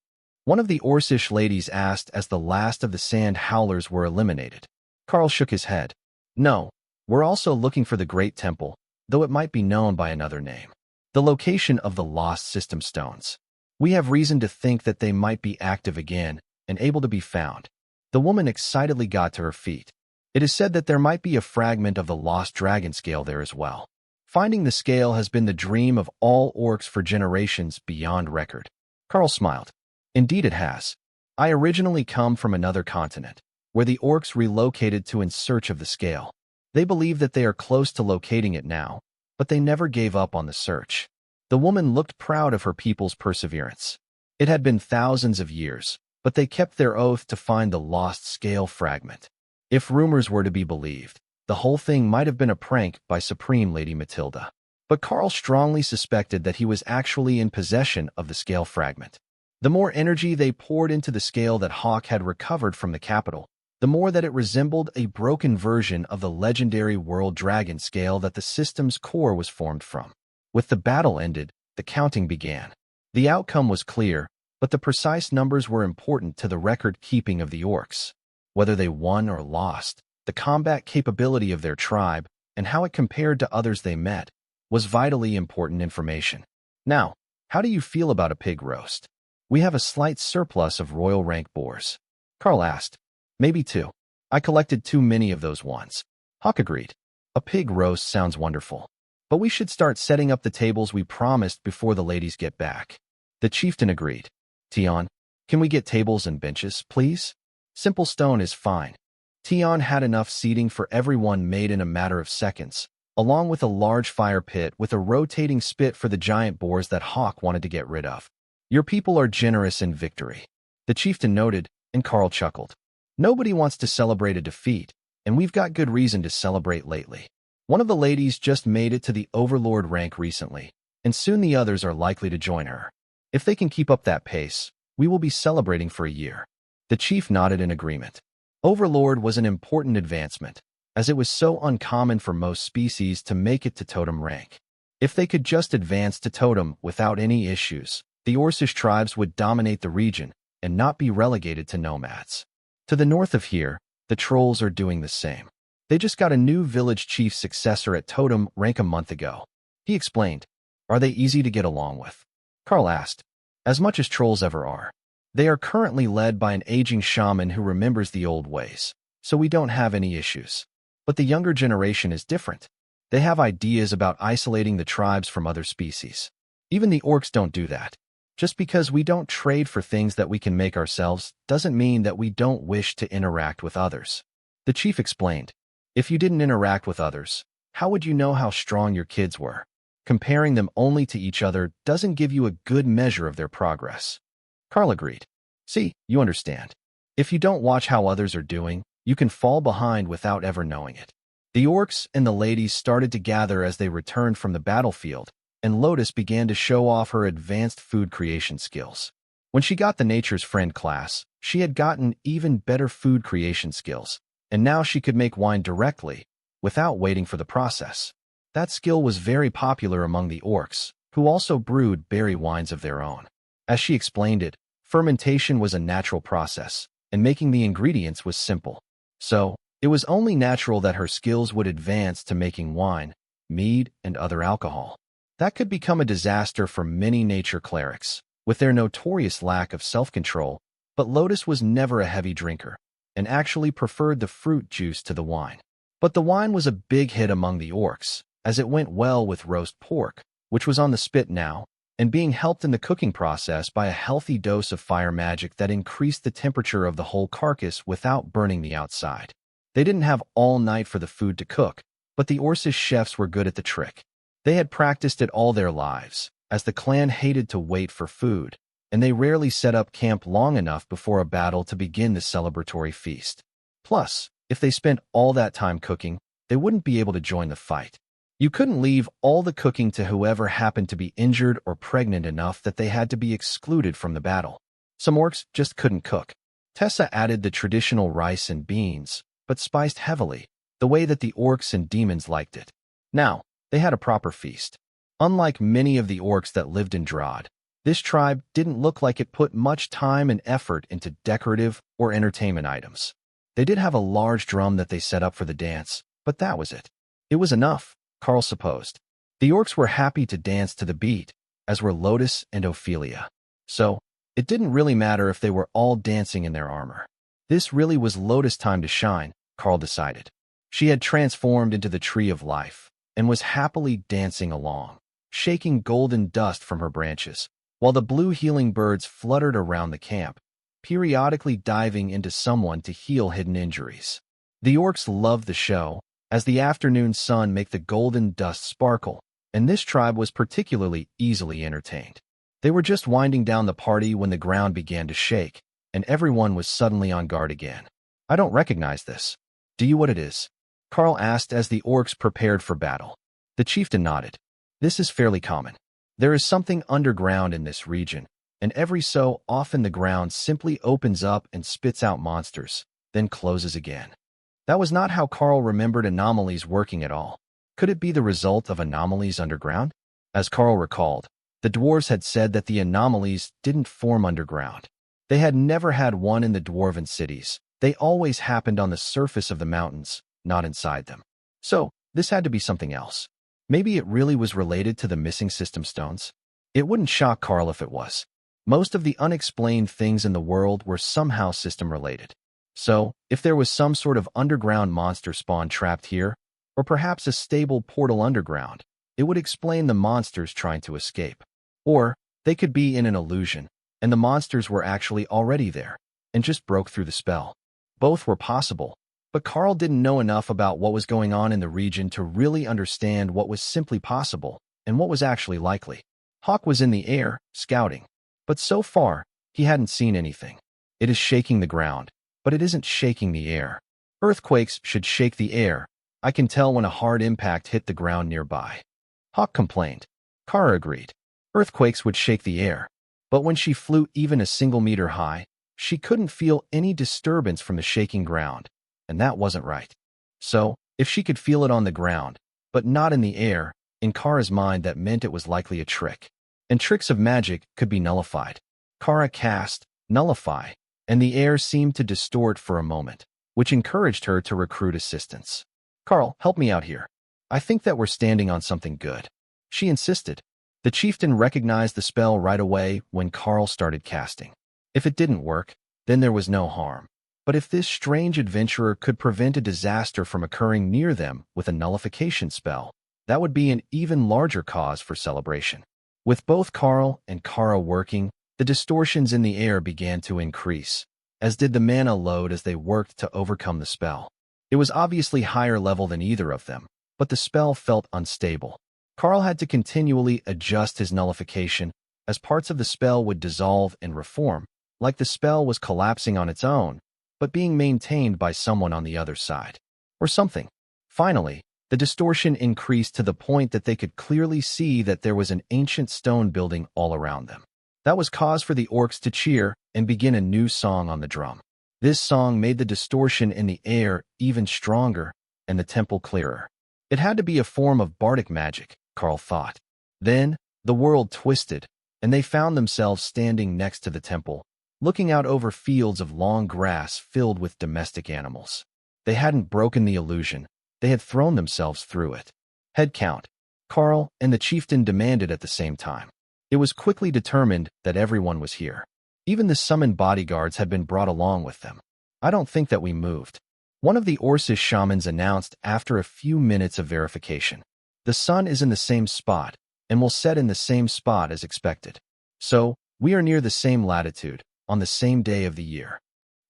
One of the Orcish ladies asked as the last of the sand howlers were eliminated. Karl shook his head. No, we're also looking for the Great Temple, though it might be known by another name. The location of the lost system stones. We have reason to think that they might be active again and able to be found. The woman excitedly got to her feet. It is said that there might be a fragment of the lost dragon scale there as well. Finding the scale has been the dream of all orcs for generations beyond record. Karl smiled. Indeed it has. I originally come from another continent, where the orcs relocated to in search of the scale. They believe that they are close to locating it now, but they never gave up on the search. The woman looked proud of her people's perseverance. It had been thousands of years, but they kept their oath to find the lost scale fragment. If rumors were to be believed, the whole thing might have been a prank by Supreme Lady Matilda. But Karl strongly suspected that he was actually in possession of the scale fragment. The more energy they poured into the scale that Hawk had recovered from the capital, the more that it resembled a broken version of the legendary world dragon scale that the system's core was formed from. With the battle ended, the counting began. The outcome was clear, but the precise numbers were important to the record-keeping of the orcs. Whether they won or lost, the combat capability of their tribe, and how it compared to others they met, was vitally important information. Now, how do you feel about a pig roast? We have a slight surplus of royal rank boars. Karl asked. Maybe 2. I collected too many of those once. Hawk agreed. A pig roast sounds wonderful. But we should start setting up the tables we promised before the ladies get back. The chieftain agreed. Tion, can we get tables and benches, please? Simple stone is fine. Tion had enough seating for everyone made in a matter of seconds, along with a large fire pit with a rotating spit for the giant boars that Hawk wanted to get rid of. Your people are generous in victory. The chieftain noted, and Karl chuckled. Nobody wants to celebrate a defeat, and we've got good reason to celebrate lately. One of the ladies just made it to the overlord rank recently, and soon the others are likely to join her. If they can keep up that pace, we will be celebrating for a year. The chief nodded in agreement. Overlord was an important advancement, as it was so uncommon for most species to make it to totem rank. If they could just advance to totem without any issues, the Orcish tribes would dominate the region and not be relegated to nomads. To the north of here, the trolls are doing the same. They just got a new village chief successor at totem rank a month ago. He explained. Are they easy to get along with? Karl asked. As much as trolls ever are. They are currently led by an aging shaman who remembers the old ways, so we don't have any issues. But the younger generation is different. They have ideas about isolating the tribes from other species. Even the orcs don't do that. Just because we don't trade for things that we can make ourselves doesn't mean that we don't wish to interact with others. The chief explained. If you didn't interact with others, how would you know how strong your kids were? Comparing them only to each other doesn't give you a good measure of their progress. Karl agreed. See, you understand. If you don't watch how others are doing, you can fall behind without ever knowing it. The orcs and the ladies started to gather as they returned from the battlefield, and Lotus began to show off her advanced food creation skills. When she got the Nature's Friend class, she had gotten even better food creation skills, and now she could make wine directly, without waiting for the process. That skill was very popular among the orcs, who also brewed berry wines of their own. As she explained it, fermentation was a natural process, and making the ingredients was simple. So, it was only natural that her skills would advance to making wine, mead, and other alcohol. That could become a disaster for many nature clerics, with their notorious lack of self-control, but Lotus was never a heavy drinker, and actually preferred the fruit juice to the wine. But the wine was a big hit among the orcs, as it went well with roast pork, which was on the spit now, and being helped in the cooking process by a healthy dose of fire magic that increased the temperature of the whole carcass without burning the outside. They didn't have all night for the food to cook, but the Orc's chefs were good at the trick. They had practiced it all their lives, as the clan hated to wait for food, and they rarely set up camp long enough before a battle to begin the celebratory feast. Plus, if they spent all that time cooking, they wouldn't be able to join the fight. You couldn't leave all the cooking to whoever happened to be injured or pregnant enough that they had to be excluded from the battle. Some orcs just couldn't cook. Tessa added the traditional rice and beans, but spiced heavily, the way that the orcs and demons liked it. Now, they had a proper feast. Unlike many of the orcs that lived in Drod, this tribe didn't look like it put much time and effort into decorative or entertainment items. They did have a large drum that they set up for the dance, but that was it. It was enough, Karl supposed. The orcs were happy to dance to the beat, as were Lotus and Ophelia. So, it didn't really matter if they were all dancing in their armor. This really was Lotus' time to shine, Karl decided. She had transformed into the Tree of Life, and was happily dancing along, shaking golden dust from her branches, while the blue healing birds fluttered around the camp, periodically diving into someone to heal hidden injuries. The orcs loved the show, as the afternoon sun made the golden dust sparkle, and this tribe was particularly easily entertained. They were just winding down the party when the ground began to shake, and everyone was suddenly on guard again. I don't recognize this. Do you what it is? Karl asked as the orcs prepared for battle. The chieftain nodded. This is fairly common. There is something underground in this region, and every so often the ground simply opens up and spits out monsters, then closes again. That was not how Karl remembered anomalies working at all. Could it be the result of anomalies underground? As Karl recalled, the dwarves had said that the anomalies didn't form underground. They had never had one in the dwarven cities. They always happened on the surface of the mountains, not inside them. So, this had to be something else. Maybe it really was related to the missing system stones? It wouldn't shock Karl if it was. Most of the unexplained things in the world were somehow system-related. So, if there was some sort of underground monster spawn trapped here, or perhaps a stable portal underground, it would explain the monsters trying to escape. Or, they could be in an illusion, and the monsters were actually already there, and just broke through the spell. Both were possible, but Karl didn't know enough about what was going on in the region to really understand what was simply possible and what was actually likely. Hawk was in the air, scouting, but so far, he hadn't seen anything. It is shaking the ground, but it isn't shaking the air. Earthquakes should shake the air. I can tell when a hard impact hit the ground nearby. Hawk complained. Kara agreed. Earthquakes would shake the air, but when she flew even a single meter high, she couldn't feel any disturbance from the shaking ground, and that wasn't right. So, if she could feel it on the ground, but not in the air, in Kara's mind that meant it was likely a trick. And tricks of magic could be nullified. Kara cast Nullify, and the air seemed to distort for a moment, which encouraged her to recruit assistance. Karl, help me out here. I think that we're standing on something good. She insisted. The chieftain recognized the spell right away when Karl started casting. If it didn't work, then there was no harm. But if this strange adventurer could prevent a disaster from occurring near them with a nullification spell, that would be an even larger cause for celebration. With both Karl and Kara working, the distortions in the air began to increase, as did the mana load as they worked to overcome the spell. It was obviously higher level than either of them, but the spell felt unstable. Karl had to continually adjust his nullification, as parts of the spell would dissolve and reform, like the spell was collapsing on its own, but being maintained by someone on the other side. Or something. Finally, the distortion increased to the point that they could clearly see that there was an ancient stone building all around them. That was cause for the orcs to cheer and begin a new song on the drum. This song made the distortion in the air even stronger, and the temple clearer. It had to be a form of bardic magic, Karl thought. Then, the world twisted, and they found themselves standing next to the temple, looking out over fields of long grass filled with domestic animals. They hadn't broken the illusion. They had thrown themselves through it. Head count. Karl and the chieftain demanded at the same time. It was quickly determined that everyone was here. Even the summoned bodyguards had been brought along with them. I don't think that we moved. One of the Orcish shamans announced after a few minutes of verification. The sun is in the same spot, and will set in the same spot as expected. So, we are near the same latitude, on the same day of the year.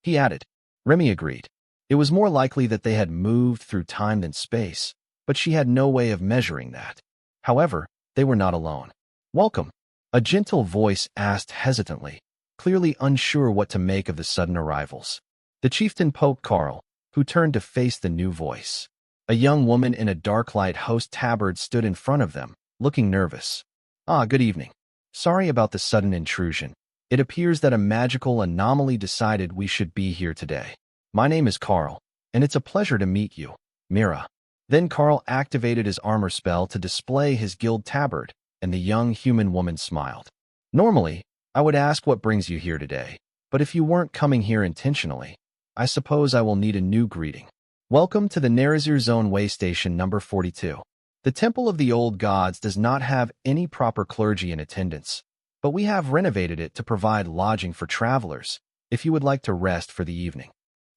He added. Remy agreed. It was more likely that they had moved through time than space, but she had no way of measuring that. However, they were not alone. Welcome, a gentle voice asked hesitantly, clearly unsure what to make of the sudden arrivals. The chieftain poked Karl, who turned to face the new voice. A young woman in a dark light host tabard stood in front of them, looking nervous. Good evening. Sorry about the sudden intrusion. It appears that a magical anomaly decided we should be here today. My name is Karl, and it's a pleasure to meet you, Mira. Then Karl activated his armor spell to display his guild tabard, and the young human woman smiled. Normally, I would ask what brings you here today, but if you weren't coming here intentionally, I suppose I will need a new greeting. Welcome to the Nerazir Zone Way Station number 42. The Temple of the Old Gods does not have any proper clergy in attendance, but we have renovated it to provide lodging for travelers, if you would like to rest for the evening.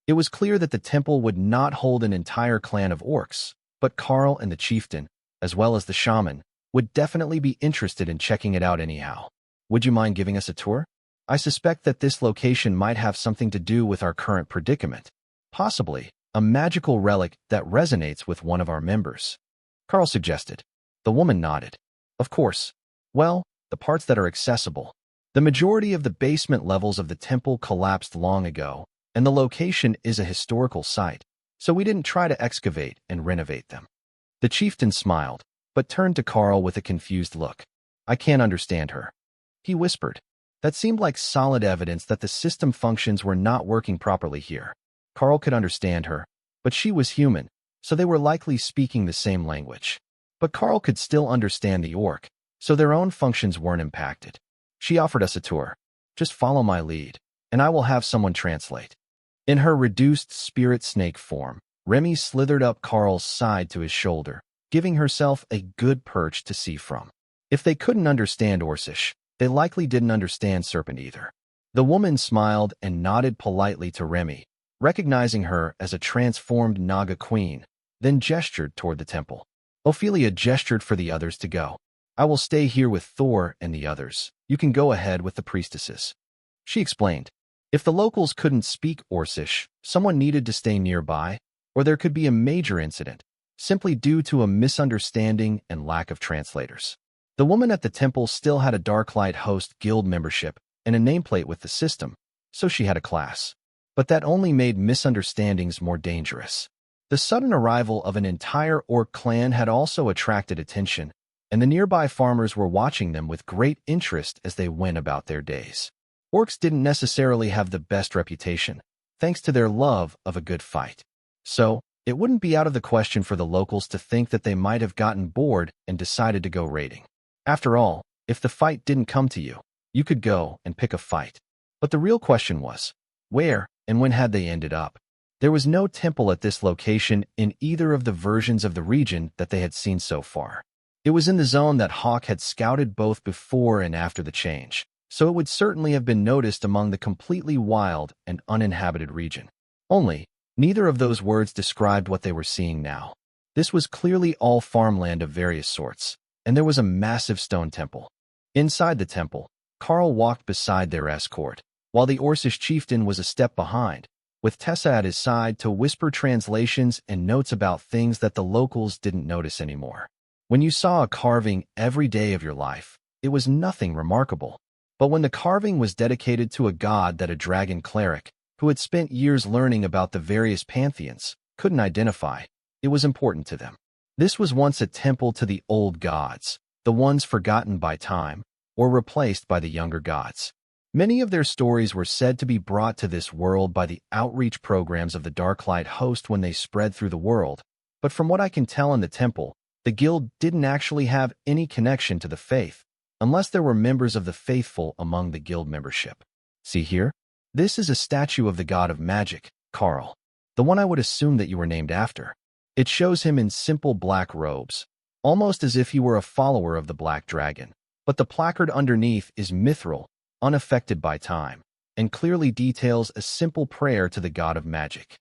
It was clear that the temple would not hold an entire clan of orcs, but Karl and the chieftain, as well as the shaman, would definitely be interested in checking it out anyhow. Would you mind giving us a tour? I suspect that this location might have something to do with our current predicament. Possibly, a magical relic that resonates with one of our members. Karl suggested. The woman nodded. Of course. Well, the parts that are accessible. The majority of the basement levels of the temple collapsed long ago, and the location is a historical site, so we didn't try to excavate and renovate them. The chieftain smiled, but turned to Karl with a confused look. I can't understand her. He whispered. That seemed like solid evidence that the system functions were not working properly here. Karl could understand her, but she was human, so they were likely speaking the same language. But Karl could still understand the orc, so their own functions weren't impacted. She offered us a tour. Just follow my lead, and I will have someone translate. In her reduced spirit snake form, Remy slithered up Karl's side to his shoulder, giving herself a good perch to see from. If they couldn't understand Orcish, they likely didn't understand Serpent either. The woman smiled and nodded politely to Remy, recognizing her as a transformed Naga queen, then gestured toward the temple. Ophelia gestured for the others to go. I will stay here with Thor and the others. You can go ahead with the priestesses. She explained. If the locals couldn't speak Orcish, someone needed to stay nearby, or there could be a major incident, simply due to a misunderstanding and lack of translators. The woman at the temple still had a Darklight Host guild membership and a nameplate with the system, so she had a class. But that only made misunderstandings more dangerous. The sudden arrival of an entire orc clan had also attracted attention, and the nearby farmers were watching them with great interest as they went about their days. Orcs didn't necessarily have the best reputation, thanks to their love of a good fight. So, it wouldn't be out of the question for the locals to think that they might have gotten bored and decided to go raiding. After all, if the fight didn't come to you, you could go and pick a fight. But the real question was, where and when had they ended up? There was no temple at this location in either of the versions of the region that they had seen so far. It was in the zone that Hawk had scouted both before and after the change, so it would certainly have been noticed among the completely wild and uninhabited region. Only, neither of those words described what they were seeing now. This was clearly all farmland of various sorts, and there was a massive stone temple. Inside the temple, Karl walked beside their escort, while the Orcish chieftain was a step behind, with Tessa at his side to whisper translations and notes about things that the locals didn't notice anymore. When you saw a carving every day of your life, it was nothing remarkable. But when the carving was dedicated to a god that a dragon cleric, who had spent years learning about the various pantheons, couldn't identify, it was important to them. This was once a temple to the old gods, the ones forgotten by time, or replaced by the younger gods. Many of their stories were said to be brought to this world by the outreach programs of the Darklight Host when they spread through the world, But from what I can tell in the temple, the guild didn't actually have any connection to the faith, unless there were members of the faithful among the guild membership. See here? This is a statue of the god of magic, Karl, the one I would assume that you were named after. It shows him in simple black robes, almost as if he were a follower of the black dragon. But the placard underneath is mithril, unaffected by time, and clearly details a simple prayer to the god of magic.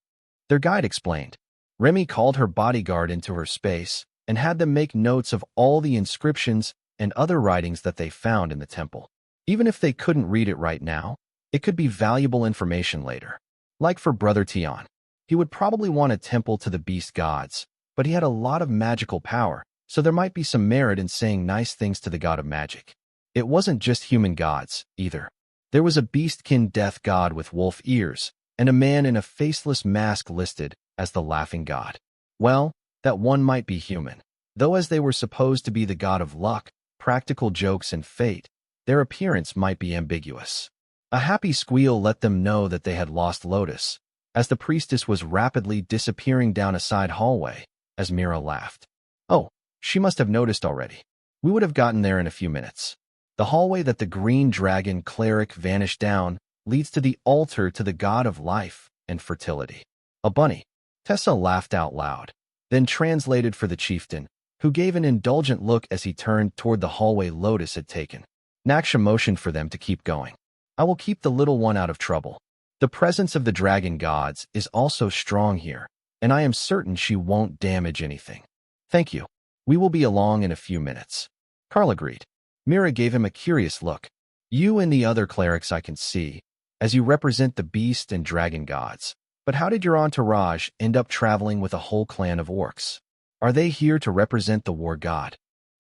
Their guide explained. Remy called her bodyguard into her space and had them make notes of all the inscriptions and other writings that they found in the temple. Even if they couldn't read it right now, it could be valuable information later. Like for Brother Tian. He would probably want a temple to the beast gods, but he had a lot of magical power, so there might be some merit in saying nice things to the god of magic. It wasn't just human gods, either. There was a beastkin death god with wolf ears, and a man in a faceless mask listed as the laughing god. Well, that one might be human, though as they were supposed to be the god of luck, practical jokes, and fate, their appearance might be ambiguous. A happy squeal let them know that they had lost Lotus, as the priestess was rapidly disappearing down a side hallway, as Mira laughed. Oh, she must have noticed already. We would have gotten there in a few minutes. The hallway that the green dragon cleric vanished down leads to the altar to the god of life and fertility. A bunny. Tessa laughed out loud, then translated for the chieftain, who gave an indulgent look as he turned toward the hallway Lotus had taken. Naksha motioned for them to keep going. I will keep the little one out of trouble. The presence of the dragon gods is also strong here, and I am certain she won't damage anything. Thank you. We will be along in a few minutes. Karl agreed. Mira gave him a curious look. You and the other clerics I can see, as you represent the beast and dragon gods. But how did your entourage end up traveling with a whole clan of orcs? Are they here to represent the war god?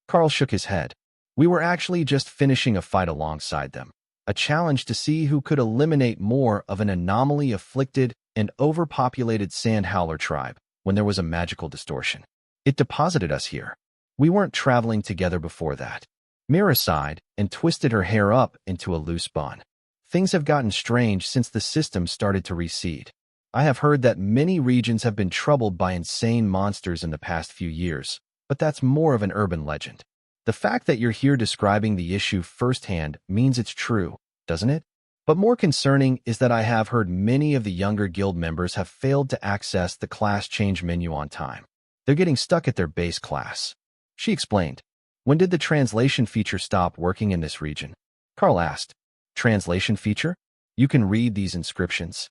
Karl shook his head. We were actually just finishing a fight alongside them. A challenge to see who could eliminate more of an anomaly-afflicted and overpopulated sand howler tribe when there was a magical distortion. It deposited us here. We weren't traveling together before that. Mira sighed and twisted her hair up into a loose bun. Things have gotten strange since the system started to reseed. I have heard that many regions have been troubled by insane monsters in the past few years, but that's more of an urban legend. The fact that you're here describing the issue firsthand means it's true, doesn't it? But more concerning is that I have heard many of the younger guild members have failed to access the class change menu on time. They're getting stuck at their base class. She explained. When did the translation feature stop working in this region? Karl asked. Translation feature? You can read these inscriptions?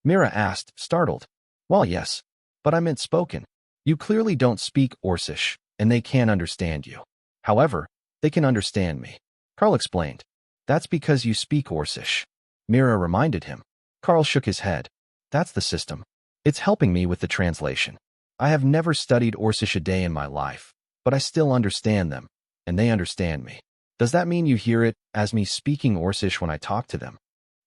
Mira asked, startled. Well, yes, but I meant spoken. You clearly don't speak Orcish, and they can't understand you. However, they can understand me. Karl explained. That's because you speak Orcish. Mira reminded him. Karl shook his head. That's the system. It's helping me with the translation. I have never studied Orcish a day in my life, but I still understand them, and they understand me. Does that mean you hear it as me speaking Orcish when I talk to them?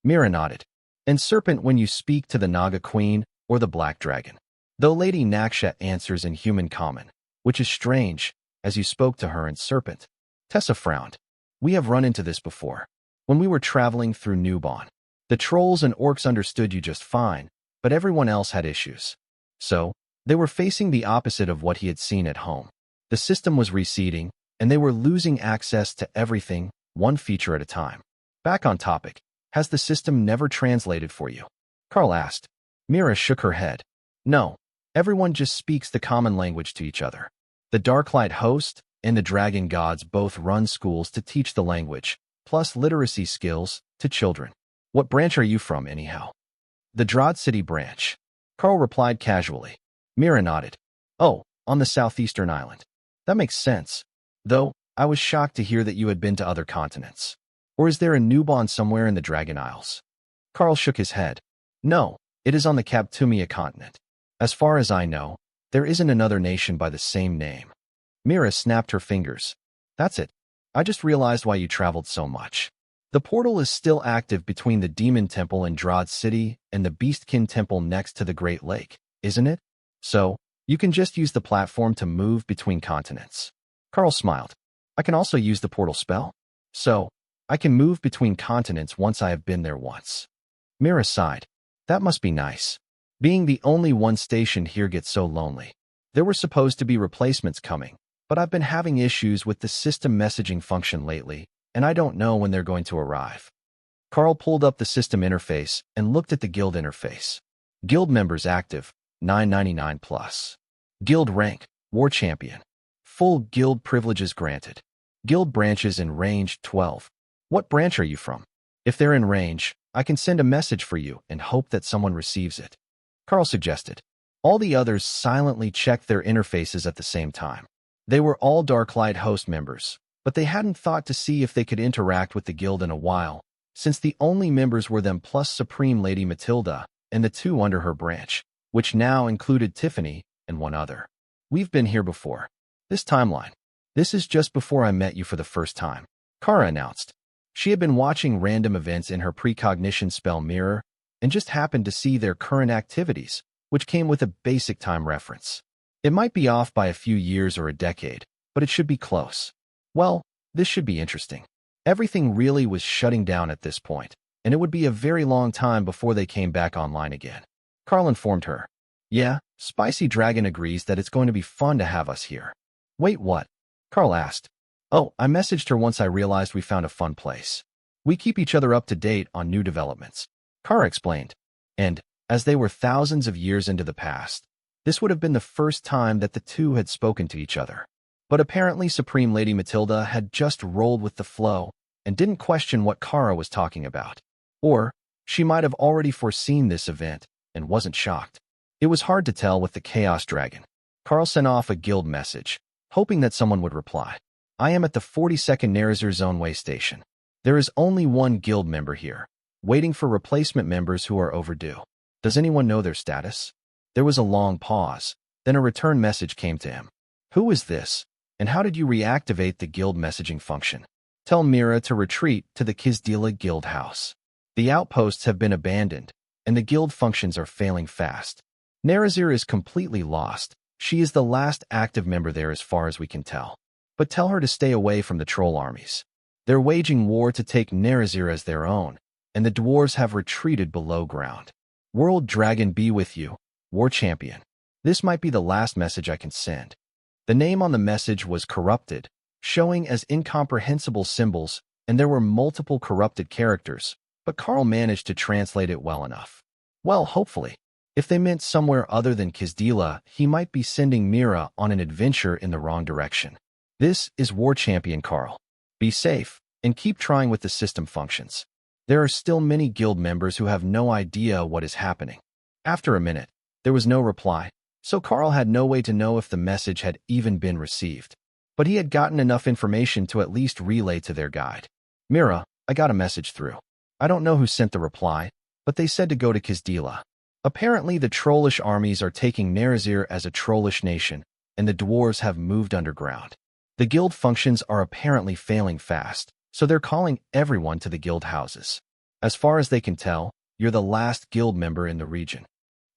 Mira nodded. And serpent when you speak to the Naga Queen or the Black Dragon. Though Lady Naksha answers in human common, which is strange, as you spoke to her in serpent. Tessa frowned. We have run into this before. When we were traveling through Newbon, the trolls and orcs understood you just fine, but everyone else had issues. So, they were facing the opposite of what he had seen at home. The system was receding, and they were losing access to everything, one feature at a time. Back on topic. Has the system never translated for you? Karl asked. Mira shook her head. No, everyone just speaks the common language to each other. The Darklight host and the Dragon gods both run schools to teach the language, plus literacy skills, to children. What branch are you from, anyhow? The Drod City branch. Karl replied casually. Mira nodded. Oh, on the southeastern island. That makes sense. Though, I was shocked to hear that you had been to other continents. Or is there a Newbon somewhere in the Dragon Isles? Karl shook his head. No, it is on the Kaptumia continent. As far as I know, there isn't another nation by the same name. Mira snapped her fingers. That's it. I just realized why you traveled so much. The portal is still active between the Demon Temple in Drod City and the Beastkin Temple next to the Great Lake, isn't it? So, you can just use the platform to move between continents. Karl smiled. I can also use the portal spell. So, I can move between continents once I have been there once. Mira sighed. That must be nice. Being the only one stationed here gets so lonely. There were supposed to be replacements coming, but I've been having issues with the system messaging function lately, and I don't know when they're going to arrive. Karl pulled up the system interface and looked at the guild interface. Guild members active, 999 plus. Guild rank, War Champion. Full guild privileges granted. Guild branches in range 12. What branch are you from? If they're in range, I can send a message for you and hope that someone receives it. Karl suggested. All the others silently checked their interfaces at the same time. They were all Darklight host members, but they hadn't thought to see if they could interact with the guild in a while, since the only members were them plus Supreme Lady Matilda and the two under her branch, which now included Tiffany and one other. We've been here before. This timeline. This is just before I met you for the first time, Kara announced. She had been watching random events in her precognition spell mirror and just happened to see their current activities, which came with a basic time reference. It might be off by a few years or a decade, but it should be close. Well, this should be interesting. Everything really was shutting down at this point, and it would be a very long time before they came back online again. Karl informed her. Yeah, Spicy Dragon agrees that it's going to be fun to have us here. Wait, what? Karl asked. Oh, I messaged her once I realized we found a fun place. We keep each other up to date on new developments, Kara explained. And, as they were thousands of years into the past, this would have been the first time that the two had spoken to each other. But apparently Supreme Lady Matilda had just rolled with the flow and didn't question what Kara was talking about. Or, she might have already foreseen this event and wasn't shocked. It was hard to tell with the Chaos Dragon. Karl sent off a guild message, hoping that someone would reply. I am at the 42nd Nerazir Zone way station. There is only one guild member here, waiting for replacement members who are overdue. Does anyone know their status? There was a long pause, then a return message came to him. Who is this, and how did you reactivate the guild messaging function? Tell Mira to retreat to the Kizdila guild house. The outposts have been abandoned, and the guild functions are failing fast. Nerazir is completely lost. She is the last active member there as far as we can tell. But tell her to stay away from the troll armies. They're waging war to take Nerazir as their own, and the dwarves have retreated below ground. World Dragon be with you, War Champion. This might be the last message I can send. The name on the message was corrupted, showing as incomprehensible symbols, and there were multiple corrupted characters, but Karl managed to translate it well enough. Well, hopefully. If they meant somewhere other than Kizdila, he might be sending Mira on an adventure in the wrong direction. This is War Champion Karl. Be safe, and keep trying with the system functions. There are still many guild members who have no idea what is happening. After a minute, there was no reply, so Karl had no way to know if the message had even been received. But he had gotten enough information to at least relay to their guide. Mira, I got a message through. I don't know who sent the reply, but they said to go to Kizdila. Apparently the trollish armies are taking Nerazir as a trollish nation, and the dwarves have moved underground. The guild functions are apparently failing fast, so they're calling everyone to the guild houses. As far as they can tell, you're the last guild member in the region.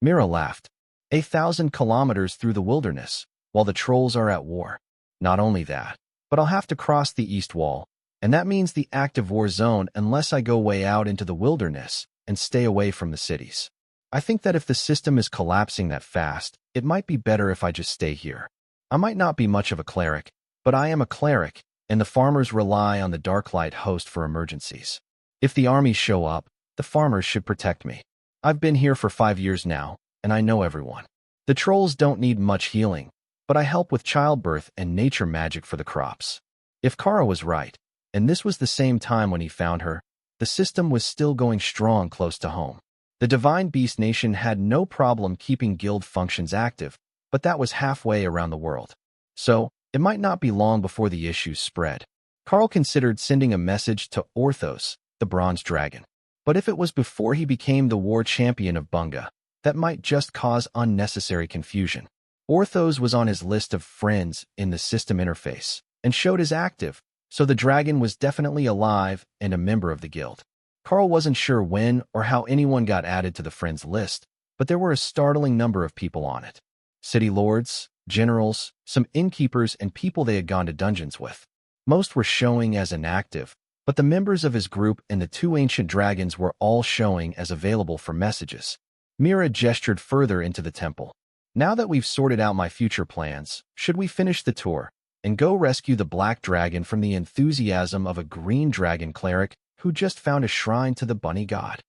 Mira laughed. 1,000 kilometers through the wilderness, while the trolls are at war. Not only that, but I'll have to cross the east wall, and that means the active war zone unless I go way out into the wilderness and stay away from the cities. I think that if the system is collapsing that fast, it might be better if I just stay here. I might not be much of a cleric, but I am a cleric, and the farmers rely on the Darklight host for emergencies. If the armies show up, the farmers should protect me. I've been here for 5 years now, and I know everyone. The trolls don't need much healing, but I help with childbirth and nature magic for the crops. If Kara was right, and this was the same time when he found her, the system was still going strong close to home. The Divine Beast Nation had no problem keeping guild functions active, but that was halfway around the world. So, it might not be long before the issues spread. Karl considered sending a message to Orthos, the Bronze Dragon. But if it was before he became the War Champion of Bunga, that might just cause unnecessary confusion. Orthos was on his list of friends in the system interface, and showed as active, so the dragon was definitely alive and a member of the guild. Karl wasn't sure when or how anyone got added to the friends list, but there were a startling number of people on it. City lords, generals, some innkeepers, and people they had gone to dungeons with. Most were showing as inactive, but the members of his group and the 2 ancient dragons were all showing as available for messages. Mira gestured further into the temple. Now that we've sorted out my future plans, should we finish the tour and go rescue the black dragon from the enthusiasm of a green dragon cleric who just found a shrine to the bunny god?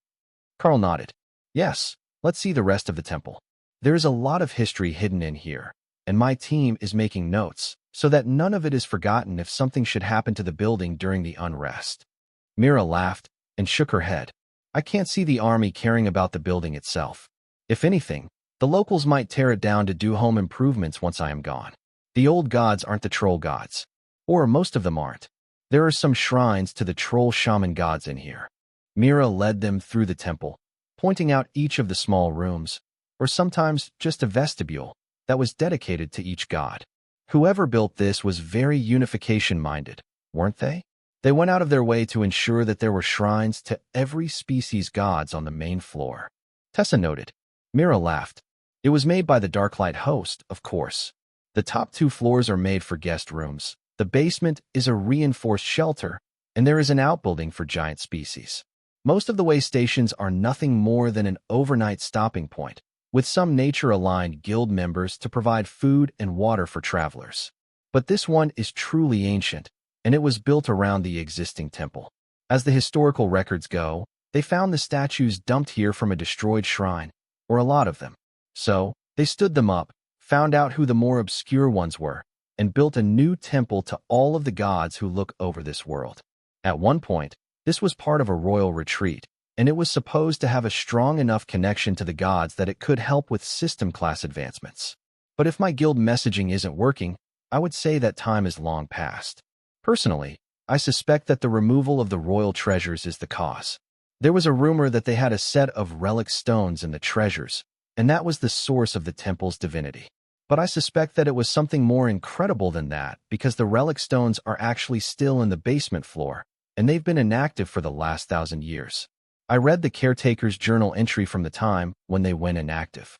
Karl nodded. Yes, let's see the rest of the temple. There is a lot of history hidden in here, and my team is making notes so that none of it is forgotten if something should happen to the building during the unrest. Mira laughed and shook her head. I can't see the army caring about the building itself. If anything, the locals might tear it down to do home improvements once I am gone. The old gods aren't the troll gods. Or most of them aren't. There are some shrines to the troll shaman gods in here. Mira led them through the temple, pointing out each of the small rooms, or sometimes just a vestibule, that was dedicated to each god. Whoever built this was very unification-minded, weren't they? They went out of their way to ensure that there were shrines to every species gods on the main floor. Tessa noted. Mira laughed. It was made by the Darklight host, of course. The top 2 floors are made for guest rooms. The basement is a reinforced shelter, and there is an outbuilding for giant species. Most of the way stations are nothing more than an overnight stopping point, with some nature-aligned guild members to provide food and water for travelers. But this one is truly ancient, and it was built around the existing temple. As the historical records go, they found the statues dumped here from a destroyed shrine, or a lot of them. So, they stood them up, found out who the more obscure ones were, and built a new temple to all of the gods who look over this world. At one point, this was part of a royal retreat, and it was supposed to have a strong enough connection to the gods that it could help with system class advancements. But if my guild messaging isn't working, I would say that time is long past. Personally, I suspect that the removal of the royal treasures is the cause. There was a rumor that they had a set of relic stones in the treasures, and that was the source of the temple's divinity. But I suspect that it was something more incredible than that because the relic stones are actually still in the basement floor, and they've been inactive for the last 1,000 years. I read the caretaker's journal entry from the time when they went inactive.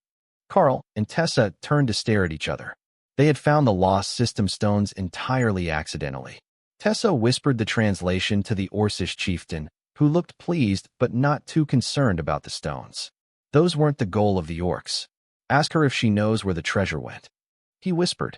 Karl and Tessa turned to stare at each other. They had found the lost system stones entirely accidentally. Tessa whispered the translation to the Orcish chieftain, who looked pleased but not too concerned about the stones. Those weren't the goal of the orcs. Ask her if she knows where the treasure went. He whispered.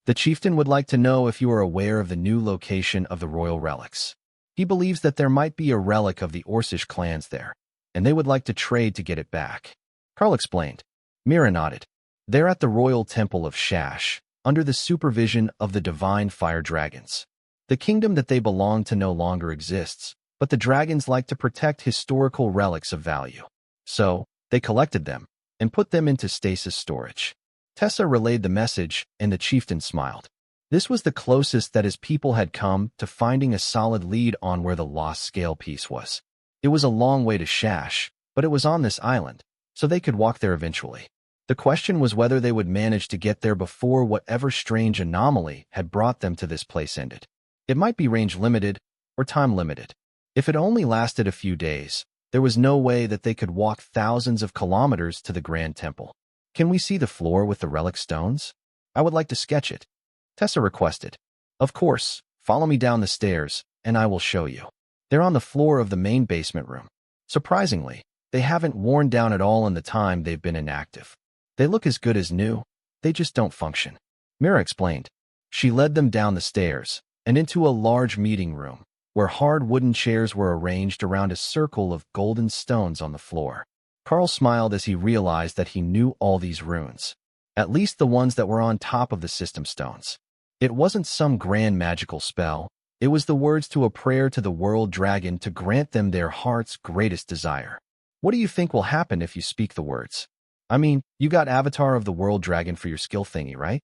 The chieftain would like to know if you are aware of the new location of the royal relics. He believes that there might be a relic of the Orcish clans there, and they would like to trade to get it back. Karl explained. Mira nodded. They're at the royal temple of Shash, under the supervision of the divine fire dragons. The kingdom that they belong to no longer exists, but the dragons like to protect historical relics of value. So, they collected them and put them into stasis storage. Tessa relayed the message, and the chieftain smiled. This was the closest that his people had come to finding a solid lead on where the lost scale piece was. It was a long way to Shash, but it was on this island, so they could walk there eventually. The question was whether they would manage to get there before whatever strange anomaly had brought them to this place ended. It might be range limited or time limited. If it only lasted a few days, there was no way that they could walk thousands of kilometers to the Grand Temple. Can we see the floor with the relic stones? I would like to sketch it. Tessa requested. Of course, follow me down the stairs, and I will show you. They're on the floor of the main basement room. Surprisingly, they haven't worn down at all in the time they've been inactive. They look as good as new, they just don't function. Mira explained. She led them down the stairs and into a large meeting room, where hard wooden chairs were arranged around a circle of golden stones on the floor. Karl smiled as he realized that he knew all these runes, at least the ones that were on top of the system stones. It wasn't some grand magical spell, it was the words to a prayer to the world dragon to grant them their heart's greatest desire. What do you think will happen if you speak the words? I mean, you got Avatar of the World Dragon for your skill thingy, right?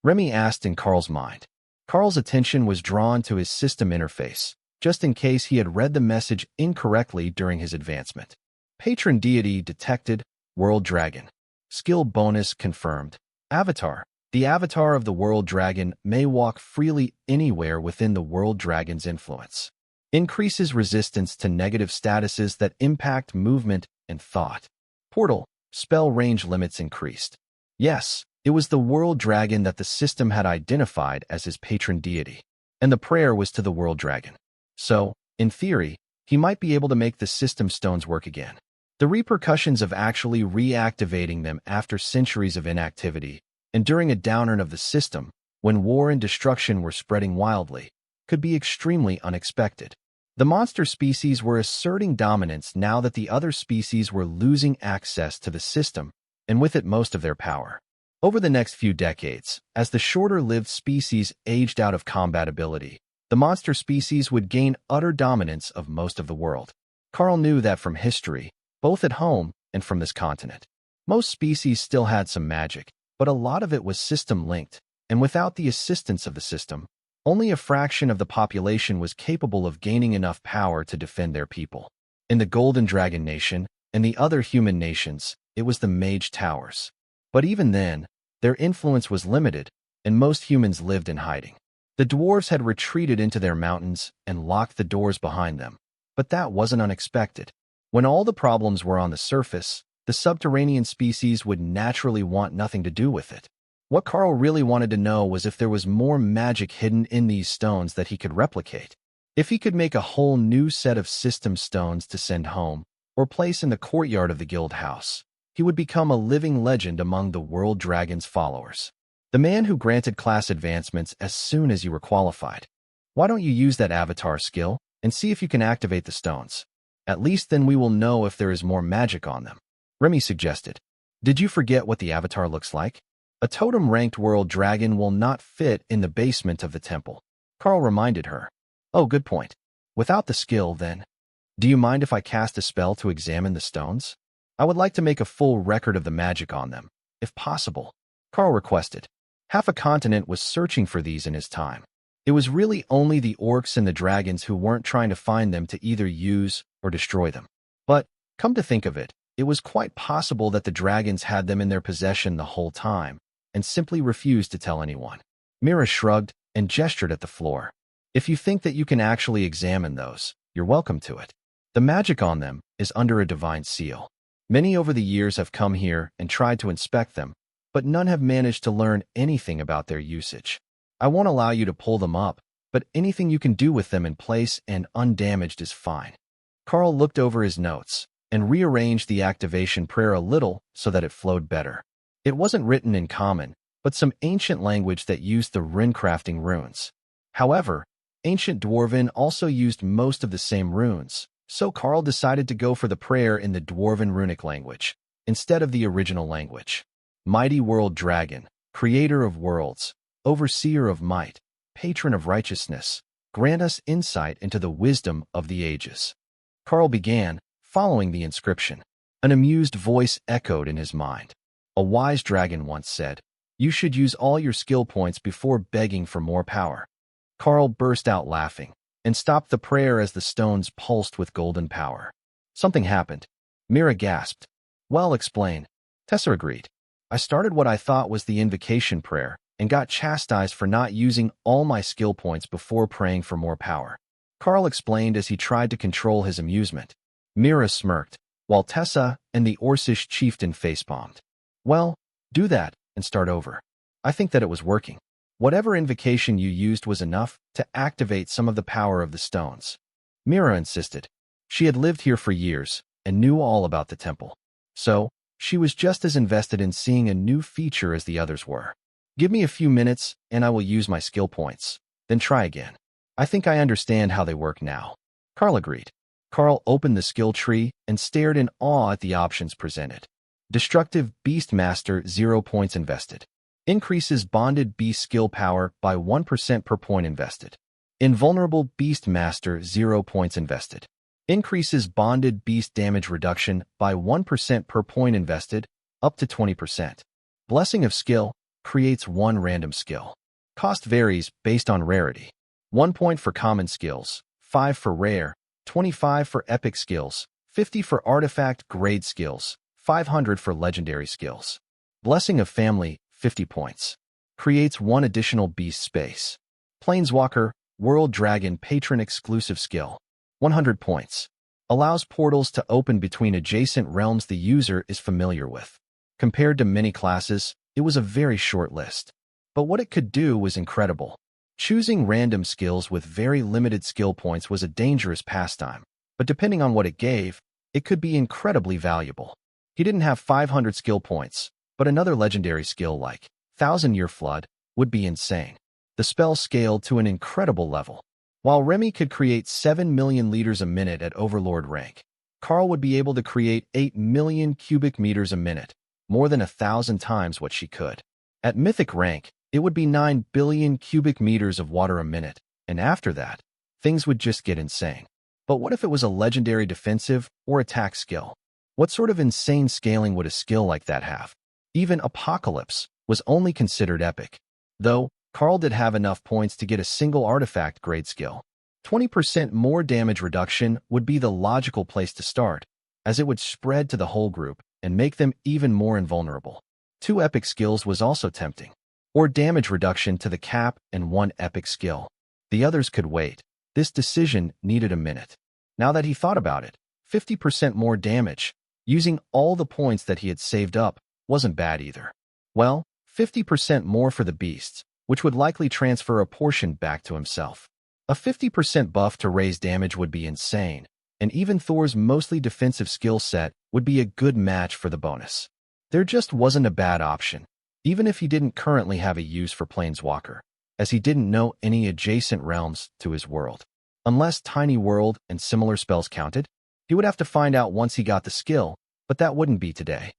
Remy asked in Karl's mind. Karl's attention was drawn to his system interface, just in case he had read the message incorrectly during his advancement. Patron deity detected, World Dragon. Skill bonus confirmed. Avatar. The avatar of the World Dragon may walk freely anywhere within the World Dragon's influence. Increases resistance to negative statuses that impact movement and thought. Portal. Spell range limits increased. Yes, it was the World Dragon that the system had identified as his patron deity, and the prayer was to the World Dragon. So, in theory, he might be able to make the system stones work again. The repercussions of actually reactivating them after centuries of inactivity and during a downturn of the system, when war and destruction were spreading wildly, could be extremely unexpected. The monster species were asserting dominance now that the other species were losing access to the system, and with it most of their power. Over the next few decades, as the shorter-lived species aged out of combatability, the monster species would gain utter dominance of most of the world. Karl knew that from history, both at home and from this continent. Most species still had some magic, but a lot of it was system-linked, and without the assistance of the system, only a fraction of the population was capable of gaining enough power to defend their people. In the Golden Dragon Nation and the other human nations, it was the Mage Towers. But even then, their influence was limited, and most humans lived in hiding. The dwarves had retreated into their mountains and locked the doors behind them. But that wasn't unexpected. When all the problems were on the surface, the subterranean species would naturally want nothing to do with it. What Karl really wanted to know was if there was more magic hidden in these stones that he could replicate. If he could make a whole new set of system stones to send home, or place in the courtyard of the guild house, he would become a living legend among the World Dragon's followers. The man who granted class advancements as soon as you were qualified. Why don't you use that avatar skill and see if you can activate the stones? At least then we will know if there is more magic on them. Remy suggested. Did you forget what the avatar looks like? A totem-ranked world dragon will not fit in the basement of the temple. Karl reminded her. Oh, good point. Without the skill, then. Do you mind if I cast a spell to examine the stones? I would like to make a full record of the magic on them, if possible. Karl requested. Half a continent was searching for these in his time. It was really only the orcs and the dragons who weren't trying to find them to either use or destroy them. But, come to think of it, it was quite possible that the dragons had them in their possession the whole time, and simply refused to tell anyone. Mira shrugged and gestured at the floor. If you think that you can actually examine those, you're welcome to it. The magic on them is under a divine seal. Many over the years have come here and tried to inspect them, but none have managed to learn anything about their usage. I won't allow you to pull them up, but anything you can do with them in place and undamaged is fine. Karl looked over his notes and rearranged the activation prayer a little so that it flowed better. It wasn't written in common, but some ancient language that used the runecrafting runes. However, ancient Dwarven also used most of the same runes, so Karl decided to go for the prayer in the Dwarven runic language, instead of the original language. Mighty World Dragon, Creator of Worlds, Overseer of Might, Patron of Righteousness, grant us insight into the wisdom of the ages. Karl began, following the inscription. An amused voice echoed in his mind. A wise dragon once said, "You should use all your skill points before begging for more power." Karl burst out laughing and stopped the prayer as the stones pulsed with golden power. Something happened. Mira gasped. Well, explain. Tessa agreed. I started what I thought was the invocation prayer and got chastised for not using all my skill points before praying for more power. Karl explained as he tried to control his amusement. Mira smirked, while Tessa and the Orcish chieftain facepalmed. Well, do that and start over. I think that it was working. Whatever invocation you used was enough to activate some of the power of the stones. Mira insisted. She had lived here for years and knew all about the temple. So, she was just as invested in seeing a new feature as the others were. Give me a few minutes and I will use my skill points. Then try again. I think I understand how they work now. Karl agreed. Karl opened the skill tree and stared in awe at the options presented. Destructive Beast Master 0 points invested. Increases bonded beast skill power by 1% per point invested. Invulnerable Beast Master 0 points invested. Increases bonded beast damage reduction by 1% per point invested, up to 20%. Blessing of Skill creates 1 random skill. Cost varies based on rarity. 1 point for common skills, 5 for rare, 25 for epic skills, 50 for artifact grade skills, 500 for legendary skills. Blessing of Family, 50 points. Creates 1 additional beast space. Planeswalker, World Dragon Patron exclusive skill. 100 points. Allows portals to open between adjacent realms the user is familiar with. Compared to many classes, it was a very short list. But what it could do was incredible. Choosing random skills with very limited skill points was a dangerous pastime, but depending on what it gave, it could be incredibly valuable. He didn't have 500 skill points, but another legendary skill like Thousand-Year Flood would be insane. The spell scaled to an incredible level. While Remy could create 7 million liters a minute at Overlord rank, Karl would be able to create 8 million cubic meters a minute, more than 1,000 times what she could. At Mythic rank, it would be 9 billion cubic meters of water a minute, and after that, things would just get insane. But what if it was a legendary defensive or attack skill? What sort of insane scaling would a skill like that have? Even Apocalypse was only considered epic, though Karl did have enough points to get a single artifact grade skill. 20% more damage reduction would be the logical place to start, as it would spread to the whole group and make them even more invulnerable. 2 epic skills was also tempting, or damage reduction to the cap and 1 epic skill. The others could wait. This decision needed a minute. Now that he thought about it, 50% more damage, using all the points that he had saved up, wasn't bad either. Well, 50% more for the beasts, which would likely transfer a portion back to himself. A 50% buff to raise damage would be insane, and even Thor's mostly defensive skill set would be a good match for the bonus. There just wasn't a bad option, even if he didn't currently have a use for Planeswalker, as he didn't know any adjacent realms to his world. Unless Tiny World and similar spells counted, he would have to find out once he got the skill, but that wouldn't be today.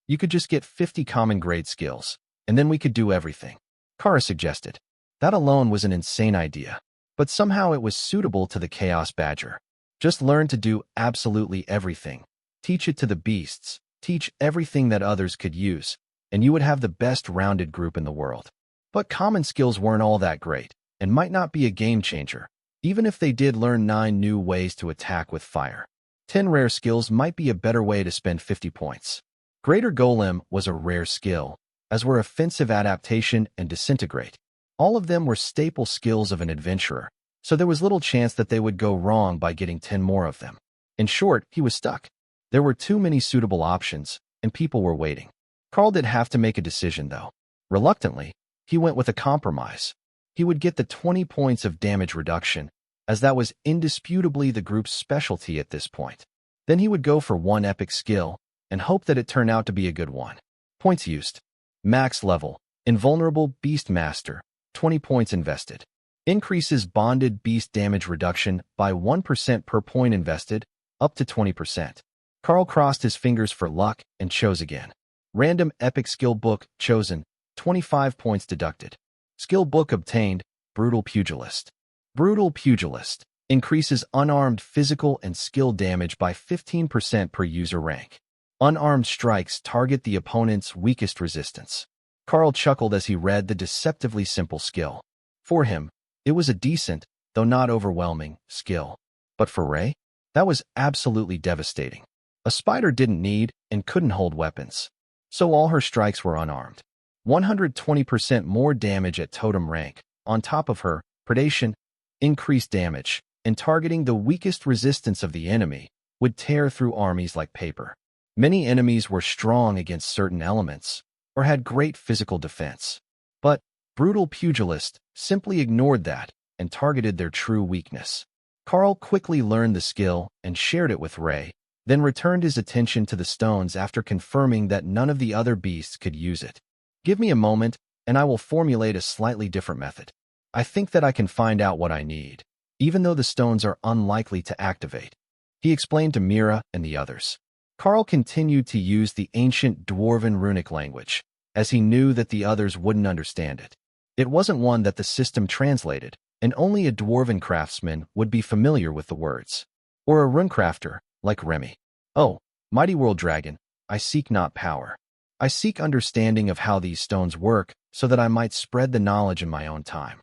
You could just get 50 common grade skills, and then we could do everything. Kara suggested. That alone was an insane idea, but somehow it was suitable to the Chaos Badger. Just learn to do absolutely everything. Teach it to the beasts, teach everything that others could use, and you would have the best rounded group in the world. But common skills weren't all that great, and might not be a game changer, even if they did learn 9 new ways to attack with fire. 10 rare skills might be a better way to spend 50 points. Greater Golem was a rare skill, as were Offensive Adaptation and Disintegrate. All of them were staple skills of an adventurer, so there was little chance that they would go wrong by getting 10 more of them. In short, he was stuck. There were too many suitable options, and people were waiting. Karl did have to make a decision, though. Reluctantly, he went with a compromise. He would get the 20 points of damage reduction, as that was indisputably the group's specialty at this point. Then he would go for 1 epic skill, and hope that it turned out to be a good one. Points used. Max level, Invulnerable Beastmaster, 20 points invested. Increases bonded beast damage reduction by 1% per point invested, up to 20%. Karl crossed his fingers for luck and chose again. Random epic skill book chosen, 25 points deducted. Skill book obtained, Brutal Pugilist. Brutal Pugilist increases unarmed physical and skill damage by 15% per user rank. Unarmed strikes target the opponent's weakest resistance. Karl chuckled as he read the deceptively simple skill. For him, it was a decent, though not overwhelming, skill. But for Ray, that was absolutely devastating. A spider didn't need and couldn't hold weapons, so all her strikes were unarmed. 120% more damage at totem rank, on top of her predation, increased damage, and targeting the weakest resistance of the enemy, would tear through armies like paper. Many enemies were strong against certain elements, or had great physical defense. But Brutal Pugilist simply ignored that and targeted their true weakness. Karl quickly learned the skill and shared it with Ray, then returned his attention to the stones after confirming that none of the other beasts could use it. Give me a moment, and I will formulate a slightly different method. I think that I can find out what I need, even though the stones are unlikely to activate, he explained to Mira and the others. Karl continued to use the ancient Dwarven runic language, as he knew that the others wouldn't understand it. It wasn't one that the system translated, and only a Dwarven craftsman would be familiar with the words. Or a runecrafter, like Remy. Oh, mighty world dragon, I seek not power. I seek understanding of how these stones work, so that I might spread the knowledge in my own time.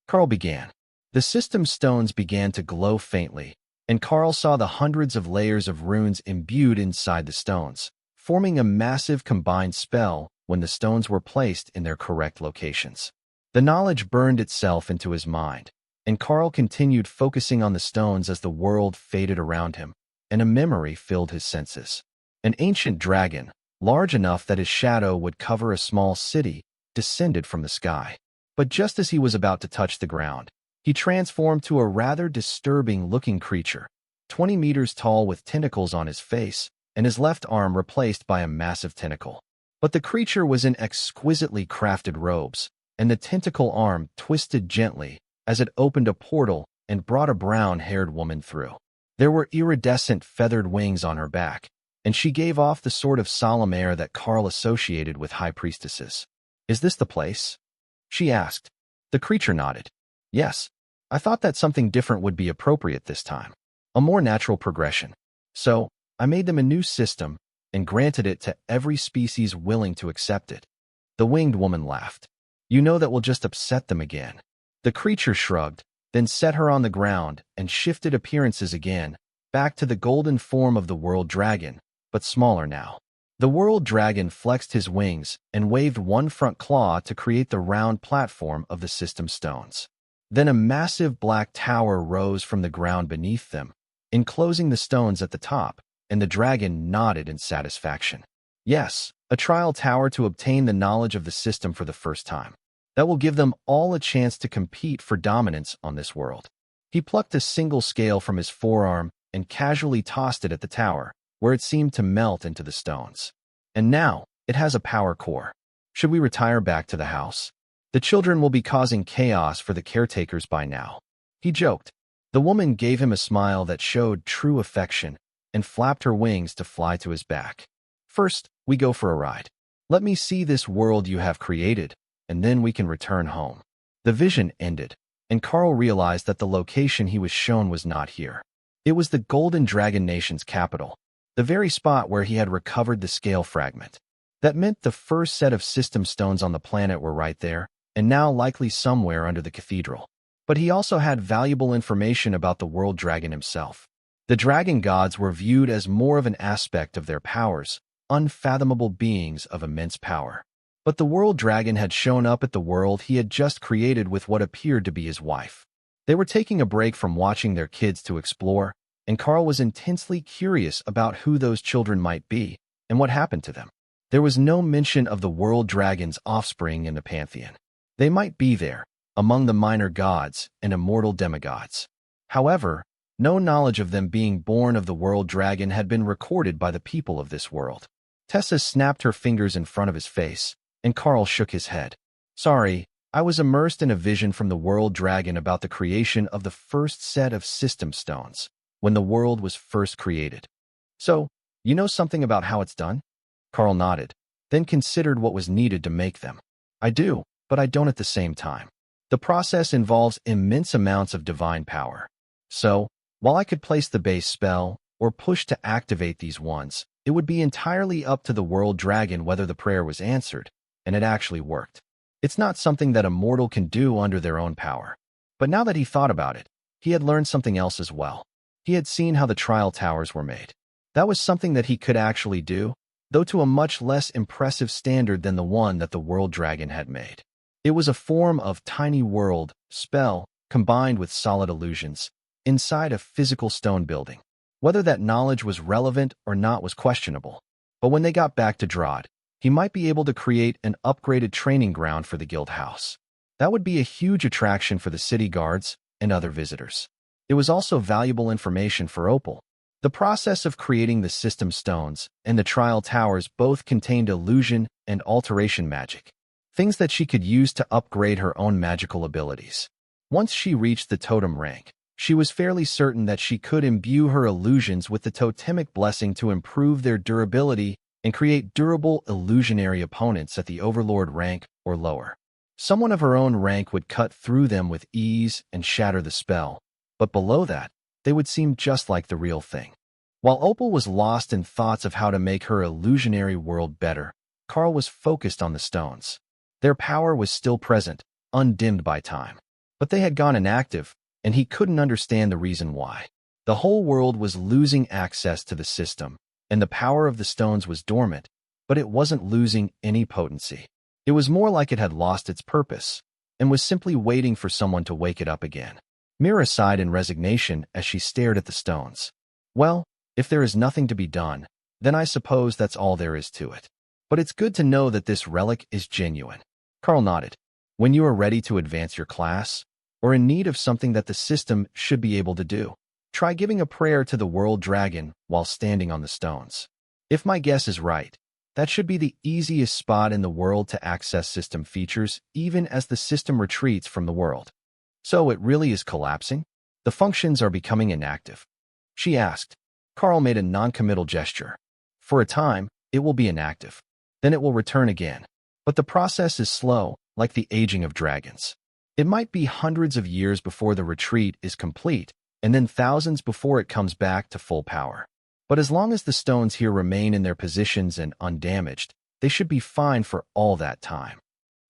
Karl began. The system's stones began to glow faintly, and Karl saw the hundreds of layers of runes imbued inside the stones, forming a massive combined spell when the stones were placed in their correct locations. The knowledge burned itself into his mind, and Karl continued focusing on the stones as the world faded around him, and a memory filled his senses. An ancient dragon, large enough that his shadow would cover a small city, descended from the sky. But just as he was about to touch the ground, he transformed to a rather disturbing-looking creature. 20 meters tall with tentacles on his face, and his left arm replaced by a massive tentacle. But the creature was in exquisitely crafted robes, and the tentacle arm twisted gently as it opened a portal and brought a brown-haired woman through. There were iridescent feathered wings on her back, and she gave off the sort of solemn air that Karl associated with high priestesses. "Is this the place?" she asked. The creature nodded. "Yes, I thought that something different would be appropriate this time. A more natural progression. So, I made them a new system and granted it to every species willing to accept it." The winged woman laughed. "You know that will just upset them again." The creature shrugged, then set her on the ground and shifted appearances again, back to the golden form of the world dragon, but smaller now. The world dragon flexed his wings and waved one front claw to create the round platform of the system stones. Then a massive black tower rose from the ground beneath them, enclosing the stones at the top, and the dragon nodded in satisfaction. "Yes, a trial tower to obtain the knowledge of the system for the first time. That will give them all a chance to compete for dominance on this world." He plucked a single scale from his forearm and casually tossed it at the tower, where it seemed to melt into the stones. "And now, it has a power core. Should we retire back to the house? The children will be causing chaos for the caretakers by now." He joked. The woman gave him a smile that showed true affection and flapped her wings to fly to his back. "First, we go for a ride. Let me see this world you have created, and then we can return home." The vision ended, and Karl realized that the location he was shown was not here. It was the Golden Dragon Nation's capital, the very spot where he had recovered the scale fragment. That meant the first set of system stones on the planet were right there, and now likely somewhere under the cathedral. But he also had valuable information about the world dragon himself. The dragon gods were viewed as more of an aspect of their powers, unfathomable beings of immense power. But the world dragon had shown up at the world he had just created with what appeared to be his wife. They were taking a break from watching their kids to explore, and Karl was intensely curious about who those children might be and what happened to them. There was no mention of the world dragon's offspring in the pantheon. They might be there, among the minor gods and immortal demigods. However, no knowledge of them being born of the world dragon had been recorded by the people of this world. Tessa snapped her fingers in front of his face, and Karl shook his head. "Sorry, I was immersed in a vision from the world dragon about the creation of the first set of system stones, when the world was first created." "So, you know something about how it's done?" Karl nodded, then considered what was needed to make them. "I do, but I don't at the same time. The process involves immense amounts of divine power. So, while I could place the base spell, or push to activate these ones, it would be entirely up to the world dragon whether the prayer was answered, and it actually worked. It's not something that a mortal can do under their own power." But now that he thought about it, he had learned something else as well. He had seen how the trial towers were made. That was something that he could actually do, though to a much less impressive standard than the one that the world dragon had made. It was a form of tiny world spell combined with solid illusions inside a physical stone building. Whether that knowledge was relevant or not was questionable. But when they got back to Drod, he might be able to create an upgraded training ground for the guild house. That would be a huge attraction for the city guards and other visitors. It was also valuable information for Opal. The process of creating the system stones and the trial towers both contained illusion and alteration magic, things that she could use to upgrade her own magical abilities. Once she reached the totem rank, she was fairly certain that she could imbue her illusions with the totemic blessing to improve their durability and create durable illusionary opponents at the overlord rank or lower. Someone of her own rank would cut through them with ease and shatter the spell, but below that, they would seem just like the real thing. While Opal was lost in thoughts of how to make her illusionary world better, Karl was focused on the stones. Their power was still present, undimmed by time. But they had gone inactive, and he couldn't understand the reason why. The whole world was losing access to the system, and the power of the stones was dormant, but it wasn't losing any potency. It was more like it had lost its purpose, and was simply waiting for someone to wake it up again. Mira sighed in resignation as she stared at the stones. "Well, if there is nothing to be done, then I suppose that's all there is to it. But it's good to know that this relic is genuine." Karl nodded. "When you are ready to advance your class, or in need of something that the system should be able to do, Try giving a prayer to the world dragon while standing on the stones. If my guess is right, that should be the easiest spot in the world to access system features, even as the system retreats from the world. So it really is collapsing? The functions are becoming inactive. She asked. Karl made a non-committal gesture. For a time, it will be inactive. Then it will return again. But the process is slow, like the aging of dragons. It might be hundreds of years before the retreat is complete, and then thousands before it comes back to full power. But as long as the stones here remain in their positions and undamaged, they should be fine for all that time.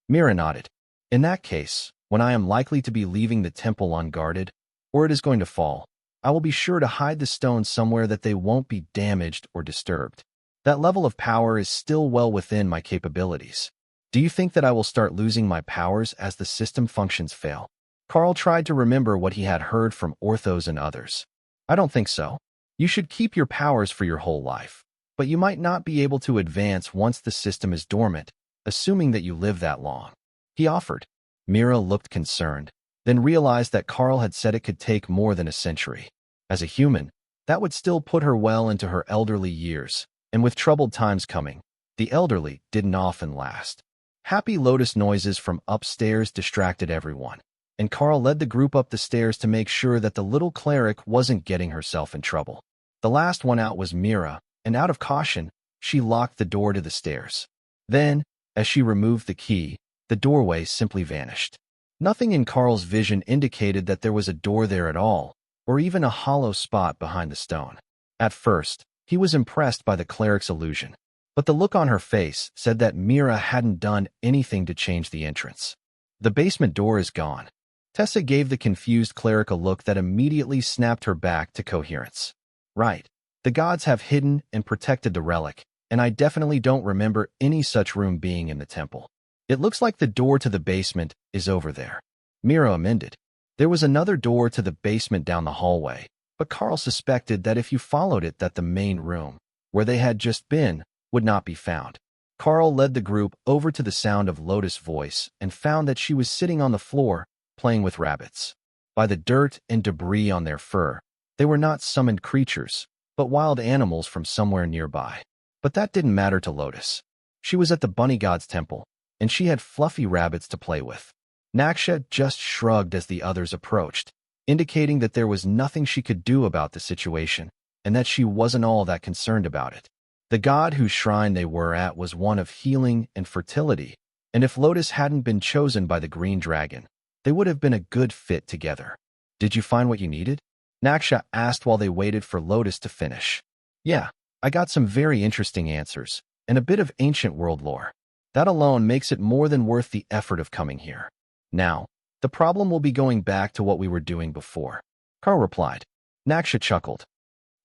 Mira nodded. In that case, when I am likely to be leaving the temple unguarded, or it is going to fall, I will be sure to hide the stones somewhere that they won't be damaged or disturbed. That level of power is still well within my capabilities. Do you think that I will start losing my powers as the system functions fail? Karl tried to remember what he had heard from Orthos and others. I don't think so. You should keep your powers for your whole life, but you might not be able to advance once the system is dormant, assuming that you live that long. He offered. Mira looked concerned, then realized that Karl had said it could take more than a century. As a human, that would still put her well into her elderly years, and with troubled times coming, the elderly didn't often last. Happy lotus noises from upstairs distracted everyone, and Karl led the group up the stairs to make sure that the little cleric wasn't getting herself in trouble. The last one out was Mira, and out of caution, she locked the door to the stairs. Then, as she removed the key, the doorway simply vanished. Nothing in Karl's vision indicated that there was a door there at all, or even a hollow spot behind the stone. At first, he was impressed by the cleric's illusion, but the look on her face said that Mira hadn't done anything to change the entrance. The basement door is gone. Tessa gave the confused cleric a look that immediately snapped her back to coherence. Right. The gods have hidden and protected the relic, and I definitely don't remember any such room being in the temple. It looks like the door to the basement is over there. Mira amended. There was another door to the basement down the hallway, but Karl suspected that if you followed it that the main room, where they had just been, would not be found. Karl led the group over to the sound of Lotus' voice and found that she was sitting on the floor, playing with rabbits. By the dirt and debris on their fur, they were not summoned creatures, but wild animals from somewhere nearby. But that didn't matter to Lotus. She was at the bunny god's temple, and she had fluffy rabbits to play with. Naksha just shrugged as the others approached, indicating that there was nothing she could do about the situation, and that she wasn't all that concerned about it. The god whose shrine they were at was one of healing and fertility, and if Lotus hadn't been chosen by the green dragon, they would have been a good fit together. Did you find what you needed? Naksha asked while they waited for Lotus to finish. Yeah, I got some very interesting answers, and a bit of ancient world lore. That alone makes it more than worth the effort of coming here. Now, the problem will be going back to what we were doing before. Karl replied. Naksha chuckled.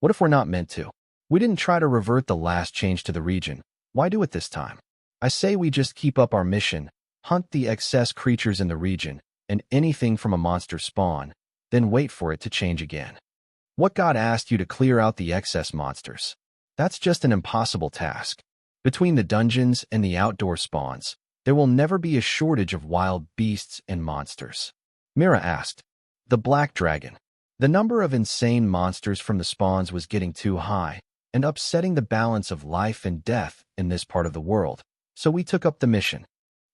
What if we're not meant to? We didn't try to revert the last change to the region. Why do it this time? I say we just keep up our mission, hunt the excess creatures in the region, and anything from a monster spawn, then wait for it to change again. What god asked you to clear out the excess monsters? That's just an impossible task. Between the dungeons and the outdoor spawns, there will never be a shortage of wild beasts and monsters. Mira asked. The black dragon. The number of insane monsters from the spawns was getting too high, and upsetting the balance of life and death in this part of the world, so we took up the mission.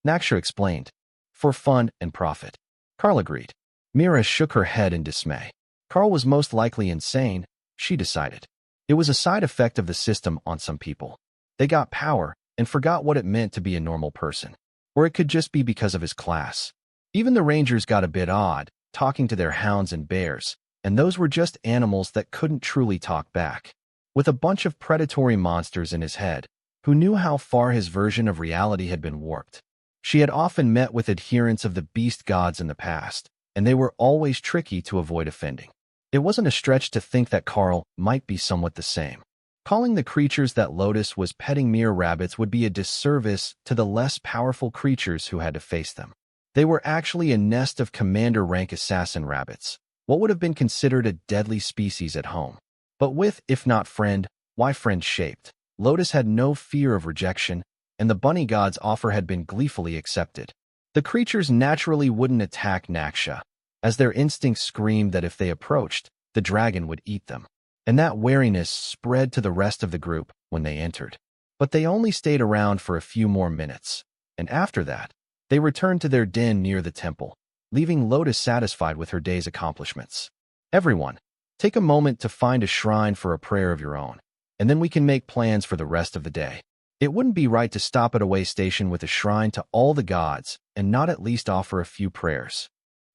Naksha explained. For fun and profit. Karl agreed. Mira shook her head in dismay. Karl was most likely insane, she decided. It was a side effect of the system on some people. They got power and forgot what it meant to be a normal person. Or it could just be because of his class. Even the rangers got a bit odd, talking to their hounds and bears, and those were just animals that couldn't truly talk back. With a bunch of predatory monsters in his head, who knew how far his version of reality had been warped. She had often met with adherents of the beast gods in the past, and they were always tricky to avoid offending. It wasn't a stretch to think that Karl might be somewhat the same. Calling the creatures that Lotus was petting mere rabbits would be a disservice to the less powerful creatures who had to face them. They were actually a nest of commander-rank assassin rabbits, what would have been considered a deadly species at home. But with, if not friend, why friend-shaped, Lotus had no fear of rejection, and the bunny god's offer had been gleefully accepted. The creatures naturally wouldn't attack Naksha, as their instincts screamed that if they approached, the dragon would eat them. And that wariness spread to the rest of the group when they entered. But they only stayed around for a few more minutes, and after that, they returned to their den near the temple, leaving Lotus satisfied with her day's accomplishments. Everyone, take a moment to find a shrine for a prayer of your own, and then we can make plans for the rest of the day. It wouldn't be right to stop at a way station with a shrine to all the gods and not at least offer a few prayers,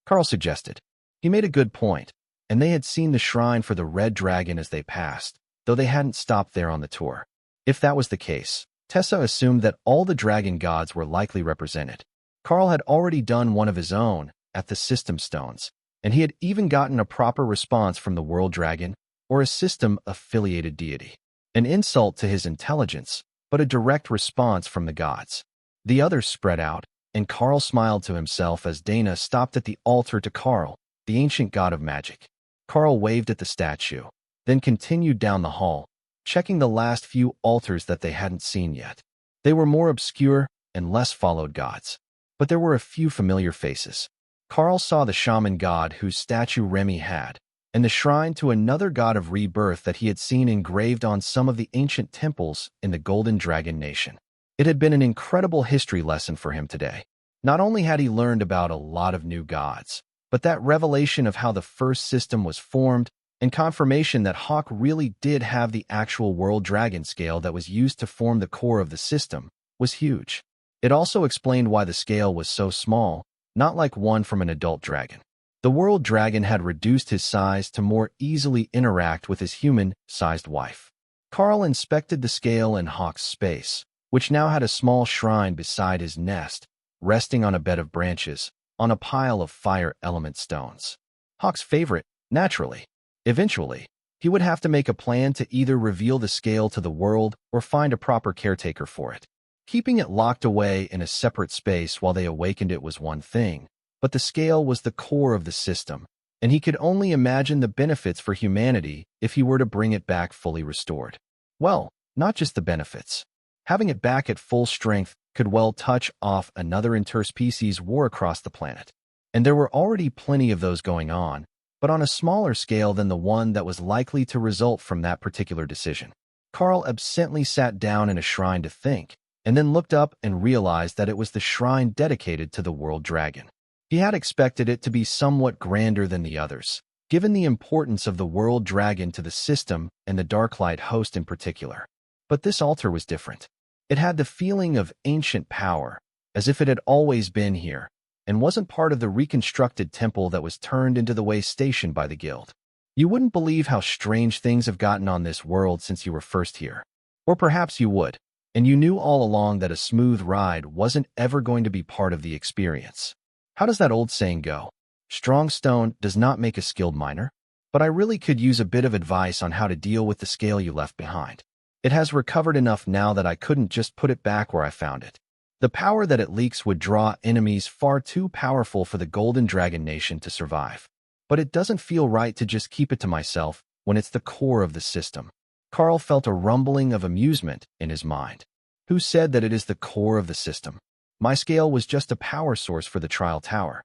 Karl suggested. He made a good point, and they had seen the shrine for the red dragon as they passed, though they hadn't stopped there on the tour. If that was the case, Tessa assumed that all the dragon gods were likely represented. Karl had already done one of his own at the system stones, and he had even gotten a proper response from the world dragon or a system-affiliated deity. An insult to his intelligence, but a direct response from the gods. The others spread out, and Karl smiled to himself as Dana stopped at the altar to Karl, the ancient god of magic. Karl waved at the statue, then continued down the hall, checking the last few altars that they hadn't seen yet. They were more obscure and less followed gods, but there were a few familiar faces. Karl saw the shaman god whose statue Remy had, and the shrine to another god of rebirth that he had seen engraved on some of the ancient temples in the Golden Dragon Nation. It had been an incredible history lesson for him today. Not only had he learned about a lot of new gods, but that revelation of how the first system was formed and confirmation that Hawk really did have the actual world dragon scale that was used to form the core of the system was huge. It also explained why the scale was so small, not like one from an adult dragon. The world dragon had reduced his size to more easily interact with his human-sized wife. Karl inspected the scale in Hawk's space, which now had a small shrine beside his nest, resting on a bed of branches, on a pile of fire element stones. Hawk's favorite, naturally. Eventually, he would have to make a plan to either reveal the scale to the world or find a proper caretaker for it. Keeping it locked away in a separate space while they awakened it was one thing, but the scale was the core of the system, and he could only imagine the benefits for humanity if he were to bring it back fully restored. Well, not just the benefits. Having it back at full strength could well touch off another interspecies war across the planet. And there were already plenty of those going on, but on a smaller scale than the one that was likely to result from that particular decision. Karl absently sat down in a shrine to think, and then looked up and realized that it was the shrine dedicated to the world dragon. He had expected it to be somewhat grander than the others, given the importance of the world dragon to the system and the Darklight host in particular. But this altar was different. It had the feeling of ancient power, as if it had always been here, and wasn't part of the reconstructed temple that was turned into the way station by the guild. You wouldn't believe how strange things have gotten on this world since you were first here. Or perhaps you would, and you knew all along that a smooth ride wasn't ever going to be part of the experience. How does that old saying go? Strong stone does not make a skilled miner, but I really could use a bit of advice on how to deal with the scale you left behind. It has recovered enough now that I couldn't just put it back where I found it. The power that it leaks would draw enemies far too powerful for the Golden Dragon Nation to survive. But it doesn't feel right to just keep it to myself when it's the core of the system. Karl felt a rumbling of amusement in his mind. Who said that it is the core of the system? My scale was just a power source for the trial tower.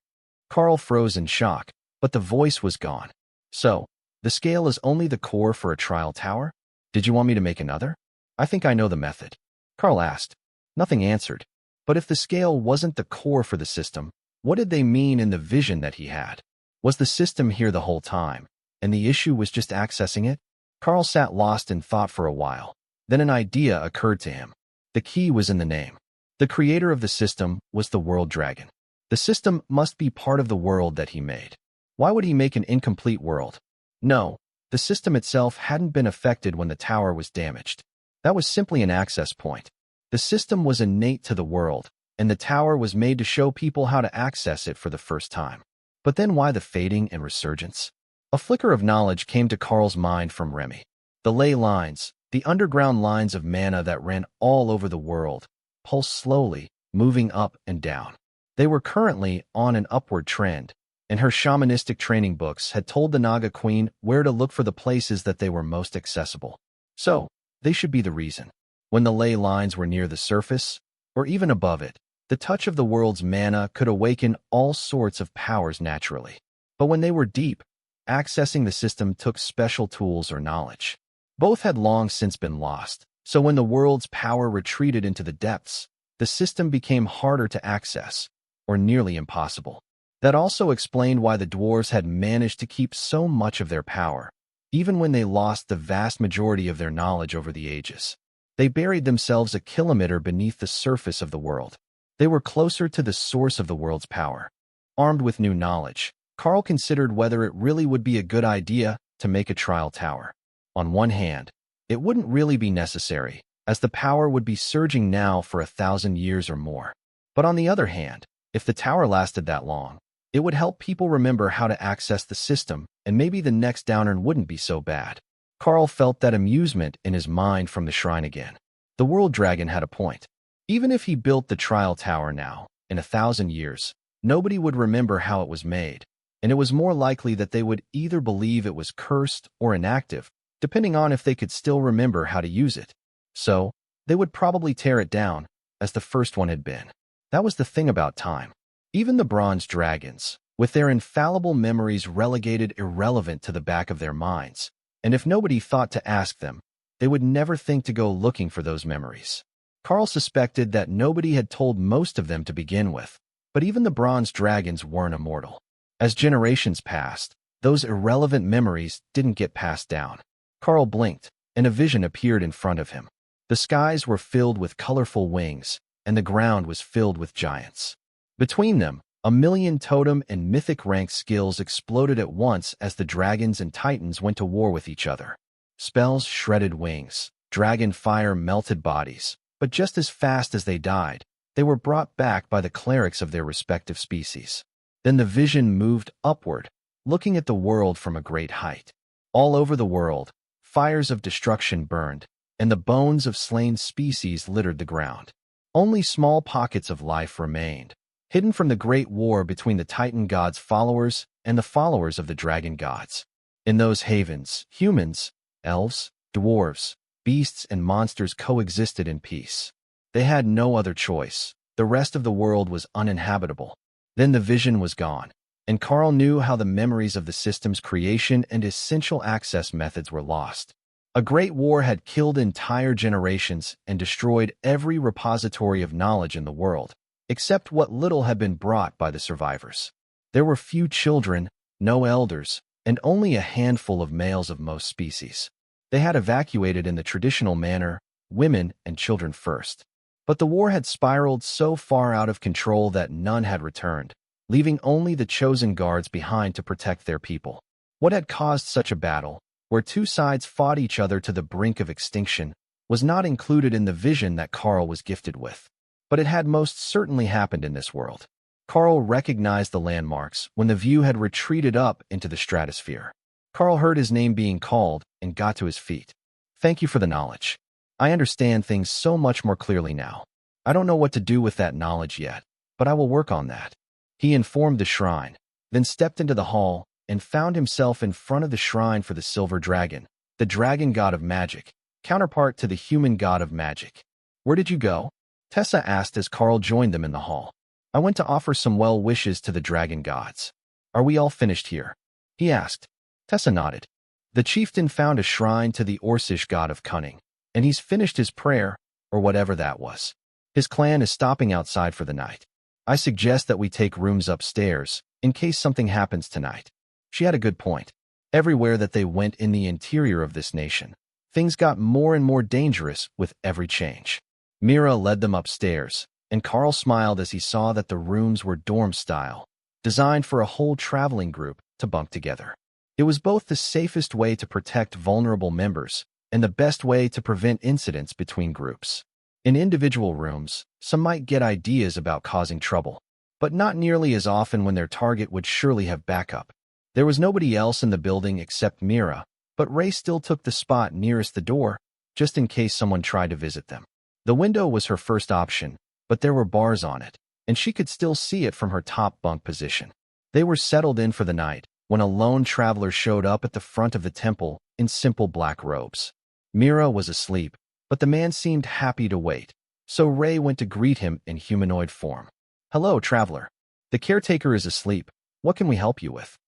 Karl froze in shock, but the voice was gone. So, the scale is only the core for a trial tower? Did you want me to make another? I think I know the method. Karl asked. Nothing answered. But if the scale wasn't the core for the system, what did they mean in the vision that he had? Was the system here the whole time, and the issue was just accessing it? Karl sat lost in thought for a while. Then an idea occurred to him. The key was in the name. The creator of the system was the world dragon. The system must be part of the world that he made. Why would he make an incomplete world? No, the system itself hadn't been affected when the tower was damaged. That was simply an access point. The system was innate to the world, and the tower was made to show people how to access it for the first time. But then why the fading and resurgence? A flicker of knowledge came to Karl's mind from Remy. The ley lines, the underground lines of mana that ran all over the world, pulsed slowly, moving up and down. They were currently on an upward trend, and her shamanistic training books had told the Naga Queen where to look for the places that they were most accessible. So, they should be the reason. When the ley lines were near the surface, or even above it, the touch of the world's mana could awaken all sorts of powers naturally. But when they were deep, accessing the system took special tools or knowledge. Both had long since been lost, so when the world's power retreated into the depths, the system became harder to access, or nearly impossible. That also explained why the dwarves had managed to keep so much of their power, even when they lost the vast majority of their knowledge over the ages. They buried themselves a kilometer beneath the surface of the world. They were closer to the source of the world's power. Armed with new knowledge, Karl considered whether it really would be a good idea to make a trial tower. On one hand, it wouldn't really be necessary, as the power would be surging now for 1,000 years or more. But on the other hand, if the tower lasted that long, it would help people remember how to access the system, and maybe the next downturn wouldn't be so bad. Karl felt that amusement in his mind from the shrine again. The world dragon had a point. Even if he built the trial tower now, in 1,000 years, nobody would remember how it was made, and it was more likely that they would either believe it was cursed or inactive, depending on if they could still remember how to use it. So, they would probably tear it down, as the first one had been. That was the thing about time. Even the bronze dragons, with their infallible memories relegated irrelevant to the back of their minds, and if nobody thought to ask them, they would never think to go looking for those memories. Karl suspected that nobody had told most of them to begin with, but even the bronze dragons weren't immortal. As generations passed, those irrelevant memories didn't get passed down. Karl blinked, and a vision appeared in front of him. The skies were filled with colorful wings, and the ground was filled with giants. Between them, a million totem and mythic rank skills exploded at once as the dragons and titans went to war with each other. Spells shredded wings, dragon fire melted bodies, but just as fast as they died, they were brought back by the clerics of their respective species. Then the vision moved upward, looking at the world from a great height. All over the world, fires of destruction burned, and the bones of slain species littered the ground. Only small pockets of life remained, hidden from the great war between the Titan gods' followers and the followers of the dragon gods. In those havens, humans, elves, dwarves, beasts, and monsters coexisted in peace. They had no other choice. The rest of the world was uninhabitable. Then the vision was gone, and Karl knew how the memories of the system's creation and essential access methods were lost. A great war had killed entire generations and destroyed every repository of knowledge in the world, except what little had been brought by the survivors. There were few children, no elders, and only a handful of males of most species. They had evacuated in the traditional manner, women and children first. But the war had spiraled so far out of control that none had returned, leaving only the chosen guards behind to protect their people. What had caused such a battle, where two sides fought each other to the brink of extinction, was not included in the vision that Karl was gifted with. But it had most certainly happened in this world. Karl recognized the landmarks when the view had retreated up into the stratosphere. Karl heard his name being called and got to his feet. Thank you for the knowledge. I understand things so much more clearly now. I don't know what to do with that knowledge yet, but I will work on that. He informed the shrine, then stepped into the hall and found himself in front of the shrine for the silver dragon, the dragon god of magic, counterpart to the human god of magic. Where did you go? Tessa asked as Karl joined them in the hall. I went to offer some well wishes to the dragon gods. Are we all finished here? He asked. Tessa nodded. The chieftain found a shrine to the Orcish god of cunning, and he's finished his prayer, or whatever that was. His clan is stopping outside for the night. I suggest that we take rooms upstairs, in case something happens tonight. She had a good point. Everywhere that they went in the interior of this nation, things got more and more dangerous with every change. Mira led them upstairs, and Karl smiled as he saw that the rooms were dorm-style, designed for a whole traveling group to bunk together. It was both the safest way to protect vulnerable members and the best way to prevent incidents between groups. In individual rooms, some might get ideas about causing trouble, but not nearly as often when their target would surely have backup. There was nobody else in the building except Mira, but Ray still took the spot nearest the door, just in case someone tried to visit them. The window was her first option, but there were bars on it, and she could still see it from her top bunk position. They were settled in for the night when a lone traveler showed up at the front of the temple in simple black robes. Mira was asleep, but the man seemed happy to wait, so Ray went to greet him in humanoid form. Hello, traveler. The caretaker is asleep. What can we help you with?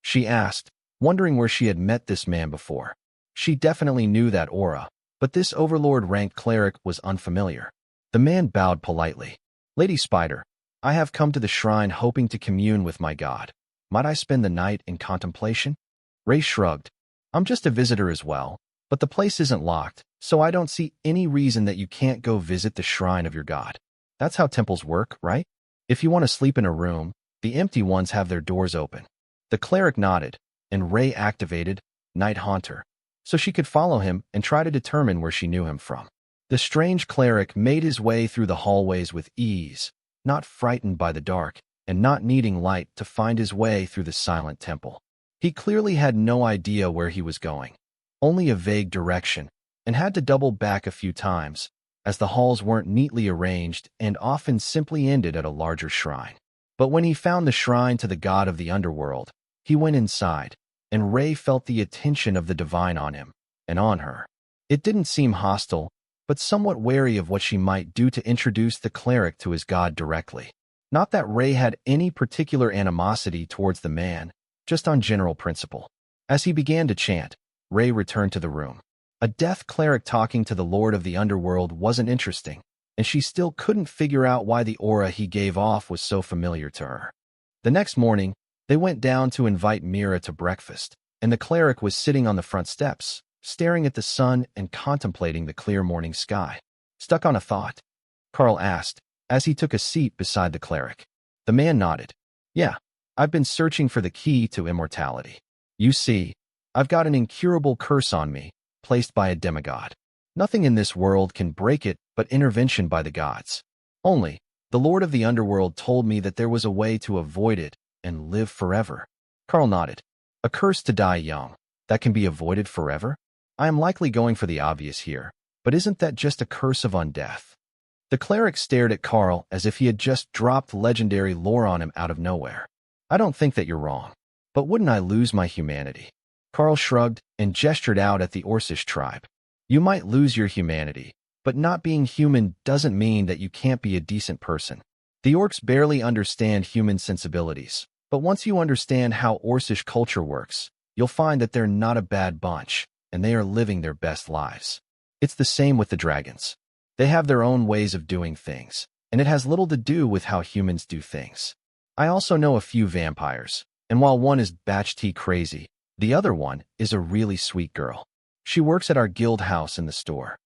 She asked, wondering where she had met this man before. She definitely knew that aura, but this overlord-ranked cleric was unfamiliar. The man bowed politely. "Lady Spider, I have come to the shrine hoping to commune with my god. Might I spend the night in contemplation?" Ray shrugged. "I'm just a visitor as well, but the place isn't locked, so I don't see any reason that you can't go visit the shrine of your god. That's how temples work, right? If you want to sleep in a room, the empty ones have their doors open." The cleric nodded, and Ray activated Night Haunter, so she could follow him and try to determine where she knew him from. The strange cleric made his way through the hallways with ease, not frightened by the dark, and not needing light to find his way through the silent temple. He clearly had no idea where he was going, only a vague direction, and had to double back a few times, as the halls weren't neatly arranged and often simply ended at a larger shrine. But when he found the shrine to the god of the underworld, he went inside, and Ray felt the attention of the divine on him, and on her. It didn't seem hostile, but somewhat wary of what she might do to introduce the cleric to his god directly. Not that Ray had any particular animosity towards the man, just on general principle. As he began to chant, Ray returned to the room. A death cleric talking to the lord of the underworld wasn't interesting, and she still couldn't figure out why the aura he gave off was so familiar to her. The next morning, they went down to invite Mira to breakfast, and the cleric was sitting on the front steps, staring at the sun and contemplating the clear morning sky. "Stuck on a thought?" Karl asked, as he took a seat beside the cleric. The man nodded. "Yeah, I've been searching for the key to immortality. You see, I've got an incurable curse on me, placed by a demigod. Nothing in this world can break it but intervention by the gods. Only, the Lord of the Underworld told me that there was a way to avoid it and live forever." Karl nodded. "A curse to die young, that can be avoided forever? I am likely going for the obvious here, but isn't that just a curse of undeath?" The cleric stared at Karl as if he had just dropped legendary lore on him out of nowhere. "I don't think that you're wrong, but wouldn't I lose my humanity?" Karl shrugged and gestured out at the Orcish tribe. "You might lose your humanity, but not being human doesn't mean that you can't be a decent person. The orcs barely understand human sensibilities, but once you understand how Orcish culture works, you'll find that they're not a bad bunch, and they are living their best lives. It's the same with the dragons. They have their own ways of doing things, and it has little to do with how humans do things. I also know a few vampires, and while one is batch tea crazy, the other one is a really sweet girl. She works at our guild house in the store."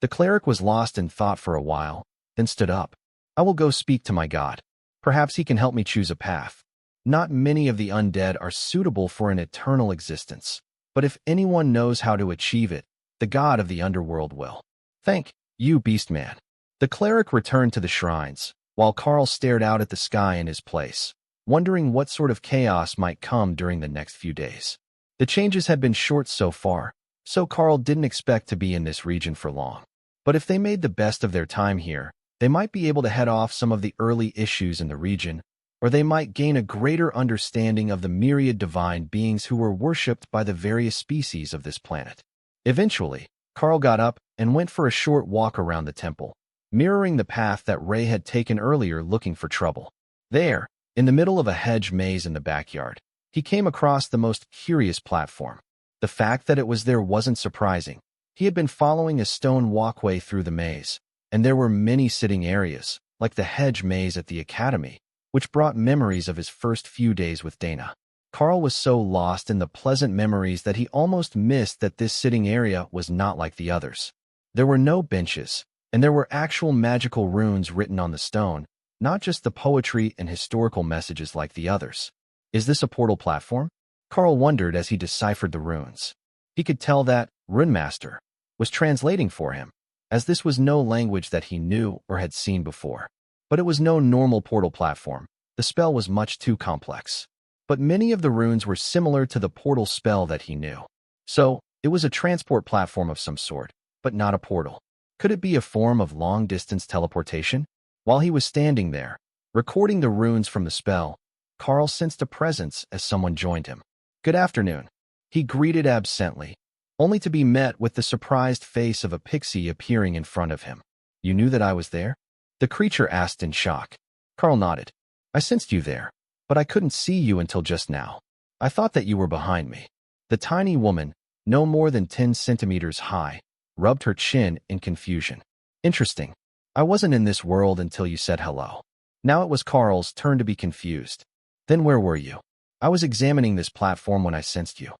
The cleric was lost in thought for a while, then stood up. "I will go speak to my god. Perhaps he can help me choose a path. Not many of the undead are suitable for an eternal existence, but if anyone knows how to achieve it, the god of the underworld will. Thank you, Beastman." The cleric returned to the shrines, while Karl stared out at the sky in his place, wondering what sort of chaos might come during the next few days. The changes had been short so far, so Karl didn't expect to be in this region for long. But if they made the best of their time here, they might be able to head off some of the early issues in the region, or they might gain a greater understanding of the myriad divine beings who were worshipped by the various species of this planet. Eventually, Karl got up and went for a short walk around the temple, mirroring the path that Ray had taken earlier looking for trouble. There, in the middle of a hedge maze in the backyard, he came across the most curious platform. The fact that it was there wasn't surprising. He had been following a stone walkway through the maze, and there were many sitting areas, like the hedge maze at the academy, which brought memories of his first few days with Dana. Karl was so lost in the pleasant memories that he almost missed that this sitting area was not like the others. There were no benches, and there were actual magical runes written on the stone, not just the poetry and historical messages like the others. Is this a portal platform? Karl wondered as he deciphered the runes. He could tell that Runemaster was translating for him, as this was no language that he knew or had seen before. But it was no normal portal platform. The spell was much too complex. But many of the runes were similar to the portal spell that he knew. So, it was a transport platform of some sort, but not a portal. Could it be a form of long-distance teleportation? While he was standing there, recording the runes from the spell, Karl sensed a presence as someone joined him. "Good afternoon," he greeted absently, only to be met with the surprised face of a pixie appearing in front of him. "You knew that I was there?" the creature asked in shock. Karl nodded. "I sensed you there, but I couldn't see you until just now. I thought that you were behind me." The tiny woman, no more than 10 centimeters high, rubbed her chin in confusion. Interesting. I wasn't in this world until you said hello. Now it was Karl's turn to be confused. Then where were you? I was examining this platform when I sensed you.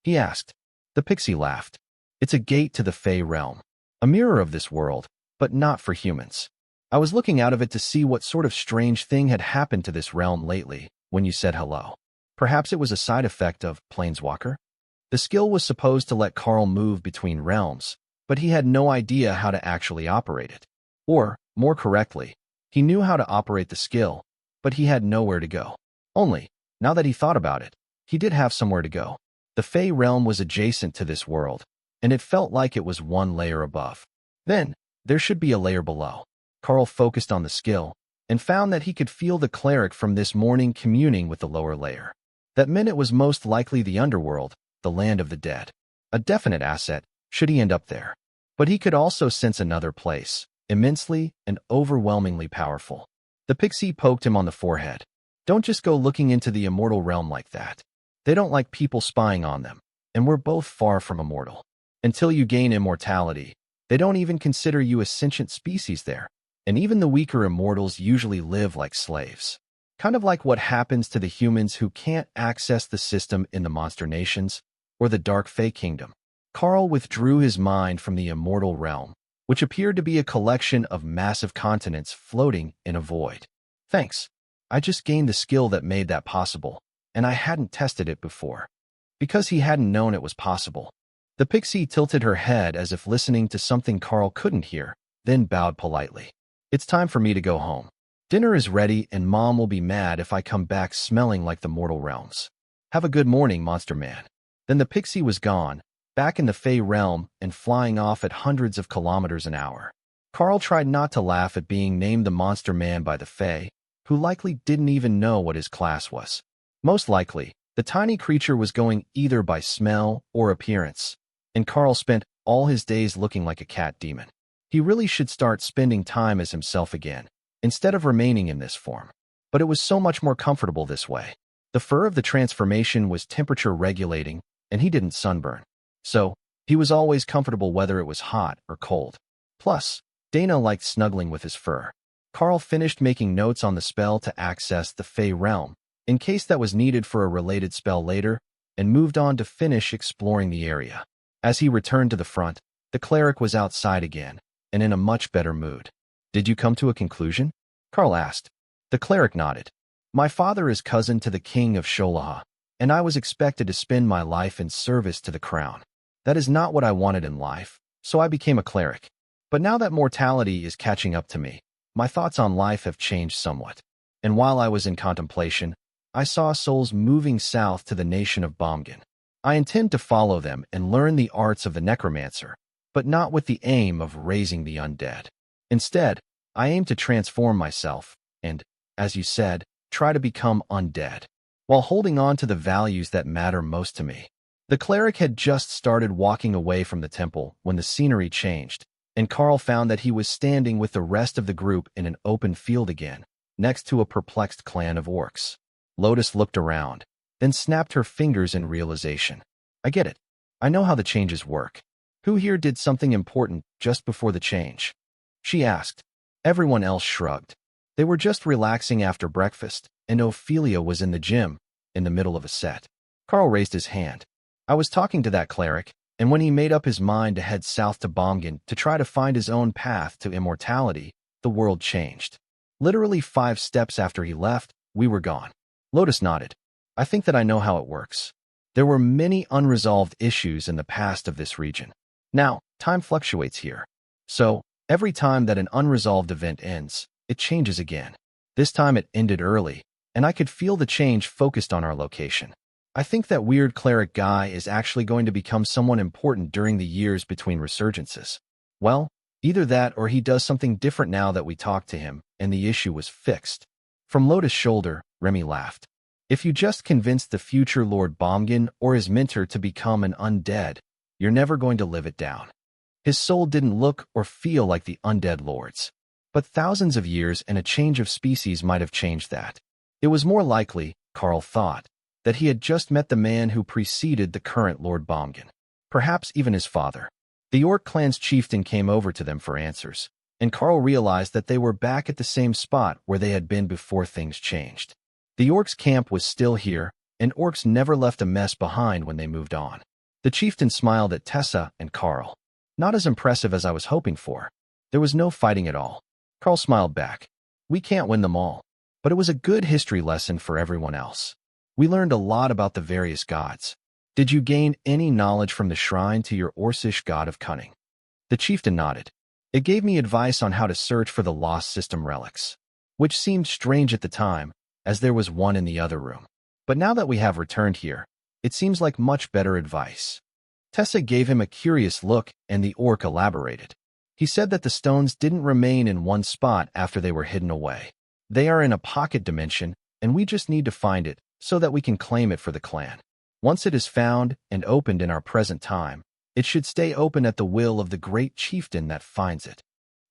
He asked. The pixie laughed. It's a gate to the Fey realm. A mirror of this world, but not for humans. I was looking out of it to see what sort of strange thing had happened to this realm lately when you said hello. Perhaps it was a side effect of Planeswalker? The skill was supposed to let Karl move between realms, but he had no idea how to actually operate it. Or, more correctly, he knew how to operate the skill, but he had nowhere to go. Only, now that he thought about it, he did have somewhere to go. The Fey realm was adjacent to this world, and it felt like it was one layer above. Then, there should be a layer below. Karl focused on the skill, and found that he could feel the cleric from this morning communing with the lower layer. That meant it was most likely the underworld, the land of the dead. A definite asset, should he end up there. But he could also sense another place, immensely and overwhelmingly powerful. The pixie poked him on the forehead. Don't just go looking into the immortal realm like that. They don't like people spying on them, and we're both far from immortal. Until you gain immortality, they don't even consider you a sentient species there, and even the weaker immortals usually live like slaves. Kind of like what happens to the humans who can't access the system in the monster nations or the dark Fey kingdom. Karl withdrew his mind from the immortal realm, which appeared to be a collection of massive continents floating in a void. Thanks. I just gained the skill that made that possible, and I hadn't tested it before. Because he hadn't known it was possible. The pixie tilted her head as if listening to something Karl couldn't hear, then bowed politely. It's time for me to go home. Dinner is ready and Mom will be mad if I come back smelling like the mortal realms. Have a good morning, Monster Man. Then the pixie was gone, back in the Fey realm and flying off at hundreds of kilometers an hour. Karl tried not to laugh at being named the Monster Man by the Fey, who likely didn't even know what his class was. Most likely, the tiny creature was going either by smell or appearance, and Karl spent all his days looking like a cat demon. He really should start spending time as himself again, instead of remaining in this form. But it was so much more comfortable this way. The fur of the transformation was temperature regulating, and he didn't sunburn. So, he was always comfortable whether it was hot or cold. Plus, Dana liked snuggling with his fur. Karl finished making notes on the spell to access the Fey realm, in case that was needed for a related spell later, and moved on to finish exploring the area. As he returned to the front, the cleric was outside again, and in a much better mood. Did you come to a conclusion? Karl asked. The cleric nodded. My father is cousin to the king of Sholaha, and I was expected to spend my life in service to the crown. That is not what I wanted in life, so I became a cleric. But now that mortality is catching up to me, my thoughts on life have changed somewhat. And while I was in contemplation, I saw souls moving south to the nation of Bomgan. I intend to follow them and learn the arts of the necromancer, but not with the aim of raising the undead. Instead, I aim to transform myself and, as you said, try to become undead, while holding on to the values that matter most to me. The cleric had just started walking away from the temple when the scenery changed, and Karl found that he was standing with the rest of the group in an open field again, next to a perplexed clan of orcs. Lotus looked around, then snapped her fingers in realization. I get it. I know how the changes work. Who here did something important just before the change? She asked. Everyone else shrugged. They were just relaxing after breakfast, and Ophelia was in the gym, in the middle of a set. Karl raised his hand. I was talking to that cleric, and when he made up his mind to head south to Bomgan to try to find his own path to immortality, the world changed. Literally 5 steps after he left, we were gone. Lotus nodded. I think that I know how it works. There were many unresolved issues in the past of this region. Now, time fluctuates here. So, every time that an unresolved event ends, it changes again. This time it ended early, and I could feel the change focused on our location. I think that weird cleric guy is actually going to become someone important during the years between resurgences. Well, either that or he does something different now that we talked to him, and the issue was fixed. From Lotus' shoulder, Remy laughed. If you just convinced the future Lord Bomgan or his mentor to become an undead, you're never going to live it down. His soul didn't look or feel like the undead lords. But thousands of years and a change of species might have changed that. It was more likely, Karl thought, that he had just met the man who preceded the current Lord Bomgan, perhaps even his father. The Orc clan's chieftain came over to them for answers, and Karl realized that they were back at the same spot where they had been before things changed. The Orcs' camp was still here, and Orcs never left a mess behind when they moved on. The chieftain smiled at Tessa and Karl. Not as impressive as I was hoping for. There was no fighting at all. Karl smiled back. We can't win them all, but it was a good history lesson for everyone else. We learned a lot about the various gods. Did you gain any knowledge from the shrine to your Orcish god of cunning? The chieftain nodded. It gave me advice on how to search for the lost system relics, which seemed strange at the time, as there was one in the other room. But now that we have returned here, it seems like much better advice. Tessa gave him a curious look, and the orc elaborated. He said that the stones didn't remain in one spot after they were hidden away. They are in a pocket dimension, and we just need to find it so that we can claim it for the clan. Once it is found and opened in our present time, it should stay open at the will of the great chieftain that finds it.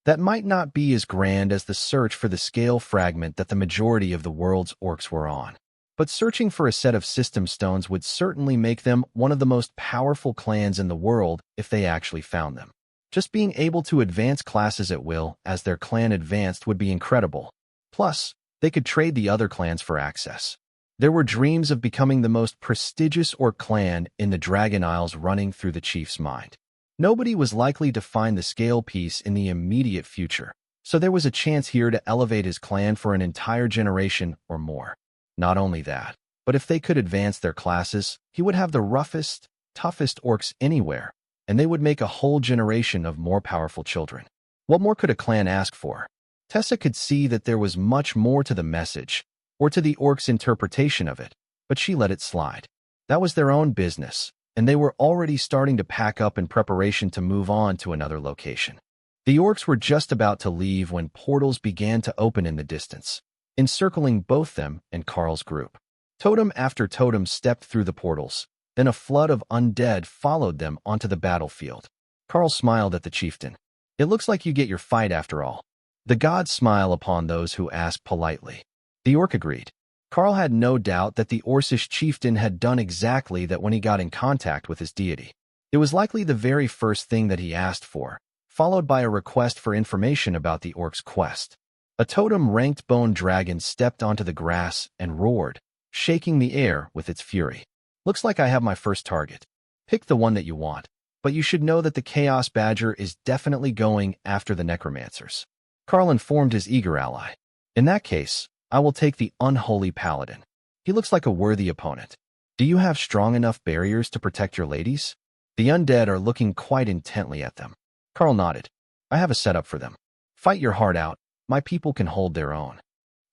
That might not be as grand as the search for the scale fragment that the majority of the world's orcs were on. But searching for a set of system stones would certainly make them one of the most powerful clans in the world if they actually found them. Just being able to advance classes at will as their clan advanced would be incredible. Plus, they could trade the other clans for access. There were dreams of becoming the most prestigious orc clan in the Dragon Isles running through the chief's mind. Nobody was likely to find the scale piece in the immediate future, so there was a chance here to elevate his clan for an entire generation or more. Not only that, but if they could advance their classes, he would have the roughest, toughest orcs anywhere, and they would make a whole generation of more powerful children. What more could a clan ask for? Tessa could see that there was much more to the message, or to the orcs' interpretation of it, but she let it slide. That was their own business, and they were already starting to pack up in preparation to move on to another location. The orcs were just about to leave when portals began to open in the distance, encircling both them and Karl's group. Totem after totem stepped through the portals, then a flood of undead followed them onto the battlefield. Karl smiled at the chieftain. It looks like you get your fight after all. The gods smile upon those who ask politely. The orc agreed. Karl had no doubt that the Orcish chieftain had done exactly that when he got in contact with his deity. It was likely the very first thing that he asked for, followed by a request for information about the orc's quest. A totem-ranked bone dragon stepped onto the grass and roared, shaking the air with its fury. Looks like I have my first target. Pick the one that you want, but you should know that the Chaos Badger is definitely going after the necromancers. Karl informed his eager ally. In that case, I will take the unholy paladin. He looks like a worthy opponent. Do you have strong enough barriers to protect your ladies? The undead are looking quite intently at them. Karl nodded. I have a setup for them. Fight your heart out. My people can hold their own.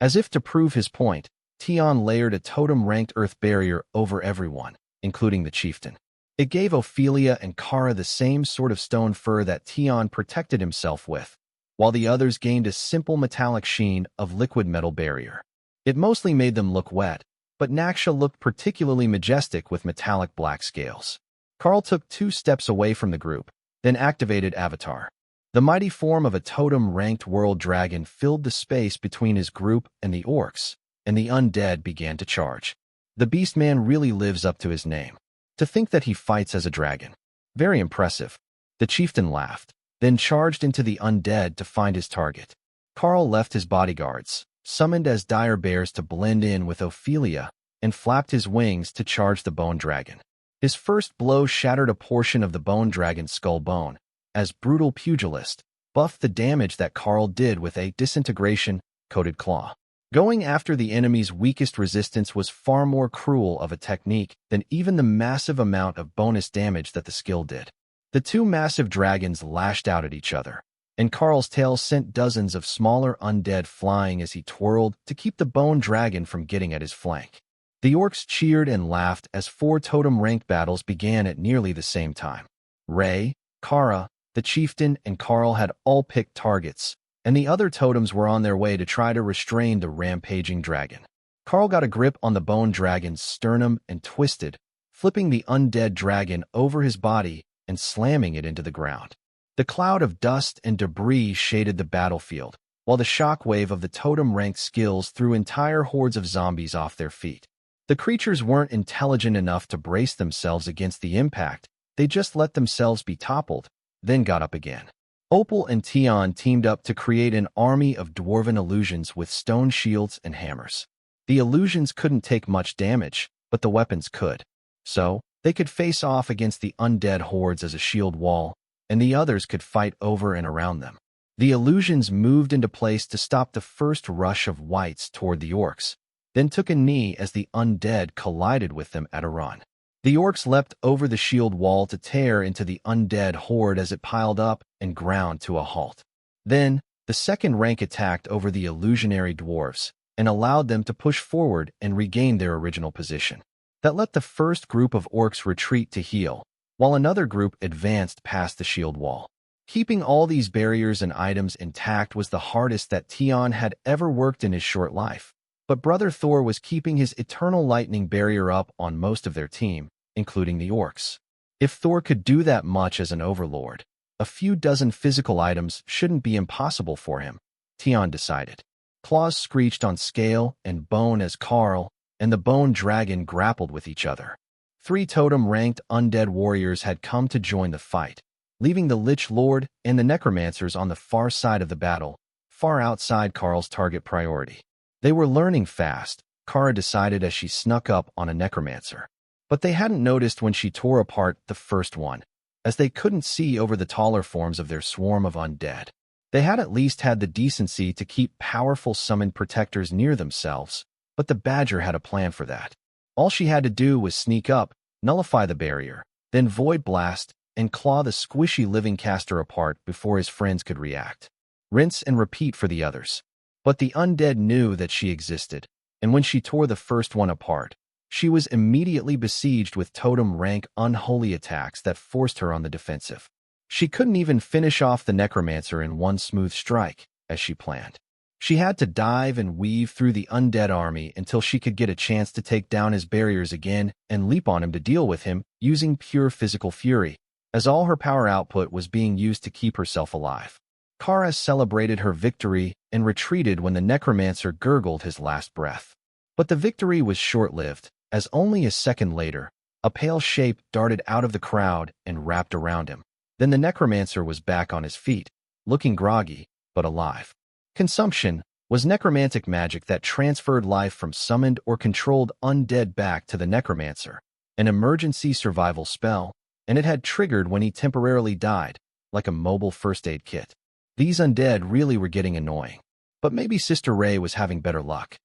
As if to prove his point, Tion layered a totem-ranked earth barrier over everyone, including the chieftain. It gave Ophelia and Kara the same sort of stone fur that Tion protected himself with, while the others gained a simple metallic sheen of liquid metal barrier. It mostly made them look wet, but Naksha looked particularly majestic with metallic black scales. Karl took 2 steps away from the group, then activated Avatar. The mighty form of a totem-ranked world dragon filled the space between his group and the orcs, and the undead began to charge. The Beastman really lives up to his name. To think that he fights as a dragon. Very impressive. The chieftain laughed, then charged into the undead to find his target. Karl left his bodyguards, summoned as dire bears to blend in with Ophelia, and flapped his wings to charge the bone dragon. His first blow shattered a portion of the bone dragon's skull bone, as brutal pugilist buffed the damage that Karl did with a disintegration-coated claw. Going after the enemy's weakest resistance was far more cruel of a technique than even the massive amount of bonus damage that the skill did. The 2 massive dragons lashed out at each other, and Karl's tail sent dozens of smaller undead flying as he twirled to keep the bone dragon from getting at his flank. The orcs cheered and laughed as 4 totem-ranked battles began at nearly the same time. Ray, Kara, the chieftain, and Karl had all picked targets, and the other totems were on their way to try to restrain the rampaging dragon. Karl got a grip on the bone dragon's sternum and twisted, flipping the undead dragon over his body and slamming it into the ground. The cloud of dust and debris shaded the battlefield, while the shockwave of the totem-ranked skills threw entire hordes of zombies off their feet. The creatures weren't intelligent enough to brace themselves against the impact. They just let themselves be toppled, then got up again. Opal and Tion teamed up to create an army of dwarven illusions with stone shields and hammers. The illusions couldn't take much damage, but the weapons could. So, they could face off against the undead hordes as a shield wall, and the others could fight over and around them. The illusions moved into place to stop the first rush of whites toward the orcs, then took a knee as the undead collided with them at a run. The orcs leapt over the shield wall to tear into the undead horde as it piled up and ground to a halt. Then, the second rank attacked over the illusionary dwarves and allowed them to push forward and regain their original position. That let the first group of orcs retreat to heal, while another group advanced past the shield wall. Keeping all these barriers and items intact was the hardest that Tion had ever worked in his short life. But Brother Thor was keeping his eternal lightning barrier up on most of their team, including the orcs. If Thor could do that much as an overlord, a few dozen physical items shouldn't be impossible for him, Tion decided. Claws screeched on scale and bone as Karl and the bone dragon grappled with each other. 3 totem-ranked undead warriors had come to join the fight, leaving the Lich Lord and the Necromancers on the far side of the battle, far outside Karl's target priority. They were learning fast, Kara decided as she snuck up on a Necromancer. But they hadn't noticed when she tore apart the first one, as they couldn't see over the taller forms of their swarm of undead. They had at least had the decency to keep powerful summoned protectors near themselves, but the Badger had a plan for that. All she had to do was sneak up, nullify the barrier, then void blast, and claw the squishy living caster apart before his friends could react. Rinse and repeat for the others. But the undead knew that she existed, and when she tore the first one apart, she was immediately besieged with totem-rank unholy attacks that forced her on the defensive. She couldn't even finish off the Necromancer in one smooth strike, as she planned. She had to dive and weave through the undead army until she could get a chance to take down his barriers again and leap on him to deal with him using pure physical fury, as all her power output was being used to keep herself alive. Kara celebrated her victory and retreated when the Necromancer gurgled his last breath. But the victory was short-lived, as only a second later, a pale shape darted out of the crowd and wrapped around him. Then the Necromancer was back on his feet, looking groggy, but alive. Consumption was necromantic magic that transferred life from summoned or controlled undead back to the Necromancer, an emergency survival spell, and it had triggered when he temporarily died, like a mobile first aid kit. These undead really were getting annoying. But maybe Sister Ray was having better luck.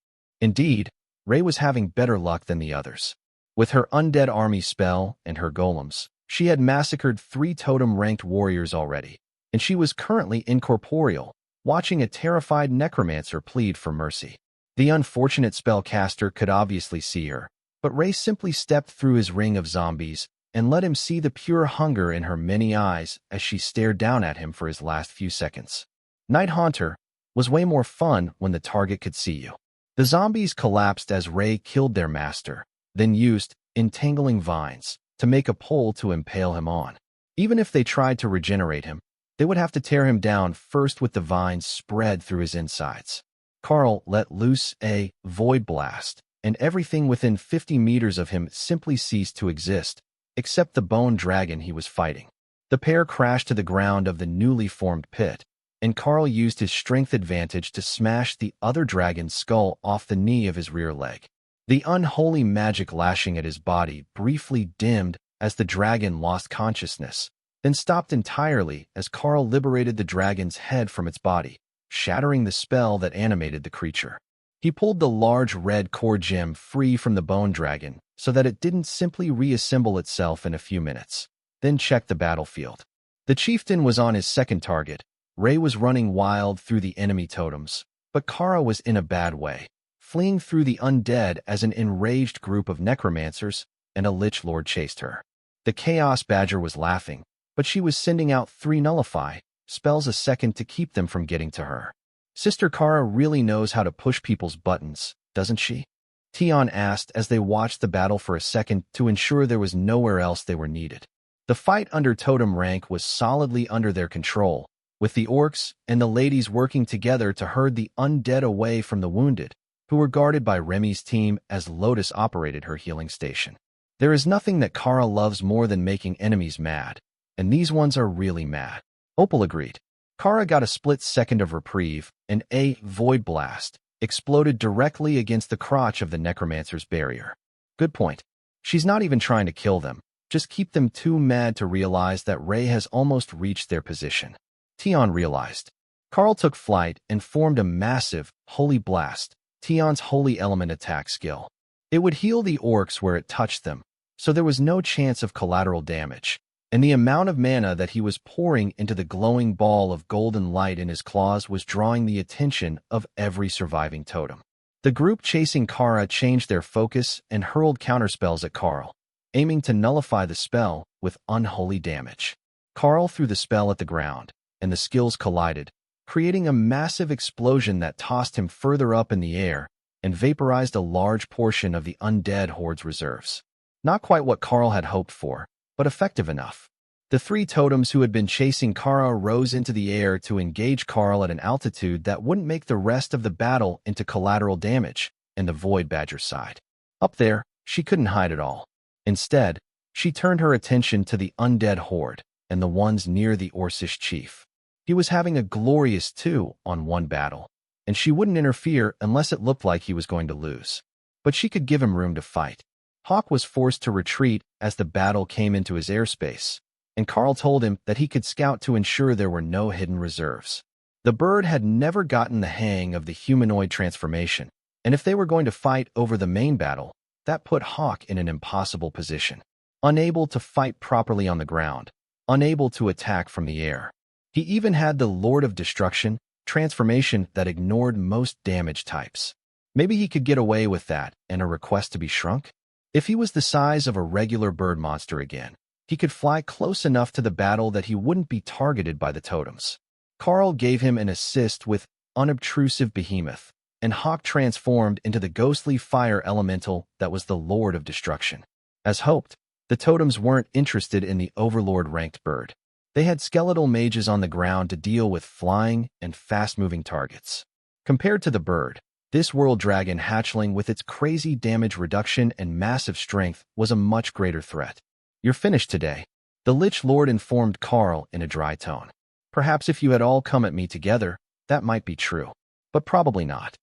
Indeed, Ray was having better luck than the others. With her undead army spell and her golems, she had massacred 3 totem-ranked warriors already, and she was currently incorporeal, watching a terrified Necromancer plead for mercy. The unfortunate spellcaster could obviously see her, but Ray simply stepped through his ring of zombies and let him see the pure hunger in her many eyes as she stared down at him for his last few seconds. Night Haunter was way more fun when the target could see you. The zombies collapsed as Ray killed their master, then used entangling vines to make a pole to impale him on. Even if they tried to regenerate him, they would have to tear him down first with the vines spread through his insides. Karl let loose a void blast, and everything within 50 meters of him simply ceased to exist, except the bone dragon he was fighting. The pair crashed to the ground of the newly formed pit, and Karl used his strength advantage to smash the other dragon's skull off the knee of his rear leg. The unholy magic lashing at his body briefly dimmed as the dragon lost consciousness, then stopped entirely as Karl liberated the dragon's head from its body, shattering the spell that animated the creature. He pulled the large red core gem free from the bone dragon so that it didn't simply reassemble itself in a few minutes, then checked the battlefield. The chieftain was on his second target. Ray was running wild through the enemy totems, but Kara was in a bad way, fleeing through the undead as an enraged group of necromancers and a lich lord chased her. The Chaos Badger was laughing, but she was sending out 3 nullify spells a second to keep them from getting to her. Sister Kara really knows how to push people's buttons, doesn't she? Tion asked as they watched the battle for a second to ensure there was nowhere else they were needed. The fight under totem rank was solidly under their control, with the orcs and the ladies working together to herd the undead away from the wounded, who were guarded by Remy's team as Lotus operated her healing station. There is nothing that Karl loves more than making enemies mad, and these ones are really mad. Opal agreed. Kara got a split second of reprieve, and a void blast exploded directly against the crotch of the necromancer's barrier. Good point. She's not even trying to kill them, just keep them too mad to realize that Ray has almost reached their position. Tion realized. Karl took flight and formed a massive, holy blast, Tion's holy element attack skill. It would heal the orcs where it touched them, so there was no chance of collateral damage, and the amount of mana that he was pouring into the glowing ball of golden light in his claws was drawing the attention of every surviving totem. The group chasing Kara changed their focus and hurled counterspells at Karl, aiming to nullify the spell with unholy damage. Karl threw the spell at the ground, and the skills collided, creating a massive explosion that tossed him further up in the air and vaporized a large portion of the undead horde's reserves. Not quite what Karl had hoped for, but effective enough. The three totems who had been chasing Kara rose into the air to engage Karl at an altitude that wouldn't make the rest of the battle into collateral damage, and the Void Badger's side. Up there, she couldn't hide it all. Instead, she turned her attention to the undead horde and the ones near the Orcish chief. He was having a glorious 2-on-1 battle, and she wouldn't interfere unless it looked like he was going to lose. But she could give him room to fight. Hawk was forced to retreat as the battle came into his airspace, and Karl told him that he could scout to ensure there were no hidden reserves. The bird had never gotten the hang of the humanoid transformation, and if they were going to fight over the main battle, that put Hawk in an impossible position. Unable to fight properly on the ground, unable to attack from the air. He even had the Lord of Destruction transformation that ignored most damage types. Maybe he could get away with that and a request to be shrunk? If he was the size of a regular bird monster again, he could fly close enough to the battle that he wouldn't be targeted by the totems. Karl gave him an assist with Unobtrusive Behemoth, and Hawk transformed into the ghostly fire elemental that was the Lord of Destruction. As hoped, the totems weren't interested in the Overlord-ranked bird. They had skeletal mages on the ground to deal with flying and fast-moving targets. Compared to the bird, this world dragon hatchling with its crazy damage reduction and massive strength was a much greater threat. You're finished today, the Lich Lord informed Karl in a dry tone. Perhaps if you had all come at me together, that might be true, but probably not.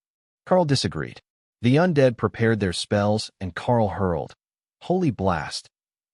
Karl disagreed. The undead prepared their spells and Karl hurled Holy Blast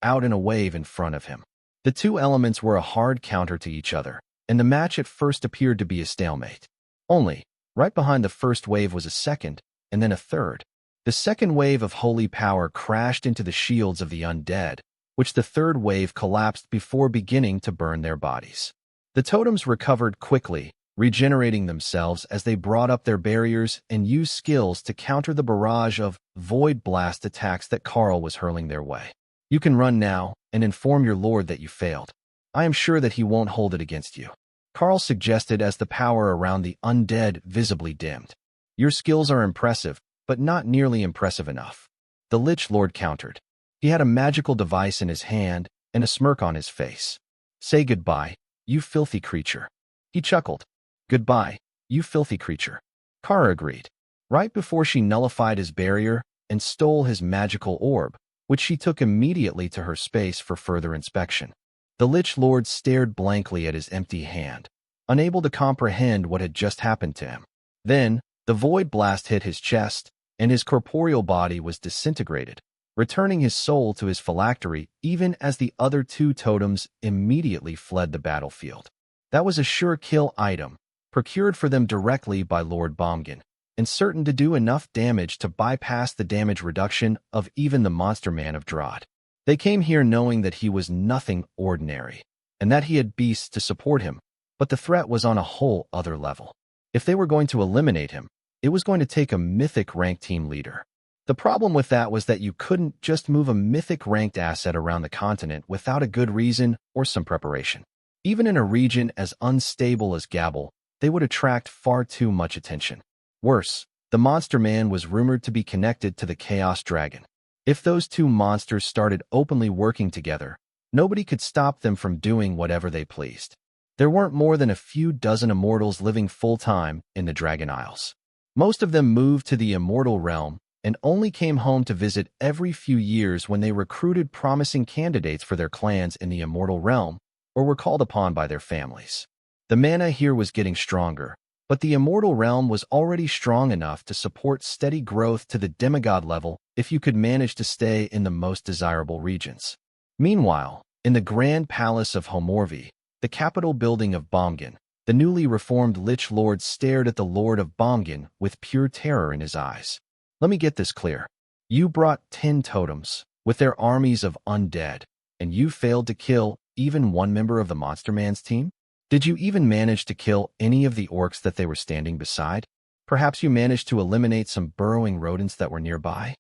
out in a wave in front of him. The two elements were a hard counter to each other, and the match at first appeared to be a stalemate. Only, right behind the first wave was a second, and then a third. The second wave of holy power crashed into the shields of the undead, which the third wave collapsed before beginning to burn their bodies. The totems recovered quickly, regenerating themselves as they brought up their barriers and used skills to counter the barrage of void blast attacks that Karl was hurling their way. You can run now and inform your lord that you failed. I am sure that he won't hold it against you. Karl suggested as the power around the undead visibly dimmed. Your skills are impressive, but not nearly impressive enough. The Lich Lord countered. He had a magical device in his hand and a smirk on his face. Say goodbye, you filthy creature. He chuckled. Goodbye, you filthy creature. Kara agreed. Right before she nullified his barrier and stole his magical orb, which she took immediately to her space for further inspection. The Lich Lord stared blankly at his empty hand, unable to comprehend what had just happened to him. Then, the void blast hit his chest, and his corporeal body was disintegrated, returning his soul to his phylactery even as the other two totems immediately fled the battlefield. That was a sure kill item, procured for them directly by Lord Bomgin, and certain to do enough damage to bypass the damage reduction of even the monster man of Drod. They came here knowing that he was nothing ordinary, and that he had beasts to support him, but the threat was on a whole other level. If they were going to eliminate him, it was going to take a mythic ranked team leader. The problem with that was that you couldn't just move a mythic ranked asset around the continent without a good reason or some preparation. Even in a region as unstable as Gabble, they would attract far too much attention. Worse, the monster man was rumored to be connected to the Chaos Dragon. If those two monsters started openly working together, nobody could stop them from doing whatever they pleased. There weren't more than a few dozen immortals living full-time in the Dragon Isles. Most of them moved to the immortal realm and only came home to visit every few years when they recruited promising candidates for their clans in the immortal realm or were called upon by their families. The mana here was getting stronger, but the immortal realm was already strong enough to support steady growth to the demigod level if you could manage to stay in the most desirable regions. Meanwhile, in the Grand Palace of Homorvi, the capital building of Bomgan, the newly reformed Lich Lord stared at the Lord of Bomgan with pure terror in his eyes. Let me get this clear. You brought 10 totems with their armies of undead, and you failed to kill even one member of the Monster Man's team? Did you even manage to kill any of the orcs that they were standing beside? Perhaps you managed to eliminate some burrowing rodents that were nearby?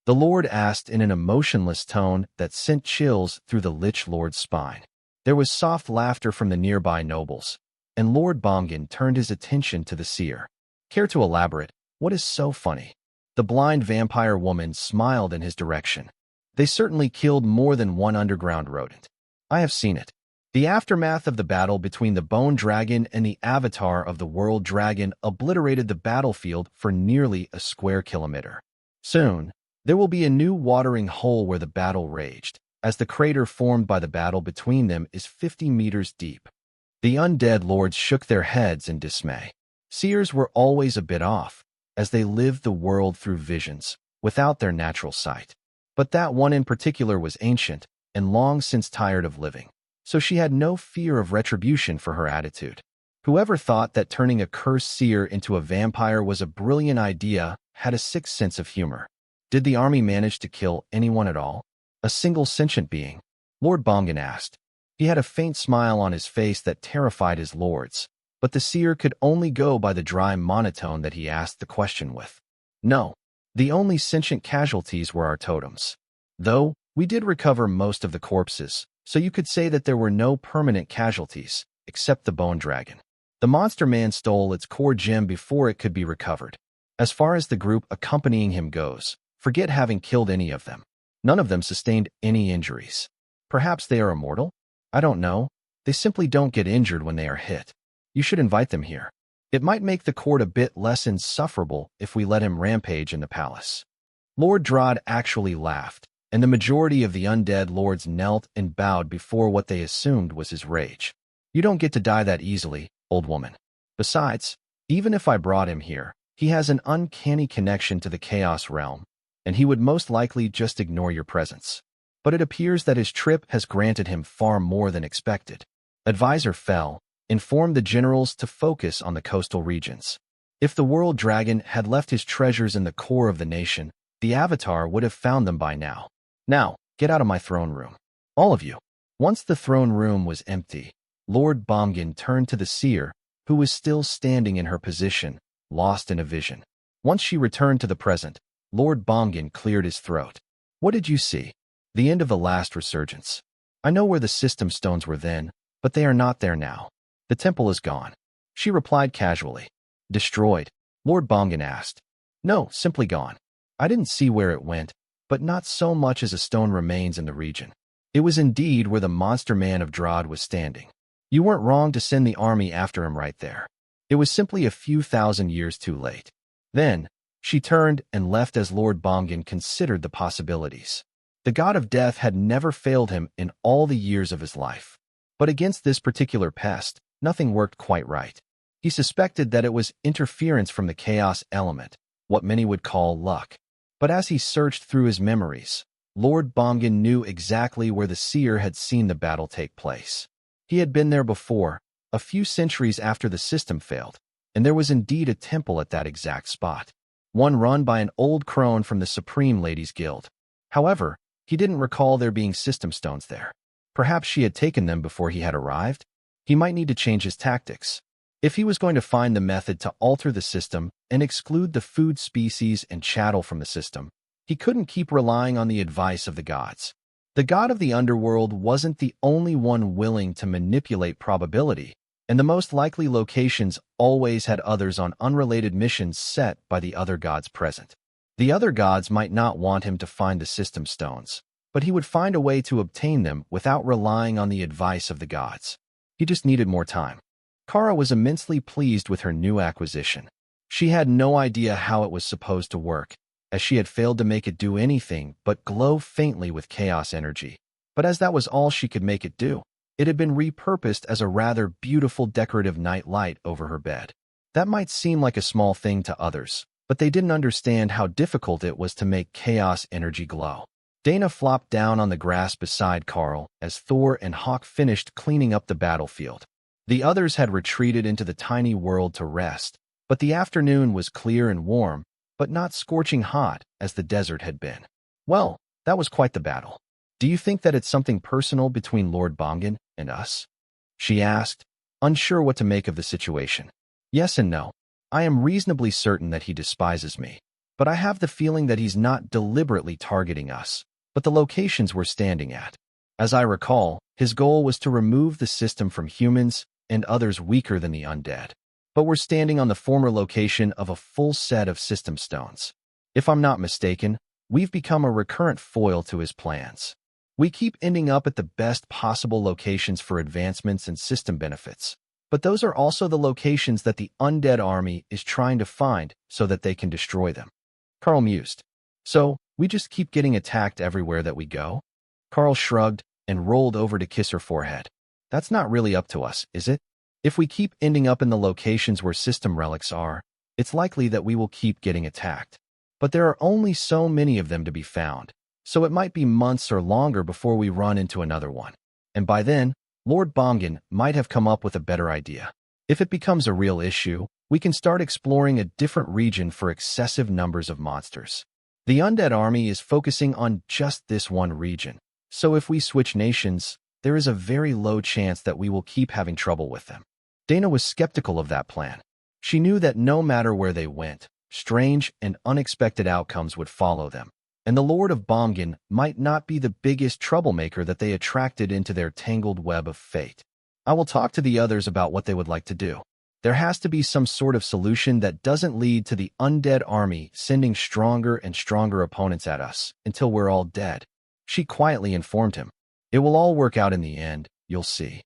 The Lord asked in an emotionless tone that sent chills through the Lich Lord's spine. There was soft laughter from the nearby nobles, and Lord Bomgan turned his attention to the seer. Care to elaborate? What is so funny? The blind vampire woman smiled in his direction. They certainly killed more than one underground rodent. I have seen it. The aftermath of the battle between the Bone Dragon and the avatar of the World Dragon obliterated the battlefield for nearly a square kilometer. Soon, there will be a new watering hole where the battle raged, as the crater formed by the battle between them is 50 meters deep. The undead lords shook their heads in dismay. Seers were always a bit off, as they lived the world through visions, without their natural sight. But that one in particular was ancient, and long since tired of living, so she had no fear of retribution for her attitude. Whoever thought that turning a cursed seer into a vampire was a brilliant idea had a sick sense of humor. Did the army manage to kill anyone at all? A single sentient being? Lord Bomgan asked. He had a faint smile on his face that terrified his lords, but the seer could only go by the dry monotone that he asked the question with. No, the only sentient casualties were our totems. Though, we did recover most of the corpses, so you could say that there were no permanent casualties, except the Bone Dragon. The Monster Man stole its core gem before it could be recovered. As far as the group accompanying him goes, forget having killed any of them. None of them sustained any injuries. Perhaps they are immortal? I don't know. They simply don't get injured when they are hit. You should invite them here. It might make the court a bit less insufferable if we let him rampage in the palace. Lord Drod actually laughed, and the majority of the undead lords knelt and bowed before what they assumed was his rage. You don't get to die that easily, old woman. Besides, even if I brought him here, he has an uncanny connection to the Chaos Realm, and he would most likely just ignore your presence. But it appears that his trip has granted him far more than expected. Advisor Fell informed the generals to focus on the coastal regions. If the World Dragon had left his treasures in the core of the nation, the Avatar would have found them by now. Now, get out of my throne room. All of you. Once the throne room was empty, Lord Bomgan turned to the seer, who was still standing in her position, lost in a vision. Once she returned to the present, Lord Bomgan cleared his throat. What did you see? The end of the last resurgence. I know where the system stones were then, but they are not there now. The temple is gone. She replied casually. Destroyed? Lord Bomgan asked. No, simply gone. I didn't see where it went, but not so much as a stone remains in the region. It was indeed where the Monster Man of Drod was standing. You weren't wrong to send the army after him right there. It was simply a few thousand years too late. Then, she turned and left as Lord Bomgan considered the possibilities. The god of death had never failed him in all the years of his life. But against this particular pest, nothing worked quite right. He suspected that it was interference from the chaos element, what many would call luck. But as he searched through his memories, Lord Bomgan knew exactly where the seer had seen the battle take place. He had been there before, a few centuries after the system failed, and there was indeed a temple at that exact spot, one run by an old crone from the Supreme Ladies Guild. However, he didn't recall there being system stones there. Perhaps she had taken them before he had arrived? He might need to change his tactics. If he was going to find the method to alter the system and exclude the food species and chattel from the system, he couldn't keep relying on the advice of the gods. The god of the underworld wasn't the only one willing to manipulate probability, and the most likely locations always had others on unrelated missions set by the other gods present. The other gods might not want him to find the system stones, but he would find a way to obtain them without relying on the advice of the gods. He just needed more time. Kara was immensely pleased with her new acquisition. She had no idea how it was supposed to work, as she had failed to make it do anything but glow faintly with chaos energy. But as that was all she could make it do, it had been repurposed as a rather beautiful decorative night light over her bed. That might seem like a small thing to others, but they didn't understand how difficult it was to make chaos energy glow. Dana flopped down on the grass beside Karl as Thor and Hawk finished cleaning up the battlefield. The others had retreated into the tiny world to rest, but the afternoon was clear and warm, but not scorching hot as the desert had been. Well, that was quite the battle. Do you think that it's something personal between Lord Bomgan and us? She asked, unsure what to make of the situation. Yes and no. I am reasonably certain that he despises me, but I have the feeling that he's not deliberately targeting us, but the locations we're standing at. As I recall, his goal was to remove the system from humans and others weaker than the undead. But we're standing on the former location of a full set of system stones. If I'm not mistaken, we've become a recurrent foil to his plans. We keep ending up at the best possible locations for advancements and system benefits, but those are also the locations that the undead army is trying to find so that they can destroy them. Karl mused. So, we just keep getting attacked everywhere that we go? Karl shrugged and rolled over to kiss her forehead. That's not really up to us, is it? If we keep ending up in the locations where system relics are, it's likely that we will keep getting attacked. But there are only so many of them to be found, so it might be months or longer before we run into another one. And by then, Lord Bomgan might have come up with a better idea. If it becomes a real issue, we can start exploring a different region for excessive numbers of monsters. The undead army is focusing on just this one region, so if we switch nations, there is a very low chance that we will keep having trouble with them. Dana was skeptical of that plan. She knew that no matter where they went, strange and unexpected outcomes would follow them, and the Lord of Bomgan might not be the biggest troublemaker that they attracted into their tangled web of fate. I will talk to the others about what they would like to do. There has to be some sort of solution that doesn't lead to the undead army sending stronger and stronger opponents at us until we're all dead. She quietly informed him. It will all work out in the end, you'll see.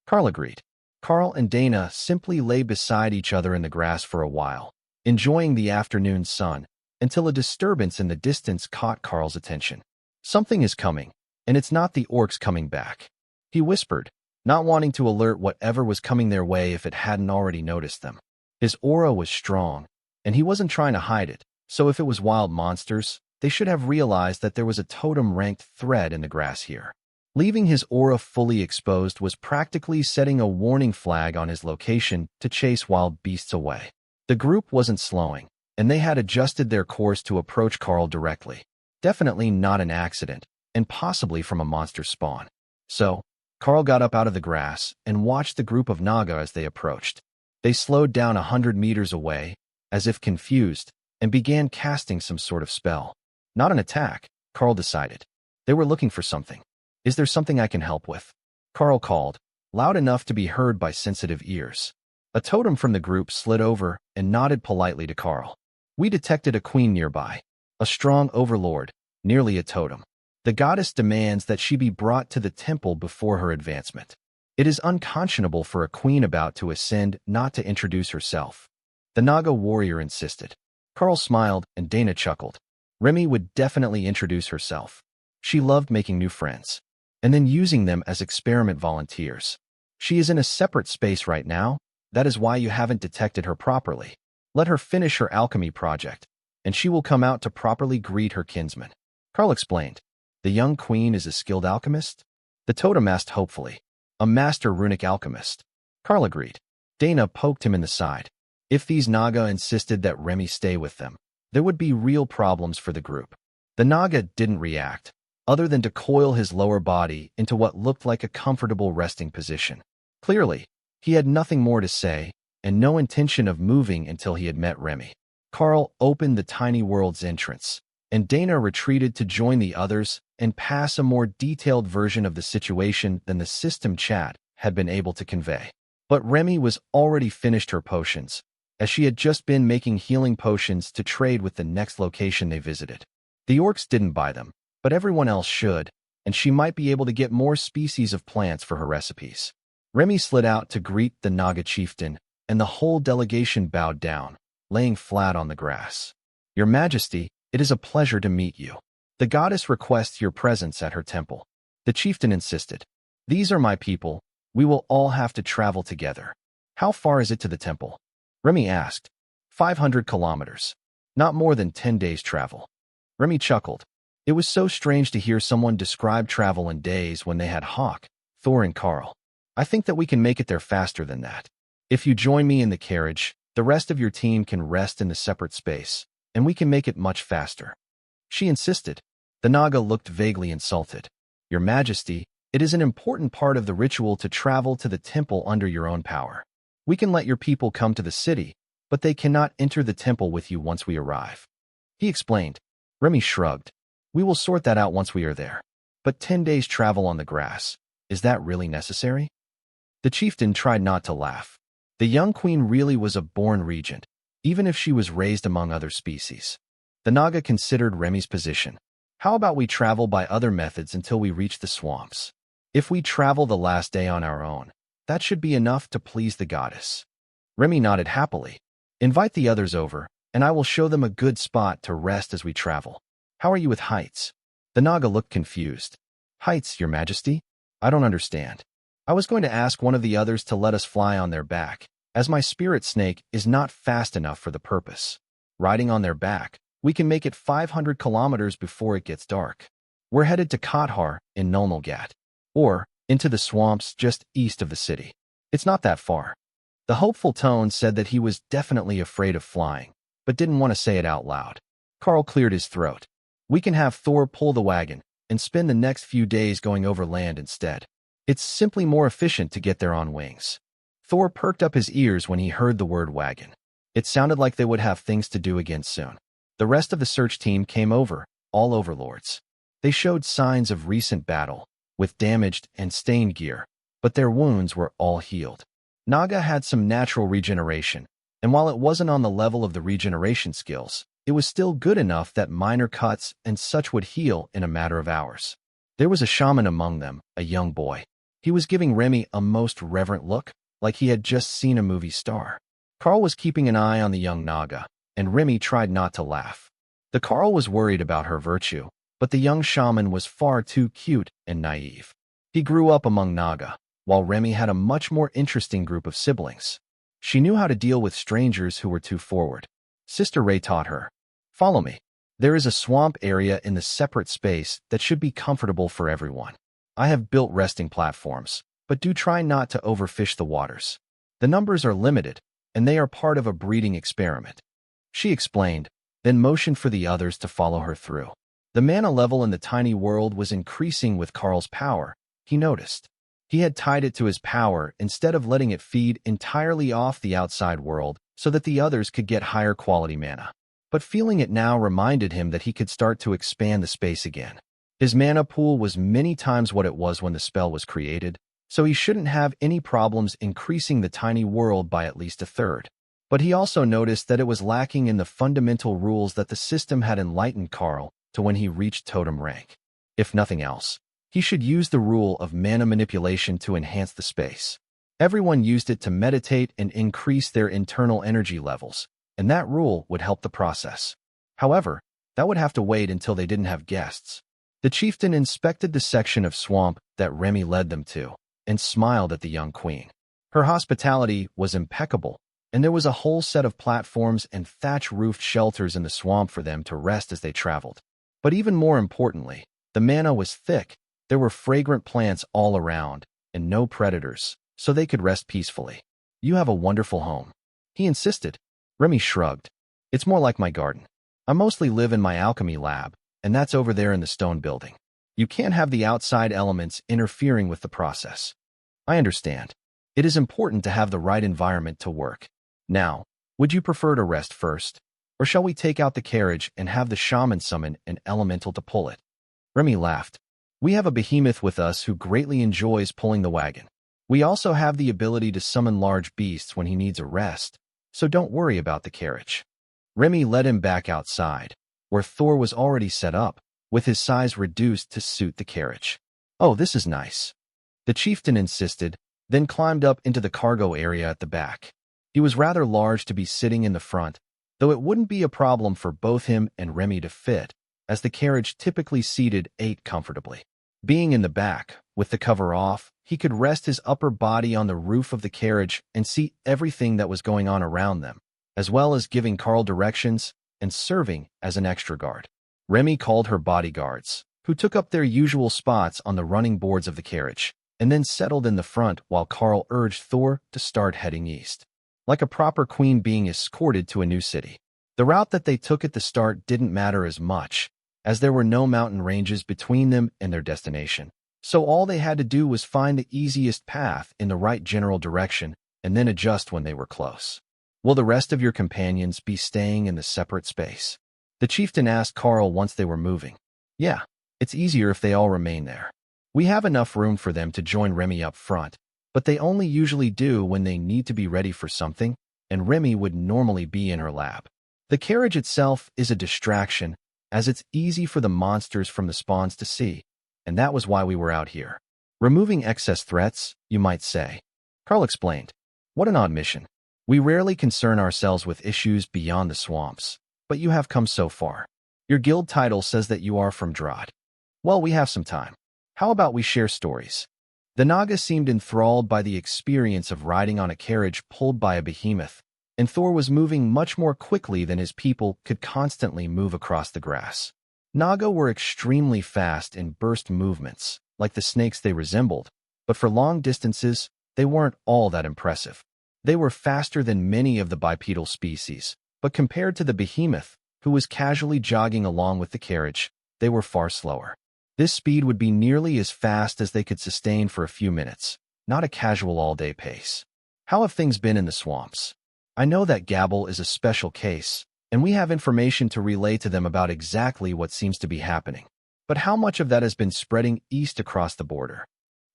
Karl agreed. Karl and Dana simply lay beside each other in the grass for a while, enjoying the afternoon sun, until a disturbance in the distance caught Karl's attention. Something is coming, and it's not the orcs coming back, he whispered, not wanting to alert whatever was coming their way if it hadn't already noticed them. His aura was strong, and he wasn't trying to hide it, so if it was wild monsters, they should have realized that there was a totem-ranked thread in the grass here. Leaving his aura fully exposed was practically setting a warning flag on his location to chase wild beasts away. The group wasn't slowing, and they had adjusted their course to approach Karl directly. Definitely not an accident, and possibly from a monster spawn. So, Karl got up out of the grass and watched the group of Naga as they approached. They slowed down 100 meters away, as if confused, and began casting some sort of spell. Not an attack, Karl decided. They were looking for something. Is there something I can help with? Karl called, loud enough to be heard by sensitive ears. A totem from the group slid over and nodded politely to Karl. We detected a queen nearby, a strong overlord, nearly a totem. The goddess demands that she be brought to the temple before her advancement. It is unconscionable for a queen about to ascend not to introduce herself. The Naga warrior insisted. Karl smiled and Dana chuckled. Remy would definitely introduce herself. She loved making new friends, and then using them as experiment volunteers. She is in a separate space right now. That is why you haven't detected her properly. Let her finish her alchemy project, and she will come out to properly greet her kinsman. Karl explained. The young queen is a skilled alchemist? The totem asked hopefully. A master runic alchemist. Karl agreed. Dana poked him in the side. If these Naga insisted that Remy stay with them, there would be real problems for the group. The Naga didn't react, other than to coil his lower body into what looked like a comfortable resting position. Clearly, he had nothing more to say, and no intention of moving until he had met Remy. Karl opened the tiny world's entrance, and Dana retreated to join the others and pass a more detailed version of the situation than the system chat had been able to convey. But Remy was already finished her potions, as she had just been making healing potions to trade with the next location they visited. The orcs didn't buy them, but everyone else should, and she might be able to get more species of plants for her recipes. Remy slid out to greet the Naga chieftain, and the whole delegation bowed down, laying flat on the grass. Your Majesty, it is a pleasure to meet you. The goddess requests your presence at her temple. The chieftain insisted. These are my people. We will all have to travel together. How far is it to the temple? Remy asked. 500 kilometers. Not more than 10 days' travel. Remy chuckled. It was so strange to hear someone describe travel in days when they had Hawk, Thor, and Karl. I think that we can make it there faster than that. If you join me in the carriage, the rest of your team can rest in the separate space, and we can make it much faster. She insisted. The Naga looked vaguely insulted. Your Majesty, it is an important part of the ritual to travel to the temple under your own power. We can let your people come to the city, but they cannot enter the temple with you once we arrive. He explained. Remy shrugged. We will sort that out once we are there. But 10 days travel on the grass, is that really necessary? The chieftain tried not to laugh. The young queen really was a born regent, even if she was raised among other species. The Naga considered Remy's position. How about we travel by other methods until we reach the swamps? If we travel the last day on our own, that should be enough to please the goddess. Remy nodded happily. Invite the others over, and I will show them a good spot to rest as we travel. How are you with heights? The Naga looked confused. Heights, Your Majesty? I don't understand. I was going to ask one of the others to let us fly on their back, as my spirit snake is not fast enough for the purpose. Riding on their back, we can make it 500 kilometers before it gets dark. We're headed to Kathar in Nulnulgat, or into the swamps just east of the city. It's not that far. The hopeful tone said that he was definitely afraid of flying, but didn't want to say it out loud. Karl cleared his throat. We can have Thor pull the wagon and spend the next few days going over land instead. It's simply more efficient to get there on wings. Thor perked up his ears when he heard the word wagon. It sounded like they would have things to do again soon. The rest of the search team came over, all overlords. They showed signs of recent battle, with damaged and stained gear, but their wounds were all healed. Naga had some natural regeneration, and while it wasn't on the level of the regeneration skills, it was still good enough that minor cuts and such would heal in a matter of hours. There was a shaman among them, a young boy. He was giving Remy a most reverent look, like he had just seen a movie star. Karl was keeping an eye on the young Naga, and Remy tried not to laugh. The Karl was worried about her virtue, but the young shaman was far too cute and naive. He grew up among Naga, while Remy had a much more interesting group of siblings. She knew how to deal with strangers who were too forward. Sister Ray taught her. Follow me. There is a swamp area in the separate space that should be comfortable for everyone. I have built resting platforms, but do try not to overfish the waters. The numbers are limited, and they are part of a breeding experiment. She explained, then motioned for the others to follow her through. The mana level in the tiny world was increasing with Karl's power, he noticed. He had tied it to his power instead of letting it feed entirely off the outside world so that the others could get higher quality mana. But feeling it now reminded him that he could start to expand the space again. His mana pool was many times what it was when the spell was created, so he shouldn't have any problems increasing the tiny world by at least a third. But he also noticed that it was lacking in the fundamental rules that the system had enlightened Karl to when he reached totem rank. If nothing else, he should use the rule of mana manipulation to enhance the space. Everyone used it to meditate and increase their internal energy levels, and that rule would help the process. However, that would have to wait until they didn't have guests. The chieftain inspected the section of swamp that Remy led them to, and smiled at the young queen. Her hospitality was impeccable, and there was a whole set of platforms and thatch-roofed shelters in the swamp for them to rest as they traveled. But even more importantly, the mana was thick, there were fragrant plants all around, and no predators, so they could rest peacefully. You have a wonderful home. He insisted. Remy shrugged. It's more like my garden. I mostly live in my alchemy lab, and that's over there in the stone building. You can't have the outside elements interfering with the process. I understand. It is important to have the right environment to work. Now, would you prefer to rest first? Or shall we take out the carriage and have the shaman summon an elemental to pull it? Remy laughed. We have a behemoth with us who greatly enjoys pulling the wagon. We also have the ability to summon large beasts when he needs a rest, so don't worry about the carriage. Remy led him back outside, where Thor was already set up, with his size reduced to suit the carriage. Oh, this is nice. The chieftain insisted, then climbed up into the cargo area at the back. He was rather large to be sitting in the front, though it wouldn't be a problem for both him and Remy to fit, as the carriage typically seated 8 comfortably. Being in the back, with the cover off, he could rest his upper body on the roof of the carriage and see everything that was going on around them, as well as giving Karl directions and serving as an extra guard. Remy called her bodyguards, who took up their usual spots on the running boards of the carriage, and then settled in the front while Karl urged Thor to start heading east. Like a proper queen being escorted to a new city. The route that they took at the start didn't matter as much, as there were no mountain ranges between them and their destination. So all they had to do was find the easiest path in the right general direction and then adjust when they were close. Will the rest of your companions be staying in the separate space? The chieftain asked Karl once they were moving. Yeah, it's easier if they all remain there. We have enough room for them to join Remy up front, but they only usually do when they need to be ready for something, and Remy would normally be in her lab. The carriage itself is a distraction, as it's easy for the monsters from the spawns to see, and that was why we were out here. Removing excess threats, you might say. Karl explained. What an odd mission. We rarely concern ourselves with issues beyond the swamps, but you have come so far. Your guild title says that you are from Drod. Well, we have some time. How about we share stories? The Naga seemed enthralled by the experience of riding on a carriage pulled by a behemoth, and Thor was moving much more quickly than his people could constantly move across the grass. Naga were extremely fast in burst movements, like the snakes they resembled, but for long distances, they weren't all that impressive. They were faster than many of the bipedal species, but compared to the behemoth, who was casually jogging along with the carriage, they were far slower. This speed would be nearly as fast as they could sustain for a few minutes, not a casual all-day pace. How have things been in the swamps? I know that Gabble is a special case, and we have information to relay to them about exactly what seems to be happening. But how much of that has been spreading east across the border?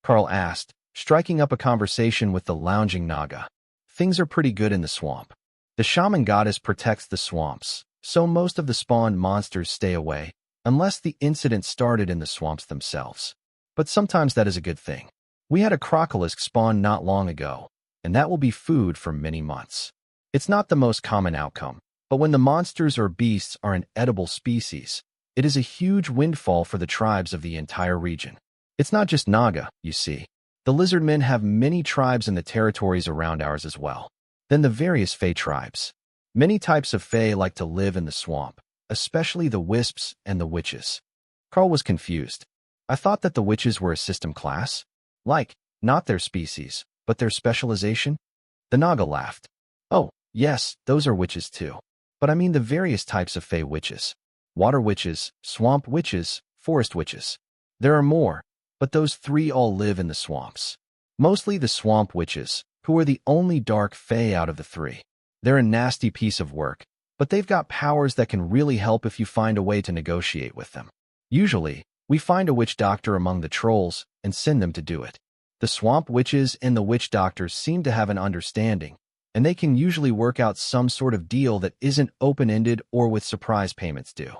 Karl asked, striking up a conversation with the lounging Naga. Things are pretty good in the swamp. The shaman goddess protects the swamps, so most of the spawned monsters stay away, unless the incident started in the swamps themselves. But sometimes that is a good thing. We had a crocolisk spawn not long ago, and that will be food for many months. It's not the most common outcome, but when the monsters or beasts are an edible species, it is a huge windfall for the tribes of the entire region. It's not just Naga, you see. The lizardmen have many tribes in the territories around ours as well. Then the various Fae tribes. Many types of Fae like to live in the swamp, especially the wisps and the witches. Karl was confused. I thought that the witches were a system class. Like, not their species, but their specialization? The Naga laughed. Oh, yes, those are witches too. But I mean the various types of Fae witches. Water witches, swamp witches, forest witches. There are more, but those 3 all live in the swamps. Mostly the swamp witches, who are the only dark Fae out of the 3. They're a nasty piece of work, but they've got powers that can really help if you find a way to negotiate with them. Usually, we find a witch doctor among the trolls and send them to do it. The swamp witches and the witch doctors seem to have an understanding, and they can usually work out some sort of deal that isn't open-ended or with surprise payments due.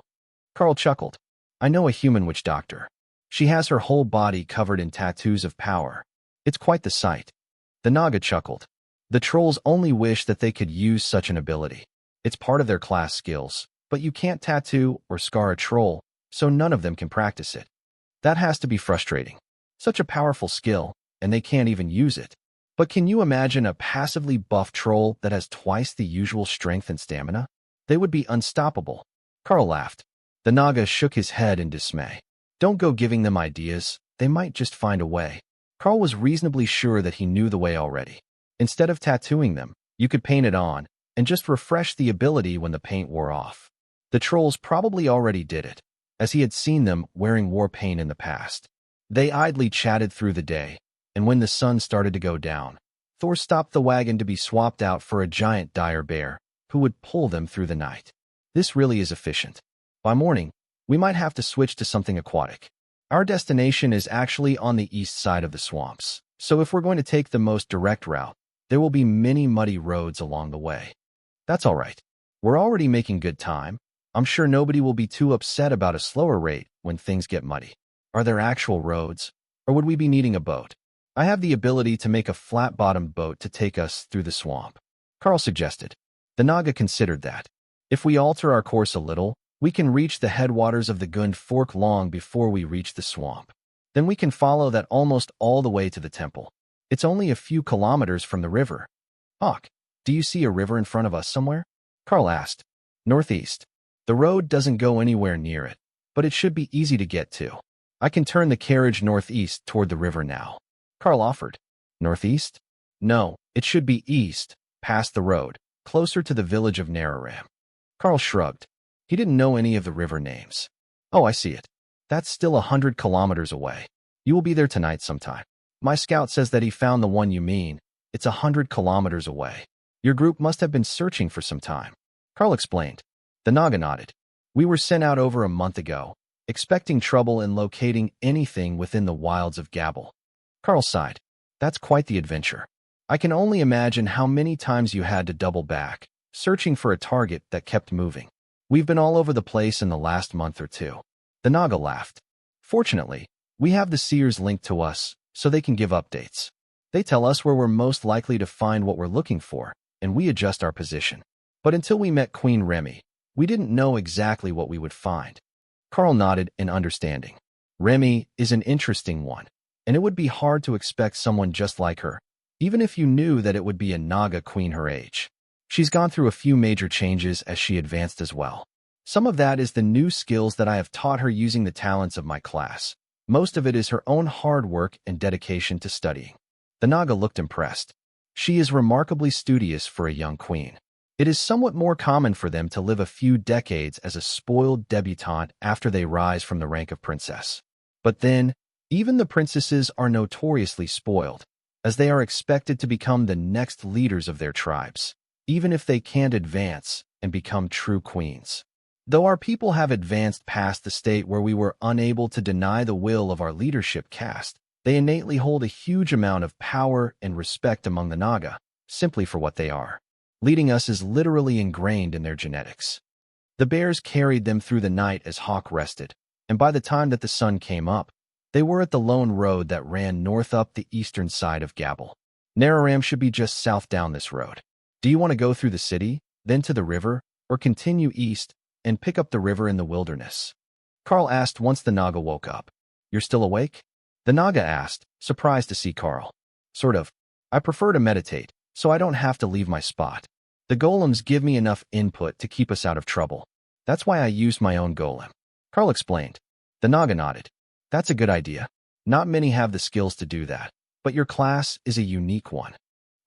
Karl chuckled. I know a human witch doctor. She has her whole body covered in tattoos of power. It's quite the sight. The Naga chuckled. The trolls only wish that they could use such an ability. It's part of their class skills, but you can't tattoo or scar a troll, so none of them can practice it. That has to be frustrating. Such a powerful skill, and they can't even use it. But can you imagine a passively buffed troll that has twice the usual strength and stamina? They would be unstoppable. Karl laughed. The Naga shook his head in dismay. Don't go giving them ideas. They might just find a way. Karl was reasonably sure that he knew the way already. Instead of tattooing them, you could paint it on, and just refresh the ability when the paint wore off. The trolls probably already did it, as he had seen them wearing war paint in the past. They idly chatted through the day, and when the sun started to go down, Thor stopped the wagon to be swapped out for a giant dire bear, who would pull them through the night. This really is efficient. By morning, we might have to switch to something aquatic. Our destination is actually on the east side of the swamps, so if we're going to take the most direct route, there will be many muddy roads along the way. That's all right. We're already making good time. I'm sure nobody will be too upset about a slower rate when things get muddy. Are there actual roads, or would we be needing a boat? I have the ability to make a flat-bottomed boat to take us through the swamp. Karl suggested. The Naga considered that. If we alter our course a little, we can reach the headwaters of the Gund Fork long before we reach the swamp. Then we can follow that almost all the way to the temple. It's only a few kilometers from the river. Hawk, do you see a river in front of us somewhere? Karl asked. Northeast. The road doesn't go anywhere near it, but it should be easy to get to. I can turn the carriage northeast toward the river now. Karl offered. Northeast? No, it should be east, past the road, closer to the village of Nararam. Karl shrugged. He didn't know any of the river names. Oh, I see it. That's still 100 kilometers away. You will be there tonight sometime. My scout says that he found the one you mean. It's 100 kilometers away. Your group must have been searching for some time. Karl explained. The Naga nodded. We were sent out over a month ago, expecting trouble in locating anything within the wilds of Gabble. Karl sighed. That's quite the adventure. I can only imagine how many times you had to double back, searching for a target that kept moving. We've been all over the place in the last month or two. The Naga laughed. Fortunately, we have the seers linked to us, so they can give updates. They tell us where we're most likely to find what we're looking for, and we adjust our position. But until we met Queen Remy, we didn't know exactly what we would find. Karl nodded in understanding. Remy is an interesting one, and it would be hard to expect someone just like her, even if you knew that it would be a Naga queen her age. She's gone through a few major changes as she advanced as well. Some of that is the new skills that I have taught her using the talents of my class. Most of it is her own hard work and dedication to studying. The Naga looked impressed. She is remarkably studious for a young queen. It is somewhat more common for them to live a few decades as a spoiled debutante after they rise from the rank of princess. But then, even the princesses are notoriously spoiled, as they are expected to become the next leaders of their tribes, even if they can't advance and become true queens. Though our people have advanced past the state where we were unable to deny the will of our leadership caste, they innately hold a huge amount of power and respect among the Naga, simply for what they are. Leading us is literally ingrained in their genetics. The bears carried them through the night as Hawk rested, and by the time that the sun came up, they were at the lone road that ran north up the eastern side of Gabble. Nararam should be just south down this road. Do you want to go through the city, then to the river, or continue east and pick up the river in the wilderness? Karl asked once the Naga woke up. You're still awake? The Naga asked, surprised to see Karl. Sort of. I prefer to meditate, so I don't have to leave my spot. The golems give me enough input to keep us out of trouble. That's why I used my own golem. Karl explained. The Naga nodded. That's a good idea. Not many have the skills to do that, but your class is a unique one.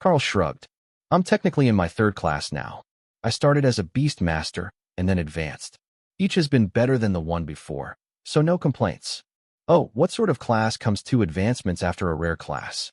Karl shrugged. I'm technically in my third class now. I started as a beast master and then advanced. Each has been better than the one before, so no complaints. Oh, what sort of class comes two advancements after a rare class?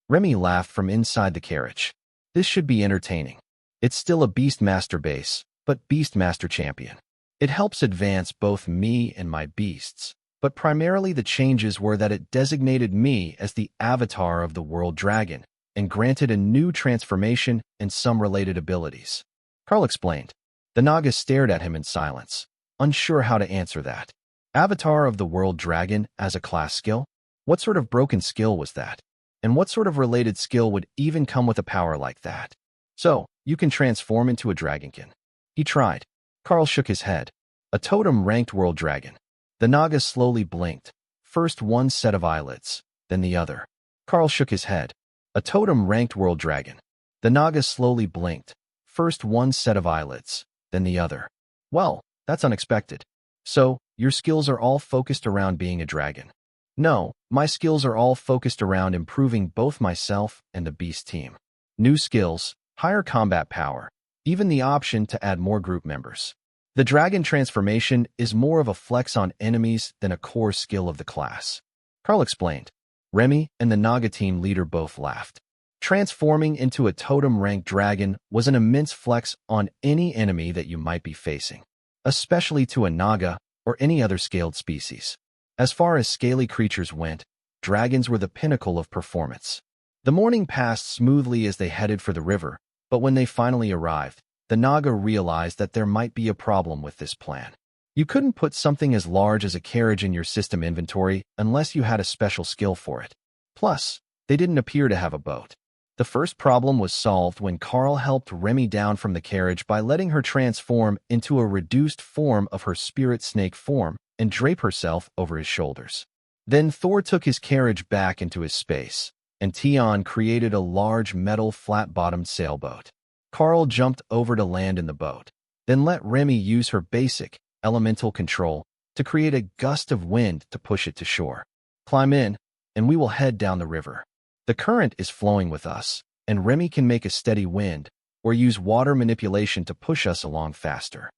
Remy laughed from inside the carriage. This should be entertaining. It's still a Beastmaster base, but Beastmaster champion. It helps advance both me and my beasts, but primarily the changes were that it designated me as the avatar of the world dragon and granted a new transformation and some related abilities. Karl explained. The Naga stared at him in silence, unsure how to answer that. Avatar of the world dragon as a class skill? What sort of broken skill was that? And what sort of related skill would even come with a power like that? So, you can transform into a dragonkin. He tried. Karl shook his head. A totem-ranked world dragon. The Naga slowly blinked, first one set of eyelids, then the other. Karl shook his head. A totem-ranked world dragon. The Naga slowly blinked, first one set of eyelids, then the other. Well, that's unexpected. So, your skills are all focused around being a dragon. No, my skills are all focused around improving both myself and the beast team. New skills, higher combat power, even the option to add more group members. The dragon transformation is more of a flex on enemies than a core skill of the class. Karl explained. Remy and the Naga team leader both laughed. Transforming into a totem-ranked dragon was an immense flex on any enemy that you might be facing, especially to a Naga or any other scaled species. As far as scaly creatures went, dragons were the pinnacle of performance. The morning passed smoothly as they headed for the river, but when they finally arrived, the Naga realized that there might be a problem with this plan. You couldn't put something as large as a carriage in your system inventory unless you had a special skill for it. Plus, they didn't appear to have a boat. The first problem was solved when Karl helped Remy down from the carriage by letting her transform into a reduced form of her spirit snake form and drape herself over his shoulders. Then Thor took his carriage back into his space, and Tion created a large metal flat-bottomed sailboat. Karl jumped over to land in the boat, then let Remy use her basic, elemental control to create a gust of wind to push it to shore. Climb in, and we will head down the river. The current is flowing with us, and Remy can make a steady wind or use water manipulation to push us along faster.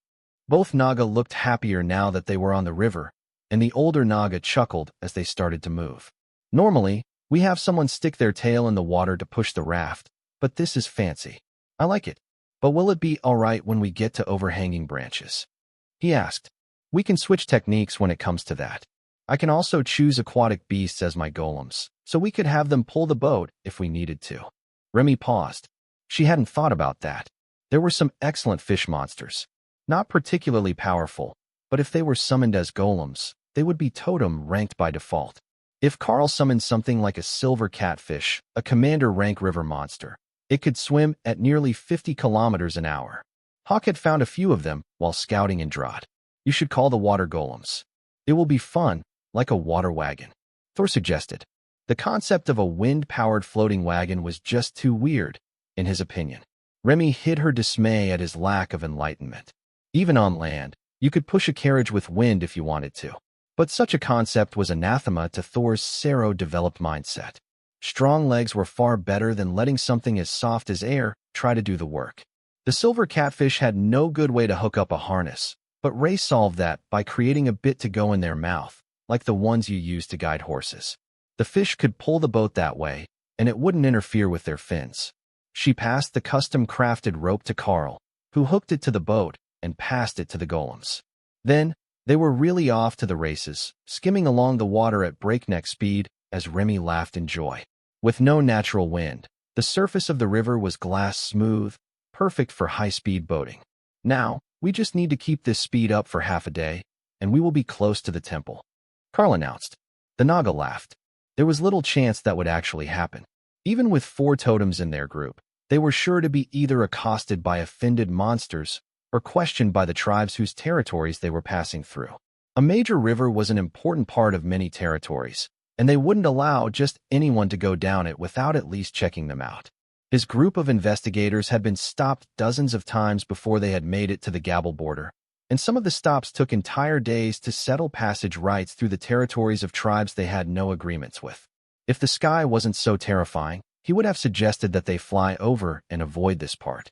Both Naga looked happier now that they were on the river, and the older Naga chuckled as they started to move. Normally, we have someone stick their tail in the water to push the raft, but this is fancy. I like it. But will it be all right when we get to overhanging branches? He asked. We can switch techniques when it comes to that. I can also choose aquatic beasts as my golems, so we could have them pull the boat if we needed to. Remy paused. She hadn't thought about that. There were some excellent fish monsters. Not particularly powerful, but if they were summoned as golems, they would be totem ranked by default. If Karl summoned something like a silver catfish, a commander rank river monster, it could swim at nearly 50 kilometers an hour. Hawk had found a few of them while scouting in Drought. You should call the water golems. It will be fun, like a water wagon, Thor suggested. The concept of a wind-powered floating wagon was just too weird, in his opinion. Remy hid her dismay at his lack of enlightenment. Even on land, you could push a carriage with wind if you wanted to. But such a concept was anathema to Thor's Sero-developed mindset. Strong legs were far better than letting something as soft as air try to do the work. The silver catfish had no good way to hook up a harness, but Ray solved that by creating a bit to go in their mouth, like the ones you use to guide horses. The fish could pull the boat that way, and it wouldn't interfere with their fins. She passed the custom-crafted rope to Karl, who hooked it to the boat and passed it to the golems. Then, they were really off to the races, skimming along the water at breakneck speed as Remy laughed in joy. With no natural wind, the surface of the river was glass smooth, perfect for high-speed boating. Now, we just need to keep this speed up for half a day, and we will be close to the temple, Karl announced. The Naga laughed. There was little chance that would actually happen. Even with 4 totems in their group, they were sure to be either accosted by offended monsters or questioned by the tribes whose territories they were passing through. A major river was an important part of many territories, and they wouldn't allow just anyone to go down it without at least checking them out. His group of investigators had been stopped dozens of times before they had made it to the Gabble border, and some of the stops took entire days to settle passage rights through the territories of tribes they had no agreements with. If the sky wasn't so terrifying, he would have suggested that they fly over and avoid this part.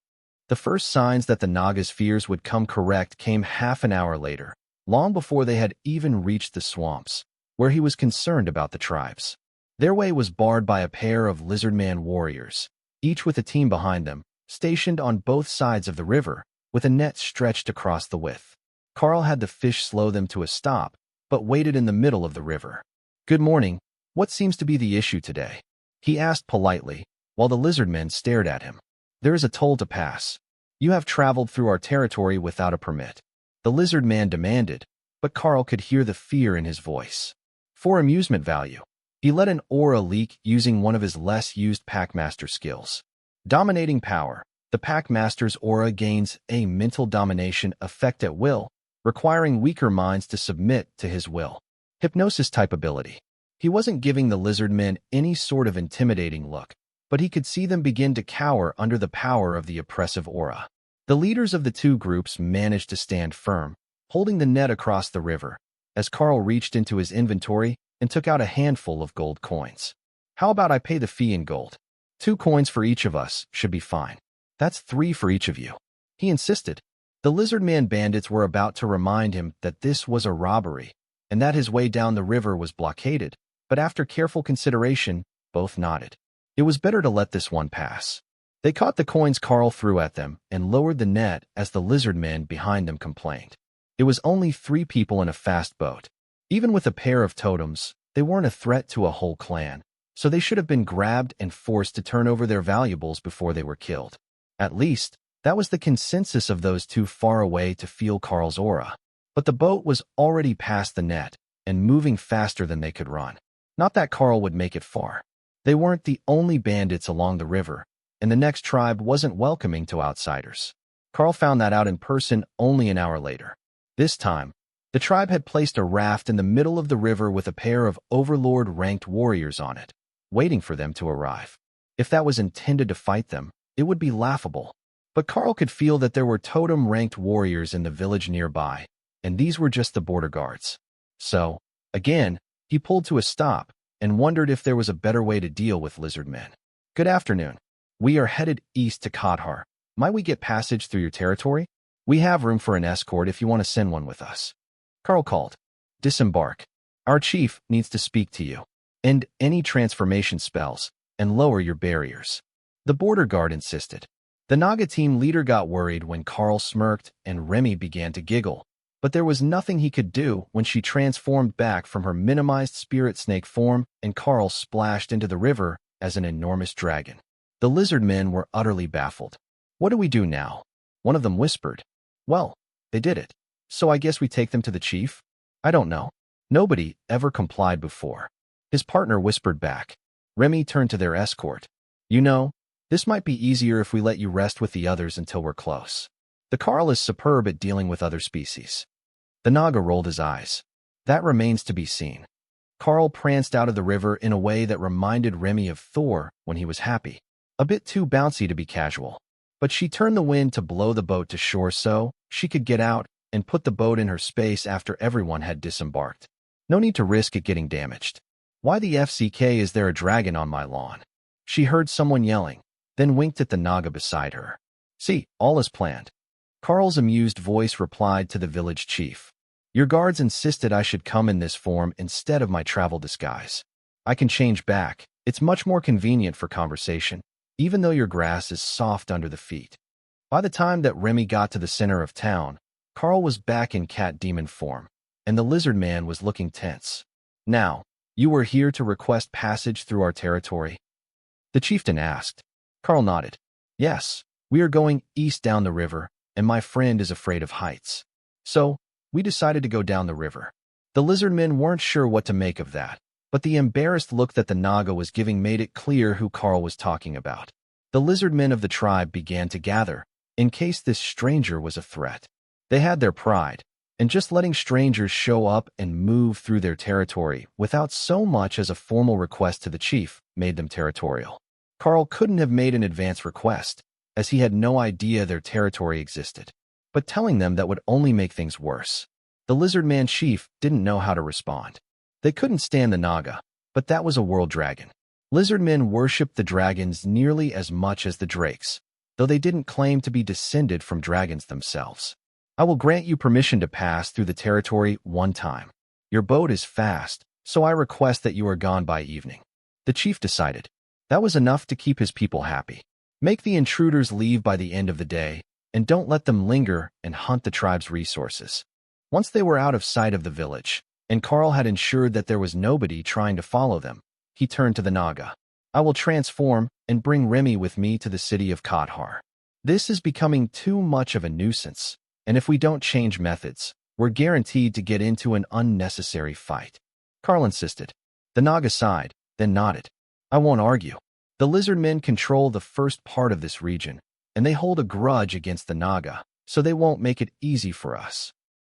The first signs that the Naga's fears would come correct came half an hour later, long before they had even reached the swamps, where he was concerned about the tribes. Their way was barred by a pair of lizardman warriors, each with a team behind them, stationed on both sides of the river, with a net stretched across the width. Karl had the fish slow them to a stop, but waited in the middle of the river. "Good morning. What seems to be the issue today?" he asked politely, while the lizardmen stared at him. "There is a toll to pass. You have traveled through our territory without a permit," the lizardman demanded, but Karl could hear the fear in his voice. For amusement value, he let an aura leak using one of his less used Packmaster skills. Dominating power. The Packmaster's aura gains a mental domination effect at will, requiring weaker minds to submit to his will. Hypnosis-type ability. He wasn't giving the lizardmen any sort of intimidating look, but he could see them begin to cower under the power of the oppressive aura. The leaders of the 2 groups managed to stand firm, holding the net across the river, as Karl reached into his inventory and took out a handful of gold coins. "How about I pay the fee in gold? 2 coins for each of us should be fine. That's 3 for each of you," he insisted. The lizardman bandits were about to remind him that this was a robbery and that his way down the river was blockaded, but after careful consideration, both nodded. It was better to let this one pass. They caught the coins Karl threw at them and lowered the net as the lizardmen behind them complained. It was only 3 people in a fast boat. Even with a pair of totems, they weren't a threat to a whole clan, so they should have been grabbed and forced to turn over their valuables before they were killed. At least, that was the consensus of those 2 far away to feel Karl's aura. But the boat was already past the net and moving faster than they could run. Not that Karl would make it far. They weren't the only bandits along the river, and the next tribe wasn't welcoming to outsiders. Karl found that out in person only an hour later. This time, the tribe had placed a raft in the middle of the river with a pair of overlord-ranked warriors on it, waiting for them to arrive. If that was intended to fight them, it would be laughable. But Karl could feel that there were totem-ranked warriors in the village nearby, and these were just the border guards. So, again, he pulled to a stop and wondered if there was a better way to deal with lizard men. "Good afternoon. We are headed east to Kadhar. Might we get passage through your territory? We have room for an escort if you want to send one with us." Karl called. "Disembark. Our chief needs to speak to you. End any transformation spells and lower your barriers." The border guard insisted. The Naga team leader got worried when Karl smirked and Remy began to giggle, but there was nothing he could do when she transformed back from her minimized spirit snake form and Karl splashed into the river as an enormous dragon. The lizard men were utterly baffled. "What do we do now?" One of them whispered. "Well, they did it. So I guess we take them to the chief?" "I don't know. Nobody ever complied before." His partner whispered back. Remy turned to their escort. "You know, this might be easier if we let you rest with the others until we're close. The Karl is superb at dealing with other species." The Naga rolled his eyes. "That remains to be seen." Karl pranced out of the river in a way that reminded Remy of Thor when he was happy. A bit too bouncy to be casual. But she turned the wind to blow the boat to shore so she could get out and put the boat in her space after everyone had disembarked. No need to risk it getting damaged. "Why the FCK is there a dragon on my lawn?" She heard someone yelling, then winked at the Naga beside her. "See, all is planned." Karl's amused voice replied to the village chief. "Your guards insisted I should come in this form instead of my travel disguise. I can change back. It's much more convenient for conversation, even though your grass is soft under the feet." By the time that Remy got to the center of town, Karl was back in cat demon form, and the lizard man was looking tense. "Now, you were here to request passage through our territory?" the chieftain asked. Karl nodded. "Yes, we are going east down the river, and my friend is afraid of heights. So, we decided to go down the river." The lizard men weren't sure what to make of that, but the embarrassed look that the Naga was giving made it clear who Karl was talking about. The lizard men of the tribe began to gather, in case this stranger was a threat. They had their pride, and just letting strangers show up and move through their territory without so much as a formal request to the chief made them territorial. Karl couldn't have made an advance request, as he had no idea their territory existed. But telling them that would only make things worse. The lizard man chief didn't know how to respond. They couldn't stand the Naga, but that was a world dragon. Lizard men worshipped the dragons nearly as much as the drakes, though they didn't claim to be descended from dragons themselves. "I will grant you permission to pass through the territory one time. Your boat is fast, so I request that you are gone by evening." The chief decided. That was enough to keep his people happy. Make the intruders leave by the end of the day, and don't let them linger and hunt the tribe's resources. Once they were out of sight of the village, and Karl had ensured that there was nobody trying to follow them, he turned to the Naga. "I will transform and bring Remy with me to the city of Kadhar. This is becoming too much of a nuisance, and if we don't change methods, we're guaranteed to get into an unnecessary fight." Karl insisted. The Naga sighed, then nodded. "I won't argue. The lizard men control the first part of this region, and they hold a grudge against the Naga, so they won't make it easy for us."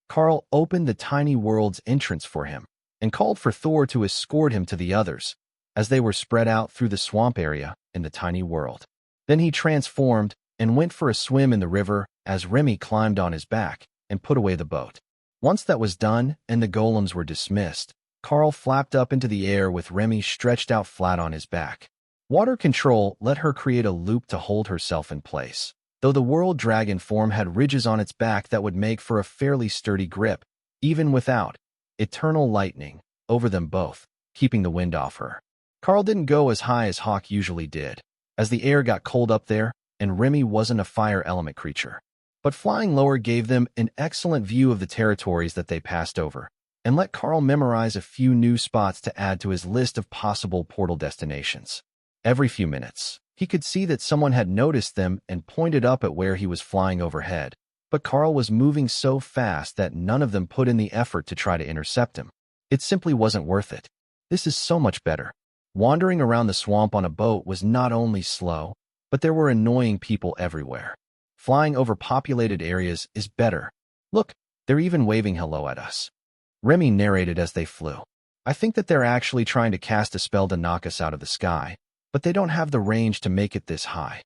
Karl opened the tiny world's entrance for him and called for Thor to escort him to the others as they were spread out through the swamp area in the tiny world. Then he transformed and went for a swim in the river as Remy climbed on his back and put away the boat. Once that was done and the golems were dismissed, Karl flapped up into the air with Remy stretched out flat on his back. Water control let her create a loop to hold herself in place, though the world dragon form had ridges on its back that would make for a fairly sturdy grip, even without eternal lightning over them both, keeping the wind off her. Karl didn't go as high as Hawk usually did, as the air got cold up there, and Remy wasn't a fire element creature. But flying lower gave them an excellent view of the territories that they passed over, and let Karl memorize a few new spots to add to his list of possible portal destinations. Every few minutes, he could see that someone had noticed them and pointed up at where he was flying overhead, but Karl was moving so fast that none of them put in the effort to try to intercept him. It simply wasn't worth it. "This is so much better. Wandering around the swamp on a boat was not only slow, but there were annoying people everywhere. Flying over populated areas is better. Look, they're even waving hello at us. Remy narrated as they flew. I think that they're actually trying to cast a spell to knock us out of the sky, but they don't have the range to make it this high.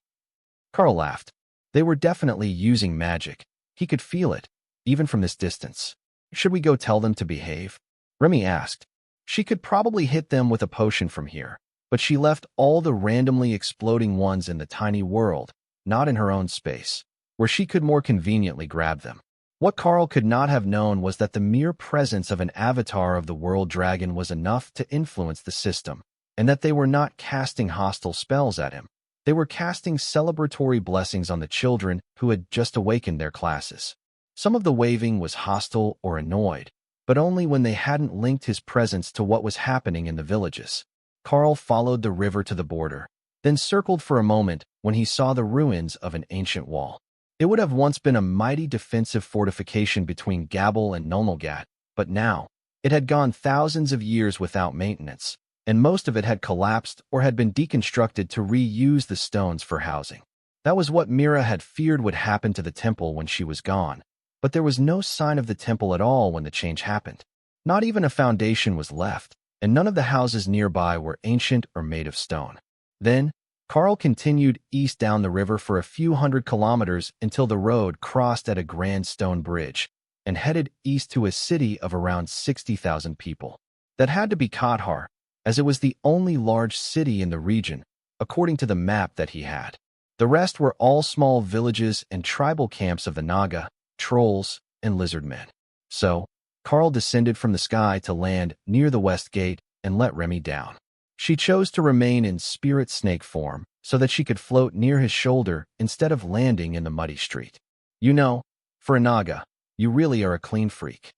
Karl laughed. They were definitely using magic. He could feel it, even from this distance. Should we go tell them to behave? Remy asked. She could probably hit them with a potion from here, but she left all the randomly exploding ones in the tiny world, not in her own space, where she could more conveniently grab them. What Karl could not have known was that the mere presence of an avatar of the world dragon was enough to influence the system, and that they were not casting hostile spells at him. They were casting celebratory blessings on the children who had just awakened their classes. Some of the waving was hostile or annoyed, but only when they hadn't linked his presence to what was happening in the villages. Karl followed the river to the border, then circled for a moment when he saw the ruins of an ancient wall. It would have once been a mighty defensive fortification between Gabel and Nulnulgat, but now it had gone thousands of years without maintenance, and most of it had collapsed or had been deconstructed to reuse the stones for housing. That was what Mira had feared would happen to the temple when she was gone, but there was no sign of the temple at all when the change happened. Not even a foundation was left, and none of the houses nearby were ancient or made of stone. Then, Karl continued east down the river for a few hundred kilometers until the road crossed at a grand stone bridge and headed east to a city of around 60,000 people. That had to be Kathar, as it was the only large city in the region, according to the map that he had. The rest were all small villages and tribal camps of the Naga, trolls, and lizard men. So, Karl descended from the sky to land near the west gate and let Remy down. She chose to remain in spirit snake form so that she could float near his shoulder instead of landing in the muddy street. You know, for a Naga, you really are a clean freak.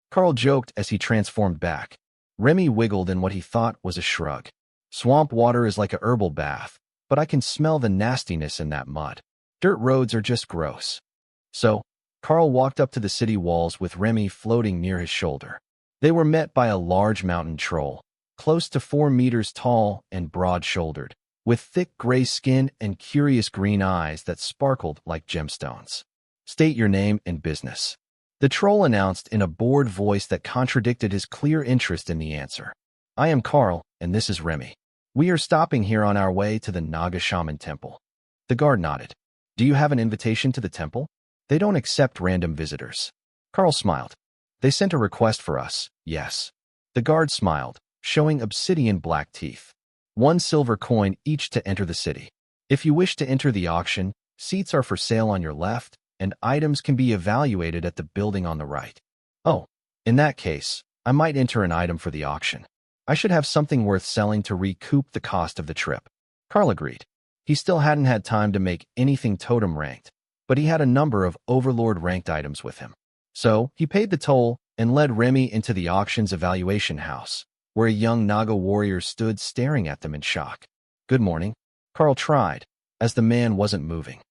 Karl joked as he transformed back. Remy wiggled in what he thought was a shrug. Swamp water is like a herbal bath, but I can smell the nastiness in that mud. Dirt roads are just gross. So, Karl walked up to the city walls with Remy floating near his shoulder. They were met by a large mountain troll, close to 4 meters tall and broad-shouldered, with thick gray skin and curious green eyes that sparkled like gemstones. State your name and business. The troll announced in a bored voice that contradicted his clear interest in the answer. I am Karl, and this is Remy. We are stopping here on our way to the Naga Shaman Temple. The guard nodded. Do you have an invitation to the temple? They don't accept random visitors. Karl smiled. They sent a request for us, yes. The guard smiled, showing obsidian black teeth. 1 silver coin each to enter the city. If you wish to enter the auction, seats are for sale on your left, and items can be evaluated at the building on the right. Oh, in that case, I might enter an item for the auction. I should have something worth selling to recoup the cost of the trip. Karl agreed. He still hadn't had time to make anything totem ranked, but he had a number of overlord ranked items with him. So, he paid the toll and led Remy into the auction's evaluation house, where a young Naga warrior stood staring at them in shock. Good morning. Karl tried, as the man wasn't moving.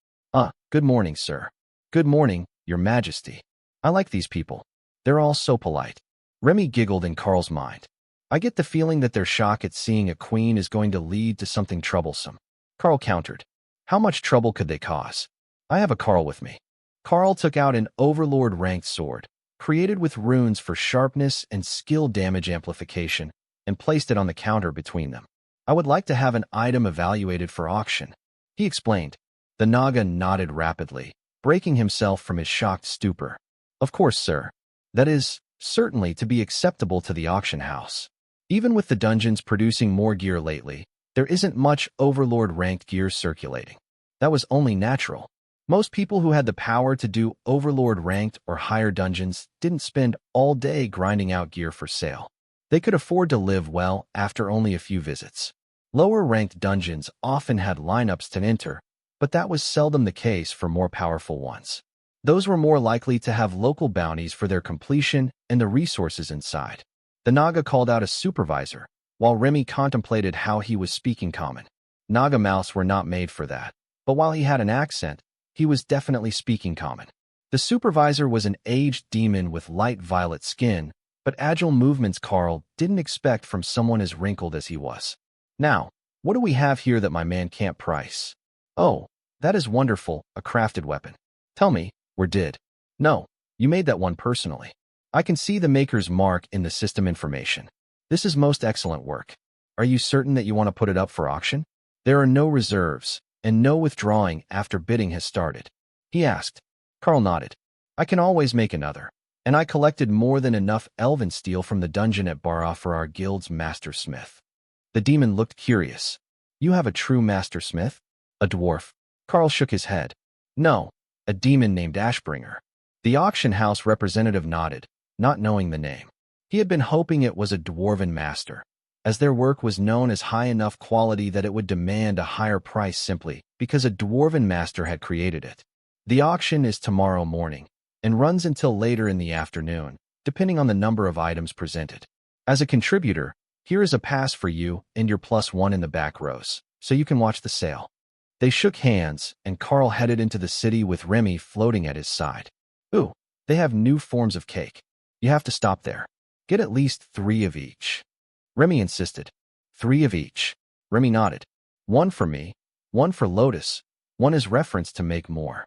Good morning, sir. Good morning, your majesty. I like these people. They're all so polite. Remy giggled in Karl's mind. I get the feeling that their shock at seeing a queen is going to lead to something troublesome. Karl countered. How much trouble could they cause? I have a Karl with me. Karl took out an overlord-ranked sword, created with runes for sharpness and skill damage amplification, and placed it on the counter between them. I would like to have an item evaluated for auction, he explained. The Naga nodded rapidly, breaking himself from his shocked stupor. Of course, sir. That is, certainly to be acceptable to the auction house. Even with the dungeons producing more gear lately, there isn't much overlord-ranked gear circulating. That was only natural. Most people who had the power to do overlord-ranked or higher dungeons didn't spend all day grinding out gear for sale. They could afford to live well after only a few visits. Lower-ranked dungeons often had lineups to enter, but that was seldom the case for more powerful ones. Those were more likely to have local bounties for their completion and the resources inside. The Naga called out a supervisor, while Remy contemplated how he was speaking common. Naga mouths were not made for that, but while he had an accent, he was definitely speaking common. The supervisor was an aged demon with light violet skin, but agile movements Karl didn't expect from someone as wrinkled as he was. Now, what do we have here that my man can't price? Oh, that is wonderful, a crafted weapon. Tell me, where did? No, you made that one personally. I can see the maker's mark in the system information. This is most excellent work. Are you certain that you want to put it up for auction? There are no reserves, and no withdrawing after bidding has started. He asked. Karl nodded. I can always make another. And I collected more than enough elven steel from the dungeon at Bara for our guild's master smith. The demon looked curious. You have a true master smith? A dwarf. Karl shook his head. No, a demon named Ashbringer. The auction house representative nodded, not knowing the name. He had been hoping it was a dwarven master, as their work was known as high enough quality that it would demand a higher price simply because a dwarven master had created it. The auction is tomorrow morning and runs until later in the afternoon, depending on the number of items presented. As a contributor, here is a pass for you and your +1 in the back rows, so you can watch the sale. They shook hands, and Karl headed into the city with Remy floating at his side. Ooh, they have new forms of cake. You have to stop there. Get at least 3 of each. Remy insisted. 3 of each. Remy nodded. 1 for me, 1 for Lotus, 1 is reference to make more.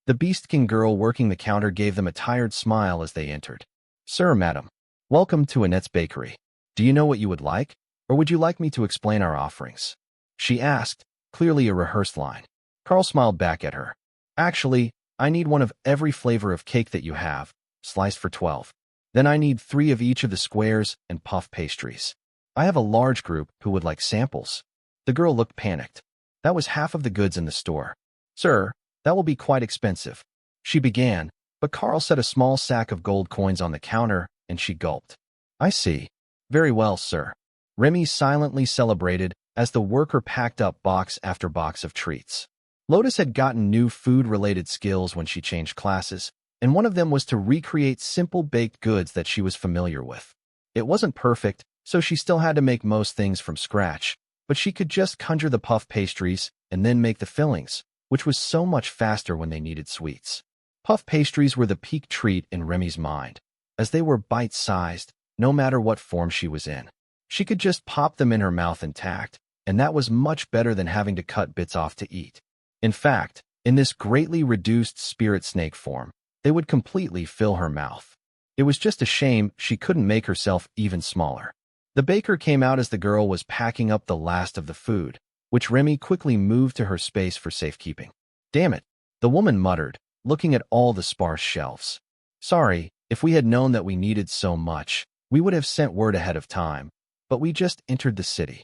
The Beastkin girl working the counter gave them a tired smile as they entered. Sir, madam, welcome to Annette's Bakery. Do you know what you would like, or would you like me to explain our offerings? She asked, clearly a rehearsed line. Karl smiled back at her. Actually, I need 1 of every flavor of cake that you have, sliced for 12. Then I need 3 of each of the squares and puff pastries. I have a large group who would like samples. The girl looked panicked. That was half of the goods in the store. Sir, that will be quite expensive. She began, but Karl set a small sack of gold coins on the counter, and she gulped. I see. Very well, sir. Remy silently celebrated as the worker packed up box after box of treats. Lotus had gotten new food-related skills when she changed classes, and one of them was to recreate simple baked goods that she was familiar with. It wasn't perfect, so she still had to make most things from scratch, but she could just conjure the puff pastries and then make the fillings, which was so much faster when they needed sweets. Puff pastries were the peak treat in Remy's mind, as they were bite-sized, no matter what form she was in. She could just pop them in her mouth intact, and that was much better than having to cut bits off to eat. In fact, in this greatly reduced spirit snake form, they would completely fill her mouth. It was just a shame she couldn't make herself even smaller. The baker came out as the girl was packing up the last of the food, which Remy quickly moved to her space for safekeeping. Damn it, the woman muttered, looking at all the sparse shelves. Sorry, if we had known that we needed so much, we would have sent word ahead of time, but we just entered the city.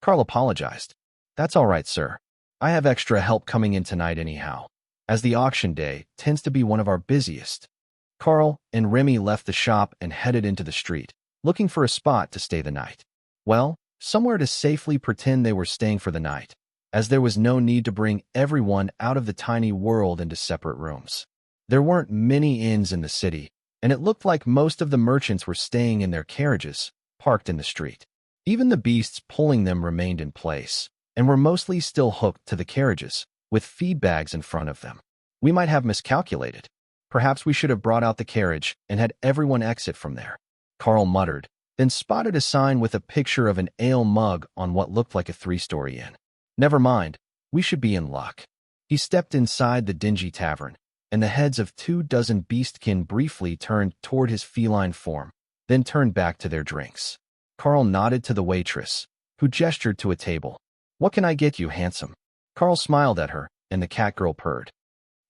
Karl apologized. That's all right, sir. I have extra help coming in tonight anyhow, as the auction day tends to be one of our busiest. Karl and Remy left the shop and headed into the street, looking for a spot to stay the night. Well, somewhere to safely pretend they were staying for the night, as there was no need to bring everyone out of the tiny world into separate rooms. There weren't many inns in the city, and it looked like most of the merchants were staying in their carriages, parked in the street. Even the beasts pulling them remained in place, and were mostly still hooked to the carriages, with feed bags in front of them. We might have miscalculated. Perhaps we should have brought out the carriage and had everyone exit from there. Karl muttered, then spotted a sign with a picture of an ale mug on what looked like a 3-story inn. Never mind, we should be in luck. He stepped inside the dingy tavern, and the heads of 24 beastkin briefly turned toward his feline form, then turned back to their drinks. Karl nodded to the waitress, who gestured to a table. What can I get you, handsome? Karl smiled at her, and the cat girl purred.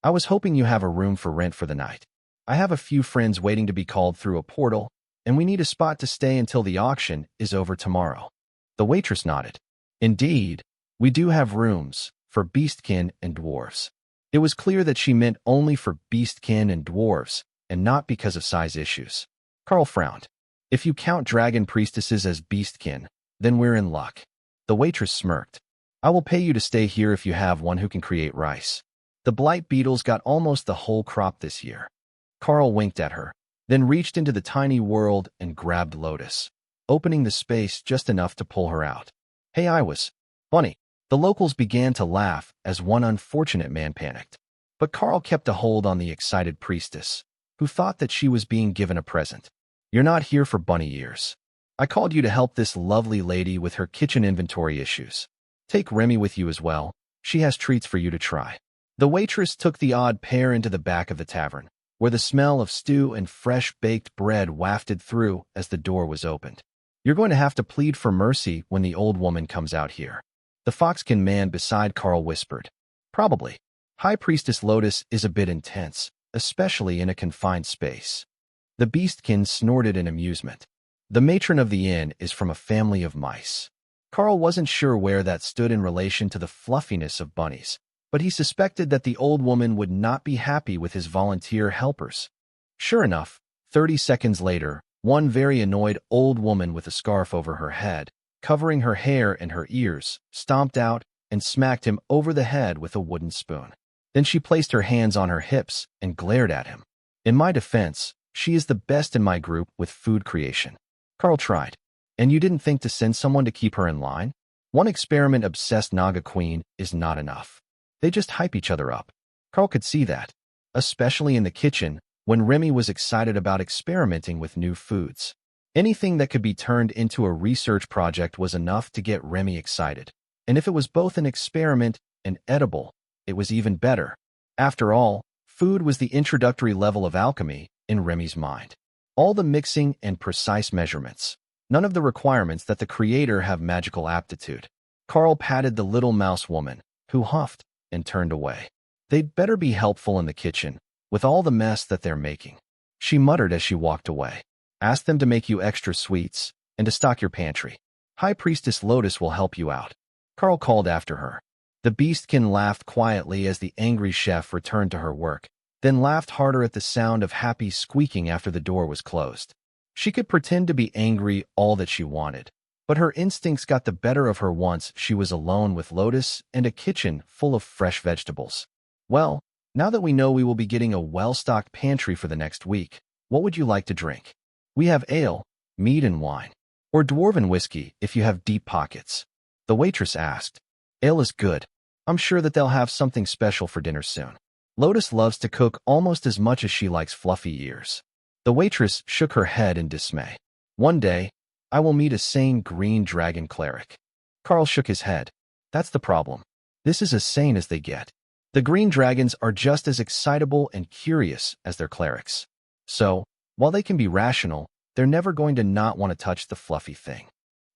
I was hoping you have a room for rent for the night. I have a few friends waiting to be called through a portal, and we need a spot to stay until the auction is over tomorrow. The waitress nodded. Indeed, we do have rooms for beastkin and dwarves. It was clear that she meant only for beastkin and dwarves, and not because of size issues. Karl frowned. If you count dragon priestesses as beastkin, then we're in luck. The waitress smirked. I will pay you to stay here if you have one who can create rice. The blight beetles got almost the whole crop this year. Karl winked at her, then reached into the tiny world and grabbed Lotus, opening the space just enough to pull her out. Hey, I was funny. The locals began to laugh as one unfortunate man panicked. But Karl kept a hold on the excited priestess, who thought that she was being given a present. You're not here for bunny ears. I called you to help this lovely lady with her kitchen inventory issues. Take Remy with you as well. She has treats for you to try." The waitress took the odd pair into the back of the tavern, where the smell of stew and fresh baked bread wafted through as the door was opened. "You're going to have to plead for mercy when the old woman comes out here," the foxkin man beside Karl whispered. "Probably. High Priestess Lotus is a bit intense, especially in a confined space." The beastkin snorted in amusement. "The matron of the inn is from a family of mice." Karl wasn't sure where that stood in relation to the fluffiness of bunnies, but he suspected that the old woman would not be happy with his volunteer helpers. Sure enough, 30 seconds later, one very annoyed old woman with a scarf over her head, covering her hair and her ears, stomped out and smacked him over the head with a wooden spoon. Then she placed her hands on her hips and glared at him. "In my defense, she is the best in my group with food creation." Karl tried. "And you didn't think to send someone to keep her in line? One experiment-obsessed Naga queen is not enough. They just hype each other up." Karl could see that, especially in the kitchen, when Remy was excited about experimenting with new foods. Anything that could be turned into a research project was enough to get Remy excited. And if it was both an experiment and edible, it was even better. After all, food was the introductory level of alchemy in Remy's mind. All the mixing and precise measurements. None of the requirements that the creator have magical aptitude. Karl patted the little mouse woman, who huffed and turned away. "They'd better be helpful in the kitchen, with all the mess that they're making," she muttered as she walked away. "Ask them to make you extra sweets, and to stock your pantry. High Priestess Lotus will help you out," Karl called after her. The beastkin laughed quietly as the angry chef returned to her work, then laughed harder at the sound of happy squeaking after the door was closed. She could pretend to be angry all that she wanted, but her instincts got the better of her once she was alone with Lotus and a kitchen full of fresh vegetables. "Well, now that we know we will be getting a well-stocked pantry for the next week, what would you like to drink? We have ale, mead and wine, or dwarven whiskey if you have deep pockets," the waitress asked. "Ale is good. I'm sure that they'll have something special for dinner soon. Lotus loves to cook almost as much as she likes fluffy ears." The waitress shook her head in dismay. "One day, I will meet a sane green dragon cleric." Karl shook his head. "That's the problem. This is as sane as they get. The green dragons are just as excitable and curious as their clerics. So, while they can be rational, they're never going to not want to touch the fluffy thing."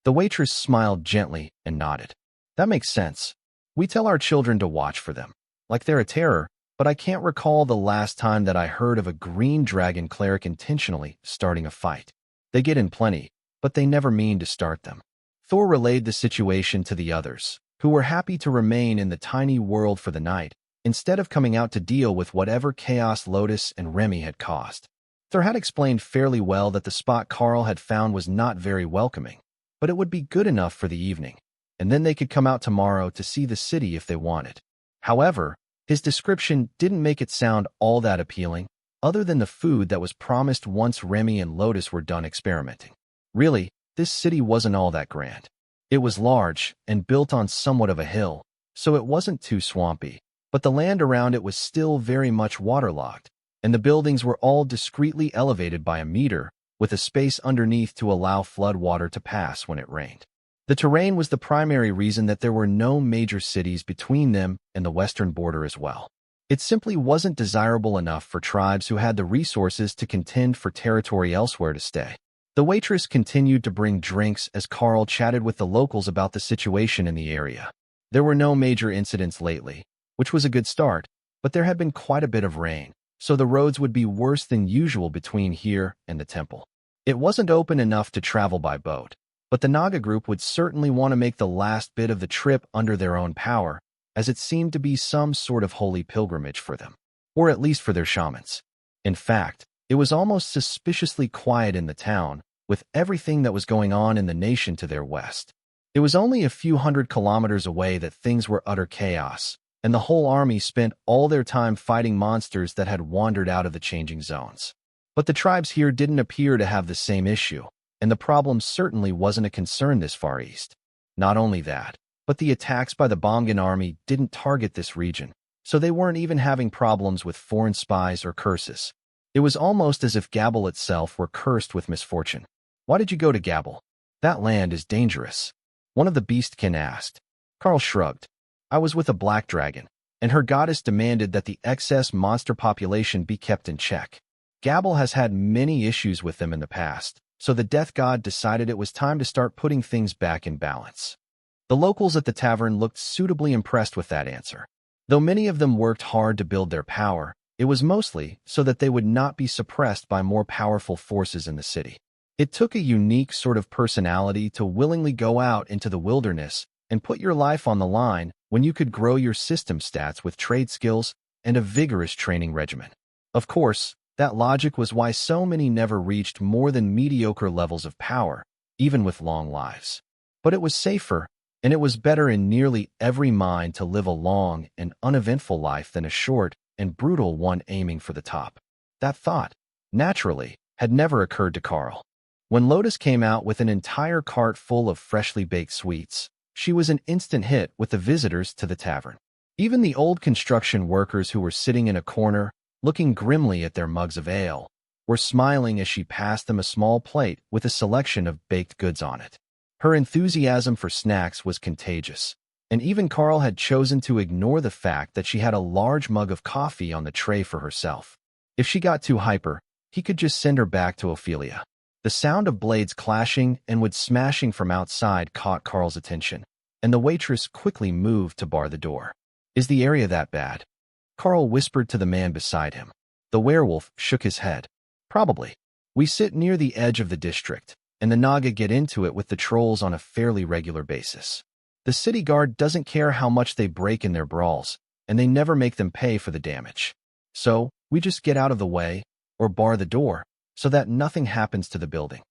The waitress smiled gently and nodded. "That makes sense. We tell our children to watch for them, like they're a terror, but I can't recall the last time that I heard of a green dragon cleric intentionally starting a fight. They get in plenty, but they never mean to start them." Thor relayed the situation to the others, who were happy to remain in the tiny world for the night, instead of coming out to deal with whatever chaos Lotus and Remy had caused. Thor had explained fairly well that the spot Karl had found was not very welcoming, but it would be good enough for the evening, and then they could come out tomorrow to see the city if they wanted. However, his description didn't make it sound all that appealing, other than the food that was promised once Remy and Lotus were done experimenting. Really, this city wasn't all that grand. It was large and built on somewhat of a hill, so it wasn't too swampy, but the land around it was still very much waterlogged, and the buildings were all discreetly elevated by a meter, with a space underneath to allow flood water to pass when it rained. The terrain was the primary reason that there were no major cities between them and the western border as well. It simply wasn't desirable enough for tribes who had the resources to contend for territory elsewhere to stay. The waitress continued to bring drinks as Karl chatted with the locals about the situation in the area. There were no major incidents lately, which was a good start, but there had been quite a bit of rain, so the roads would be worse than usual between here and the temple. It wasn't open enough to travel by boat, but the Naga group would certainly want to make the last bit of the trip under their own power, as it seemed to be some sort of holy pilgrimage for them, or at least for their shamans. In fact, it was almost suspiciously quiet in the town, with everything that was going on in the nation to their west. It was only a few 100 kilometers away that things were utter chaos, and the whole army spent all their time fighting monsters that had wandered out of the changing zones. But the tribes here didn't appear to have the same issue, and the problem certainly wasn't a concern this far east. Not only that, but the attacks by the Bomgan army didn't target this region, so they weren't even having problems with foreign spies or curses. It was almost as if Gabel itself were cursed with misfortune. "Why did you go to Gabel?" That land is dangerous. One of the beastkin asked. Karl shrugged. I was with a black dragon, and her goddess demanded that the excess monster population be kept in check. Gabble has had many issues with them in the past, so the death god decided it was time to start putting things back in balance. The locals at the tavern looked suitably impressed with that answer. Though many of them worked hard to build their power, it was mostly so that they would not be suppressed by more powerful forces in the city. It took a unique sort of personality to willingly go out into the wilderness and put your life on the line when you could grow your system stats with trade skills and a vigorous training regimen. Of course, that logic was why so many never reached more than mediocre levels of power, even with long lives. But it was safer, and it was better in nearly every mind to live a long and uneventful life than a short and brutal one aiming for the top. That thought, naturally, had never occurred to Karl. When Lotus came out with an entire cart full of freshly baked sweets, she was an instant hit with the visitors to the tavern. Even the old construction workers who were sitting in a corner, looking grimly at their mugs of ale, were smiling as she passed them a small plate with a selection of baked goods on it. Her enthusiasm for snacks was contagious, and even Karl had chosen to ignore the fact that she had a large mug of coffee on the tray for herself. If she got too hyper, he could just send her back to Ophelia. The sound of blades clashing and wood smashing from outside caught Karl's attention, and the waitress quickly moved to bar the door. Is the area that bad? Karl whispered to the man beside him. The werewolf shook his head. Probably. We sit near the edge of the district, and the Naga get into it with the trolls on a fairly regular basis. The city guard doesn't care how much they break in their brawls, and they never make them pay for the damage. So, we just get out of the way, or bar the door, so that nothing happens to the building.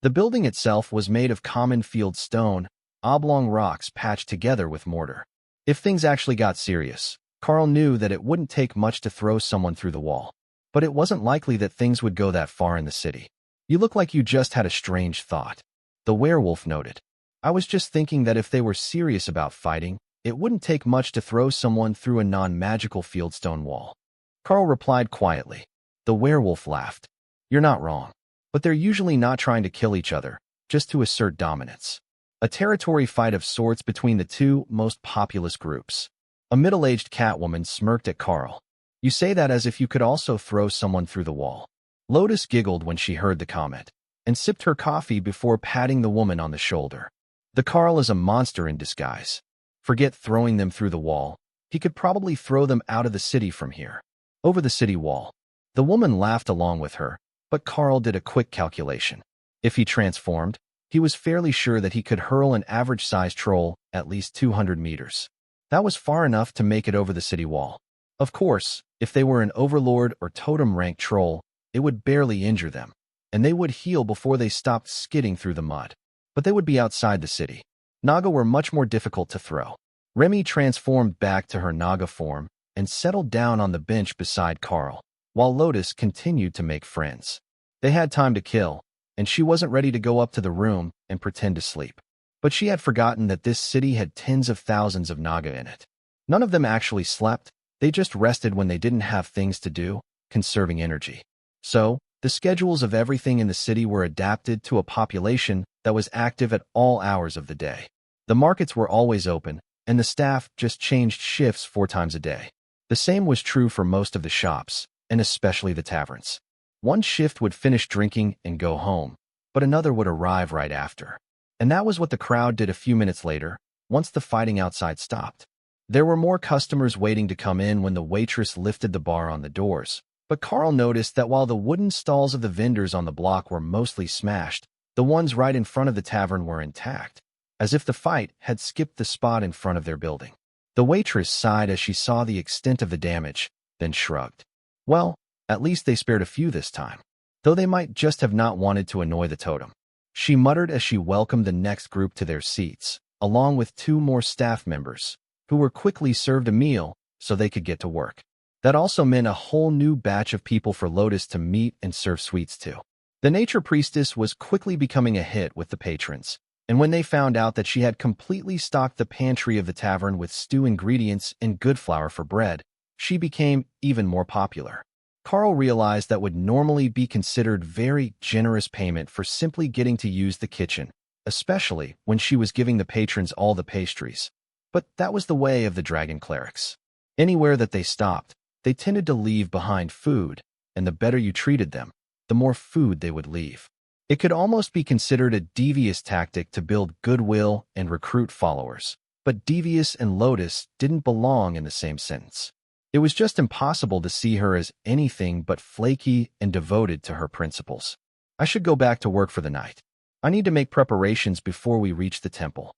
The building itself was made of common field stone, oblong rocks patched together with mortar. If things actually got serious, Karl knew that it wouldn't take much to throw someone through the wall. But it wasn't likely that things would go that far in the city. You look like you just had a strange thought. The werewolf noted. I was just thinking that if they were serious about fighting, it wouldn't take much to throw someone through a non-magical fieldstone wall. Karl replied quietly. The werewolf laughed. You're not wrong. But they're usually not trying to kill each other, just to assert dominance. A territory fight of sorts between the two most populous groups. A middle-aged catwoman smirked at Karl. You say that as if you could also throw someone through the wall. Lotus giggled when she heard the comment, and sipped her coffee before patting the woman on the shoulder. The Karl is a monster in disguise. Forget throwing them through the wall. He could probably throw them out of the city from here. Over the city wall. The woman laughed along with her, but Karl did a quick calculation. If he transformed, he was fairly sure that he could hurl an average-sized troll at least 200 meters. That was far enough to make it over the city wall. Of course, if they were an overlord or totem-rank troll, it would barely injure them, and they would heal before they stopped skidding through the mud. But they would be outside the city. Naga were much more difficult to throw. Remy transformed back to her Naga form and settled down on the bench beside Karl, while Lotus continued to make friends. They had time to kill, and she wasn't ready to go up to the room and pretend to sleep. But she had forgotten that this city had tens of thousands of Naga in it. None of them actually slept, they just rested when they didn't have things to do, conserving energy. So, the schedules of everything in the city were adapted to a population that was active at all hours of the day. The markets were always open, and the staff just changed shifts 4 times a day. The same was true for most of the shops, and especially the taverns. One shift would finish drinking and go home, but another would arrive right after. And that was what the crowd did a few minutes later, once the fighting outside stopped. There were more customers waiting to come in when the waitress lifted the bar on the doors, but Karl noticed that while the wooden stalls of the vendors on the block were mostly smashed, the ones right in front of the tavern were intact, as if the fight had skipped the spot in front of their building. The waitress sighed as she saw the extent of the damage, then shrugged. Well, at least they spared a few this time, though they might just have not wanted to annoy the totem. She muttered as she welcomed the next group to their seats, along with 2 more staff members, who were quickly served a meal so they could get to work. That also meant a whole new batch of people for Lotus to meet and serve sweets to. The nature priestess was quickly becoming a hit with the patrons, and when they found out that she had completely stocked the pantry of the tavern with stew ingredients and good flour for bread, she became even more popular. Karl realized that would normally be considered very generous payment for simply getting to use the kitchen, especially when she was giving the patrons all the pastries. But that was the way of the dragon clerics. Anywhere that they stopped, they tended to leave behind food, and the better you treated them, the more food they would leave. It could almost be considered a devious tactic to build goodwill and recruit followers, but devious and Lotus didn't belong in the same sentence. It was just impossible to see her as anything but flaky and devoted to her principles. I should go back to work for the night. I need to make preparations before we reach the temple.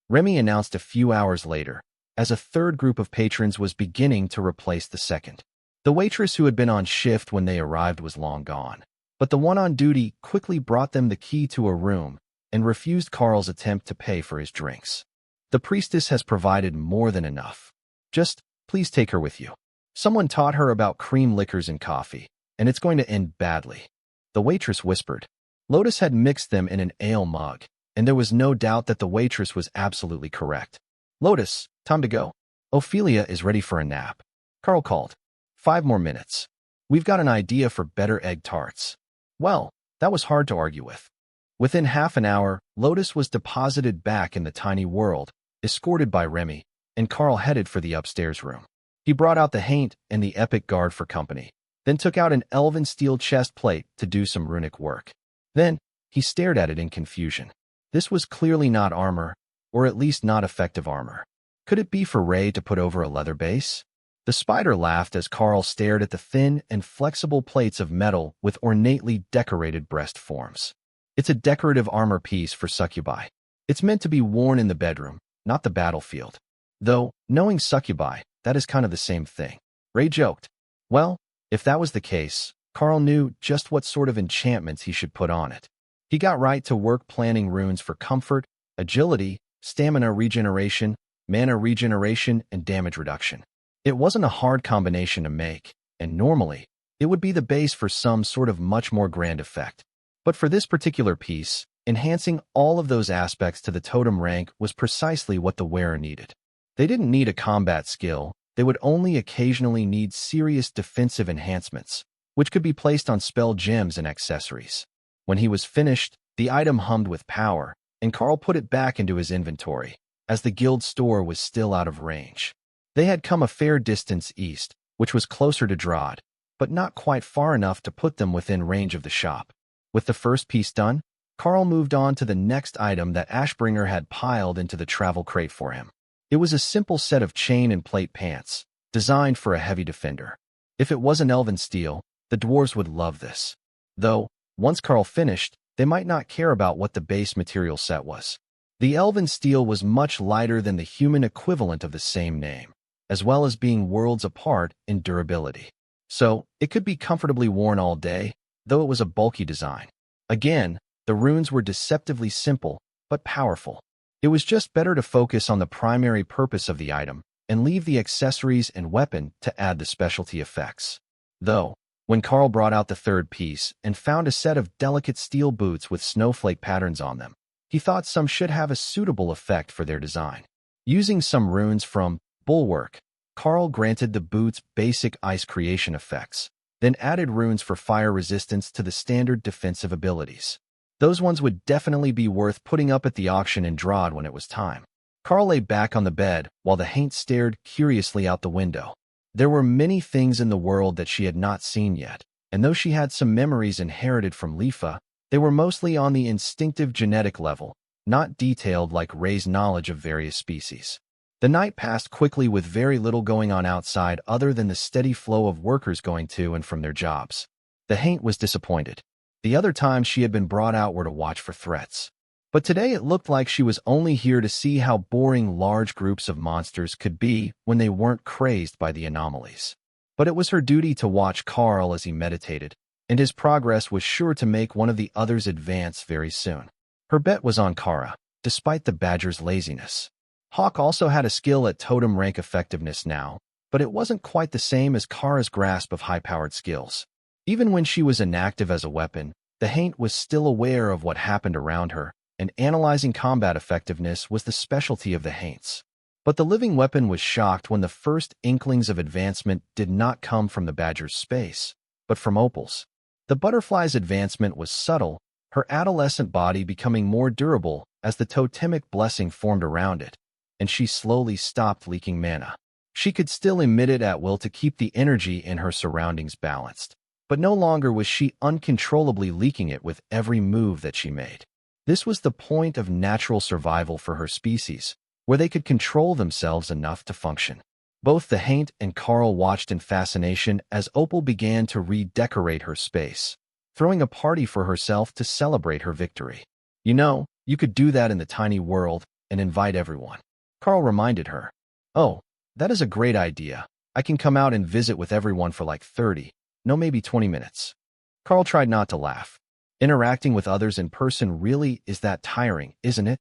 Remy announced a few hours later, as a third group of patrons was beginning to replace the second. The waitress who had been on shift when they arrived was long gone, but the one on duty quickly brought them the key to a room and refused Karl's attempt to pay for his drinks. The priestess has provided more than enough. Just please take her with you. Someone taught her about cream liquors and coffee, and it's going to end badly. The waitress whispered. Lotus had mixed them in an ale mug, and there was no doubt that the waitress was absolutely correct. Lotus, time to go. Ophelia is ready for a nap. Karl called. 5 more minutes. We've got an idea for better egg tarts. Well, that was hard to argue with. Within half an hour, Lotus was deposited back in the tiny world, escorted by Remy, and Karl headed for the upstairs room. He brought out the haint and the epic guard for company, then took out an elven steel chest plate to do some runic work. Then, he stared at it in confusion. This was clearly not armor, or at least not effective armor. Could it be for Ray to put over a leather base? The spider laughed as Karl stared at the thin and flexible plates of metal with ornately decorated breast forms. It's a decorative armor piece for succubi. It's meant to be worn in the bedroom, not the battlefield. Though, knowing succubi, that is kind of the same thing. Ray joked. Well, if that was the case, Karl knew just what sort of enchantments he should put on it. He got right to work planning runes for comfort, agility, stamina regeneration, mana regeneration, and damage reduction. It wasn't a hard combination to make, and normally, it would be the base for some sort of much more grand effect. But for this particular piece, enhancing all of those aspects to the totem rank was precisely what the wearer needed. They didn't need a combat skill, they would only occasionally need serious defensive enhancements, which could be placed on spell gems and accessories. When he was finished, the item hummed with power, and Karl put it back into his inventory, as the guild store was still out of range. They had come a fair distance east, which was closer to Drod, but not quite far enough to put them within range of the shop. With the first piece done, Karl moved on to the next item that Ashbringer had piled into the travel crate for him. It was a simple set of chain and plate pants, designed for a heavy defender. If it was an elven steel, the dwarves would love this. Though, once Karl finished, they might not care about what the base material set was. The elven steel was much lighter than the human equivalent of the same name, as well as being worlds apart in durability. So, it could be comfortably worn all day, though it was a bulky design. Again, the runes were deceptively simple, but powerful. It was just better to focus on the primary purpose of the item and leave the accessories and weapon to add the specialty effects. Though, when Karl brought out the third piece and found a set of delicate steel boots with snowflake patterns on them, he thought some should have a suitable effect for their design. Using some runes from Bulwark, Karl granted the boots basic ice creation effects, then added runes for fire resistance to the standard defensive abilities. Those ones would definitely be worth putting up at the auction in Drod when it was time. Karl lay back on the bed while the haint stared curiously out the window. There were many things in the world that she had not seen yet, and though she had some memories inherited from Lifa, they were mostly on the instinctive genetic level, not detailed like Ray's knowledge of various species. The night passed quickly with very little going on outside other than the steady flow of workers going to and from their jobs. The haint was disappointed. The other times she had been brought out were to watch for threats. But today it looked like she was only here to see how boring large groups of monsters could be when they weren't crazed by the anomalies. But it was her duty to watch Karl as he meditated, and his progress was sure to make one of the others advance very soon. Her bet was on Kara, despite the badger's laziness. Hawk also had a skill at totem rank effectiveness now, but it wasn't quite the same as Kara's grasp of high-powered skills. Even when she was inactive as a weapon, the haint was still aware of what happened around her, and analyzing combat effectiveness was the specialty of the haints. But the living weapon was shocked when the first inklings of advancement did not come from the badger's space, but from Opal's. The butterfly's advancement was subtle, her adolescent body becoming more durable as the totemic blessing formed around it, and she slowly stopped leaking mana. She could still emit it at will to keep the energy in her surroundings balanced, but no longer was she uncontrollably leaking it with every move that she made. This was the point of natural survival for her species, where they could control themselves enough to function. Both the Haint and Karl watched in fascination as Opal began to redecorate her space, throwing a party for herself to celebrate her victory. You know, you could do that in the tiny world and invite everyone. Karl reminded her. Oh, that is a great idea. I can come out and visit with everyone for like 30, no maybe 20 minutes. Karl tried not to laugh. Interacting with others in person really is that tiring, isn't it?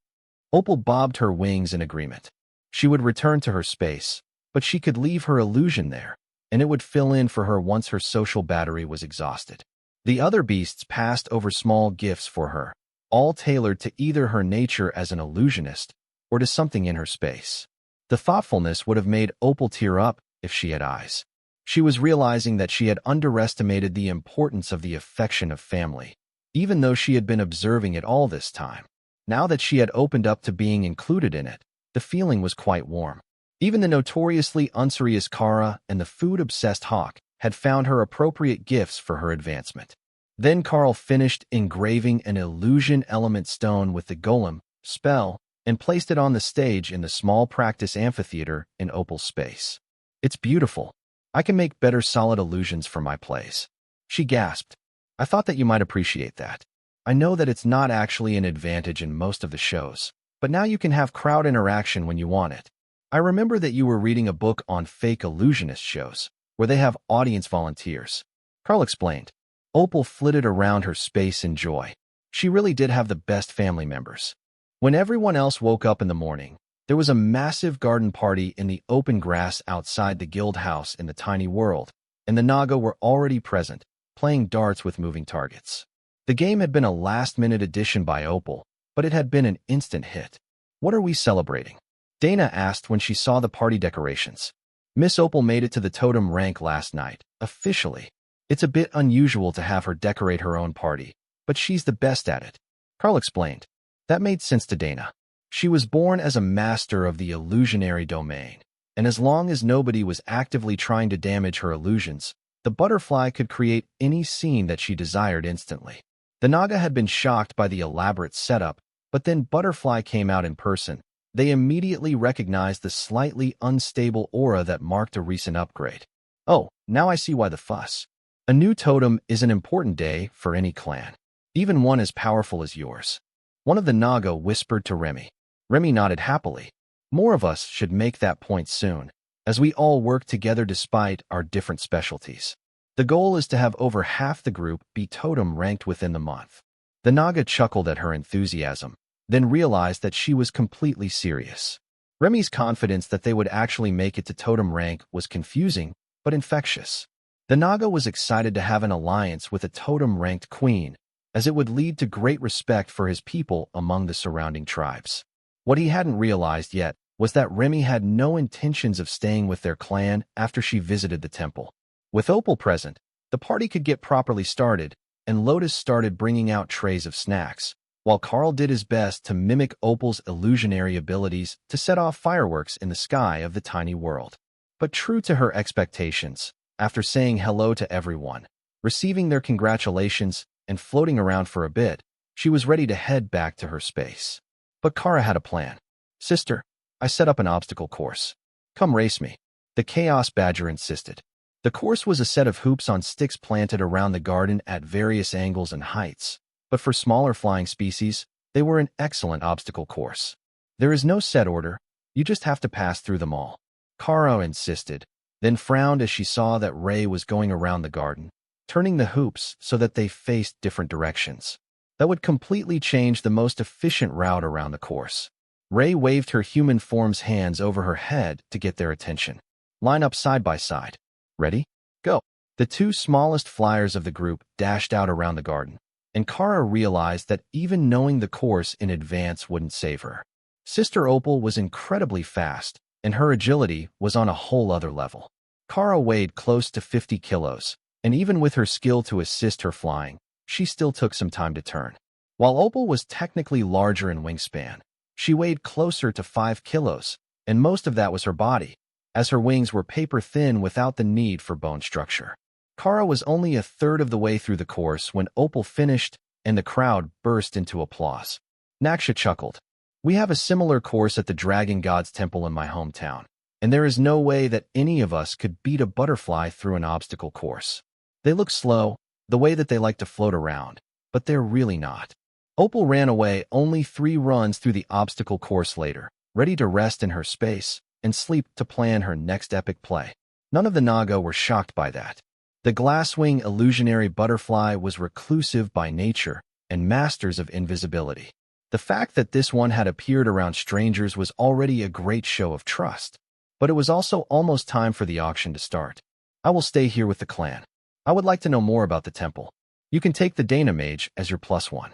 Opal bobbed her wings in agreement. She would return to her space, but she could leave her illusion there, and it would fill in for her once her social battery was exhausted. The other beasts passed over small gifts for her, all tailored to either her nature as an illusionist or to something in her space. The thoughtfulness would have made Opal tear up if she had eyes. She was realizing that she had underestimated the importance of the affection of family, even though she had been observing it all this time. Now that she had opened up to being included in it, the feeling was quite warm. Even the notoriously unserious Kara and the food-obsessed Hawk had found her appropriate gifts for her advancement. Then Karl finished engraving an illusion element stone with the golem spell and placed it on the stage in the small practice amphitheater in Opal's space. It's beautiful. I can make better solid illusions for my plays. She gasped. I thought that you might appreciate that. I know that it's not actually an advantage in most of the shows, but now you can have crowd interaction when you want it. I remember that you were reading a book on fake illusionist shows, where they have audience volunteers. Karl explained. Opal flitted around her space in joy. She really did have the best family members. When everyone else woke up in the morning, there was a massive garden party in the open grass outside the guild house in the tiny world, and the Naga were already present, playing darts with moving targets. The game had been a last-minute addition by Opal, but it had been an instant hit. What are we celebrating? Dana asked when she saw the party decorations. Miss Opal made it to the totem rank last night, officially. It's a bit unusual to have her decorate her own party, but she's the best at it. Karl explained. That made sense to Dana. She was born as a master of the illusionary domain, and as long as nobody was actively trying to damage her illusions, the butterfly could create any scene that she desired instantly. The Naga had been shocked by the elaborate setup, but then Butterfly came out in person. They immediately recognized the slightly unstable aura that marked a recent upgrade. Oh, now I see why the fuss. A new totem is an important day for any clan, even one as powerful as yours. One of the Naga whispered to Remy. Remy nodded happily. More of us should make that point soon, as we all work together despite our different specialties. The goal is to have over half the group be totem ranked within the month. The Naga chuckled at her enthusiasm, then realized that she was completely serious. Remy's confidence that they would actually make it to totem rank was confusing, but infectious. The Naga was excited to have an alliance with a totem-ranked queen, as it would lead to great respect for his people among the surrounding tribes. What he hadn't realized yet was that Remy had no intentions of staying with their clan after she visited the temple. With Opal present, the party could get properly started, and Lotus started bringing out trays of snacks, while Karl did his best to mimic Opal's illusionary abilities to set off fireworks in the sky of the tiny world. But true to her expectations, after saying hello to everyone, receiving their congratulations, and floating around for a bit, she was ready to head back to her space. But Kara had a plan. Sister, I set up an obstacle course. Come race me. The Chaos Badger insisted. The course was a set of hoops on sticks planted around the garden at various angles and heights, but for smaller flying species, they were an excellent obstacle course. There is no set order, you just have to pass through them all. Kara insisted, then frowned as she saw that Ray was going around the garden, turning the hoops so that they faced different directions. That would completely change the most efficient route around the course. Ray waved her human form's hands over her head to get their attention. Line up side by side. Ready? Go. The two smallest flyers of the group dashed out around the garden, and Kara realized that even knowing the course in advance wouldn't save her. Sister Opal was incredibly fast, and her agility was on a whole other level. Kara weighed close to 50 kilos, and even with her skill to assist her flying, she still took some time to turn. While Opal was technically larger in wingspan, she weighed closer to 5 kilos, and most of that was her body, as her wings were paper-thin without the need for bone structure. Karl was only a third of the way through the course when Opal finished, and the crowd burst into applause. Naksha chuckled. We have a similar course at the Dragon God's Temple in my hometown, and there is no way that any of us could beat a butterfly through an obstacle course. They look slow, the way that they like to float around, but they're really not. Opal ran away only 3 runs through the obstacle course later, ready to rest in her space and sleep to plan her next epic play. None of the Naga were shocked by that. The glasswing illusionary butterfly was reclusive by nature and masters of invisibility. The fact that this one had appeared around strangers was already a great show of trust, but it was also almost time for the auction to start. I will stay here with the clan. I would like to know more about the temple. You can take the Dana mage as your +1.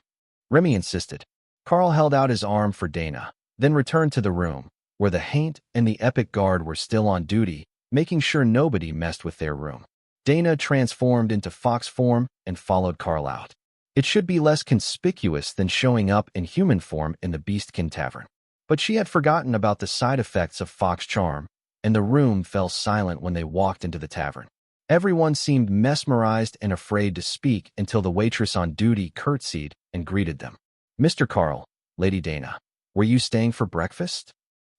Remy insisted. Karl held out his arm for Dana, then returned to the room, where the Haint and the Epic Guard were still on duty, making sure nobody messed with their room. Dana transformed into fox form and followed Karl out. It should be less conspicuous than showing up in human form in the Beastkin Tavern. But she had forgotten about the side effects of fox charm, and the room fell silent when they walked into the tavern. Everyone seemed mesmerized and afraid to speak until the waitress on duty curtsied and greeted them. Mr. Karl, Lady Dana, were you staying for breakfast?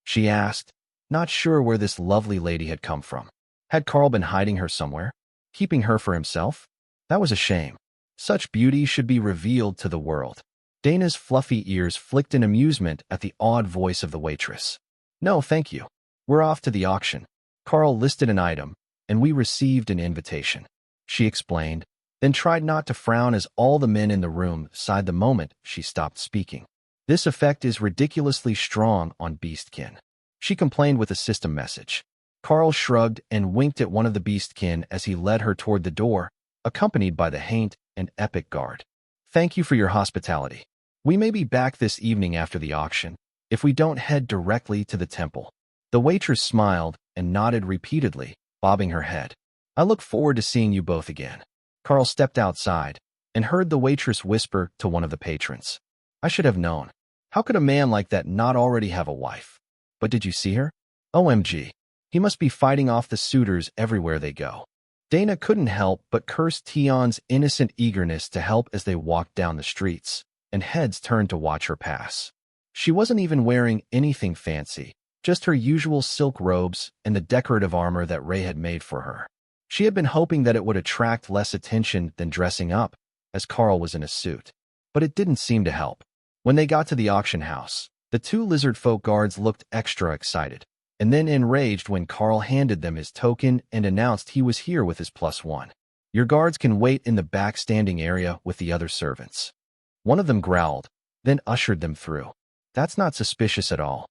She asked, not sure where this lovely lady had come from. Had Karl been hiding her somewhere? Keeping her for himself? That was a shame. Such beauty should be revealed to the world. Dana's fluffy ears flicked in amusement at the odd voice of the waitress. No, thank you. We're off to the auction. Karl listed an item, and we received an invitation. She explained, then tried not to frown as all the men in the room sighed the moment she stopped speaking. This effect is ridiculously strong on Beastkin. She complained with a system message. Karl shrugged and winked at one of the Beastkin as he led her toward the door, accompanied by the Haint and Epic Guard. Thank you for your hospitality. We may be back this evening after the auction, if we don't head directly to the temple. The waitress smiled and nodded repeatedly, bobbing her head. I look forward to seeing you both again. Karl stepped outside and heard the waitress whisper to one of the patrons. I should have known. How could a man like that not already have a wife? But did you see her? OMG. He must be fighting off the suitors everywhere they go. Dana couldn't help but curse Tion's innocent eagerness to help as they walked down the streets, and heads turned to watch her pass. She wasn't even wearing anything fancy, just her usual silk robes and the decorative armor that Ray had made for her. She had been hoping that it would attract less attention than dressing up, as Karl was in a suit. But it didn't seem to help. When they got to the auction house, the 2 lizard folk guards looked extra excited, and then enraged when Karl handed them his token and announced he was here with his +1. Your guards can wait in the back standing area with the other servants. One of them growled, then ushered them through. That's not suspicious at all.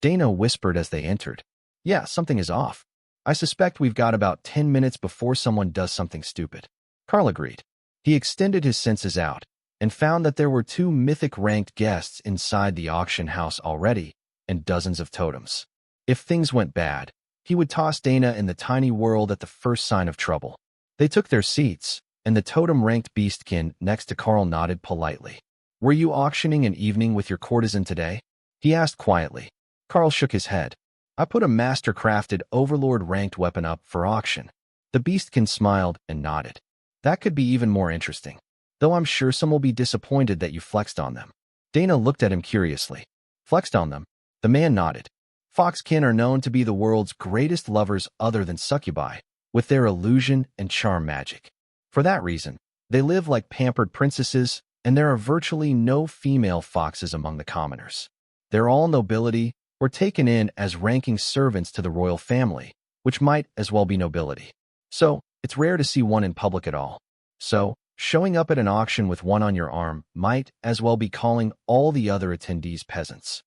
Dana whispered as they entered. Yeah, something is off. I suspect we've got about 10 minutes before someone does something stupid. Karl agreed. He extended his senses out and found that there were 2 mythic-ranked guests inside the auction house already and dozens of totems. If things went bad, he would toss Dana in the tiny world at the first sign of trouble. They took their seats, and the totem-ranked beastkin next to Karl nodded politely. Were you auctioning an evening with your courtesan today? He asked quietly. Karl shook his head. I put a master-crafted overlord-ranked weapon up for auction. The beastkin smiled and nodded. That could be even more interesting, though I'm sure some will be disappointed that you flexed on them. Dana looked at him curiously. Flexed on them? The man nodded. Foxkin are known to be the world's greatest lovers other than succubi, with their illusion and charm magic. For that reason, they live like pampered princesses, and there are virtually no female foxes among the commoners. They're all nobility or taken in as ranking servants to the royal family, which might as well be nobility. So, it's rare to see one in public at all. So, showing up at an auction with one on your arm might as well be calling all the other attendees peasants.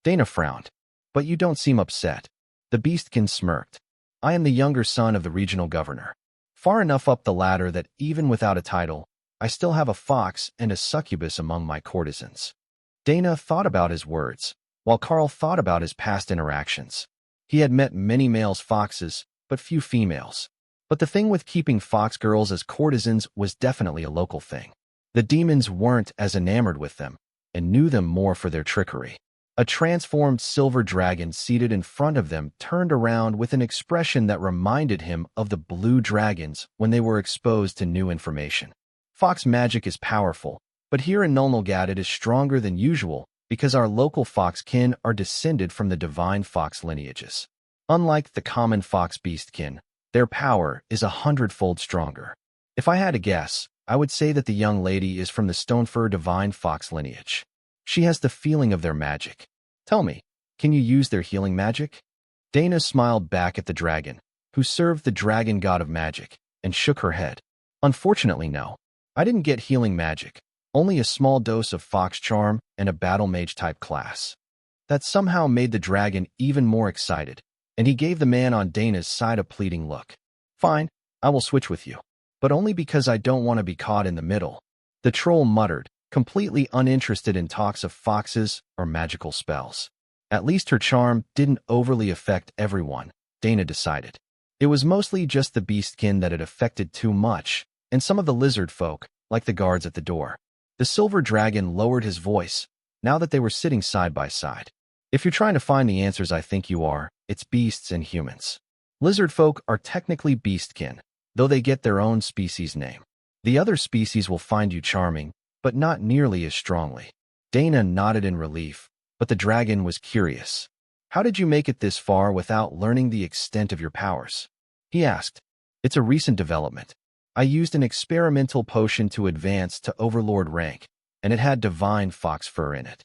Dana frowned. But you don't seem upset. The beastkin smirked. I am the younger son of the regional governor. Far enough up the ladder that even without a title, I still have a fox and a succubus among my courtesans. Dana thought about his words, while Karl thought about his past interactions. He had met many males foxes, but few females. But the thing with keeping fox girls as courtesans was definitely a local thing. The demons weren't as enamored with them and knew them more for their trickery. A transformed silver dragon seated in front of them turned around with an expression that reminded him of the blue dragons when they were exposed to new information. Fox magic is powerful, but here in Nulnulgad it is stronger than usual because our local fox kin are descended from the divine fox lineages. Unlike the common fox beast kin, their power is 100-fold stronger. If I had to guess, I would say that the young lady is from the Stonefur divine fox lineage. She has the feeling of their magic. Tell me, can you use their healing magic? Dana smiled back at the dragon, who served the dragon god of magic, and shook her head. Unfortunately, no. I didn't get healing magic, only a small dose of fox charm and a battle mage type class. That somehow made the dragon even more excited, and he gave the man on Dana's side a pleading look. Fine, I will switch with you, but only because I don't want to be caught in the middle. The troll muttered, completely uninterested in talks of foxes or magical spells. At least her charm didn't overly affect everyone, Dana decided. It was mostly just the beastkin that it affected too much, and some of the lizard folk, like the guards at the door. The silver dragon lowered his voice, now that they were sitting side by side. If you're trying to find the answers I think you are, it's beasts and humans. Lizard folk are technically beastkin, though they get their own species name. The other species will find you charming, but not nearly as strongly. Dana nodded in relief, but the dragon was curious. How did you make it this far without learning the extent of your powers? He asked. It's a recent development. I used an experimental potion to advance to Overlord rank, and it had divine fox fur in it.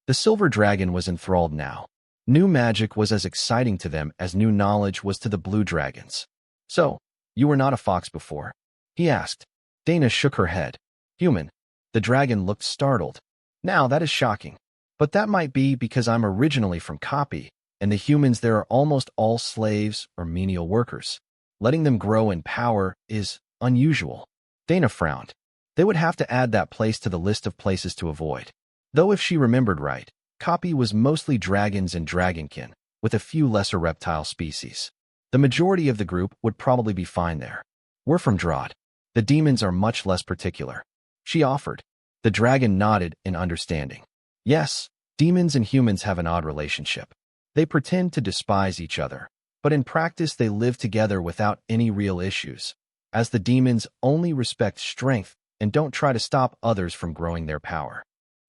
The silver dragon was enthralled now. New magic was as exciting to them as new knowledge was to the blue dragons. So, you were not a fox before? He asked. Dana shook her head. Human. The dragon looked startled. Now that is shocking. But that might be because I'm originally from Copy, and the humans there are almost all slaves or menial workers. Letting them grow in power is unusual. Dana frowned. They would have to add that place to the list of places to avoid. Though if she remembered right, Copy was mostly dragons and dragonkin, with a few lesser reptile species. The majority of the group would probably be fine there. We're from Drod. The demons are much less particular. She offered. The dragon nodded in understanding. Yes, demons and humans have an odd relationship. They pretend to despise each other, but in practice they live together without any real issues, as the demons only respect strength and don't try to stop others from growing their power.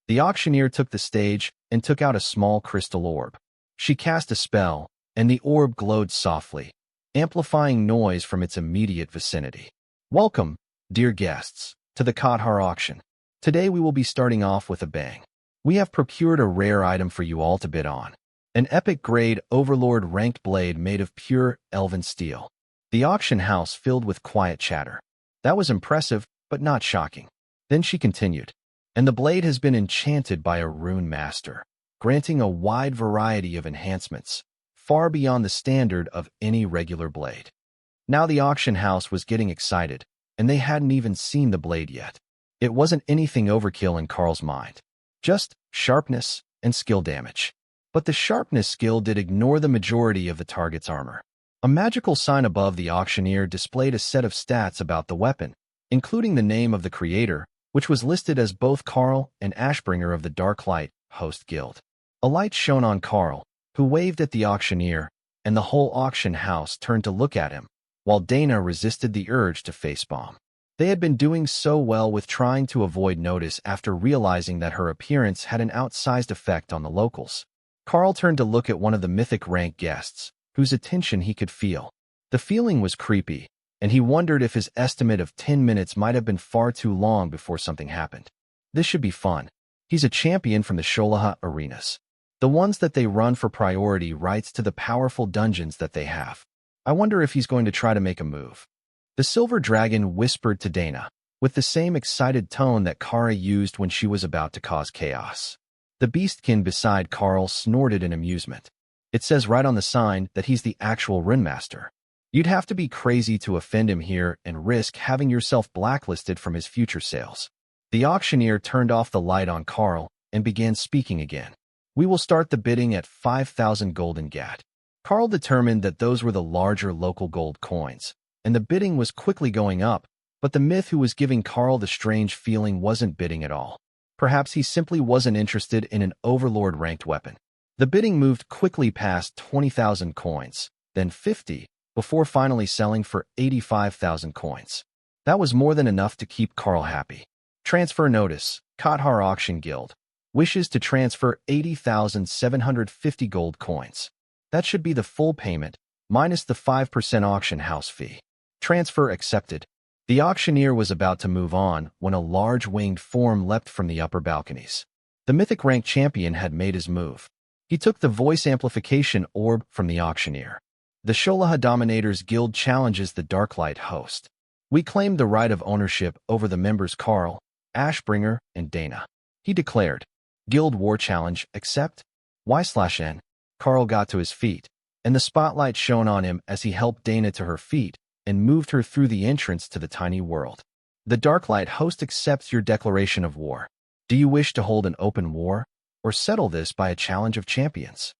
The auctioneer took the stage and took out a small crystal orb. She cast a spell, and the orb glowed softly, amplifying noise from its immediate vicinity. Welcome, dear guests, to the Kathar auction. Today we will be starting off with a bang. We have procured a rare item for you all to bid on. An epic-grade Overlord ranked blade made of pure elven steel. The auction house filled with quiet chatter. That was impressive, but not shocking. Then she continued. And the blade has been enchanted by a rune master, granting a wide variety of enhancements, far beyond the standard of any regular blade. Now the auction house was getting excited, and they hadn't even seen the blade yet. It wasn't anything overkill in Karl's mind. Just sharpness and skill damage. But the sharpness skill did ignore the majority of the target's armor. A magical sign above the auctioneer displayed a set of stats about the weapon, including the name of the creator, which was listed as both Karl and Ashbringer of the Dark Light Host Guild. A light shone on Karl, who waved at the auctioneer, and the whole auction house turned to look at him, while Dana resisted the urge to facepalm. They had been doing so well with trying to avoid notice after realizing that her appearance had an outsized effect on the locals. Karl turned to look at one of the mythic rank guests, whose attention he could feel. The feeling was creepy, and he wondered if his estimate of 10 minutes might have been far too long before something happened. This should be fun. He's a champion from the Sholaha arenas. The ones that they run for priority rights to the powerful dungeons that they have. I wonder if he's going to try to make a move. The silver dragon whispered to Dana, with the same excited tone that Kara used when she was about to cause chaos. The beastkin beside Karl snorted in amusement. It says right on the sign that he's the actual runemaster. You'd have to be crazy to offend him here and risk having yourself blacklisted from his future sales. The auctioneer turned off the light on Karl and began speaking again. We will start the bidding at 5,000 golden gat. Karl determined that those were the larger local gold coins, and the bidding was quickly going up, But the myth who was giving Karl the strange feeling wasn't bidding at all. Perhaps he simply wasn't interested in an overlord-ranked weapon. The bidding moved quickly past 20,000 coins, then 50, before finally selling for 85,000 coins. That was more than enough to keep Karl happy. Transfer notice. Kathar Auction Guild wishes to transfer 80,750 gold coins. That should be the full payment, minus the 5% auction house fee. Transfer accepted. The auctioneer was about to move on when a large winged form leapt from the upper balconies. The mythic rank champion had made his move. He took the voice amplification orb from the auctioneer. The Sholaha Dominators Guild challenges the Darklight host. We claim the right of ownership over the members Karl, Ashbringer, and Dana. He declared. Guild War Challenge, accept? Y/N. Karl got to his feet, and the spotlight shone on him as he helped Dana to her feet and moved her through the entrance to the tiny world. The Darklight host accepts your declaration of war. Do you wish to hold an open war, or settle this by a challenge of champions?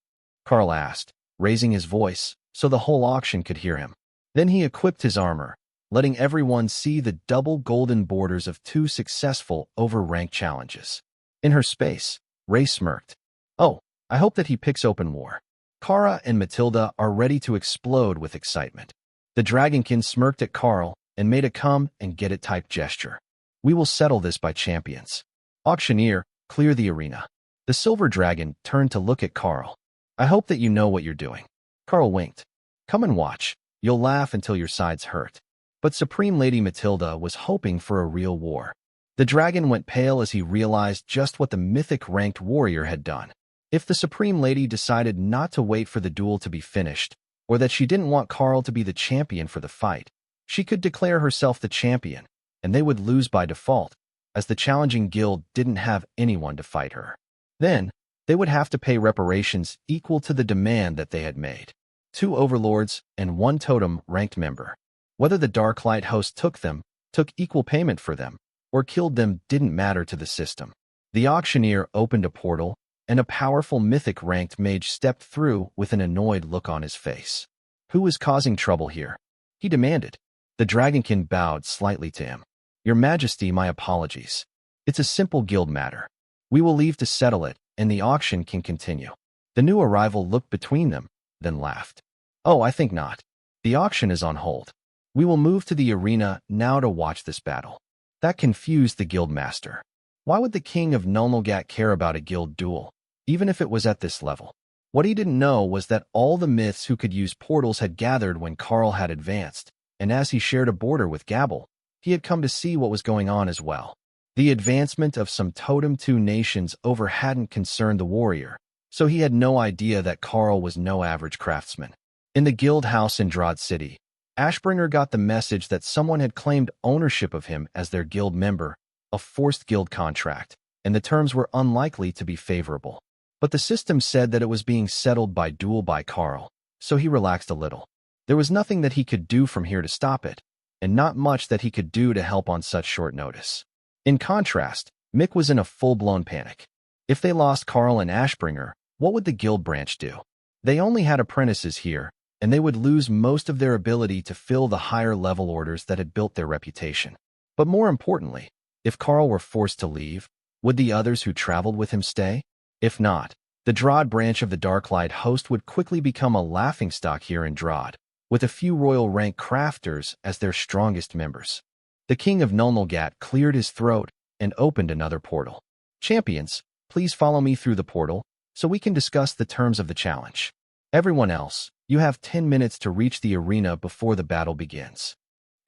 Karl asked, raising his voice so the whole auction could hear him. Then he equipped his armor, letting everyone see the double golden borders of 2 successful over-ranked challenges. In her space, Ray smirked. Oh, I hope that he picks open war. Kara and Matilda are ready to explode with excitement. The Dragonkin smirked at Karl and made a come-and-get-it-type gesture. We will settle this by champions. Auctioneer, clear the arena. The Silver Dragon turned to look at Karl. I hope that you know what you're doing. Karl winked. Come and watch. You'll laugh until your sides hurt. But Supreme Lady Matilda was hoping for a real war. The dragon went pale as he realized just what the mythic-ranked warrior had done. If the Supreme Lady decided not to wait for the duel to be finished, or that she didn't want Karl to be the champion for the fight, she could declare herself the champion, and they would lose by default, as the challenging guild didn't have anyone to fight her. Then, they would have to pay reparations equal to the demand that they had made. 2 overlords and 1 totem-ranked member. Whether the Darklight host took equal payment for them, or killed them didn't matter to the system. The auctioneer opened a portal, and a powerful mythic-ranked mage stepped through with an annoyed look on his face. Who is causing trouble here? He demanded. The Dragonkin bowed slightly to him. Your Majesty, my apologies. It's a simple guild matter. We will leave to settle it, and the auction can continue. The new arrival looked between them, then laughed. Oh, I think not. The auction is on hold. We will move to the arena now to watch this battle. That confused the guild master. Why would the king of Nulnulgat care about a guild duel, even if it was at this level? What he didn't know was that all the myths who could use portals had gathered when Karl had advanced, and as he shared a border with Gabble, he had come to see what was going on as well. The advancement of some Totem 2 nations over hadn't concerned the warrior, so he had no idea that Karl was no average craftsman. In the guild house in Drod City, Ashbringer got the message that someone had claimed ownership of him as their guild member, a forced guild contract, and the terms were unlikely to be favorable. But the system said that it was being settled by duel by Karl, so he relaxed a little. There was nothing that he could do from here to stop it, and not much that he could do to help on such short notice. In contrast, Mick was in a full-blown panic. If they lost Karl and Ashbringer, what would the guild branch do? They only had apprentices here, and they would lose most of their ability to fill the higher-level orders that had built their reputation. But more importantly, if Karl were forced to leave, would the others who traveled with him stay? If not, the Drod branch of the Darklight host would quickly become a laughingstock here in Drod, with a few royal-rank crafters as their strongest members. The king of Nulnulgat cleared his throat and opened another portal. Champions, please follow me through the portal, so we can discuss the terms of the challenge. Everyone else, you have 10 minutes to reach the arena before the battle begins.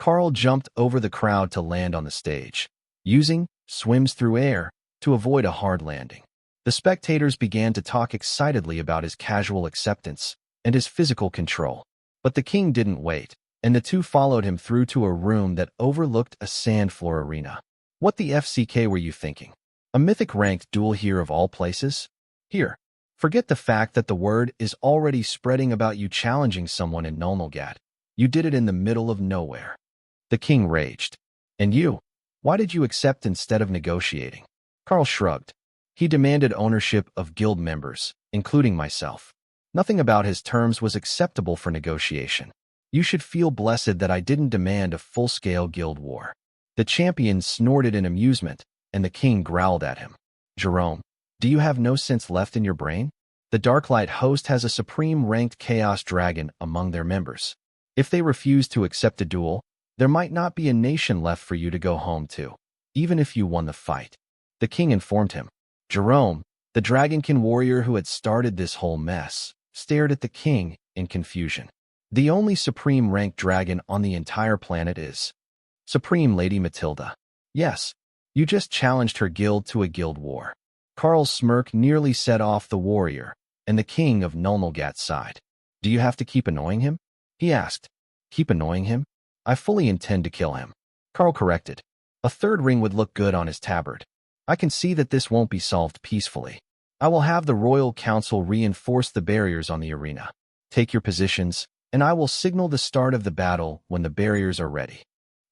Karl jumped over the crowd to land on the stage, using swims through air to avoid a hard landing. The spectators began to talk excitedly about his casual acceptance and his physical control. But the king didn't wait, and the two followed him through to a room that overlooked a sand floor arena. What the FCK were you thinking? A mythic-ranked duel here of all places? Here, forget the fact that the word is already spreading about you challenging someone in Nulnulgat. You did it in the middle of nowhere. The king raged. And you? Why did you accept instead of negotiating? Karl shrugged. He demanded ownership of guild members, including myself. Nothing about his terms was acceptable for negotiation. You should feel blessed that I didn't demand a full-scale guild war. The champion snorted in amusement, and the king growled at him. Jerome, do you have no sense left in your brain? The Darklight host has a supreme-ranked Chaos Dragon among their members. If they refuse to accept a duel, there might not be a nation left for you to go home to, even if you won the fight. The king informed him. Jerome, the Dragonkin warrior who had started this whole mess, stared at the king in confusion. The only supreme-ranked dragon on the entire planet is Supreme Lady Matilda. Yes, you just challenged her guild to a guild war. Karl's smirk nearly set off the warrior, and the king of Nulnulgat sighed. Do you have to keep annoying him? He asked. Keep annoying him? I fully intend to kill him. Karl corrected. A third ring would look good on his tabard. I can see that this won't be solved peacefully. I will have the Royal Council reinforce the barriers on the arena. Take your positions, and I will signal the start of the battle when the barriers are ready.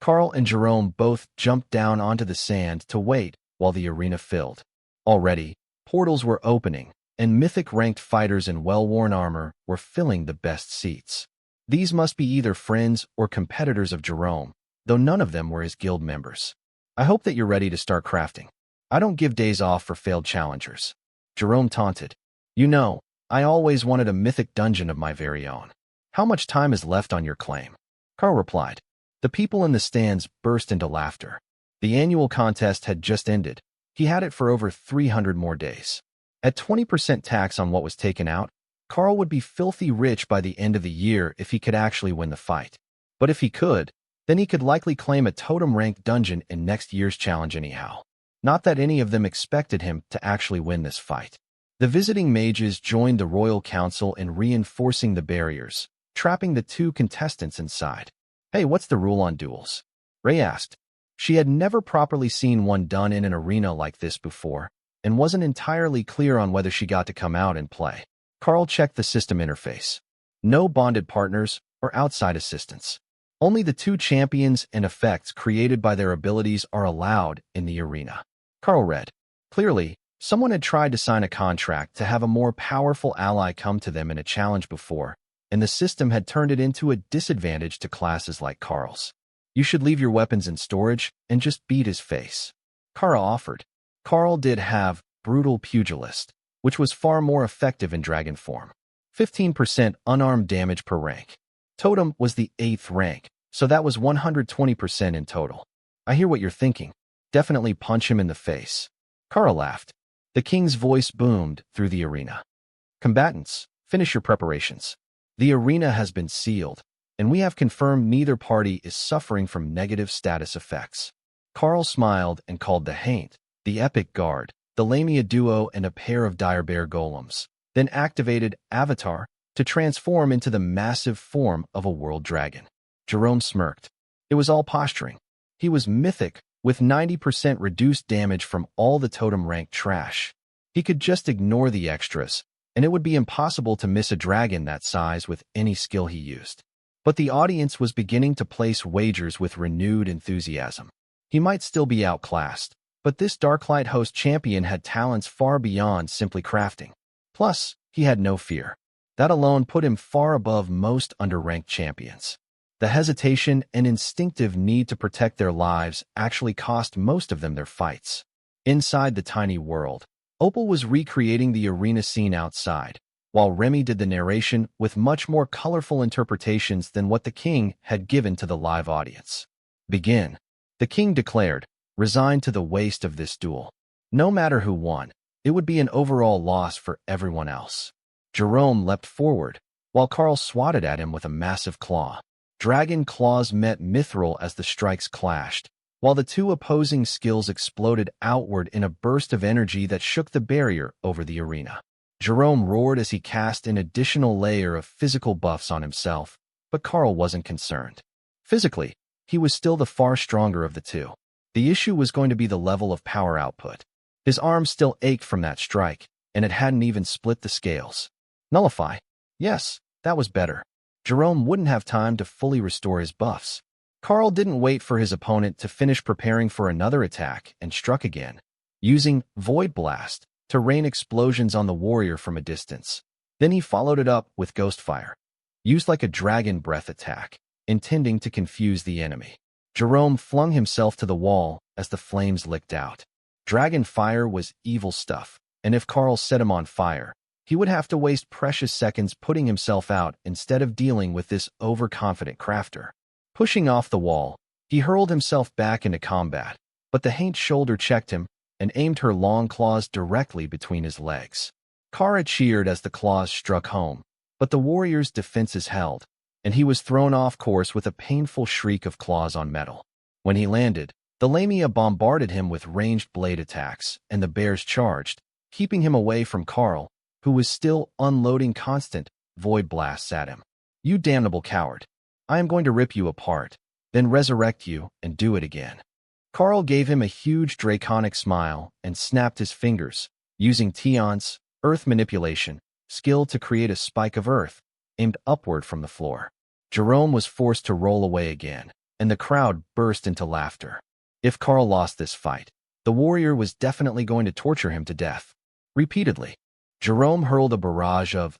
Karl and Jerome both jumped down onto the sand to wait while the arena filled. Already, portals were opening, and mythic-ranked fighters in well-worn armor were filling the best seats. These must be either friends or competitors of Jerome, though none of them were his guild members. I hope that you're ready to start crafting. I don't give days off for failed challengers. Jerome taunted. You know, I always wanted a mythic dungeon of my very own. How much time is left on your claim? Karl replied. The people in the stands burst into laughter. The annual contest had just ended. He had it for over 300 more days. At 20% tax on what was taken out, Karl would be filthy rich by the end of the year if he could actually win the fight. But if he could, then he could likely claim a totem-ranked dungeon in next year's challenge anyhow. Not that any of them expected him to actually win this fight. The visiting mages joined the Royal Council in reinforcing the barriers, trapping the two contestants inside. Hey, what's the rule on duels? Ray asked. She had never properly seen one done in an arena like this before, and wasn't entirely clear on whether she got to come out and play. Karl checked the system interface. No bonded partners or outside assistants. Only the two champions and effects created by their abilities are allowed in the arena. Karl read. Clearly, someone had tried to sign a contract to have a more powerful ally come to them in a challenge before, and the system had turned it into a disadvantage to classes like Karl's. You should leave your weapons in storage and just beat his face. Karl offered. Karl did have Brutal Pugilist, which was far more effective in dragon form. 15% unarmed damage per rank. Totem was the 8th rank, so that was 120% in total. I hear what you're thinking. Definitely punch him in the face. Karl laughed. The king's voice boomed through the arena. Combatants, finish your preparations. The arena has been sealed, and we have confirmed neither party is suffering from negative status effects. Karl smiled and called the Haint, the Epic Guard, the Lamia Duo, and a pair of Dire Bear Golems, then activated Avatar to transform into the massive form of a world dragon. Jerome smirked. It was all posturing. He was mythic, with 90% reduced damage from all the totem-ranked trash. He could just ignore the extras, and it would be impossible to miss a dragon that size with any skill he used. But the audience was beginning to place wagers with renewed enthusiasm. He might still be outclassed, but this Darklight host champion had talents far beyond simply crafting. Plus, he had no fear. That alone put him far above most underranked champions. The hesitation and instinctive need to protect their lives actually cost most of them their fights. Inside the tiny world, Opal was recreating the arena scene outside, while Remy did the narration with much more colorful interpretations than what the king had given to the live audience. Begin, the king declared, resigned to the waste of this duel. No matter who won, it would be an overall loss for everyone else. Jerome leapt forward, while Karl swatted at him with a massive claw. Dragon claws met mithril as the strikes clashed, while the two opposing skills exploded outward in a burst of energy that shook the barrier over the arena. Jerome roared as he cast an additional layer of physical buffs on himself, but Karl wasn't concerned. Physically, he was still the far stronger of the two. The issue was going to be the level of power output. His arms still ached from that strike, and it hadn't even split the scales. Nullify? Yes, that was better. Jerome wouldn't have time to fully restore his buffs. Karl didn't wait for his opponent to finish preparing for another attack and struck again, using Void Blast to rain explosions on the warrior from a distance. Then he followed it up with Ghost Fire, used like a dragon breath attack, intending to confuse the enemy. Jerome flung himself to the wall as the flames licked out. Dragon fire was evil stuff, and if Karl set him on fire, he would have to waste precious seconds putting himself out instead of dealing with this overconfident crafter. Pushing off the wall, he hurled himself back into combat, but the Haint's shoulder checked him and aimed her long claws directly between his legs. Kara cheered as the claws struck home, but the warrior's defenses held, and he was thrown off course with a painful shriek of claws on metal. When he landed, the Lamia bombarded him with ranged blade attacks, and the bears charged, keeping him away from Karl, who was still unloading constant void blasts at him. "You damnable coward. I am going to rip you apart, then resurrect you and do it again." Karl gave him a huge draconic smile and snapped his fingers, using Tion's earth manipulation skill to create a spike of earth aimed upward from the floor. Jerome was forced to roll away again, and the crowd burst into laughter. If Karl lost this fight, the warrior was definitely going to torture him to death. Repeatedly, Jerome hurled a barrage of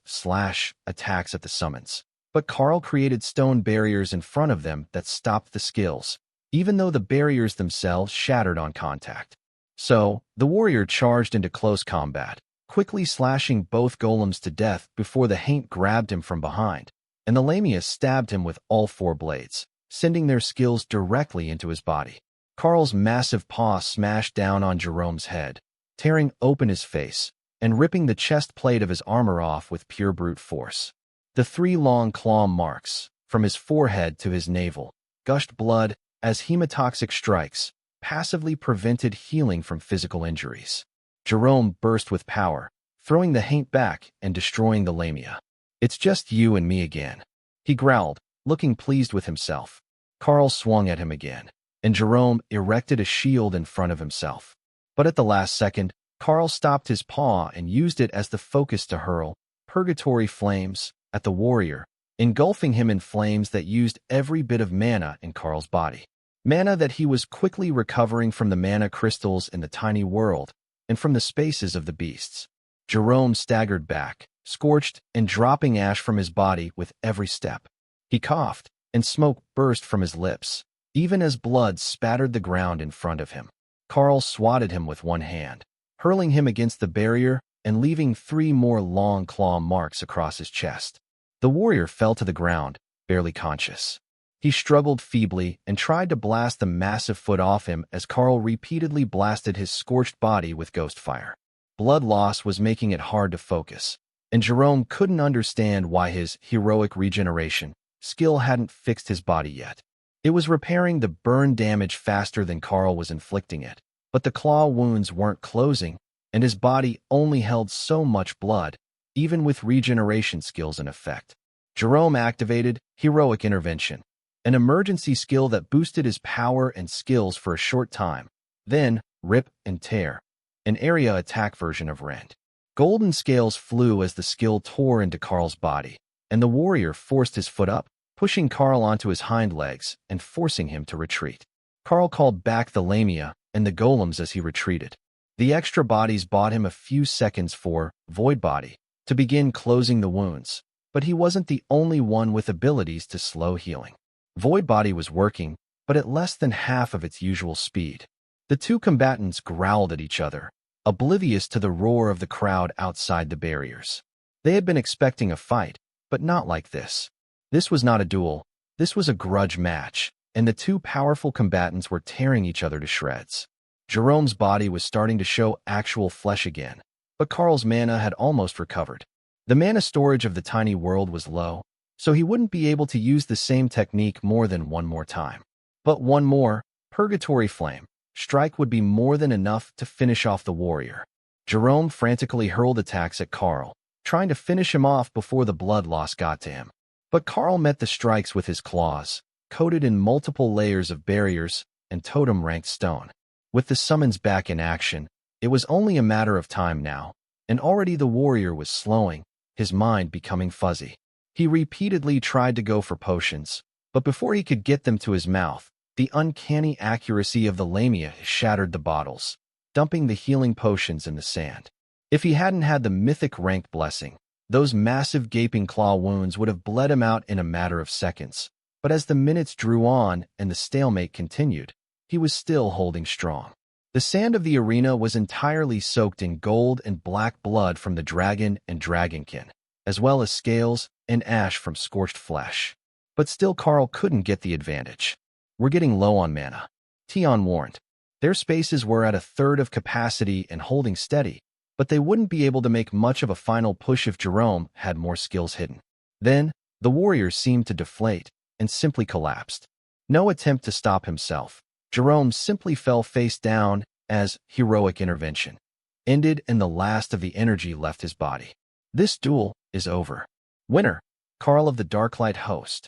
attacks at the summons, but Karl created stone barriers in front of them that stopped the skills, even though the barriers themselves shattered on contact. So, the warrior charged into close combat, quickly slashing both golems to death before the Haint grabbed him from behind, and the Lamia stabbed him with all 4 blades, sending their skills directly into his body. Karl's massive paw smashed down on Jerome's head, tearing open his face and ripping the chest plate of his armor off with pure brute force. The 3 long claw marks, from his forehead to his navel, gushed blood as hemotoxic strikes passively prevented healing from physical injuries. Jerome burst with power, throwing the Haint back and destroying the Lamia. "It's just you and me again," he growled, looking pleased with himself. Karl swung at him again, and Jerome erected a shield in front of himself. But at the last second, Karl stopped his paw and used it as the focus to hurl purgatory flames at the warrior, engulfing him in flames that used every bit of mana in Karl's body. Mana that he was quickly recovering from the mana crystals in the tiny world and from the spaces of the beasts. Jerome staggered back, scorched and dropping ash from his body with every step. He coughed, and smoke burst from his lips, even as blood spattered the ground in front of him. Karl swatted him with one hand, hurling him against the barrier and leaving 3 more long claw marks across his chest. The warrior fell to the ground, barely conscious. He struggled feebly and tried to blast the massive foot off him as Karl repeatedly blasted his scorched body with ghost fire. Blood loss was making it hard to focus, and Jerome couldn't understand why his heroic regeneration skill hadn't fixed his body yet. It was repairing the burn damage faster than Karl was inflicting it, but the claw wounds weren't closing, and his body only held so much blood, even with regeneration skills in effect. Jerome activated Heroic Intervention, an emergency skill that boosted his power and skills for a short time. Then, Rip and Tear, an area attack version of Rend. Golden scales flew as the skill tore into Karl's body, and the warrior forced his foot up, pushing Karl onto his hind legs and forcing him to retreat. Karl called back the Lamia and the golems as he retreated. The extra bodies bought him a few seconds for Void Body to begin closing the wounds, but he wasn't the only one with abilities to slow healing. Void Body was working, but at less than half of its usual speed. The 2 combatants growled at each other, oblivious to the roar of the crowd outside the barriers. They had been expecting a fight, but not like this. This was not a duel, this was a grudge match, and the 2 powerful combatants were tearing each other to shreds. Jerome's body was starting to show actual flesh again, but Karl's mana had almost recovered. The mana storage of the tiny world was low, so he wouldn't be able to use the same technique more than one more time. But one more, Purgatory Flame, strike would be more than enough to finish off the warrior. Jerome frantically hurled attacks at Karl, trying to finish him off before the blood loss got to him. But Karl met the strikes with his claws, coated in multiple layers of barriers and totem-ranked stone. With the summons back in action, it was only a matter of time now, and already the warrior was slowing, his mind becoming fuzzy. He repeatedly tried to go for potions, but before he could get them to his mouth, the uncanny accuracy of the Lamia shattered the bottles, dumping the healing potions in the sand. If he hadn't had the mythic ranked blessing, those massive gaping claw wounds would have bled him out in a matter of seconds. But as the minutes drew on and the stalemate continued, he was still holding strong. The sand of the arena was entirely soaked in gold and black blood from the dragon and dragonkin, as well as scales and ash from scorched flesh. But still Karl couldn't get the advantage. "We're getting low on mana," Tion warned. Their spaces were at a third of capacity and holding steady, but they wouldn't be able to make much of a final push if Jerome had more skills hidden. Then, the warriors seemed to deflate and simply collapsed. No attempt to stop himself. Jerome simply fell face down as heroic intervention ended and the last of the energy left his body. "This duel is over. Winner, Karl of the Darklight host,"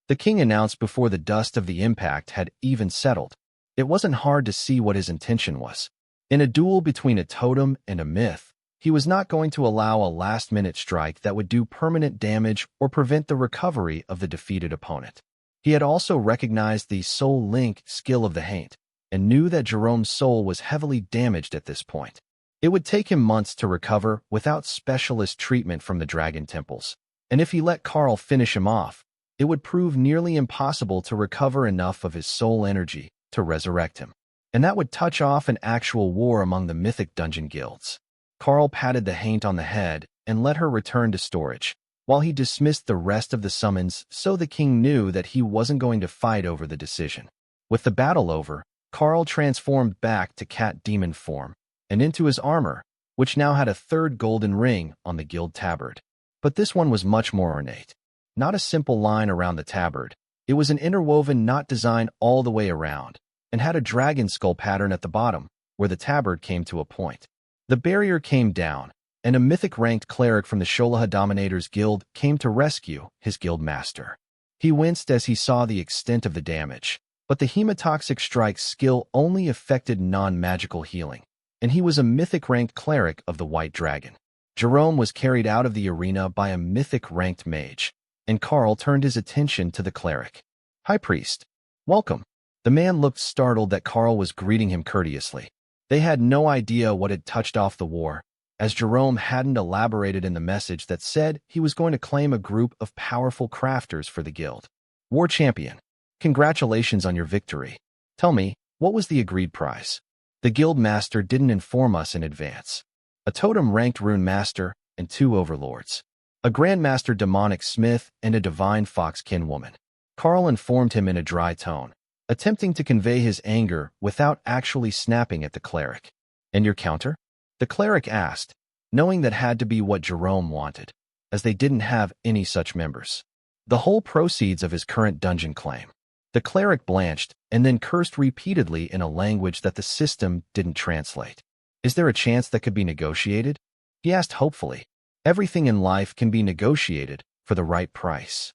the king announced before the dust of the impact had even settled. It wasn't hard to see what his intention was. In a duel between a totem and a myth, he was not going to allow a last-minute strike that would do permanent damage or prevent the recovery of the defeated opponent. He had also recognized the soul link skill of the Haint and knew that Jerome's soul was heavily damaged at this point. It would take him months to recover without specialist treatment from the dragon temples, and if he let Karl finish him off, it would prove nearly impossible to recover enough of his soul energy to resurrect him. And that would touch off an actual war among the mythic dungeon guilds. Karl patted the Haint on the head and let her return to storage, while he dismissed the rest of the summons so the king knew that he wasn't going to fight over the decision. With the battle over, Karl transformed back to cat demon form and into his armor, which now had a third golden ring on the guild tabard. But this one was much more ornate. Not a simple line around the tabard. It was an interwoven knot design all the way around, and had a dragon skull pattern at the bottom, where the tabard came to a point. The barrier came down, and a mythic-ranked cleric from the Sholaha Dominators Guild came to rescue his guild master. He winced as he saw the extent of the damage, but the hemotoxic strike skill only affected non-magical healing, and he was a mythic-ranked cleric of the White Dragon. Jerome was carried out of the arena by a mythic-ranked mage, and Karl turned his attention to the cleric. "High Priest, welcome." The man looked startled that Karl was greeting him courteously. They had no idea what had touched off the war, as Jerome hadn't elaborated in the message that said he was going to claim a group of powerful crafters for the guild. "War Champion, congratulations on your victory. Tell me, what was the agreed prize?" The guild master didn't inform us in advance. A totem-ranked rune master and 2 overlords. A grandmaster demonic smith and a divine foxkin woman. Karl informed him in a dry tone, attempting to convey his anger without actually snapping at the cleric. "And your counter?" the cleric asked, knowing that had to be what Jerome wanted, as they didn't have any such members. "The whole proceeds of his current dungeon claim." The cleric blanched and then cursed repeatedly in a language that the system didn't translate. "Is there a chance that could be negotiated?" he asked hopefully. "Everything in life can be negotiated for the right price."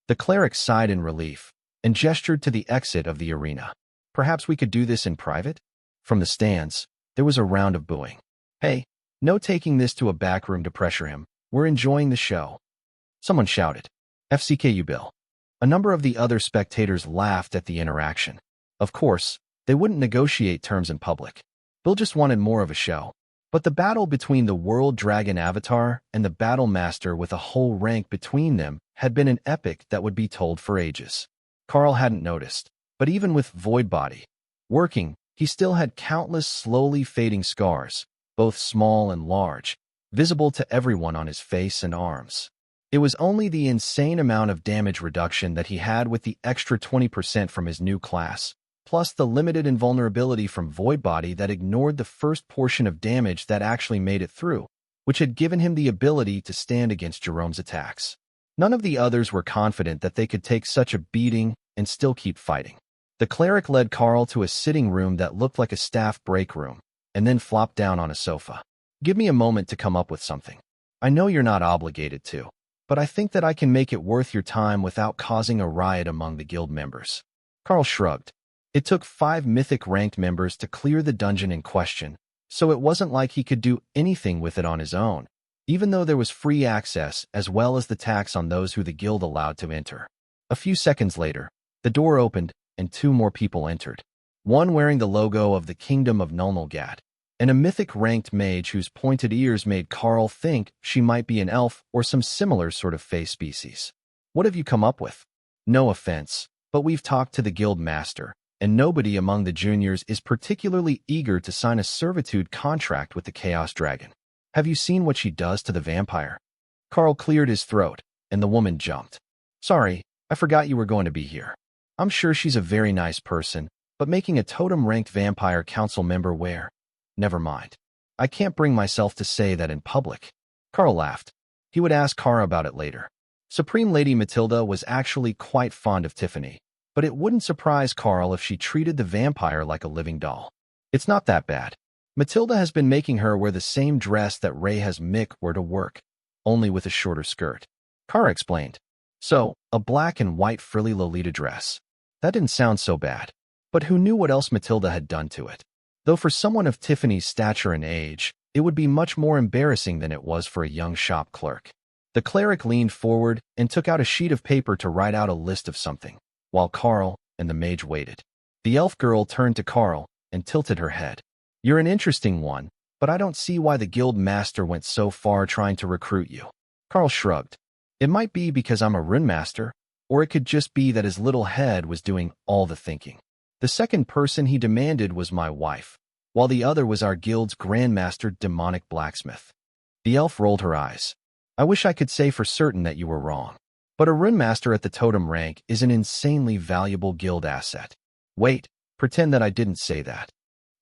The cleric sighed in relief and gestured to the exit of the arena. "Perhaps we could do this in private?" From the stands, there was a round of booing. "Hey, no taking this to a back room to pressure him. We're enjoying the show," someone shouted. "FCKU Bill." A number of the other spectators laughed at the interaction. Of course, they wouldn't negotiate terms in public. Bill just wanted more of a show. But the battle between the World Dragon Avatar and the Battle Master with a whole rank between them had been an epic that would be told for ages. Karl hadn't noticed, but even with Void Body working, he still had countless slowly fading scars, both small and large, visible to everyone on his face and arms. It was only the insane amount of damage reduction that he had with the extra 20% from his new class, plus the limited invulnerability from Void Body that ignored the first portion of damage that actually made it through, which had given him the ability to stand against Jerome's attacks. None of the others were confident that they could take such a beating and still keep fighting. The cleric led Karl to a sitting room that looked like a staff break room, and then flopped down on a sofa. "Give me a moment to come up with something. I know you're not obligated to, but I think that I can make it worth your time without causing a riot among the guild members." Karl shrugged. It took 5 mythic-ranked members to clear the dungeon in question, so it wasn't like he could do anything with it on his own, even though there was free access as well as the tax on those who the guild allowed to enter. A few seconds later, the door opened and 2 more people entered, one wearing the logo of the Kingdom of Nulnulgat, and a mythic-ranked mage whose pointed ears made Karl think she might be an elf or some similar sort of fey species. "What have you come up with?" No offense, but we've talked to the guild master, and nobody among the juniors is particularly eager to sign a servitude contract with the Chaos Dragon. Have you seen what she does to the vampire? Karl cleared his throat, and the woman jumped. Sorry, I forgot you were going to be here. I'm sure she's a very nice person, but making a totem-ranked vampire council member where? Never mind. I can't bring myself to say that in public. Karl laughed. He would ask Kara about it later. Supreme Lady Matilda was actually quite fond of Tiffany, but it wouldn't surprise Karl if she treated the vampire like a living doll. It's not that bad. Matilda has been making her wear the same dress that Ray has Mick wear to work, only with a shorter skirt. Kara explained. So, a black and white frilly Lolita dress. That didn't sound so bad. But who knew what else Matilda had done to it? Though for someone of Tiffany's stature and age, it would be much more embarrassing than it was for a young shop clerk. The cleric leaned forward and took out a sheet of paper to write out a list of something, while Karl and the mage waited. The elf girl turned to Karl and tilted her head. You're an interesting one, but I don't see why the guild master went so far trying to recruit you. Karl shrugged. It might be because I'm a rune master, or it could just be that his little head was doing all the thinking. The second person he demanded was my wife, while the other was our guild's grandmaster demonic blacksmith. The elf rolled her eyes. I wish I could say for certain that you were wrong, but a rune master at the totem rank is an insanely valuable guild asset. Wait, pretend that I didn't say that.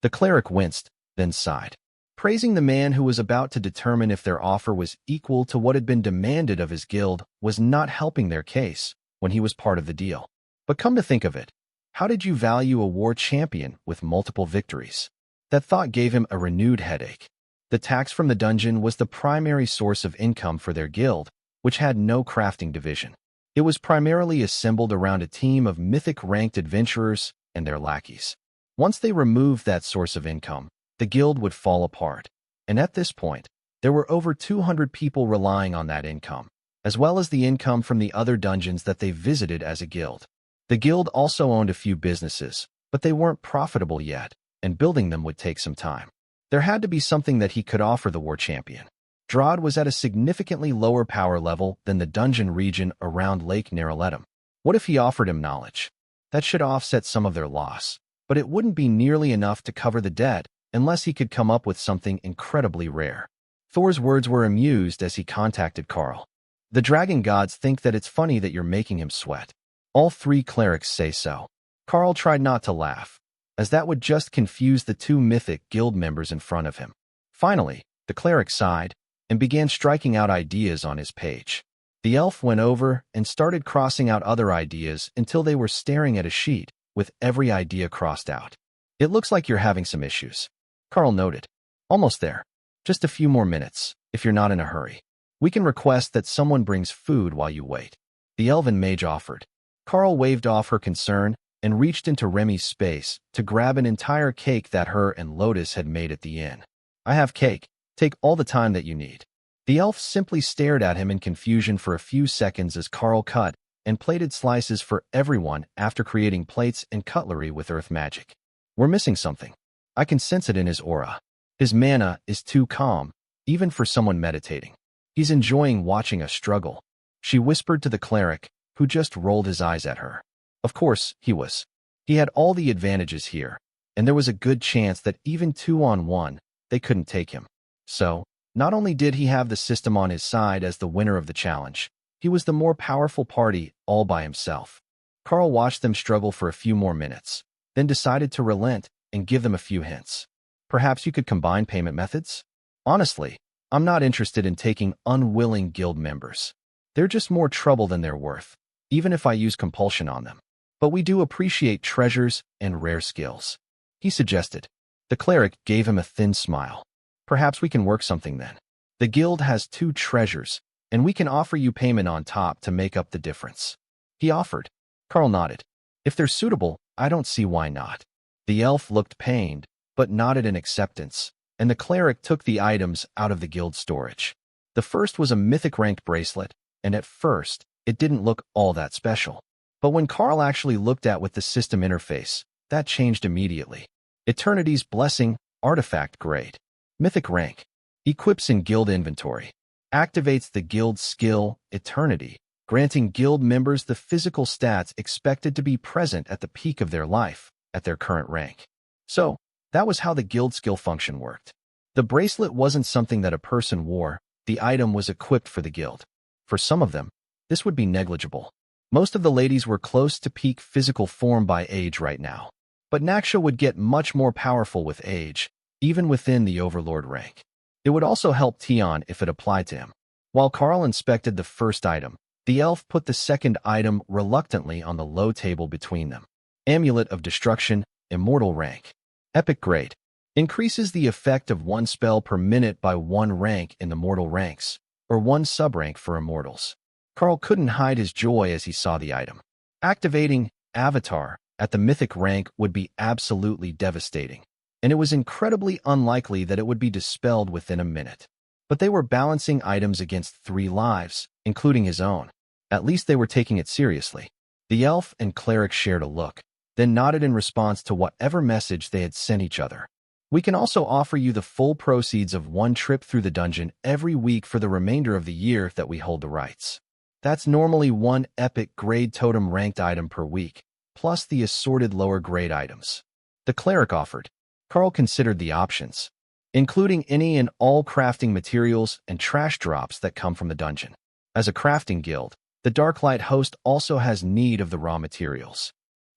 The cleric winced, then sighed. Praising the man who was about to determine if their offer was equal to what had been demanded of his guild was not helping their case when he was part of the deal. But come to think of it, how did you value a war champion with multiple victories? That thought gave him a renewed headache. The tax from the dungeon was the primary source of income for their guild, which had no crafting division. It was primarily assembled around a team of mythic-ranked adventurers and their lackeys. Once they removed that source of income, the guild would fall apart. And at this point, there were over 200 people relying on that income, as well as the income from the other dungeons that they visited as a guild. The guild also owned a few businesses, but they weren't profitable yet, and building them would take some time. There had to be something that he could offer the war champion. Drod was at a significantly lower power level than the dungeon region around Lake Naraletum. What if he offered him knowledge? That should offset some of their loss, but it wouldn't be nearly enough to cover the debt unless he could come up with something incredibly rare. Thor's words were amused as he contacted Karl. The dragon gods think that it's funny that you're making him sweat. All three clerics say so. Karl tried not to laugh, as that would just confuse the two mythic guild members in front of him. Finally, the cleric sighed and began striking out ideas on his page. The elf went over and started crossing out other ideas until they were staring at a sheet with every idea crossed out. It looks like you're having some issues. Karl noted. Almost there. Just a few more minutes, if you're not in a hurry. We can request that someone brings food while you wait. The elven mage offered. Karl waved off her concern and reached into Remy's space to grab an entire cake that her and Lotus had made at the inn. I have cake. Take all the time that you need. The elf simply stared at him in confusion for a few seconds as Karl cut and plated slices for everyone after creating plates and cutlery with earth magic. We're missing something. I can sense it in his aura. His mana is too calm, even for someone meditating. He's enjoying watching us struggle. She whispered to the cleric, who just rolled his eyes at her. Of course, he was. He had all the advantages here, and there was a good chance that even 2-on-1, they couldn't take him. So, not only did he have the system on his side as the winner of the challenge, he was the more powerful party all by himself. Karl watched them struggle for a few more minutes, then decided to relent and give them a few hints. Perhaps you could combine payment methods? Honestly, I'm not interested in taking unwilling guild members. They're just more trouble than they're worth, even if I use compulsion on them. But we do appreciate treasures and rare skills. He suggested. The cleric gave him a thin smile. Perhaps we can work something then. The guild has 2 treasures, and we can offer you payment on top to make up the difference. He offered. Karl nodded. If they're suitable, I don't see why not. The elf looked pained, but nodded in acceptance, and the cleric took the items out of the guild storage. The first was a mythic-ranked bracelet, and at first, it didn't look all that special. But when Karl actually looked at with the system interface, that changed immediately. Eternity's Blessing, artifact grade. Mythic rank. Equips in guild inventory. Activates the guild skill, Eternity, granting guild members the physical stats expected to be present at the peak of their life at their current rank. So, that was how the guild skill function worked. The bracelet wasn't something that a person wore, the item was equipped for the guild. For some of them, this would be negligible. Most of the ladies were close to peak physical form by age right now. But Naksha would get much more powerful with age, even within the overlord rank. It would also help Tion if it applied to him. While Karl inspected the first item, the elf put the second item reluctantly on the low table between them. Amulet of Destruction, Immortal Rank. Epic Grade. Increases the effect of one spell per minute by 1 rank in the mortal ranks, or 1 sub-rank for immortals. Karl couldn't hide his joy as he saw the item. Activating Avatar at the mythic rank would be absolutely devastating, and it was incredibly unlikely that it would be dispelled within a minute. But they were balancing items against 3 lives, including his own. At least they were taking it seriously. The elf and cleric shared a look, then nodded in response to whatever message they had sent each other. We can also offer you the full proceeds of 1 trip through the dungeon every week for the remainder of the year that we hold the rights. That's normally 1 epic grade totem ranked item per week, plus the assorted lower grade items. The cleric offered. Karl considered the options, including any and all crafting materials and trash drops that come from the dungeon. As a crafting guild, the Darklight host also has need of the raw materials.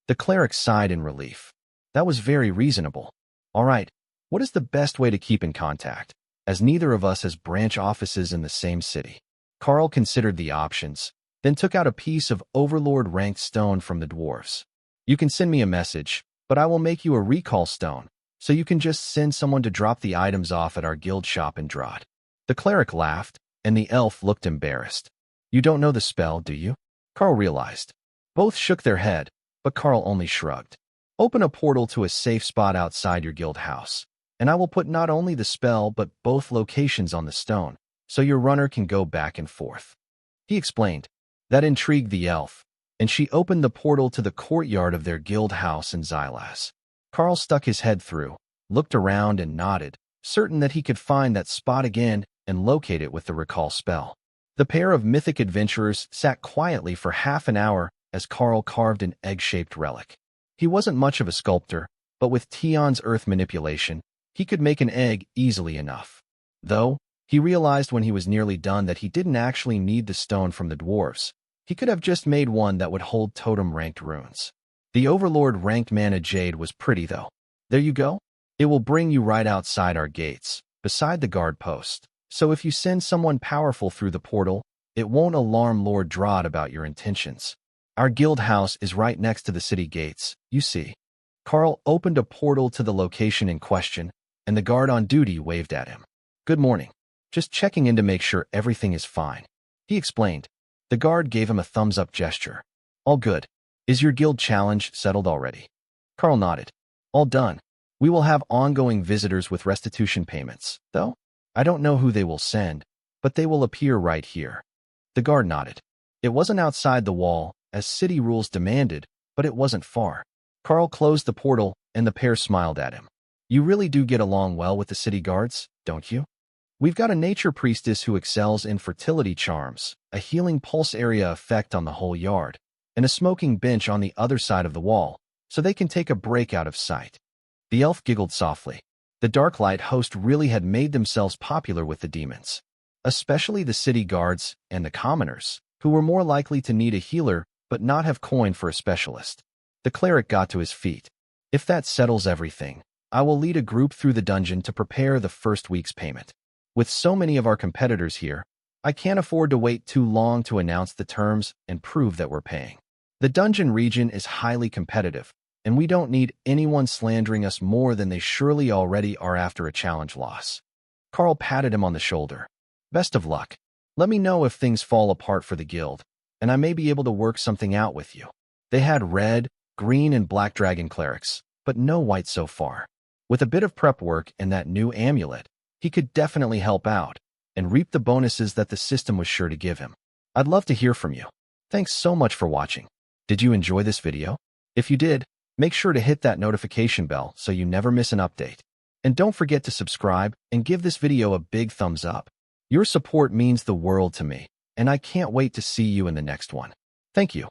The cleric sighed in relief. That was very reasonable. All right, what is the best way to keep in contact, as neither of us has branch offices in the same city? Karl considered the options, then took out a piece of overlord-ranked stone from the dwarves. You can send me a message, but I will make you a recall stone, so you can just send someone to drop the items off at our guild shop in Drod. The cleric laughed, and the elf looked embarrassed. You don't know the spell, do you? Karl realized. Both shook their head, but Karl only shrugged. Open a portal to a safe spot outside your guild house, and I will put not only the spell but both locations on the stone, so your runner can go back and forth. He explained. That intrigued the elf, and she opened the portal to the courtyard of their guild house in Xylas. Karl stuck his head through, looked around and nodded, certain that he could find that spot again and locate it with the recall spell. The pair of mythic adventurers sat quietly for half an hour as Karl carved an egg-shaped relic. He wasn't much of a sculptor, but with Tion's earth manipulation, he could make an egg easily enough. Though, he realized when he was nearly done that he didn't actually need the stone from the dwarves. He could have just made one that would hold totem-ranked runes. The Overlord-ranked mana jade was pretty, though. There you go. It will bring you right outside our gates, beside the guard post. So if you send someone powerful through the portal, it won't alarm Lord Drod about your intentions. Our guild house is right next to the city gates, you see. Karl opened a portal to the location in question, and the guard on duty waved at him. Good morning. Just checking in to make sure everything is fine. He explained. The guard gave him a thumbs-up gesture. All good. Is your guild challenge settled already? Karl nodded. All done. We will have ongoing visitors with restitution payments, though. I don't know who they will send, but they will appear right here. The guard nodded. It wasn't outside the wall, as city rules demanded, but it wasn't far. Karl closed the portal, and the pair smiled at him. You really do get along well with the city guards, don't you? We've got a nature priestess who excels in fertility charms, a healing pulse area effect on the whole yard, and a smoking bench on the other side of the wall, so they can take a break out of sight. The elf giggled softly. The Darklight host really had made themselves popular with the demons, especially the city guards and the commoners, who were more likely to need a healer but not have coin for a specialist. The cleric got to his feet. If that settles everything, I will lead a group through the dungeon to prepare the first week's payment. With so many of our competitors here, I can't afford to wait too long to announce the terms and prove that we're paying. The dungeon region is highly competitive, and we don't need anyone slandering us more than they surely already are after a challenge loss. Karl patted him on the shoulder. Best of luck. Let me know if things fall apart for the guild, and I may be able to work something out with you. They had red, green, and black dragon clerics, but no white so far. With a bit of prep work and that new amulet, he could definitely help out and reap the bonuses that the system was sure to give him. I'd love to hear from you. Thanks so much for watching. Did you enjoy this video? If you did, make sure to hit that notification bell so you never miss an update. And don't forget to subscribe and give this video a big thumbs up. Your support means the world to me. and I can't wait to see you in the next one. Thank you.